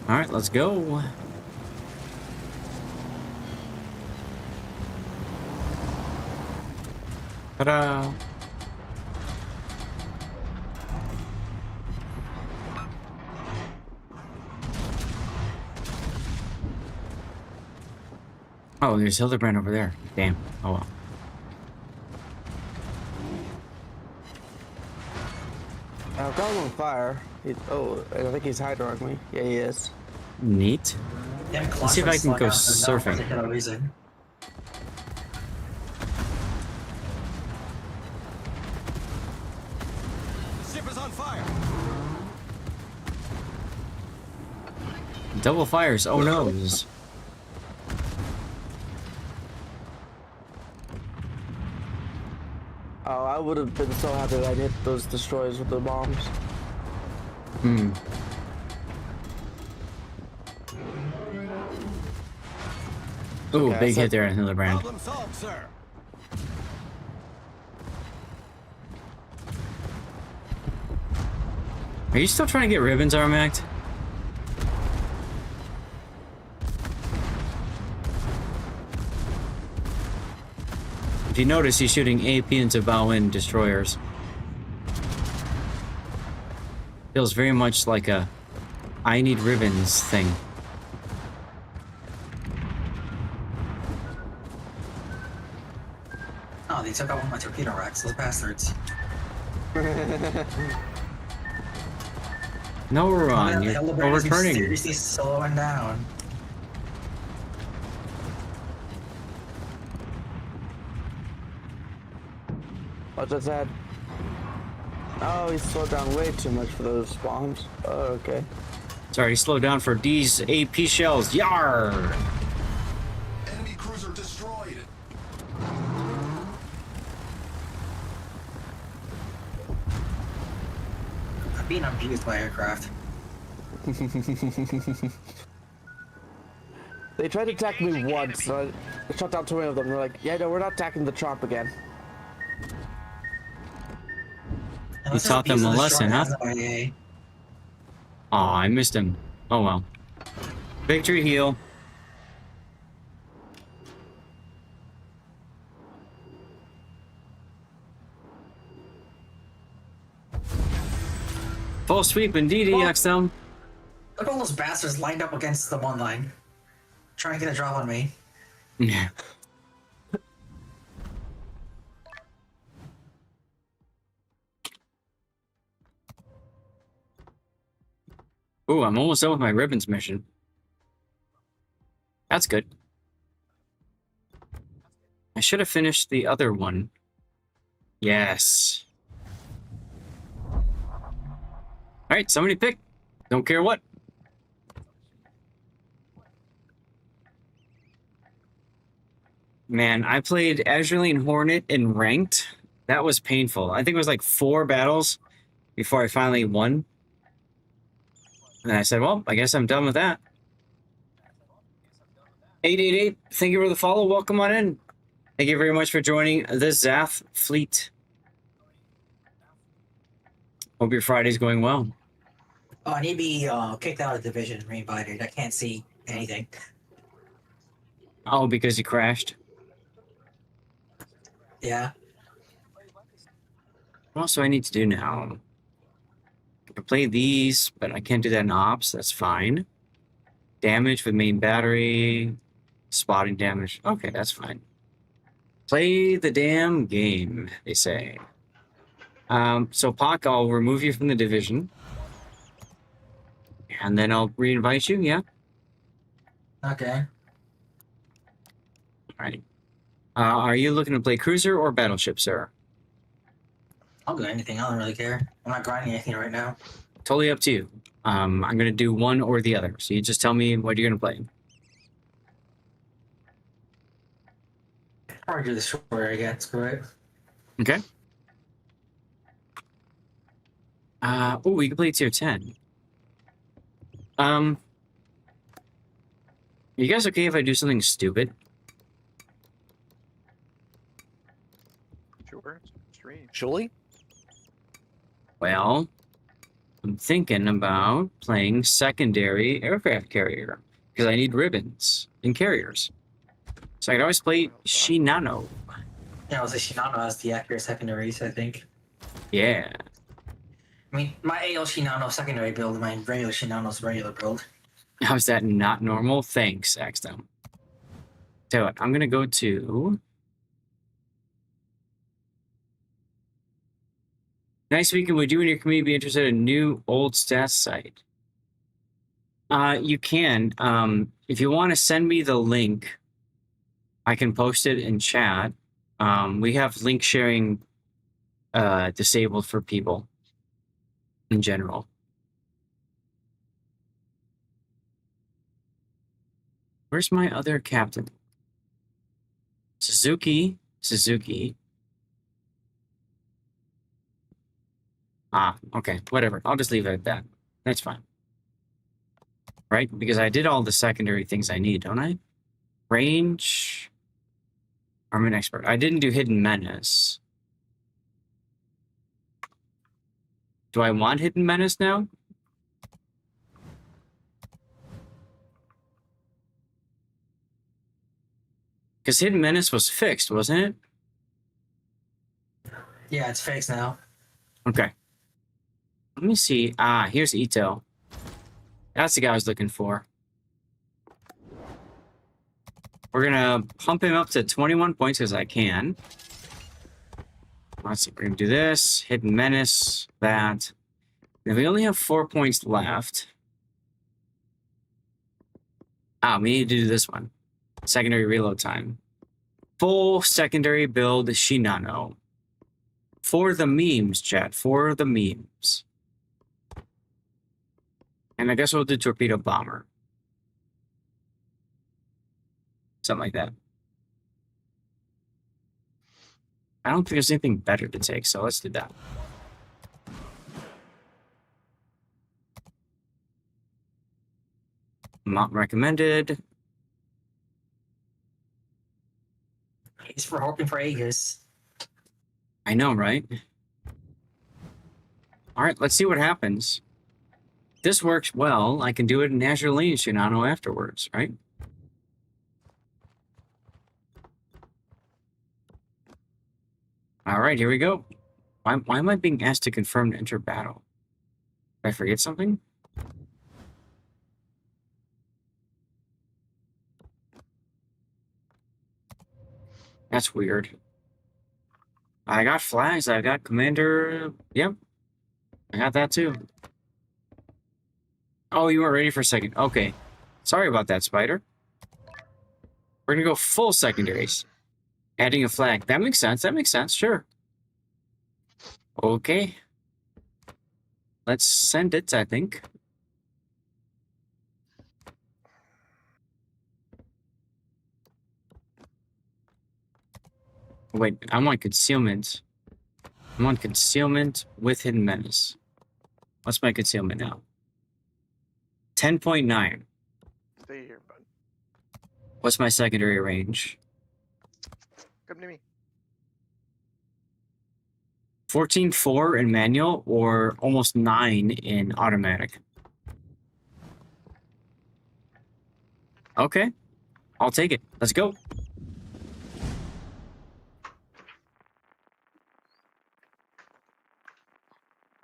All right, let's go. Ta-da! Oh, there's Hildebrand over there. Damn. Oh well. I've got him on fire. I think he's hydroing me. Yeah, he is. Neat. Let's see if I can go surfing. Ship is on fire. Double fires. Oh no. Oh, I would have been so happy that I hit those destroyers with the bombs. Ooh, Okay, big hit there on Hildebrand. Problem solved, sir. Are you still trying to get ribbons, Armact? If you notice, he's shooting AP into bow-in destroyers. Feels very much like a I need ribbons thing. Oh, they took out one of my torpedo racks, those bastards. No, Ron, you're overturning. Seriously slowing down. What's that said? Oh, he slowed down way too much for those bombs. Oh, okay. Sorry, slow down for D's AP shells. Yar! Enemy cruiser destroyed. I'm being abused by aircraft. They tried to attack me once, so I shot down 20 of them. They're like, yeah, no, we're not attacking the Trump again. You taught them a lesson, huh? Aw, I missed him. Oh well. Victory heal. Full sweep and DDX them. Look at all those bastards lined up against the one line. Trying to get a drop on me. Yeah. Ooh, I'm almost done with my ribbons mission. That's good. I should have finished the other one. Yes. Alright, somebody pick. Don't care what. Man, I played Azurine Hornet in ranked. That was painful. I think it was like 4 battles before I finally won. And I said, well, I guess I'm done with that. 888, thank you for the follow. Welcome on in. Thank you very much for joining the Zath fleet. Hope your Friday's going well. Oh, I need to be kicked out of the division and reinvited. I can't see anything. Oh, because you crashed? Yeah. What else do I need to do now? I can play these, but I can't do that in ops. That's fine. Damage with main battery. Spotting damage. Okay, that's fine. Play the damn game, they say. So Pac, I'll remove you from the division. And then I'll re-invite you, yeah? Okay. Alright. Are you looking to play cruiser or battleship, sir? I'll do anything. I don't really care. I'm not grinding anything right now. Totally up to you. I'm going to do one or the other. So you just tell me what you're going to play. I'll do the shorter again. Screw it. Okay. Oh, we can play tier 10. You guys okay if I do something stupid? Sure. Surely? Well, I'm thinking about playing secondary aircraft carrier because I need ribbons and carriers. So I could always play Shinano. Yeah, I was a Shinano as the accurate secondaries, I think. Yeah. I mean, my AL Shinano secondary build, my regular Shinano's regular build. How's that not normal? Thanks, Axdom. Tell you what, I'm gonna go to nice weekend. Would you and your community be interested in a new old stats site? You can. If you want to send me the link, I can post it in chat. We have link sharing disabled for people in general. Where's my other captain? Suzuki. Ah, okay, whatever. I'll just leave it at that. That's fine. Right? Because I did all the secondary things I need, don't I? Range. I'm an expert. I didn't do Hidden Menace. Do I want Hidden Menace now? Because Hidden Menace was fixed, wasn't it? Yeah, it's fixed now. Okay. Let me see. Ah, here's Ito. That's the guy I was looking for. We're gonna pump him up to 21 points because I can. Let's see, we're gonna do this. Hidden Menace, that. Now we only have 4 points left. Ah, we need to do this one. Secondary reload time. Full secondary build Shinano. For the memes, chat. For the memes. And I guess we'll do torpedo bomber. Something like that. I don't think there's anything better to take, so let's do that. Not recommended. He's for hoping for Aegis. I know, right? All right, let's see what happens. If this works well, I can do it in Azure Lane Shinano afterwards, right? All right, here we go. Why am I being asked to confirm to enter battle? Did I forget something? That's weird. I got flags. I got commander. Yep. I got that too. Oh, you weren't ready for a second. Okay. Sorry about that, Spider. We're going to go full secondaries. Adding a flag. That makes sense. That makes sense. Sure. Okay. Let's send it, I think. Wait, I want concealment. I want concealment with Hidden Menace. What's my concealment now? 10.9. Stay here, bud. What's my secondary range? Come to me. 14.4 in manual or almost 9 in automatic? Okay. I'll take it. Let's go.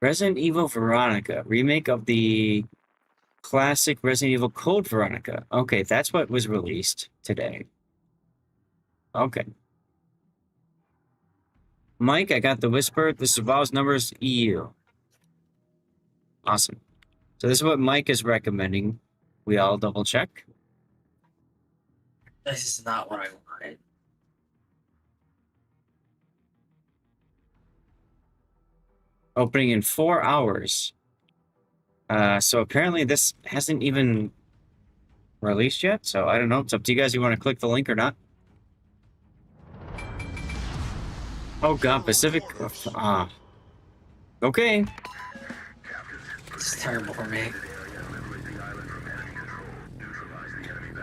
Resident Evil Veronica, remake of the classic Resident Evil Code Veronica. Okay, that's what was released today. Okay. Mike, I got the whisper. This is Bob's numbers EU. Awesome. So this is what Mike is recommending. We all double check. This is not what I wanted. Opening in 4 hours. So apparently this hasn't even released yet. So I don't know. It's up to you guys. You want to click the link or not? Oh God, Pacific. Okay. It's terrible for me.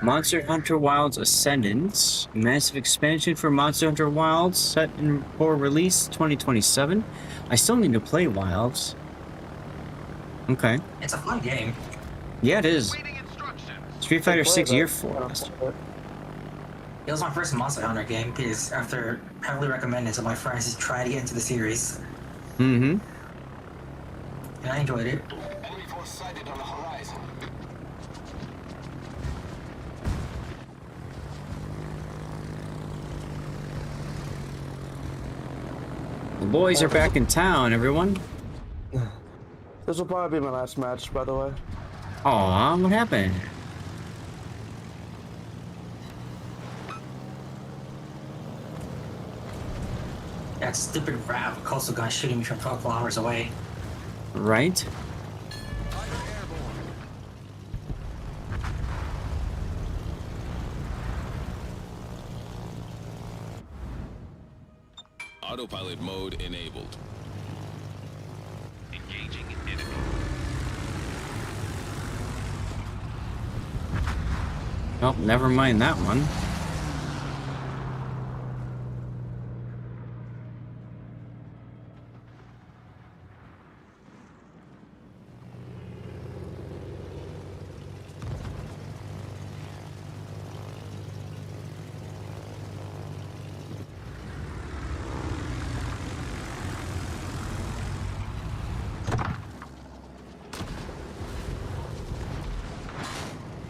Monster Hunter Wilds Ascendance. Massive expansion for Monster Hunter Wilds set in for release 2027. I still need to play Wilds. Okay. It's a fun game. Yeah, it is. Street Fighter 6 Year Forest. It was my first Monster Hunter game because after heavily recommended to my friends to try to get into the series. Mm-hmm. And I enjoyed it. The boys are back in town, everyone. This will probably be my last match, by the way. Aw, what happened? That stupid Rav coastal gun shooting me from 12 kilometers away. Right? Autopilot mode enabled. Engaging enemy. Oh, never mind that one.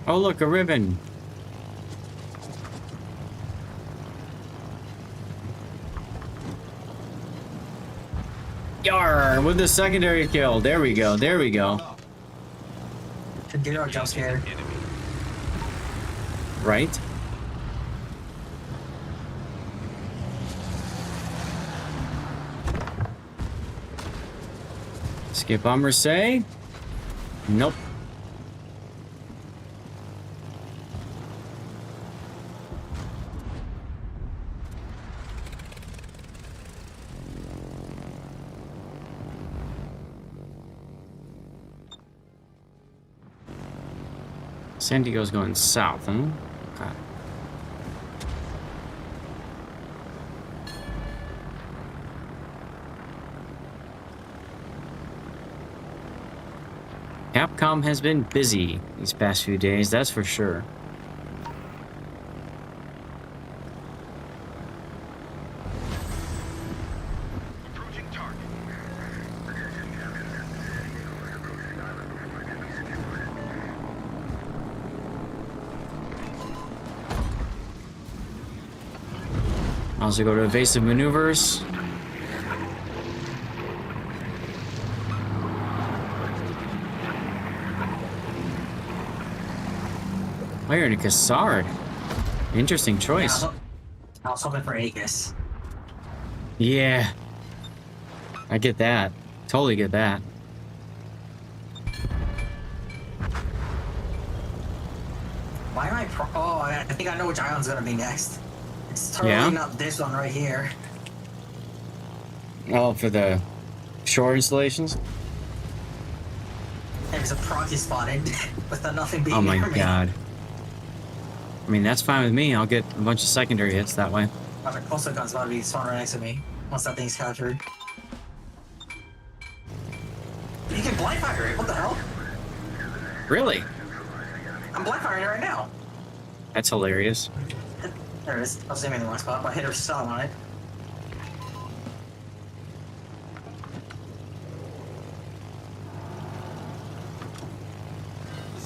Oh, look, a ribbon. Yarr, with the secondary kill. There we go. There we go. Should get our jump scare. Right? Skip on Marseille? Nope. San Diego's going south, huh? Okay. Capcom has been busy these past few days, that's for sure. Also go to evasive maneuvers. Oh, you're in a Cassard. Interesting choice. Yeah, I was hoping for Aegis. Yeah. I get that. Totally get that. Why am I oh, I think I know which island's gonna be next. It's totally not this one right here. Oh, for the shore installations? There's a proxy spotted with nothing being Oh my near me. god. I mean, that's fine with me. I'll get a bunch of secondary hits that way. Oh, the coastal gun's about to be spawned right next to me once that thing's captured. You can blind fire it. What the hell? Really? I'm blind firing it right now. That's hilarious. There it is. I was aiming in the wrong spot, but I hit her stun on it.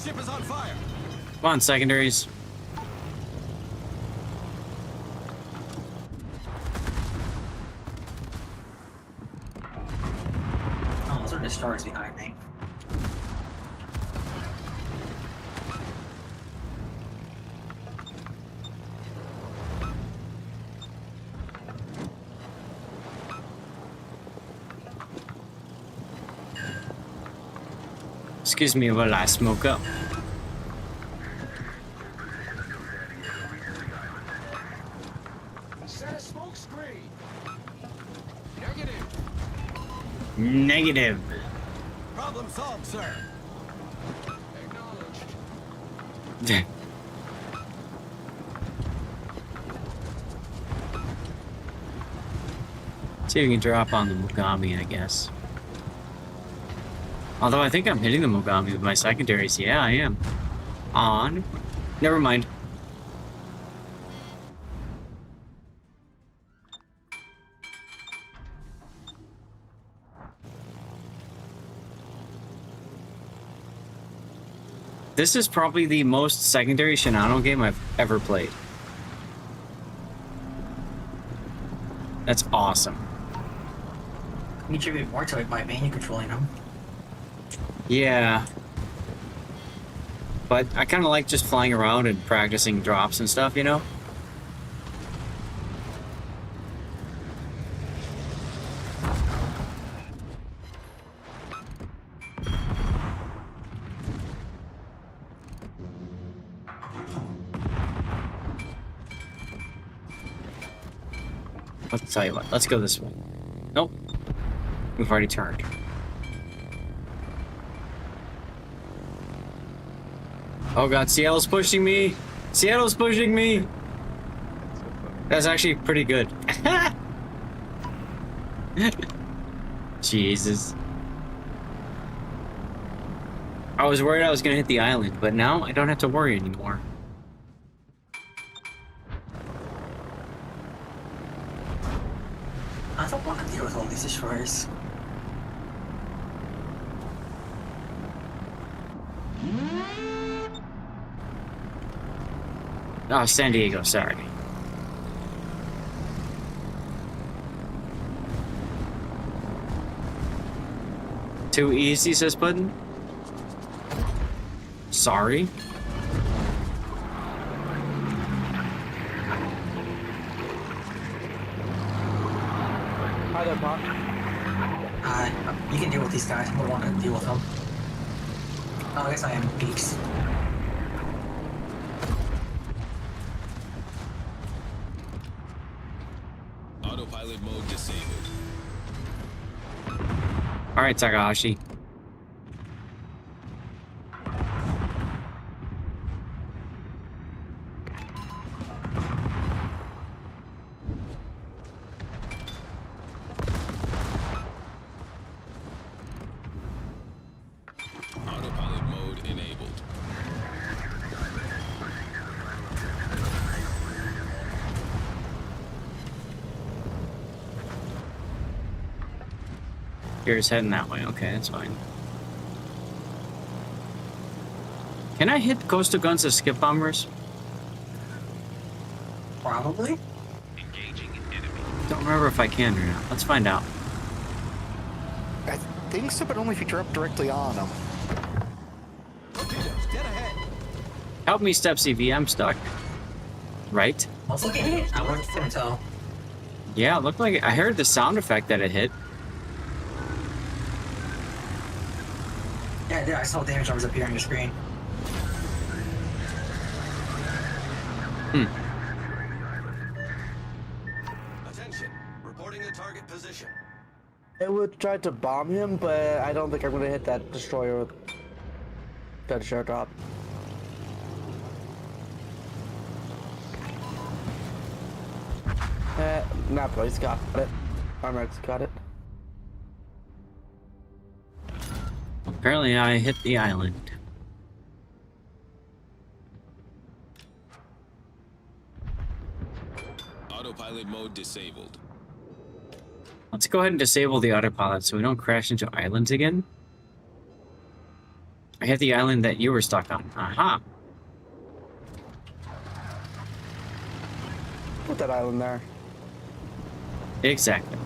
Ship is on fire. Come on, secondaries. Oh, those are destroyers behind me. Excuse me while I smoke up. Set a smoke screen. Negative. Negative. Problem solved, sir. Yeah. See if we can drop on the Mogami, I guess. Although I think I'm hitting the Mogami with my secondaries. Yeah, I am. On. Never mind. This is probably the most secondary Shinano game I've ever played. That's awesome. You contribute more to it by manually controlling them. Yeah. But I kind of like just flying around and practicing drops and stuff, you know? Let's tell you what, let's go this way. Nope. We've already turned. Oh god, Seattle's pushing me! Seattle's pushing me! That's actually pretty good. Jesus. I was worried I was gonna hit the island, but now I don't have to worry anymore. I don't want to deal with all these destroyers. Oh, San Diego, sorry. Too easy, says Puddin'? Sorry. Hi there, Pop. Hi. You can deal with these guys. I don't want to deal with them. Oh, I guess I am peaks. Autopilot mode disabled. Alright, Takahashi. Autopilot mode enabled. Here's heading that way. Okay, that's fine. Can I hit coastal guns as skip bombers? Probably. Don't remember if I can or not. Let's find out. I think so, but only if you drop directly on them. Help me, Step CV. I'm stuck. Right? I was looking at it. I couldn't tell. Yeah, it looked like it. I heard the sound effect that it hit. Yeah, I did. I saw damage numbers appear on your screen. Hmm. Attention. Reporting the target position. I would try to bomb him, but I don't think I'm gonna hit that destroyer with that share drop. Not really. He's got it. Armored's got it. Apparently, I hit the island. Autopilot mode disabled. Let's go ahead and disable the autopilot so we don't crash into islands again. I hit the island that you were stuck on. Aha. Put that island there. Exactly.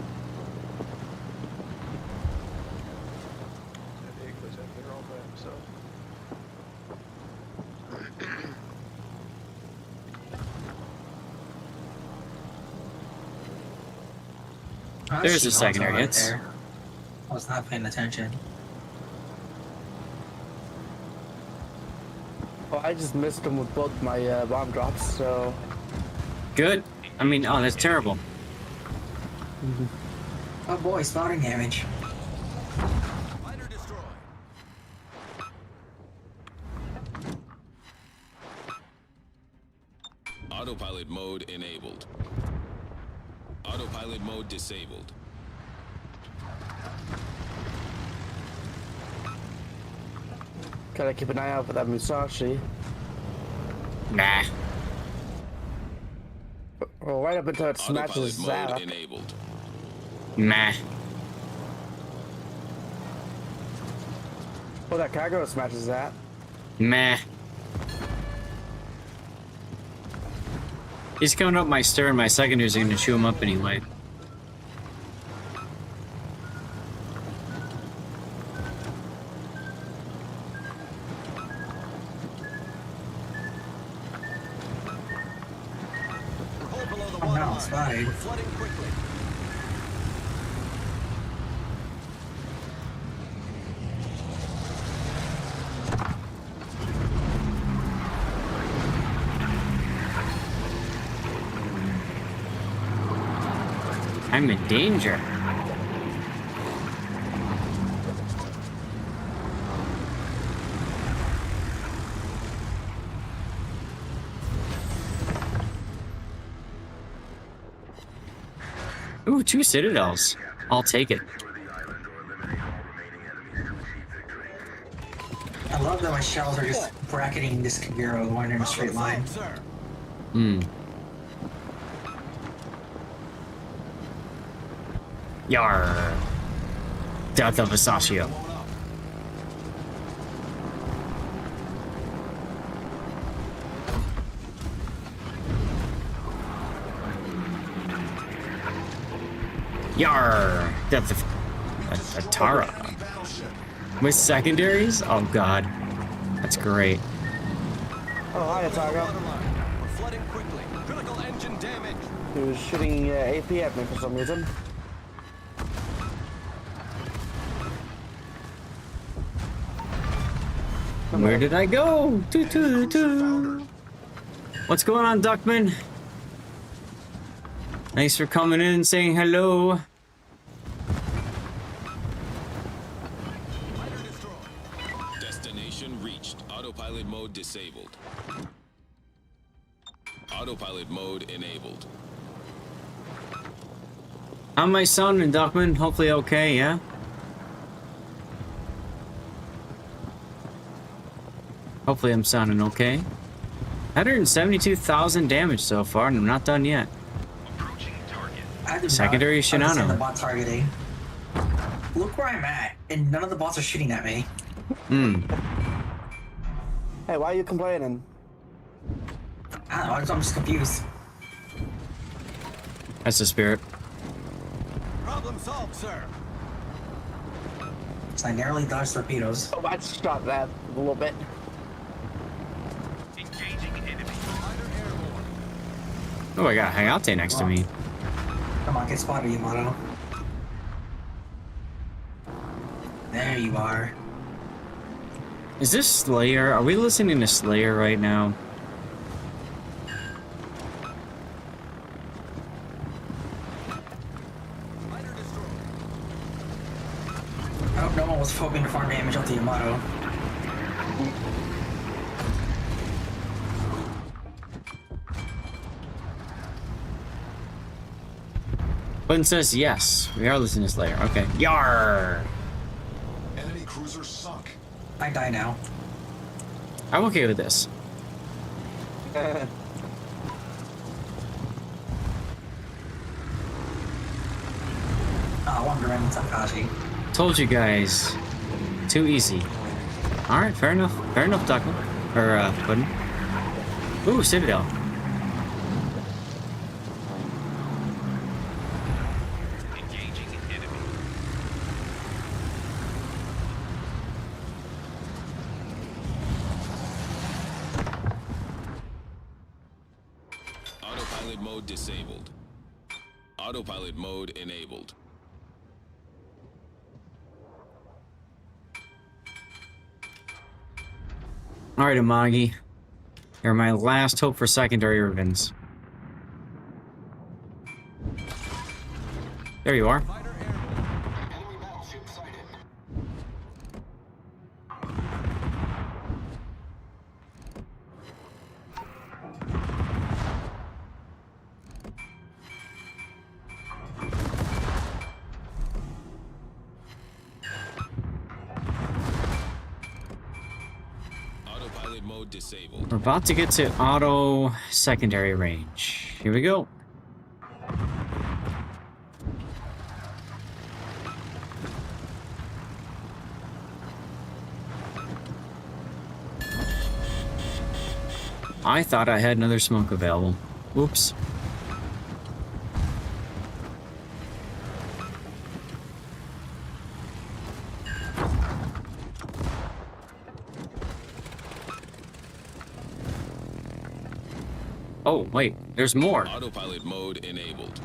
There's the secondary hits. I was not paying attention. Well, I just missed them with both my bomb drops, so... Good. I mean, oh, that's terrible. Oh boy, spotting damage. Autopilot mode enabled. Autopilot mode disabled. Gotta keep an eye out for that Musashi. Nah. Well, right up until it smashes Zap. Enabled. Nah. Oh, that cargo smashes that. Meh. He's coming up my stern. My secondaries are going to chew him up anyway. Oh no, spotted. I'm in danger. Ooh, 2 citadels. I'll take it. I love that my shells are just bracketing this Kagero going in a straight line. Hmm. Yar. Death of Asashio. Yar. Death of Atara. With secondaries? Oh god. That's great. Oh, hi, Ataga. He was shooting AP at me for some reason. Where did I go? What's going on, Duckman? Thanks for coming in and saying hello. Destination reached. Autopilot mode disabled. Autopilot mode enabled. How am I sounding, Duckman? Hopefully okay, yeah? Hopefully I'm sounding okay. 172,000 damage so far, and I'm not done yet. Secondary Shinano. The Shinano. bot targeting. Look where I'm at, and none of the bots are shooting at me. Hmm. Hey, why are you complaining? I don't know, I'm just confused. That's the spirit. Problem solved, sir. So I narrowly dodged torpedoes. Oh, I stopped that a little bit. Oh, I got Hayate next to me. Come on, get spotted, Yamato. There you are. Is this Slayer? Are we listening to Slayer right now? Oh, no one was hoping to farm damage onto Yamato. Button says yes. We are listening to Slayer. Okay. Yar! Enemy cruiser sunk. I die now. I'm okay with this. Wonder Man Takashi. Told you guys. Too easy. All right, fair enough. Fair enough, Duckman. Or, Puddin. Ooh, Citadel. Autopilot mode disabled. Autopilot mode enabled. All right, Amagi. You're my last hope for secondary ribbons. There you are. Autopilot mode disabled. We're about to get to auto secondary range. Here we go. I thought I had another smoke available. Whoops. Oh, wait, there's more. Autopilot mode enabled.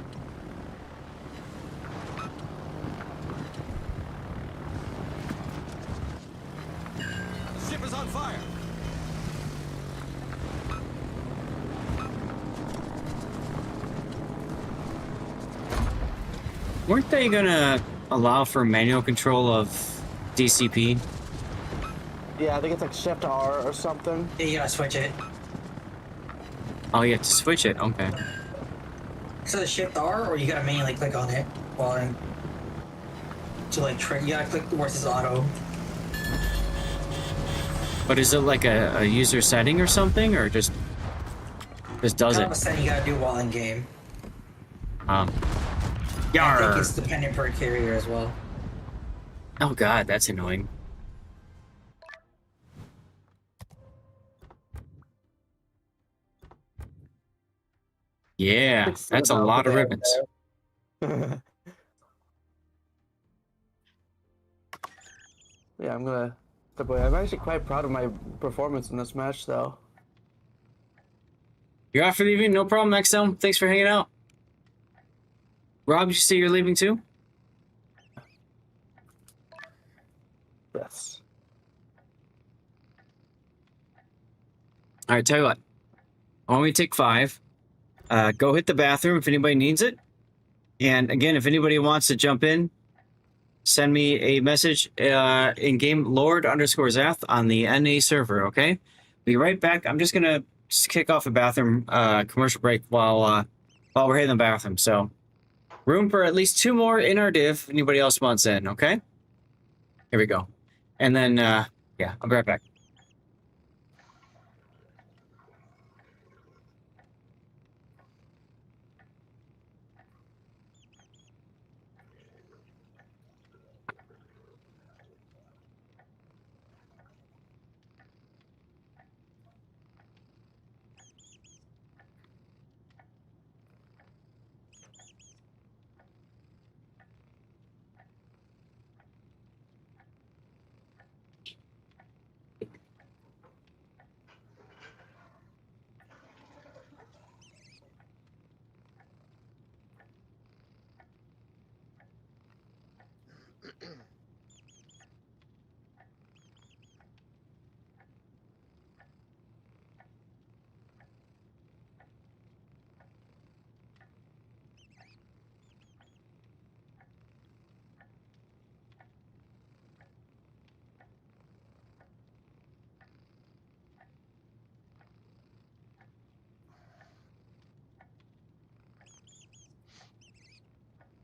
The ship is on fire. Weren't they gonna allow for manual control of DCP? Yeah, I think it's like Shift R or something. Yeah, you gotta switch it. Oh, you have to switch it. Okay. So the Shift R, or you gotta manually click on it while in. To like, you gotta click versus auto. But is it like a user setting or something, or just does Kind it? of a setting you gotta do while in game. I Yar. think it's dependent per carrier as well. Oh god, that's annoying. Yeah, that's a lot of ribbons. Yeah, I'm actually quite proud of my performance in this match, though. You're off for leaving? No problem, XL. Thanks for hanging out. Rob, you say you're leaving too? Yes. All right, tell you what. I want me to take 5. Go hit the bathroom if anybody needs it. And again, if anybody wants to jump in, send me a message in game Lord_Zath on the NA server, okay? Be right back. I'm just gonna kick off a bathroom commercial break while we're hitting the bathroom. So room for at least 2 more in our div if anybody else wants in, okay? Here we go. And then yeah, I'll be right back.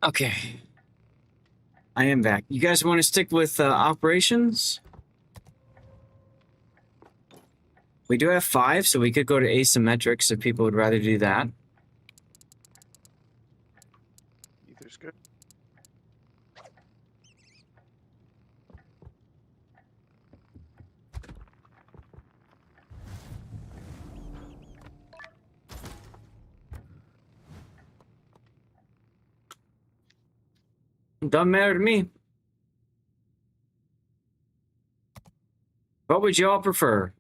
Okay. I am back. You guys want to stick with operations? We do have 5, so we could go to asymmetrics if people would rather do that. Either's good. Doesn't matter to me. What would y'all prefer?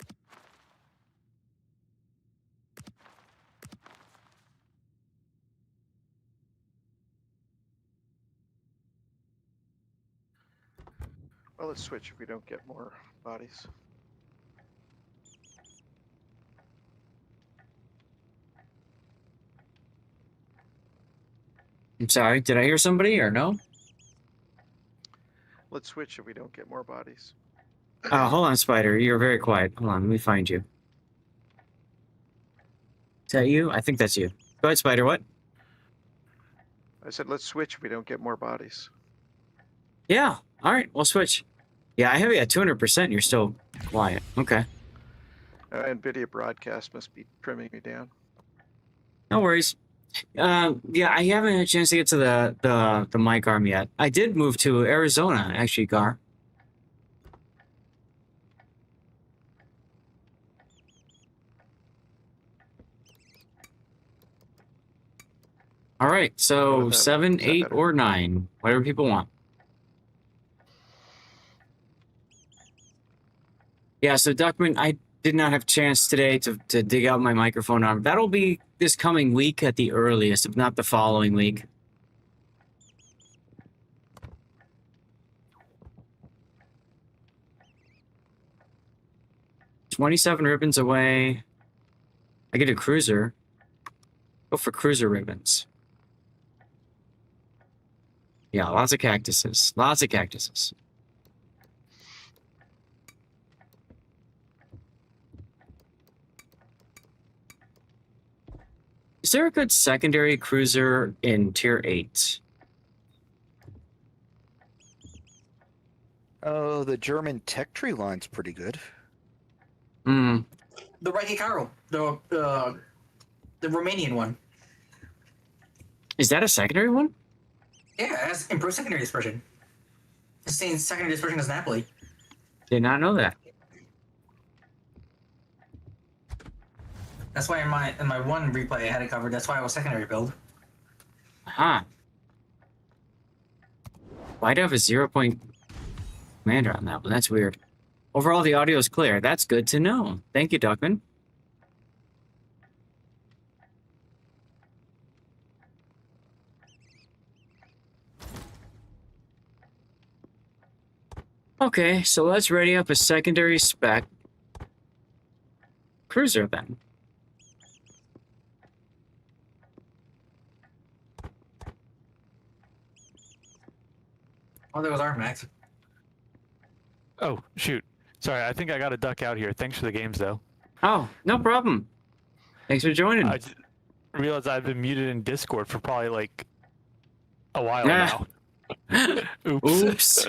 Well, let's switch if we don't get more bodies. I'm sorry, did I hear somebody or no? Let's switch if we don't get more bodies. Hold on, Spider. You're very quiet. Hold on, let me find you. Is that you? I think that's you. Go ahead, Spider. What? I said let's switch if we don't get more bodies. Yeah. All right, we'll switch. Yeah, I have you at 200%. And you're still quiet. Okay. NVIDIA broadcast must be trimming me down. No worries. Yeah, I haven't had a chance to get to the mic arm yet. I did move to Arizona, actually, Gar. All right, so 7, 8, or 9, whatever people want. Yeah, so Duckman, I did not have a chance today to dig out my microphone arm. That'll be this coming week at the earliest, if not the following week. $27 ribbons away. I get a cruiser. Go for cruiser ribbons. Yeah, lots of cactuses. Lots of cactuses. Is there a good secondary cruiser in Tier 8? Oh, the German tech tree line's pretty good. Hmm. The Reiki Carol, the Romanian one. Is that a secondary one? Yeah, it has improved secondary dispersion. It's saying secondary dispersion as Napoli. Did not know that. That's why in my one replay I had it covered. That's why I was secondary build. Huh. Why'd I have a 0-point commander on that one? That's weird. Overall, the audio is clear. That's good to know. Thank you, Duckman. Okay, so let's ready up a secondary spec cruiser then. Oh, there was our Max. Oh, shoot. Sorry, I think I got to duck out here. Thanks for the games, though. Oh, no problem. Thanks for joining. I realized I've been muted in Discord for probably like a while now. Oops. Oops.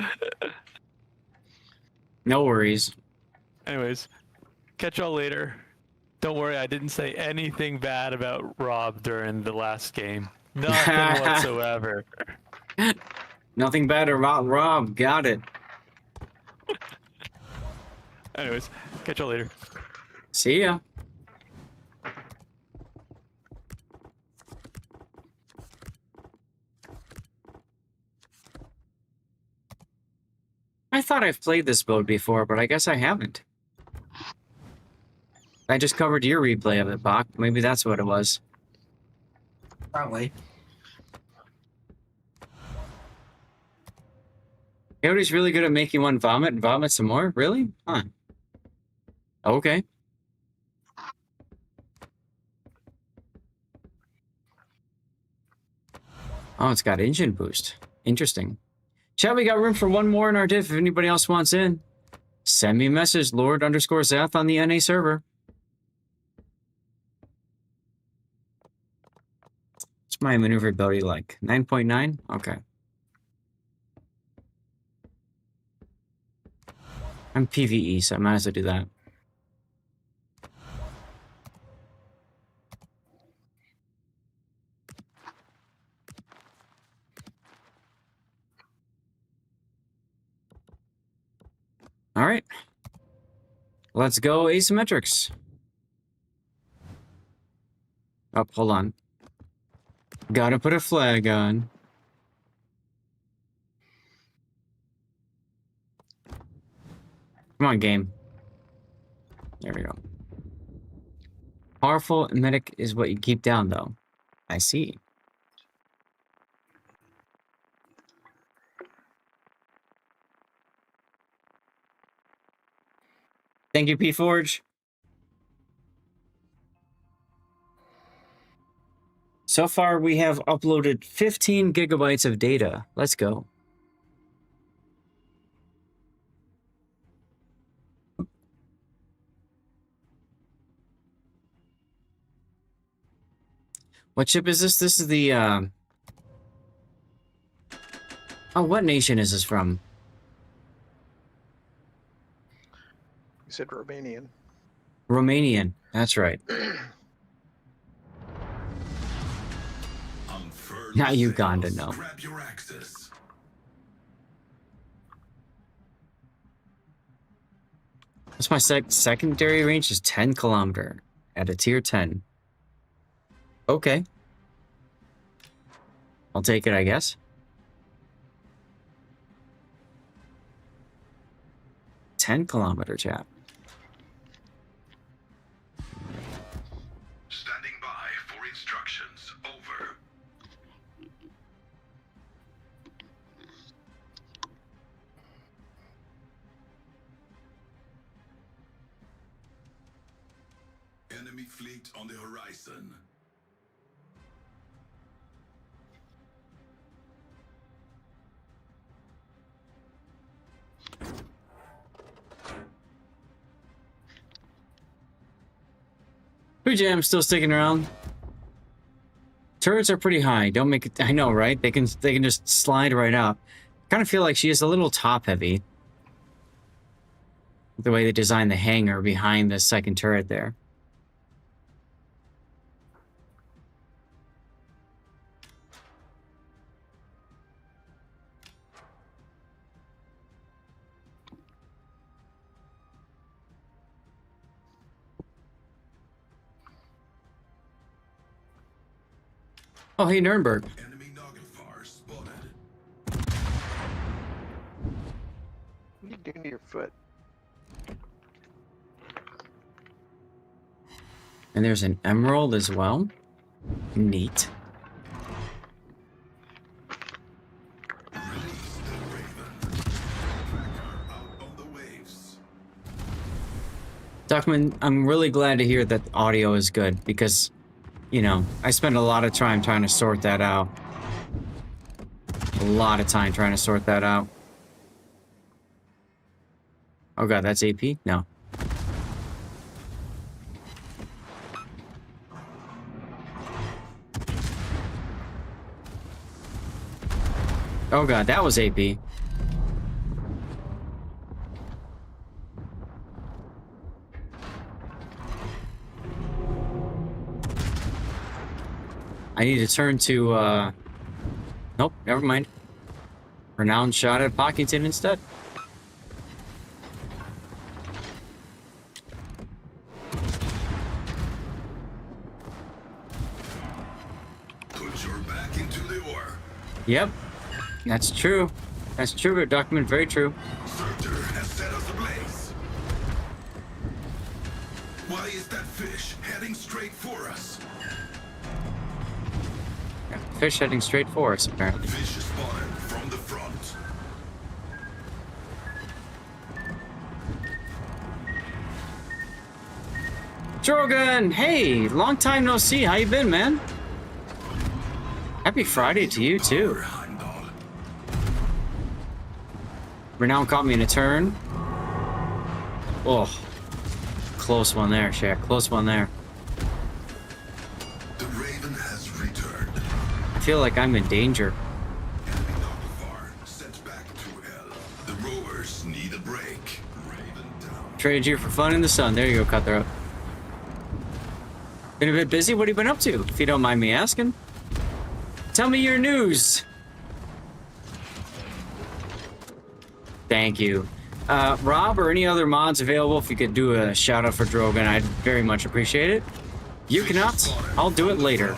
No worries. Anyways, catch y'all later. Don't worry, I didn't say anything bad about Rob during the last game. Nothing whatsoever. Nothing bad about Rob. Got it. Anyways, catch y'all later. See ya. I thought I've played this boat before, but I guess I haven't. I just covered your replay of it, Bach. Maybe that's what it was. Probably. Coyote's really good at making one vomit and vomit some more? Really? Huh. Okay. Oh, it's got engine boost. Interesting. Chat, we got room for one more in our diff. If anybody else wants in, send me a message, Lord_Zath on the NA server. What's my maneuverability like? 9.9? Okay. I'm PvE, so I might as well do that. All right. Let's go asymmetrics. Oh, hold on. Gotta put a flag on. Come on, game. There we go. Powerful medic is what you keep down, though. I see. Thank you, P-Forge. So far, we have uploaded 15 gigabytes of data. Let's go. What ship is this? This is the, Oh, what nation is this from? You said Romanian. Romanian. That's right. Not Uganda, no. That's my secondary range is 10 kilometer at a tier 10. Okay. I'll take it, I guess. $10-kilometer chap. Standing by for instructions. Over. Enemy fleet on the horizon. Jam still sticking around. Turrets are pretty high. Don't make it. I know, right? They can just slide right up. Kind of feel like she is a little top heavy. The way they designed the hangar behind the second turret there. Oh, hey, Nuremberg. Enemy Nagelfar spotted. What are you doing to your foot? And there's an emerald as well. Neat. Duckman, I'm really glad to hear that audio is good because, you know, I spend a lot of time trying to sort that out. A lot of time trying to sort that out. Oh god, that's AP? No. Oh god, that was AP. I need to turn to, nope, never mind. Renowned shot at Pockington instead. Put your back into the ore. Yep, that's true. That's true, Duckman, very true. Surtur has set us ablaze. Why is that fish heading straight for us? Fish heading straight for us, apparently. Fish is spotted from the front. Drogon, hey, long time no see. How you been, man? Happy Friday to you, too. Renown caught me in a turn. Oh, close one there, Shaq. Close one there. The Raven has returned. I feel like I'm in danger. Enemy Nagelfar sent back to hell. The rowers need a break. Raven down. Traded you for fun in the sun. There you go, Cutthroat. Been a bit busy? What have you been up to, if you don't mind me asking? Tell me your news. Thank you. Rob or any other mods available, if you could do a shout out for Drogon, I'd very much appreciate it. You cannot? I'll do it later.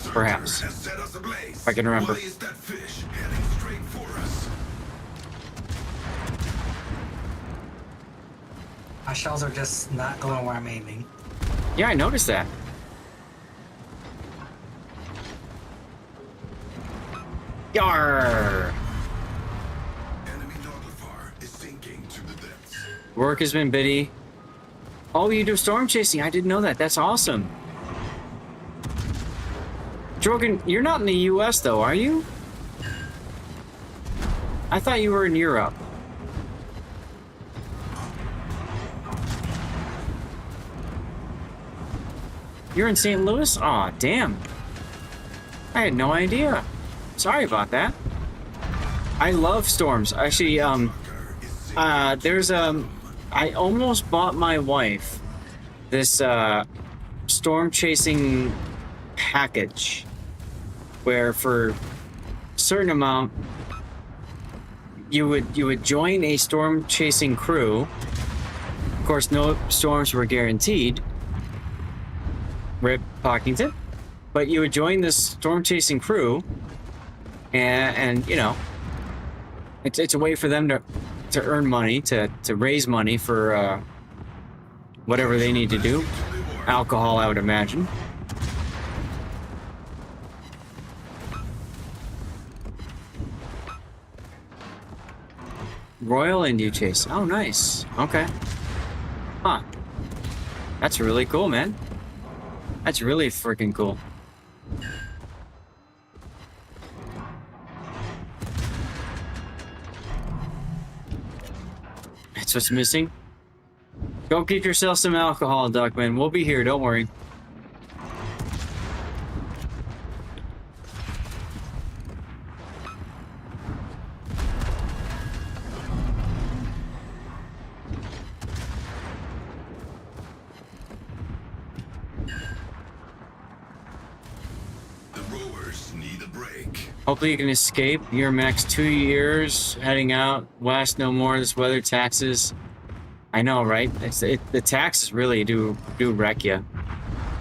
Perhaps. If I can remember. Why is that fish heading straight for us? My shells are just not going where I'm aiming. Yeah, I noticed that. Yarr! Work has been bitty. Oh, you do storm chasing. I didn't know that. That's awesome. Jorgen, you're not in the US though, are you? I thought you were in Europe. You're in St. Louis? Aw, damn. I had no idea. Sorry about that. I love storms. Actually, I almost bought my wife this storm chasing package where for a certain amount you would join a storm chasing crew. Of course, no storms were guaranteed. Rip Pockington. But you would join this storm chasing crew and you know, it's a way for them to earn money, to raise money for whatever they need to do. Alcohol, I would imagine. Royal India Chase. Oh, nice. Okay. Huh. That's really cool, man. That's really freaking cool. That's what's missing. Go get yourself some alcohol, Duckman. We'll be here, don't worry. Hopefully you can escape. Your max 2 years, heading out west, no more. This weather, taxes. I know, right? The taxes really do wreck you.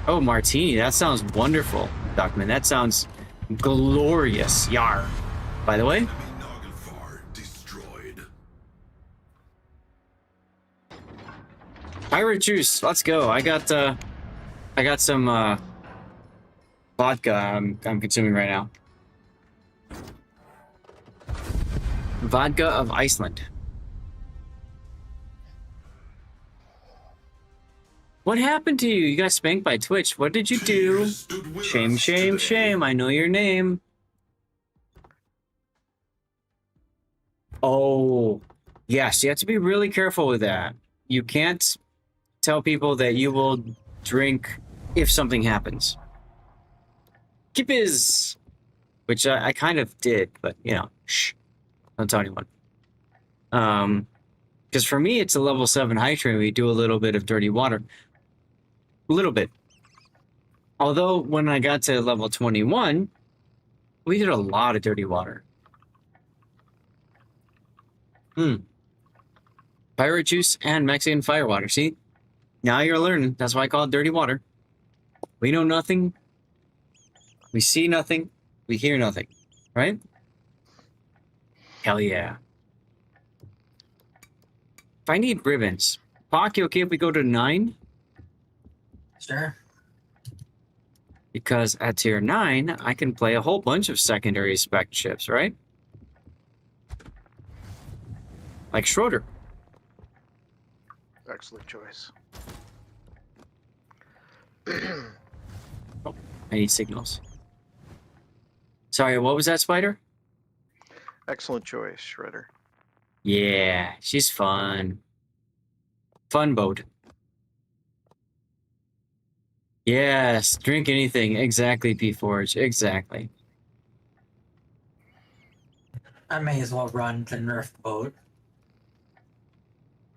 Oh, martini. That sounds wonderful, Duckman. That sounds glorious. Yar. By the way. Pirate juice. Let's go. I got some vodka I'm consuming right now. Vodka of Iceland. What happened to you? You got spanked by Twitch. What did you do? Shame, shame, shame. I know your name. Oh, yes. You have to be really careful with that. You can't tell people that you will drink if something happens. Kippies! Which I kind of did, but, you know, shh. Don't tell anyone. Because for me, it's a level 7 high train. We do a little bit of dirty water. A little bit. Although, when I got to level 21, we did a lot of dirty water. Pirate juice and Mexican firewater. See? Now you're learning. That's why I call it dirty water. We know nothing. We see nothing. We hear nothing. Right? Hell yeah. If I need ribbons, Pock, you okay if we go to 9? Sure. Because at tier 9, I can play a whole bunch of secondary spec ships, right? Like Schroeder. Excellent choice. Oh, I need signals. Sorry, what was that, Spider? Excellent choice, Shredder. Yeah, she's fun. Fun boat. Yes, drink anything. Exactly, P-Forge. Exactly. I may as well run the Nerf boat.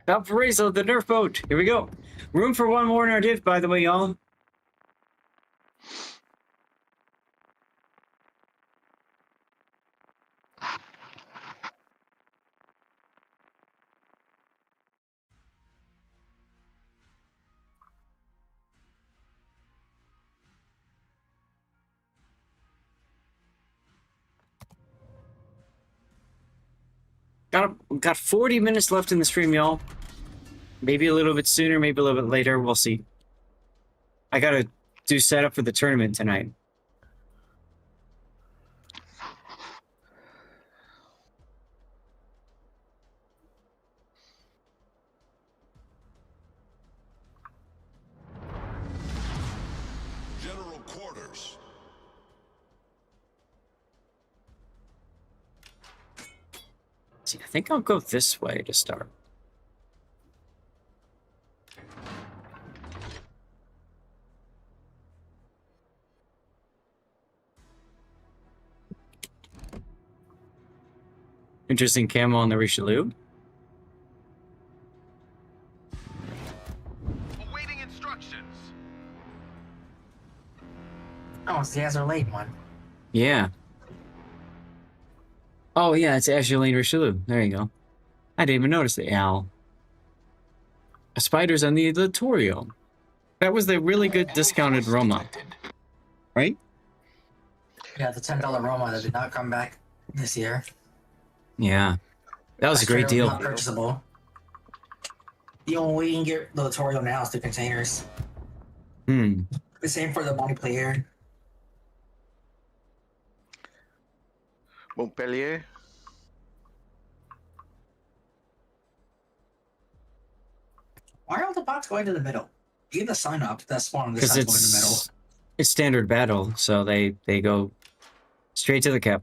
Valparaiso, the Nerf boat. Here we go. Room for one more in our diff, by the way, y'all. Got 40 minutes left in the stream, y'all. Maybe a little bit sooner, maybe a little bit later. We'll see. I gotta do setup for the tournament tonight. General quarters. See, I think I'll go this way to start. Interesting camo on the Richelieu. Awaiting instructions. Oh, it's the Azure Lane one. Yeah. Oh, yeah, it's Azure Richelieu. There you go. I didn't even notice the owl. A spider's on the Littorio. That was the really good discounted Roma. Right? Yeah, the $10 Roma that did not come back this year. Yeah. That was a great deal. Not purchasable. The only way you can get the Littorio now is the containers. Hmm. The same for the multiplayer. Montpellier. Why are all the bots going to the middle? Even the sign up that spawn on this Because side going to the middle. it's standard battle, so they go straight to the cap.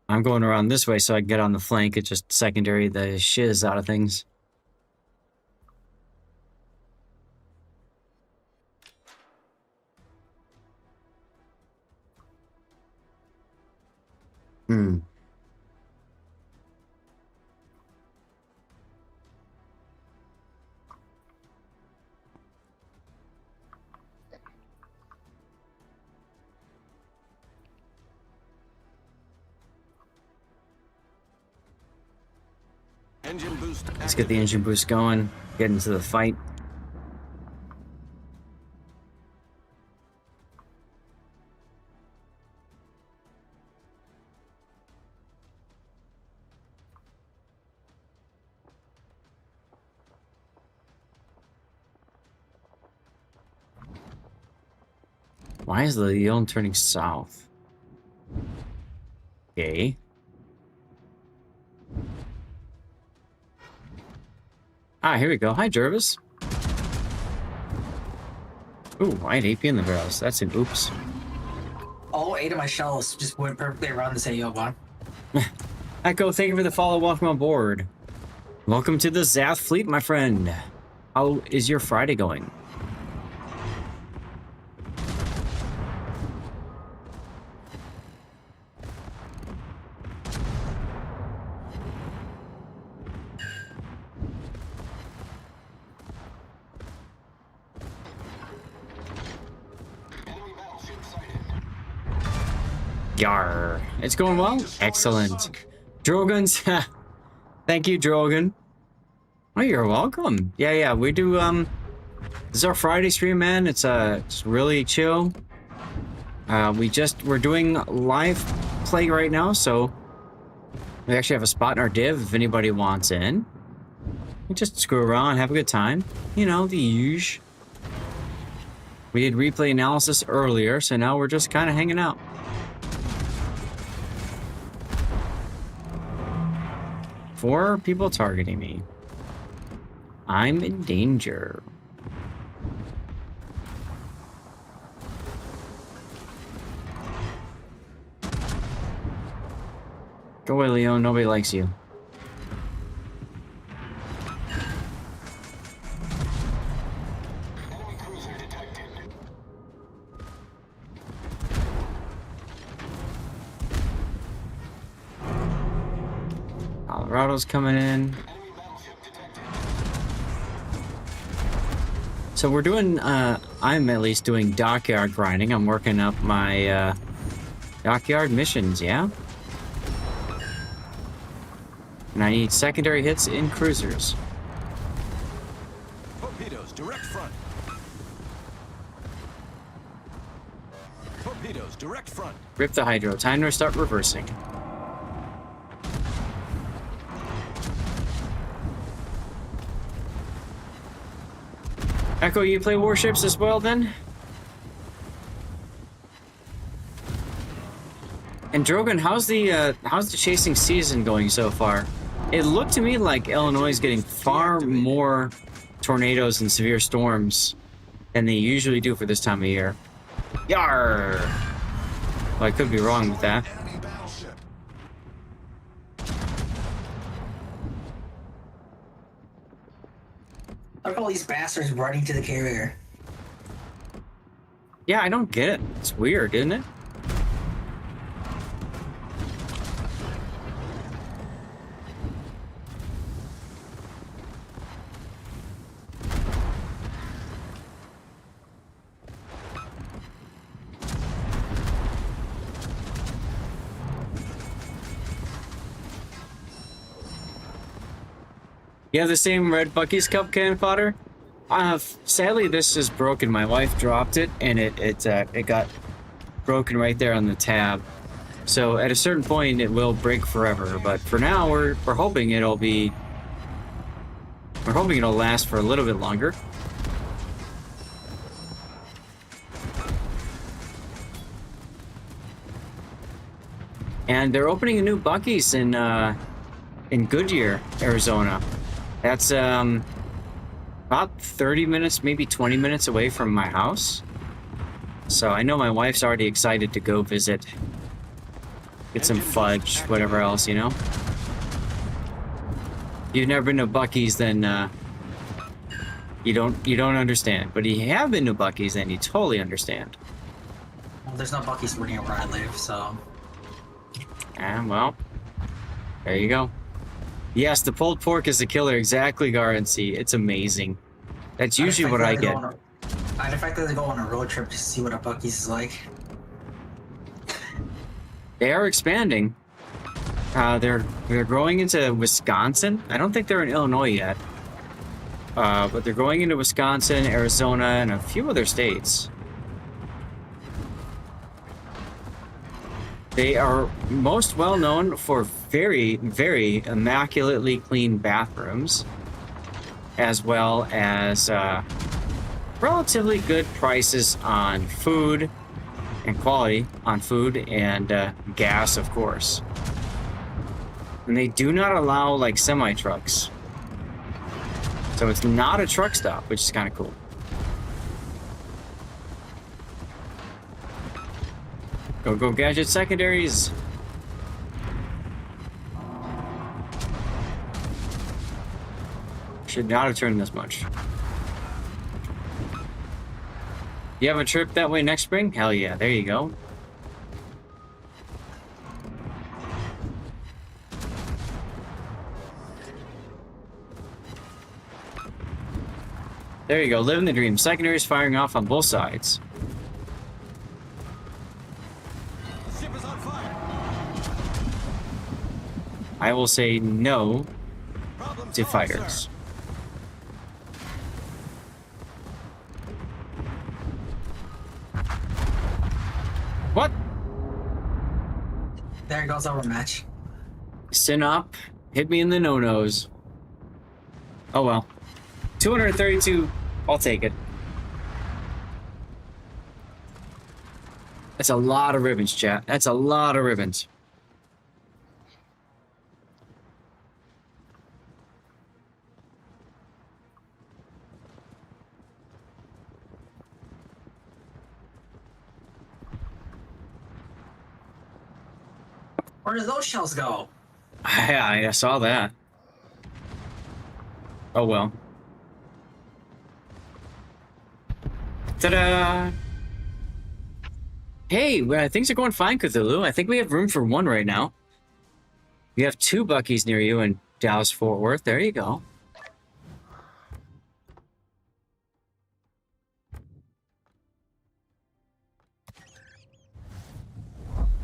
I'm going around this way so I can get on the flank. It's just secondary the shiz out of things. Hmm. Engine boost. Let's get the engine boost going. Get into the fight. Why is the Lyon turning south? Okay. Ah, here we go. Hi, Jervis. Ooh, I had AP in the barrels. That's an oops. All 8 of my shells just went perfectly around this AO one. Echo, thank you for the follow. Welcome on board. Welcome to the Zath fleet, my friend. How is your Friday going? Yar. It's going well? Excellent. Drogans. Thank you, Drogan. Oh, you're welcome. Yeah, we do, this is our Friday stream, man. It's really chill. We're doing live play right now, so we actually have a spot in our div if anybody wants in. We just screw around, have a good time. You know, the usual. We did replay analysis earlier, so now we're just kind of hanging out. Four people targeting me. I'm in danger. Go away, Leon. Nobody likes you. Colorado's coming in. So we're doing, I'm at least doing dockyard grinding. I'm working up my dockyard missions, yeah? And I need secondary hits in cruisers. Torpedoes, direct front. Torpedoes, direct front. Rip the hydro. Time to start reversing. Echo, you play warships as well then? And Drogon, how's the chasing season going so far? It looked to me like Illinois is getting far more tornadoes and severe storms than they usually do for this time of year. Yarr! Well, I could be wrong with that. Look at all these bastards running to the carrier. Yeah, I don't get it. It's weird, isn't it? You have the same red Bucky's Cup can fodder? Sadly, this is broken. My wife dropped it, and it got broken right there on the tab. So at a certain point, it will break forever. But for now, we're hoping it'll last for a little bit longer. And they're opening a new Bucky's in Goodyear, Arizona. That's about 30 minutes, maybe 20 minutes away from my house. So I know my wife's already excited to go visit. Get some fudge, whatever else, you know? You've never been to Bucky's, then you don't understand. But if you have been to Bucky's, then you totally understand. Well, there's no Bucky's near where I live, so. Well, there you go. Yes, the pulled pork is the killer. Exactly, Garancy. It's amazing. That's usually what I get. I'd effectively go on a road trip to see what a Bucky's is like. They are expanding. They're growing into Wisconsin. I don't think they're in Illinois yet. But they're going into Wisconsin, Arizona, and a few other states. They are most well known for very, very immaculately clean bathrooms, as well as relatively good prices on food and quality on food and gas, of course. And they do not allow like semi-trucks. So it's not a truck stop, which is kind of cool. Go gadget secondaries. Should not have turned this much. You have a trip that way next spring? Hell yeah, there you go. There you go, living the dream. Secondaries firing off on both sides. I will say no to fighters. What? There goes our match. Synop hit me in the no-nos. Oh well. 232, I'll take it. That's a lot of ribbons, chat. That's a lot of ribbons. Where did those shells go? Yeah, I saw that. Oh well. Ta-da! Hey, things are going fine, Cthulhu. I think we have room for one right now. You have 2 Bucky's near you in Dallas-Fort Worth. There you go.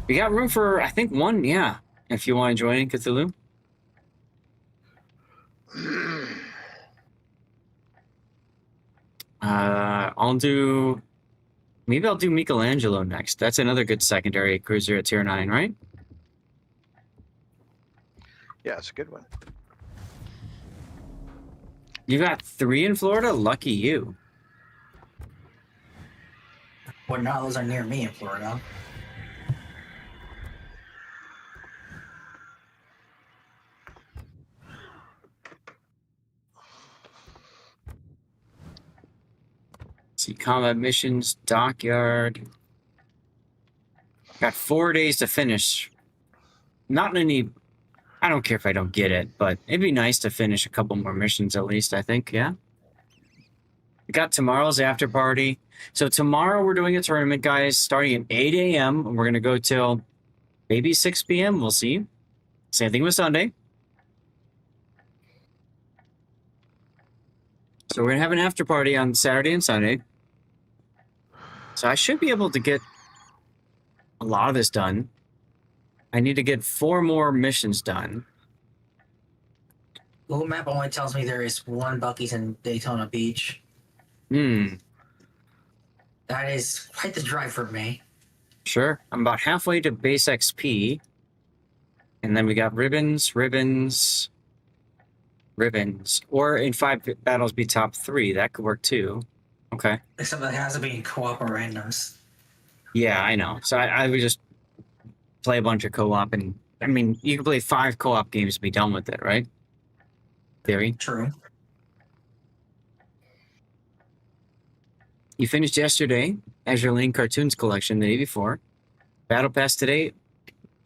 We got room for, I think, 1, yeah. If you want to join in, Cthulhu. Maybe I'll do Michelangelo next. That's another good secondary cruiser at tier 9, right? Yeah, it's a good one. You got 3 in Florida? Lucky you. Well, now those are near me in Florida. See, combat missions, dockyard. Got 4 days to finish. Not any. I don't care if I don't get it, but it'd be nice to finish a couple more missions at least, I think, yeah? We got tomorrow's after party. So tomorrow we're doing a tournament, guys, starting at 8 a.m. We're going to go till maybe 6 p.m. We'll see. Same thing with Sunday. So we're going to have an after party on Saturday and Sunday. So I should be able to get a lot of this done. I need to get 4 more missions done. Google Map only tells me there is 1 Buc-ee's in Daytona Beach. Hmm. That is quite the drive for me. Sure. I'm about halfway to base XP. And then we got ribbons, ribbons, ribbons. Or in 5 battles be top 3. That could work too. Okay. Except that it has to be in co-op or randoms. Yeah, I know. So I would just play a bunch of co-op. And I mean, you can play 5 co-op games to be done with it, right? Theory. True. You finished yesterday Azure Lane Cartoons collection the day before. Battle Pass today.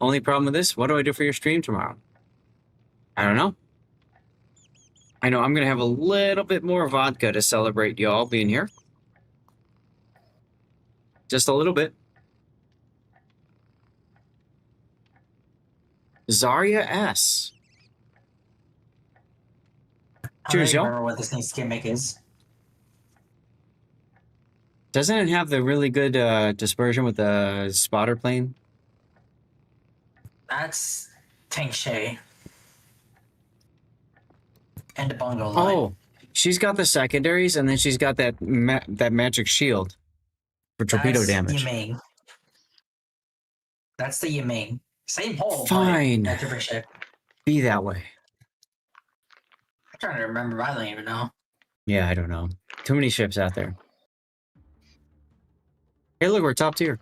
Only problem with this, what do I do for your stream tomorrow? I don't know. I know I'm going to have a little bit more vodka to celebrate y'all being here. Just a little bit. Zarya S. Cheers, I don't y'all. remember what this next gimmick is. Doesn't it have the really good dispersion with the spotter plane? That's Tank Shay. And the Bongo line. Oh, she's got the secondaries, and then she's got that that magic shield for torpedo damage. Yiming. That's the Yiming. Same hole. Fine. But a different ship. Be that way. I'm trying to remember. I don't even know. Yeah, I don't know. Too many ships out there. Hey, look, we're top tier.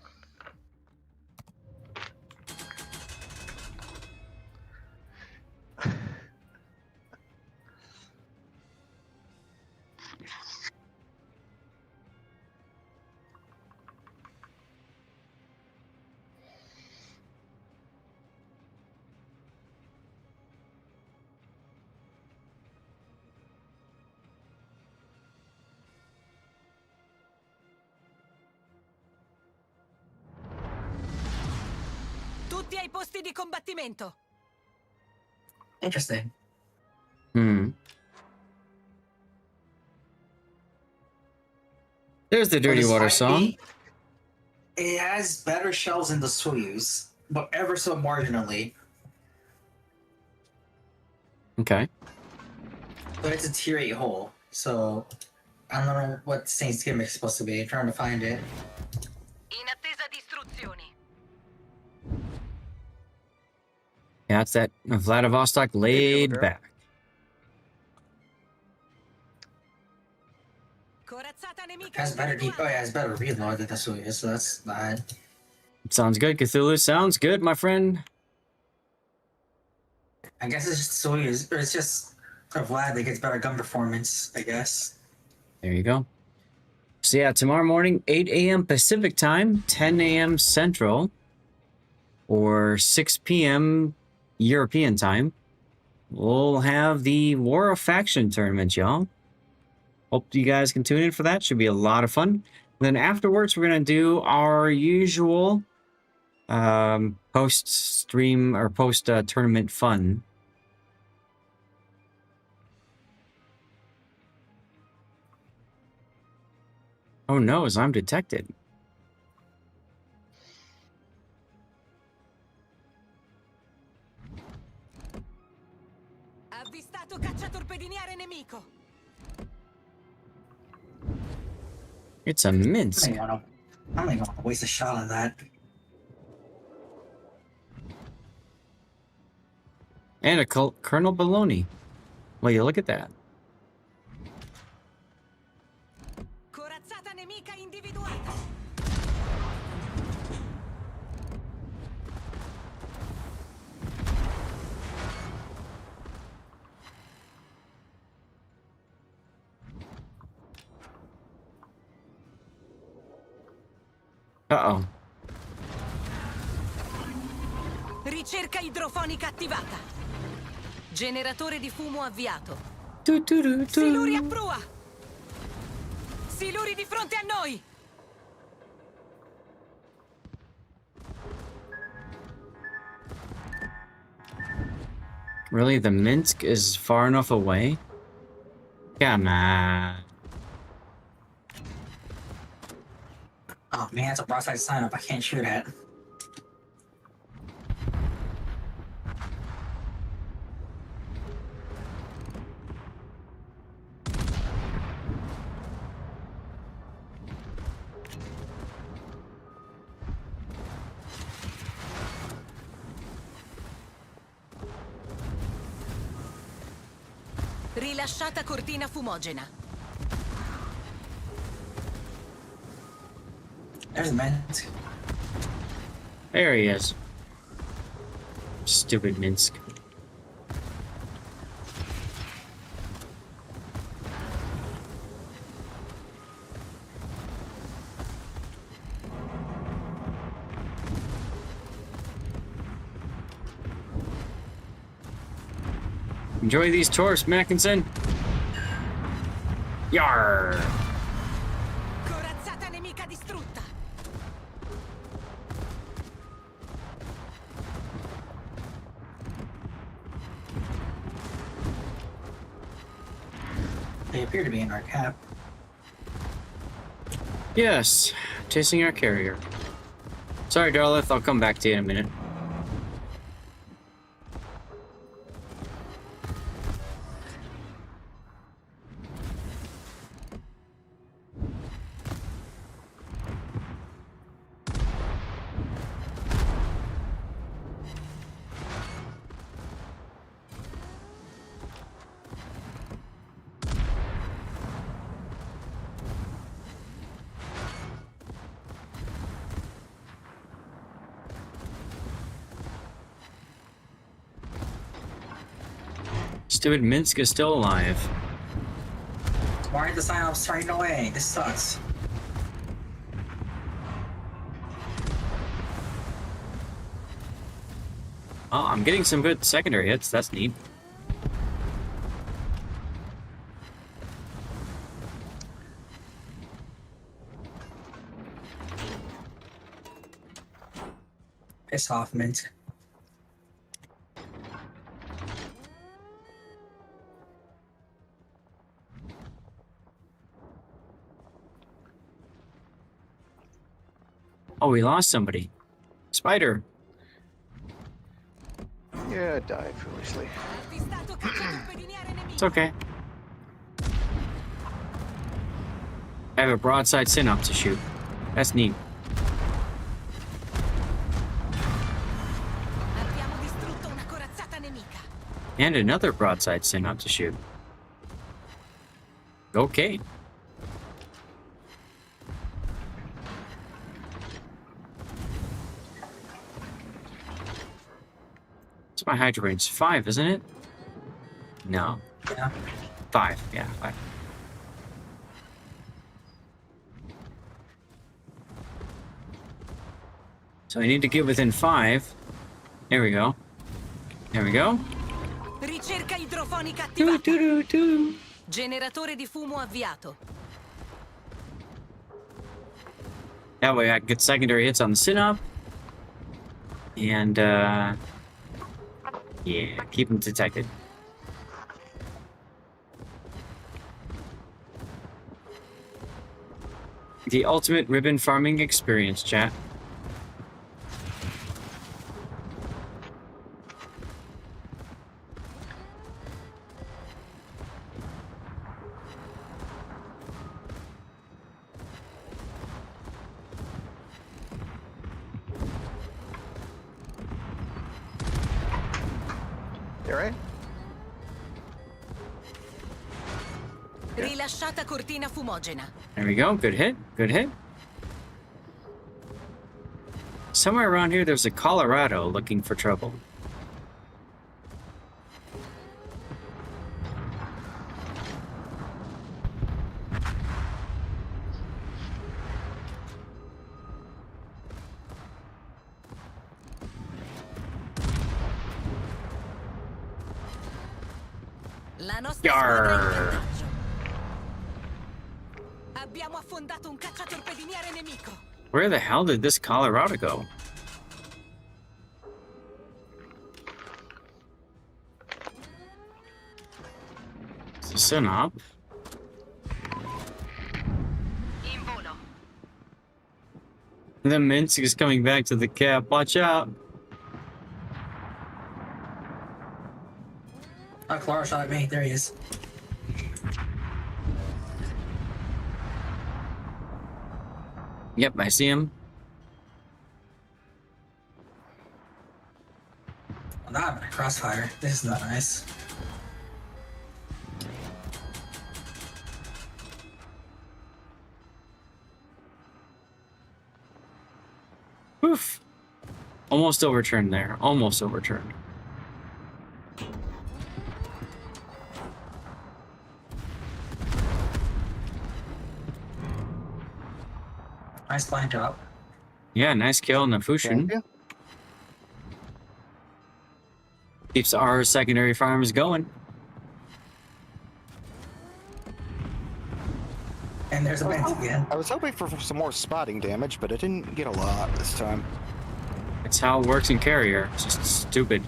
Tutti ai posti di combattimento. Interesting. Hmm. There's the Dirty Water song. It has better shells than the Soyuz, but ever so marginally. Okay. But it's a tier 8 hole, so I don't know what Saint's gimmick is supposed to be. I'm trying to find it. In attesa di istruzioni. Yeah, it's that Vladivostok laid back. Has better deep. Oh yeah, has better reload than the Soyuz, so that's bad. Sounds good, Cthulhu. Sounds good, my friend. I guess it's just Soyuz, or it's just a Vlad that gets better gun performance, I guess. There you go. So yeah, tomorrow morning, 8 a.m. Pacific time, 10 a.m. Central, or 6 p.m. European time, we'll have the War of Faction tournament, y'all. Hope you guys can tune in for that. Should be a lot of fun. And then afterwards, we're going to do our usual post-stream or post-tournament fun. Oh no, as I'm detected. Avvistato cacciatorpediniere nemico. It's a Minsk. I'm not even gonna waste a shot on that. And a Colonel Baloney. Well, you look at that. Corazzata nemica individuata. Uh-oh. Ricerca idrofonica attivata. Generatore di fumo avviato. Siluri a prua. Siluri di fronte a noi. Really? The Minsk is far enough away? Come on. Oh man, it's a broadside sign up. I can't shoot at. Rilasciata cortina fumogena. There's Minsk. There he is. Stupid Minsk. Enjoy these tours, Mackinson. Yarr. Corazzata nemica distrutta. They appear to be in our cap. Yes, chasing our carrier. Sorry, Darlith, I'll come back to you in a minute. Stupid Minsk is still alive. Why are the sign-ups turning away? This sucks. Oh, I'm getting some good secondary hits. That's neat. Piss off, Minsk. Oh, we lost somebody. Spider. Yeah, I died foolishly. It's okay. I have a broadside synop to shoot. That's neat. Abbiamo distrutto una corazzata nemica. And another broadside synop to shoot. Okay. What's my hydro range? 5, isn't it? No. Yeah. 5. Yeah, 5. So I need to get within 5. There we go. There we go. Ricerca idrofonica attivata. Generatore di fumo avviato. That way I can get secondary hits on the synop. And, yeah, keep them detected. The ultimate ribbon farming experience, chat. You right? Rilasciata cortina fumogena. There we go. Good hit. Good hit. Somewhere around here, there's a Colorado looking for trouble. La nostra squadra è in vantaggio. Abbiamo affondato un cacciatorpediniere nemico. Where the hell did this Colorado go? Is this an op? In volo. The Minsk is coming back to the cap. Watch out. Clara shot at me. There he is. Yep, I see him. Well, now I'm in a crossfire. This is not nice. Oof. Almost overturned there. Almost overturned. Nice blind job. Yeah, nice kill on the Fushin. Keeps our secondary farms going. And there's a Minsk again. I was hoping for some more spotting damage, but I didn't get a lot this time. It's how it works in Carrier. It's just stupid.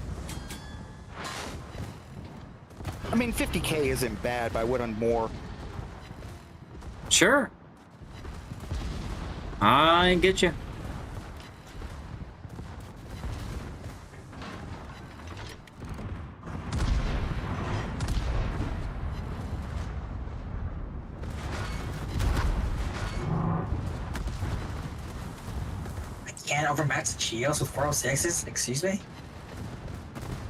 I mean, 50k isn't bad, but I would on more. Sure. I get you. I can't overmatch the Chios with 406s? Excuse me?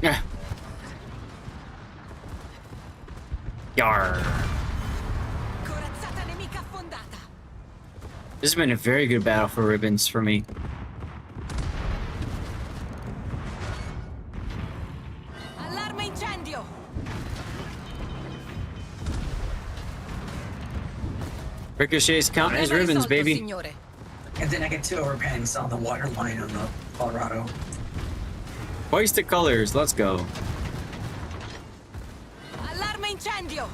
Yeah. Yarr. This has been a very good battle for ribbons for me. Allarme incendio. Ricochet's counting his ribbons, baby. Signore. And then I get 2 overpens on the water line on the Colorado. Hoist the colors, let's go. Allarme incendio.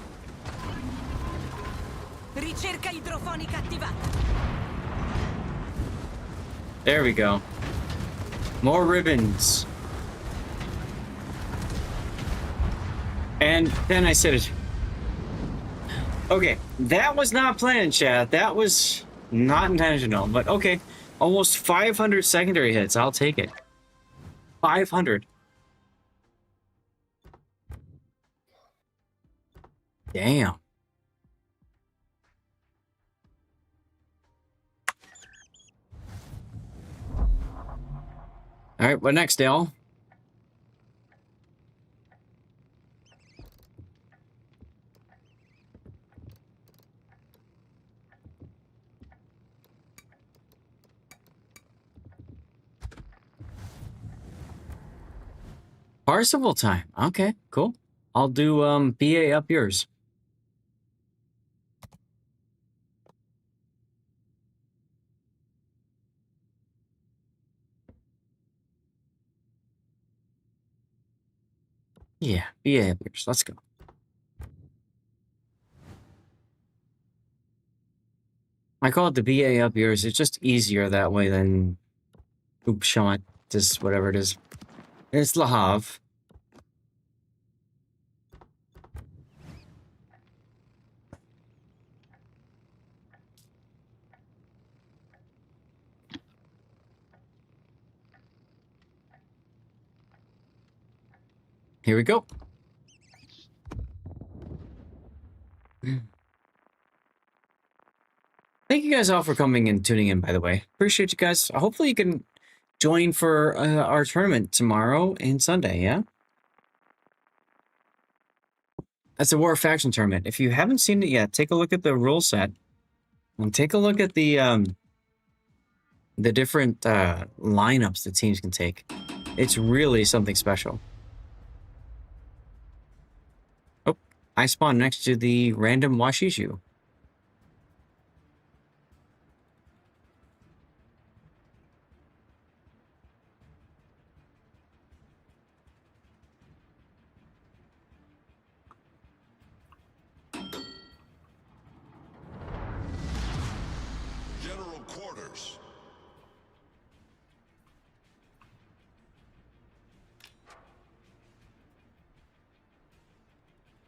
Ricerca idrofonica attivata. There we go. More ribbons. And then I said it. Okay, that was not planned, chat. That was not intentional, but okay. Almost 500 secondary hits. I'll take it. 500. Damn. All right, what next, Dale? Parsifal time. Okay, cool. I'll do BA up yours. Yeah, BA up yours. Let's go. I call it the BA up yours. It's just easier that way than oop shot, just whatever it is. It's Le Havre. Here we go. Thank you guys all for coming and tuning in, by the way. Appreciate you guys. Hopefully you can join for our tournament tomorrow and Sunday, yeah? That's a War Faction tournament. If you haven't seen it yet, take a look at the rule set. And take a look at the different lineups the teams can take. It's really something special. Oh, I spawned next to the random Washishu. General quarters.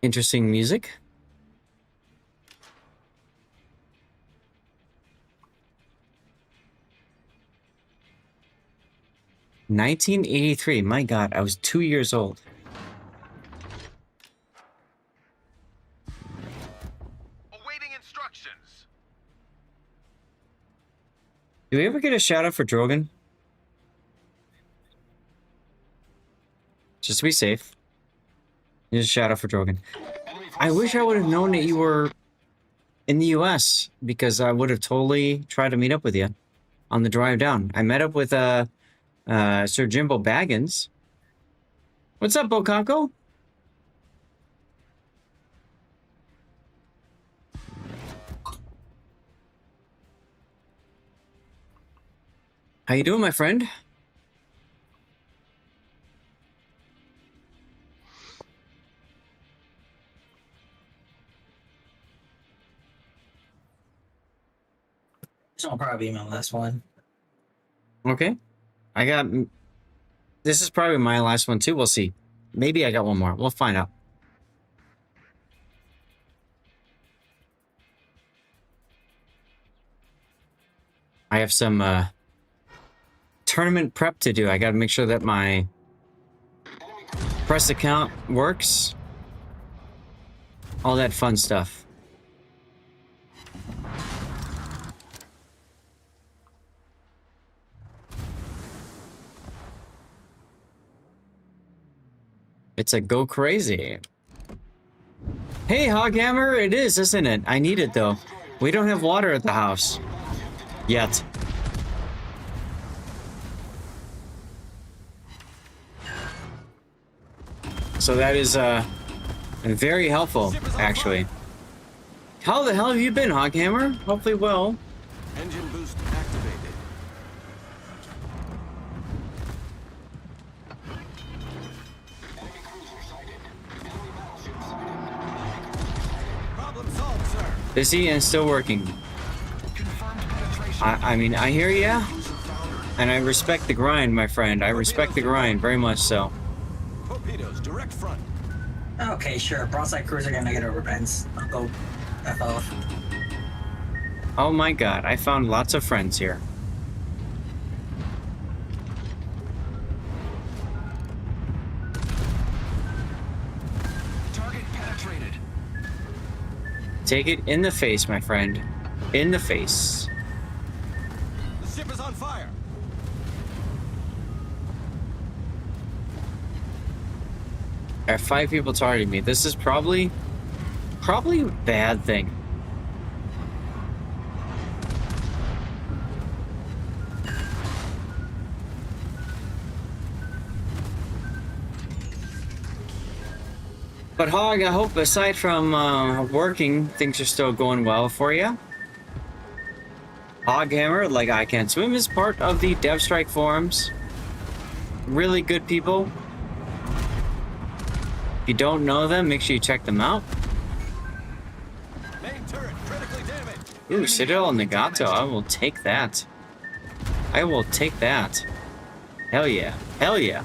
Interesting music. "1983. My God, I was 2 years old." Awaiting instructions. Do we ever get a shout out for Drogon? Just to be safe. Just a shout out for Drogon. I wish I would have known that you were in the US because I would have totally tried to meet up with you on the drive down. I met up with Sir Jimbo Baggins. What's up, Bokako? How you doing, my friend? This will probably be my last one. Okay. I got... This is probably my last one, too. We'll see. Maybe I got one more. We'll find out. I have some tournament prep to do. I got to make sure that my press account works. All that fun stuff. It's a go crazy. Hey, Hoghammer, it is, isn't it? I need it, though. We don't have water at the house. Yet. So that is, very helpful, actually. How the hell have you been, Hoghammer? Hopefully well. Engine boost activated. Problem solved, sir. Busy and still working. I mean, I hear ya. And I respect the grind, my friend. I respect the grind, very much so. Torpedoes, direct front. Okay, sure. Broadside cruiser gonna get over bends. I'll go F off. Oh my god, I found lots of friends here. Target penetrated. Take it in the face, my friend. In the face. The ship is on fire. I have 5 people targeting me. This is probably a bad thing. But Hog, I hope aside from working, things are still going well for you. Hoghammer, like I Can't Swim, is part of the DevStrike forums. Really good people. If you don't know them, make sure you check them out. Main turret critically damaged. Ooh, Citadel Nagato, I will take that. I will take that. Hell yeah. Hell yeah.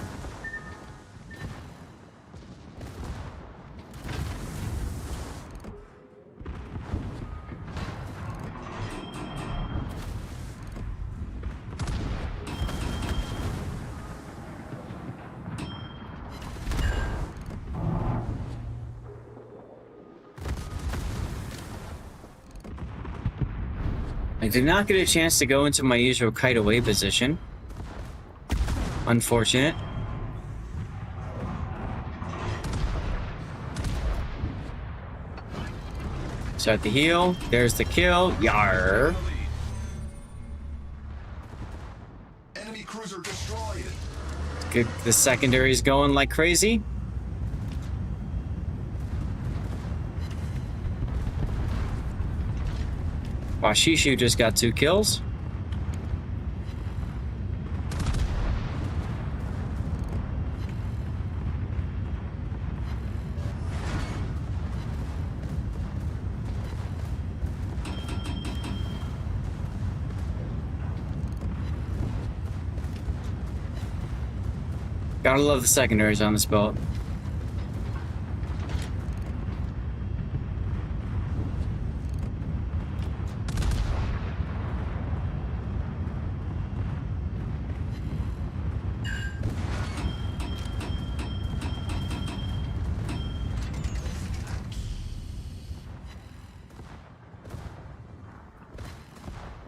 I did not get a chance to go into my usual kite away position. Unfortunate. Start the heal. There's the kill. Yar. Enemy cruiser destroyed. Good. The secondary's going like crazy. Washishu just got 2 kills. Gotta love the secondaries on this boat.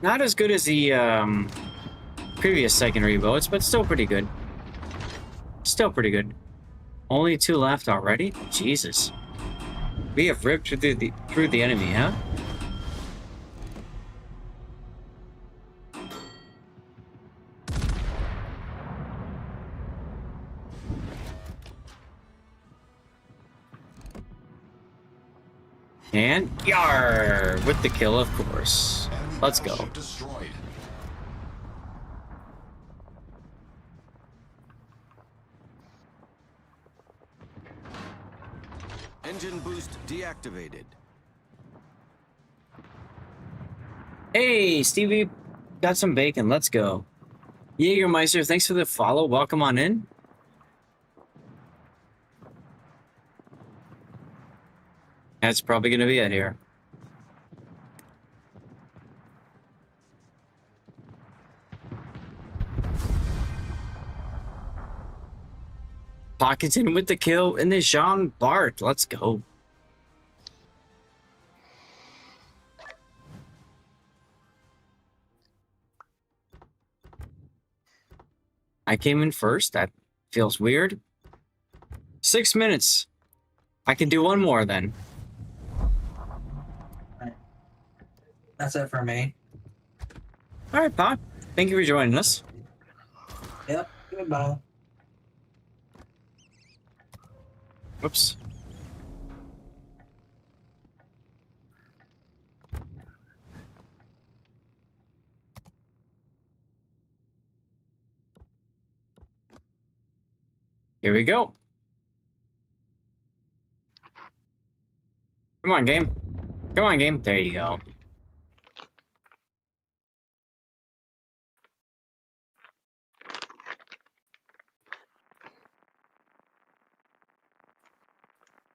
Not as good as the previous secondary boats, but still pretty good. Still pretty good. Only 2 left already? Jesus. We have ripped through the enemy, huh? And yar with the kill, of course. Let's go. Destroyed. Engine boost deactivated. Hey, Stevie, got some bacon. Let's go. Jägermeister, thanks for the follow. Welcome on in. That's probably going to be it here. Pocketon with the kill and the Jean Bart. Let's go. I came in first. That feels weird. 6 minutes. I can do one more then. That's it for me. All right, Pop. Thank you for joining us. Yep. Goodbye. Whoops. Here we go. Come on, game. Come on, game. There you go.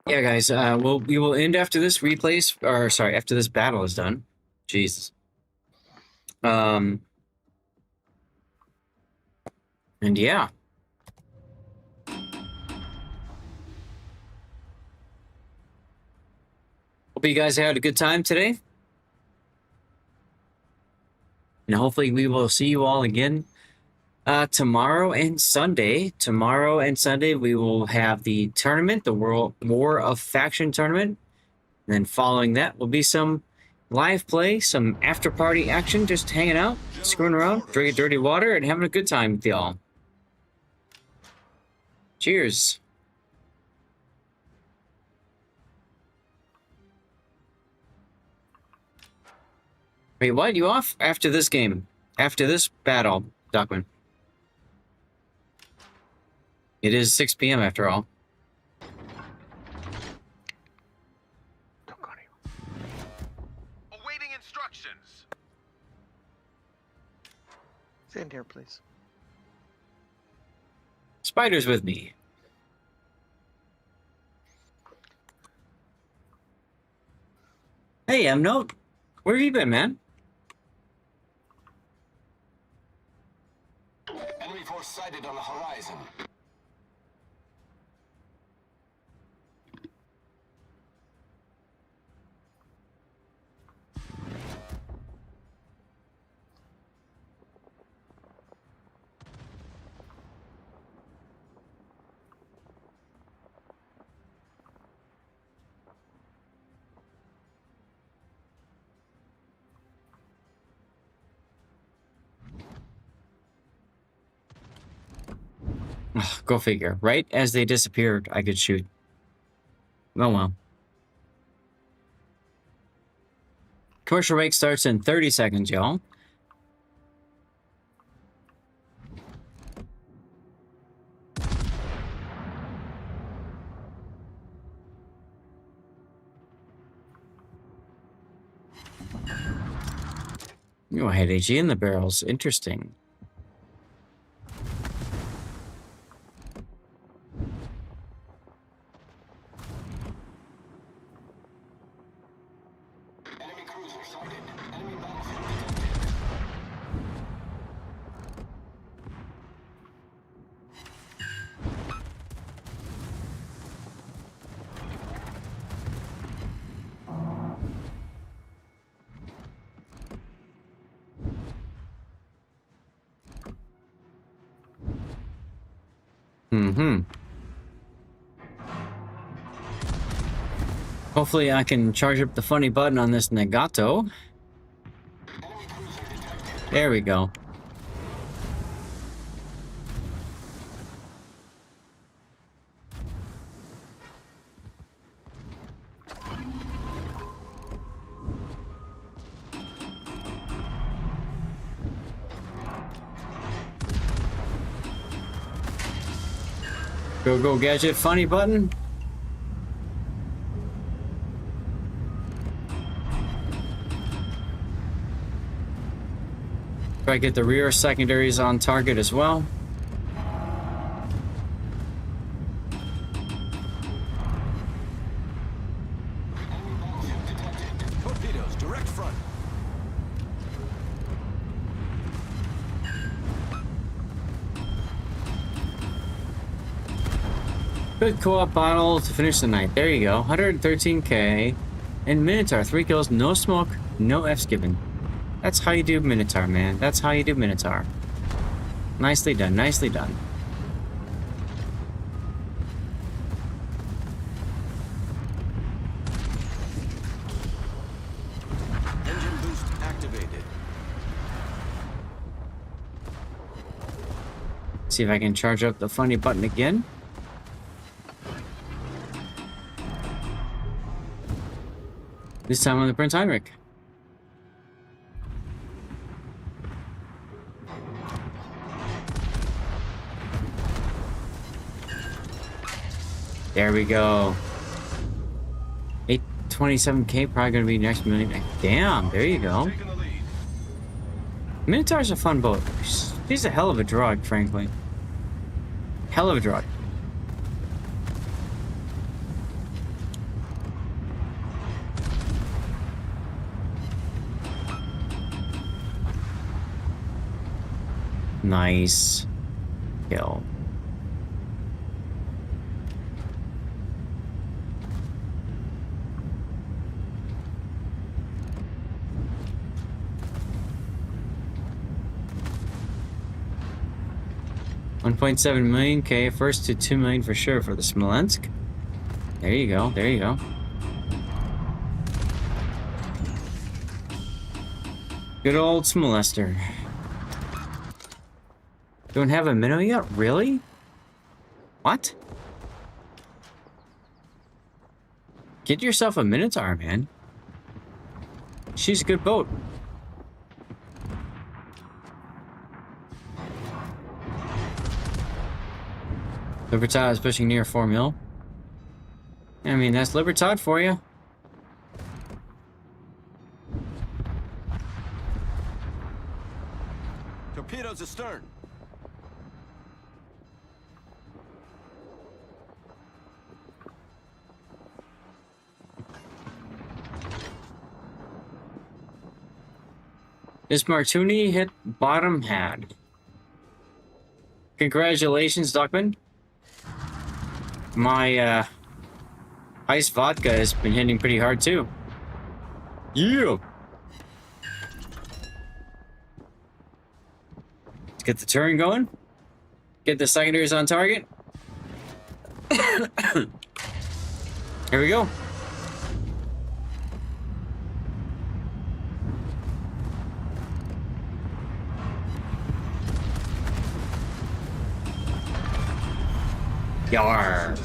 Yeah, guys. We will end after this replays, or sorry, after this battle is done. Jesus. And yeah. Hope you guys had a good time today. And hopefully we will see you all again tomorrow and Sunday. Tomorrow and Sunday we will have the tournament, the World War of Faction tournament. And then following that will be some live play, some after party action, just hanging out, screwing around, drinking dirty water, and having a good time with y'all. Cheers. Wait, what? You off? After this game. After this battle, Duckman. It is 6 p.m. after all. Awaiting instructions. Stand here, please. Spider's with me. Hey, M-Note. Where have you been, man? Enemy force sighted on the horizon. Go figure. Right as they disappeared, I could shoot. Oh well. Commercial break starts in 30 seconds, y'all. Oh, I had AG in the barrels. Interesting. Mm-hmm. Hopefully I can charge up the funny button on this Nagato. There we go. Go, go, gadget, funny button. Try to get the rear secondaries on target as well. Torpedoes, direct front. Good co-op battle to finish the night. There you go. 113k. And Minotaur, 3 kills, no smoke, no F's given. That's how you do Minotaur, man. That's how you do Minotaur. Nicely done, nicely done. Engine boost activated. See if I can charge up the funny button again. This time on the Prince Heinrich. There we go. 827k, probably gonna be next minute. Damn, there you go. Minotaur's a fun boat. She's a hell of a drug, frankly. Hell of a drug. Nice kill. $1.7 million K, first to 2 million for sure for the Smolensk. There you go, there you go. Good old Smolester. Don't have a minnow yet? Really? What? Get yourself a Minotaur, man. She's a good boat. Libertad is pushing near 4 mil. I mean, that's Libertad for you. Torpedoes astern. This Martuni hit bottom had. Congratulations, Duckman. My ice vodka has been hitting pretty hard too. Yeah. Let's get the turn going. Get the secondaries on target. Here we go. Yar.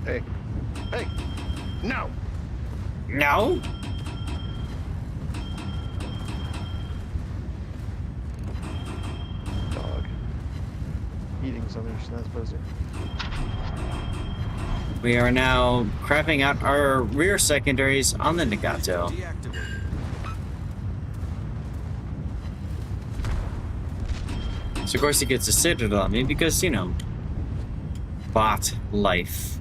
Hey. Hey. No. No. Dog. Eating something she's not supposed to. We are now crapping out our rear secondaries on the Nagato. So of course he gets a citadel on me because, you know, bot life.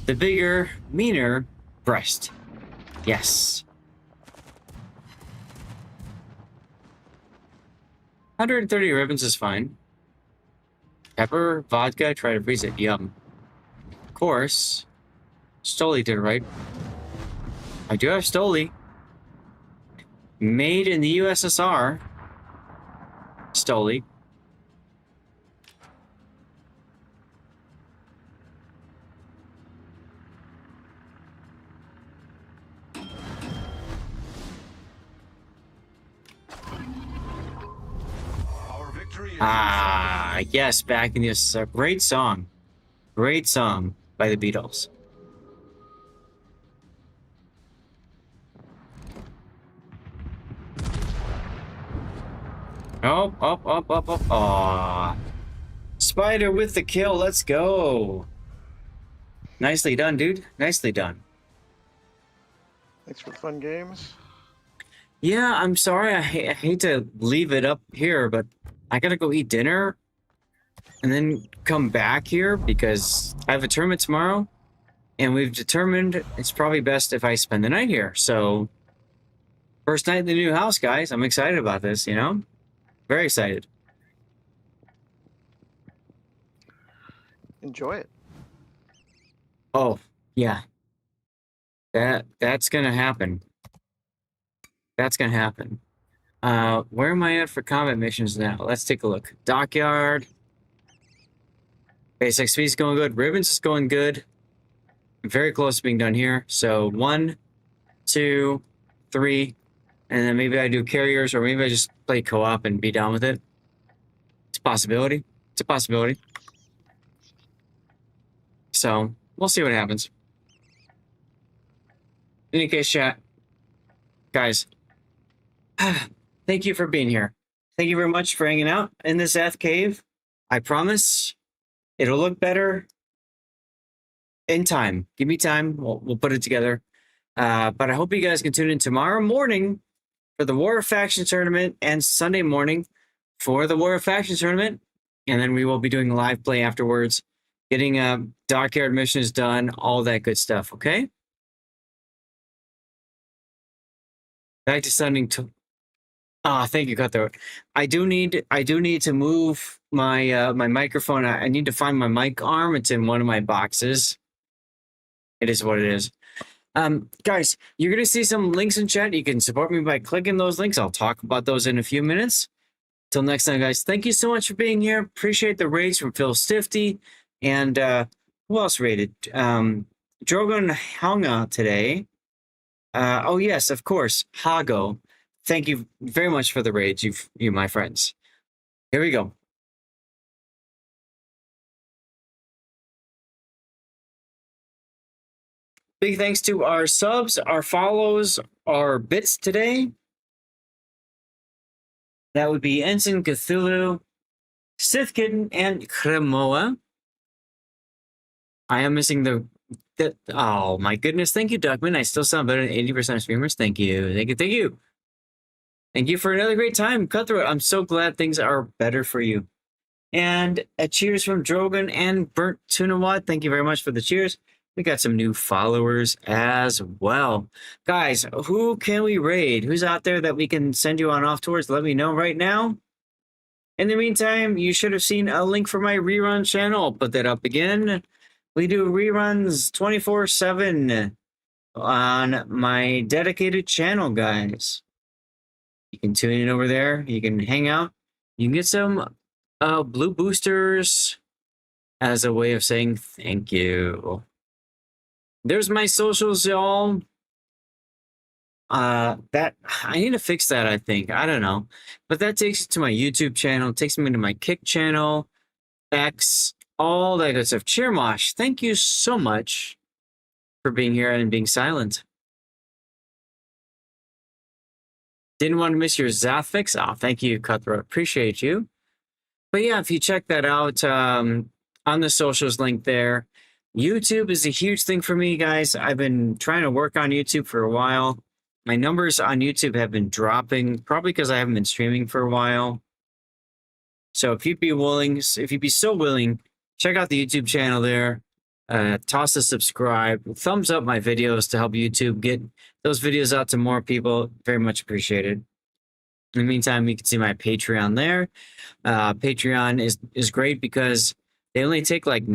the bigger, meaner breast. Yes. 130 ribbons is fine. Pepper, vodka, try to freeze it. Yum. Of course. Stoli did it right. I do have Stoli. Made in the USSR. Stoli. Ah, yes, back in the USSR. Great song. Great song by the Beatles. Oh, up. Aw. Spider with the kill. Let's go. Nicely done, dude. Nicely done. Thanks for the fun games. Yeah, I'm sorry. I hate to leave it up here, but I gotta go eat dinner and then come back here because I have a tournament tomorrow, and we've determined it's probably best if I spend the night here. So, first night in the new house, guys. I'm excited about this, you know? Very excited. Enjoy it. Oh, yeah. That's gonna happen. That's gonna happen. Where am I at for combat missions now? Let's take a look. Dockyard. Basic speed's going good. Ribbons is going good. Very close to being done here. So 1, 2, 3, and then maybe I do carriers, or maybe I just play co-op and be done with it. It's a possibility. It's a possibility. So we'll see what happens. In any case, chat, guys, thank you for being here. Thank you very much for hanging out in this F cave. I promise it'll look better in time. Give me time. We'll put it together. But I hope you guys can tune in tomorrow morning for the War of Factions tournament and Sunday morning for the War of Factions tournament. And then we will be doing live play afterwards, getting dockyard missions done, all that good stuff, okay? Back to sending to... thank you, Cutthroat. I do need to move my my microphone. I need to find my mic arm. It's in one of my boxes. It is what it is. Guys, you're gonna see some links in chat. You can support me by clicking those links. I'll talk about those in a few minutes. Till next time, guys. Thank you so much for being here. Appreciate the raids from Phil Stifty and who else raided? Drogon hung out today. Oh yes, of course, Hago. Thank you very much for the raids, you my friends. Here we go. Big thanks to our subs, our follows, our bits today. That would be Ensign Cthulhu, Sith Kitten, and Kremoa. I am missing oh my goodness, thank you, Duckman. I still sound better than 80% of streamers. Thank you. Thank you. Thank you for another great time, Cutthroat. I'm so glad things are better for you. And a cheers from Drogon and Burnt Tunawad. Thank you very much for the cheers. We got some new followers as well. Guys, who can we raid? Who's out there that we can send you on off towards? Let me know right now. In the meantime, you should have seen a link for my rerun channel. I'll put that up again. We do reruns 24/7 on my dedicated channel, guys. You can tune in over there. You can hang out. You can get some blue boosters as a way of saying thank you. There's my socials, y'all. That I need to fix that, I think. I don't know. But that takes you to my YouTube channel, takes me to my Kick channel, X, all that good stuff. Cheermosh, thank you so much for being here and being silent. Didn't want to miss your Zathfix. Oh, thank you, Cutthroat. Appreciate you. But yeah, if you check that out on the socials link there, YouTube is a huge thing for me, guys. I've been trying to work on YouTube for a while. My numbers on YouTube have been dropping, probably because I haven't been streaming for a while. So if you'd be so willing, check out the YouTube channel there. toss a subscribe, thumbs up my videos to help YouTube get those videos out to more people. Very much appreciated. In the meantime, you can see my Patreon there. Patreon is great because they only take like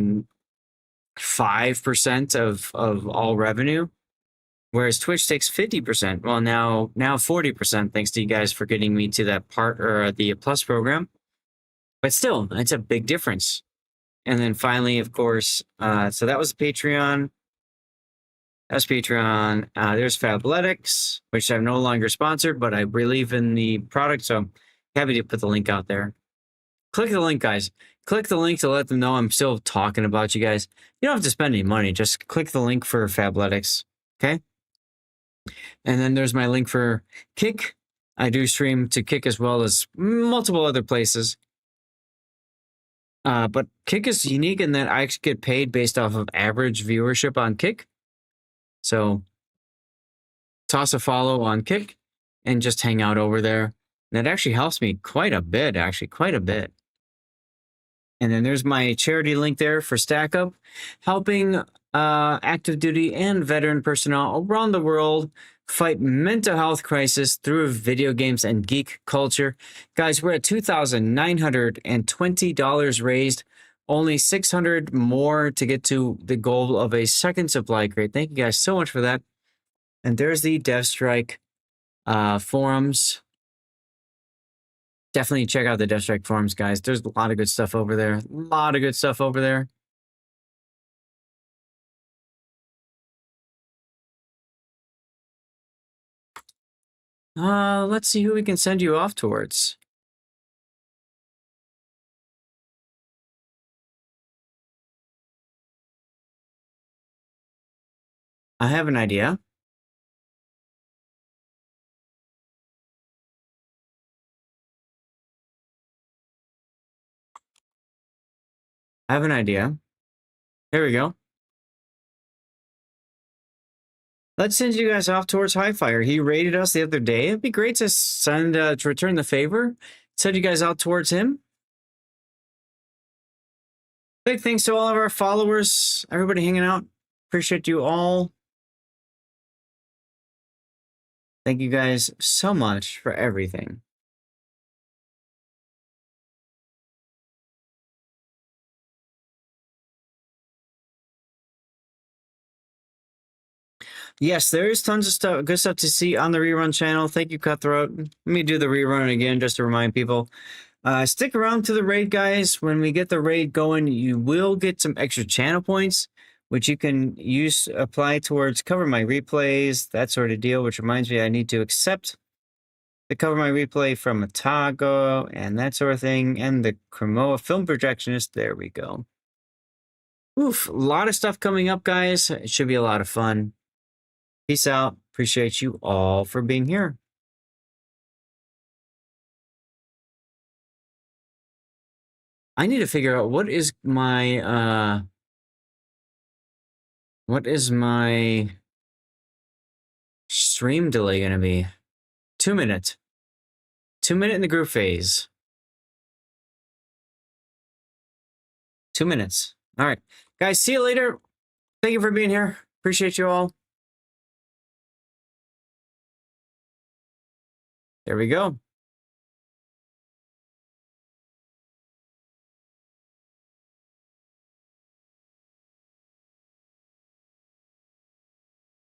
5% of all revenue, whereas Twitch takes 50%. Well, now 40%, thanks to you guys for getting me to that part or the Plus program. But still, it's a big difference. And then finally, of course, so that was Patreon. That's Patreon. There's Fabletics, which I'm no longer sponsored, but I believe in the product, so I'm happy to put the link out there. Click the link, guys. Click the link to let them know I'm still talking about you guys. You don't have to spend any money. Just click the link for Fabletics, okay? And then there's my link for Kick. I do stream to Kick as well as multiple other places. But Kick is unique in that I get paid based off of average viewership on Kick. So toss a follow on Kick and just hang out over there. That actually helps me quite a bit, quite a bit. And then there's my charity link there for Stack Up, helping active duty and veteran personnel around the world fight mental health crisis through video games and geek culture. Guys, we're at $2,920 raised, only $600 more to get to the goal of a second supply crate. Thank you guys so much for that. And there's the DevStrike forums. Definitely check out the DevStrike forums, guys. There's a lot of good stuff over there. A lot of good stuff over there. Let's see who we can send you off towards. I have an idea. There we go. Let's send you guys off towards Highfire. He raided us the other day. It'd be great to send to return the favor. Send you guys out towards him. Big thanks to all of our followers, everybody hanging out. Appreciate you all. Thank you guys so much for everything. Yes, there is tons of stuff, good stuff to see on the rerun channel. Thank you, Cutthroat. Let me do the rerun again just to remind people. Stick around to the raid, guys. When we get the raid going, you will get some extra channel points, which you can apply towards cover my replays, that sort of deal, which reminds me I need to accept the cover my replay from Otago and that sort of thing, and the Cremoa film projectionist. There we go. Oof, a lot of stuff coming up, guys. It should be a lot of fun. Peace out. Appreciate you all for being here. I need to figure out what is my stream delay gonna be. 2 minutes. 2 minute in the group phase. 2 minutes. All right, guys, see you later. Thank you for being here. Appreciate you all. There we go.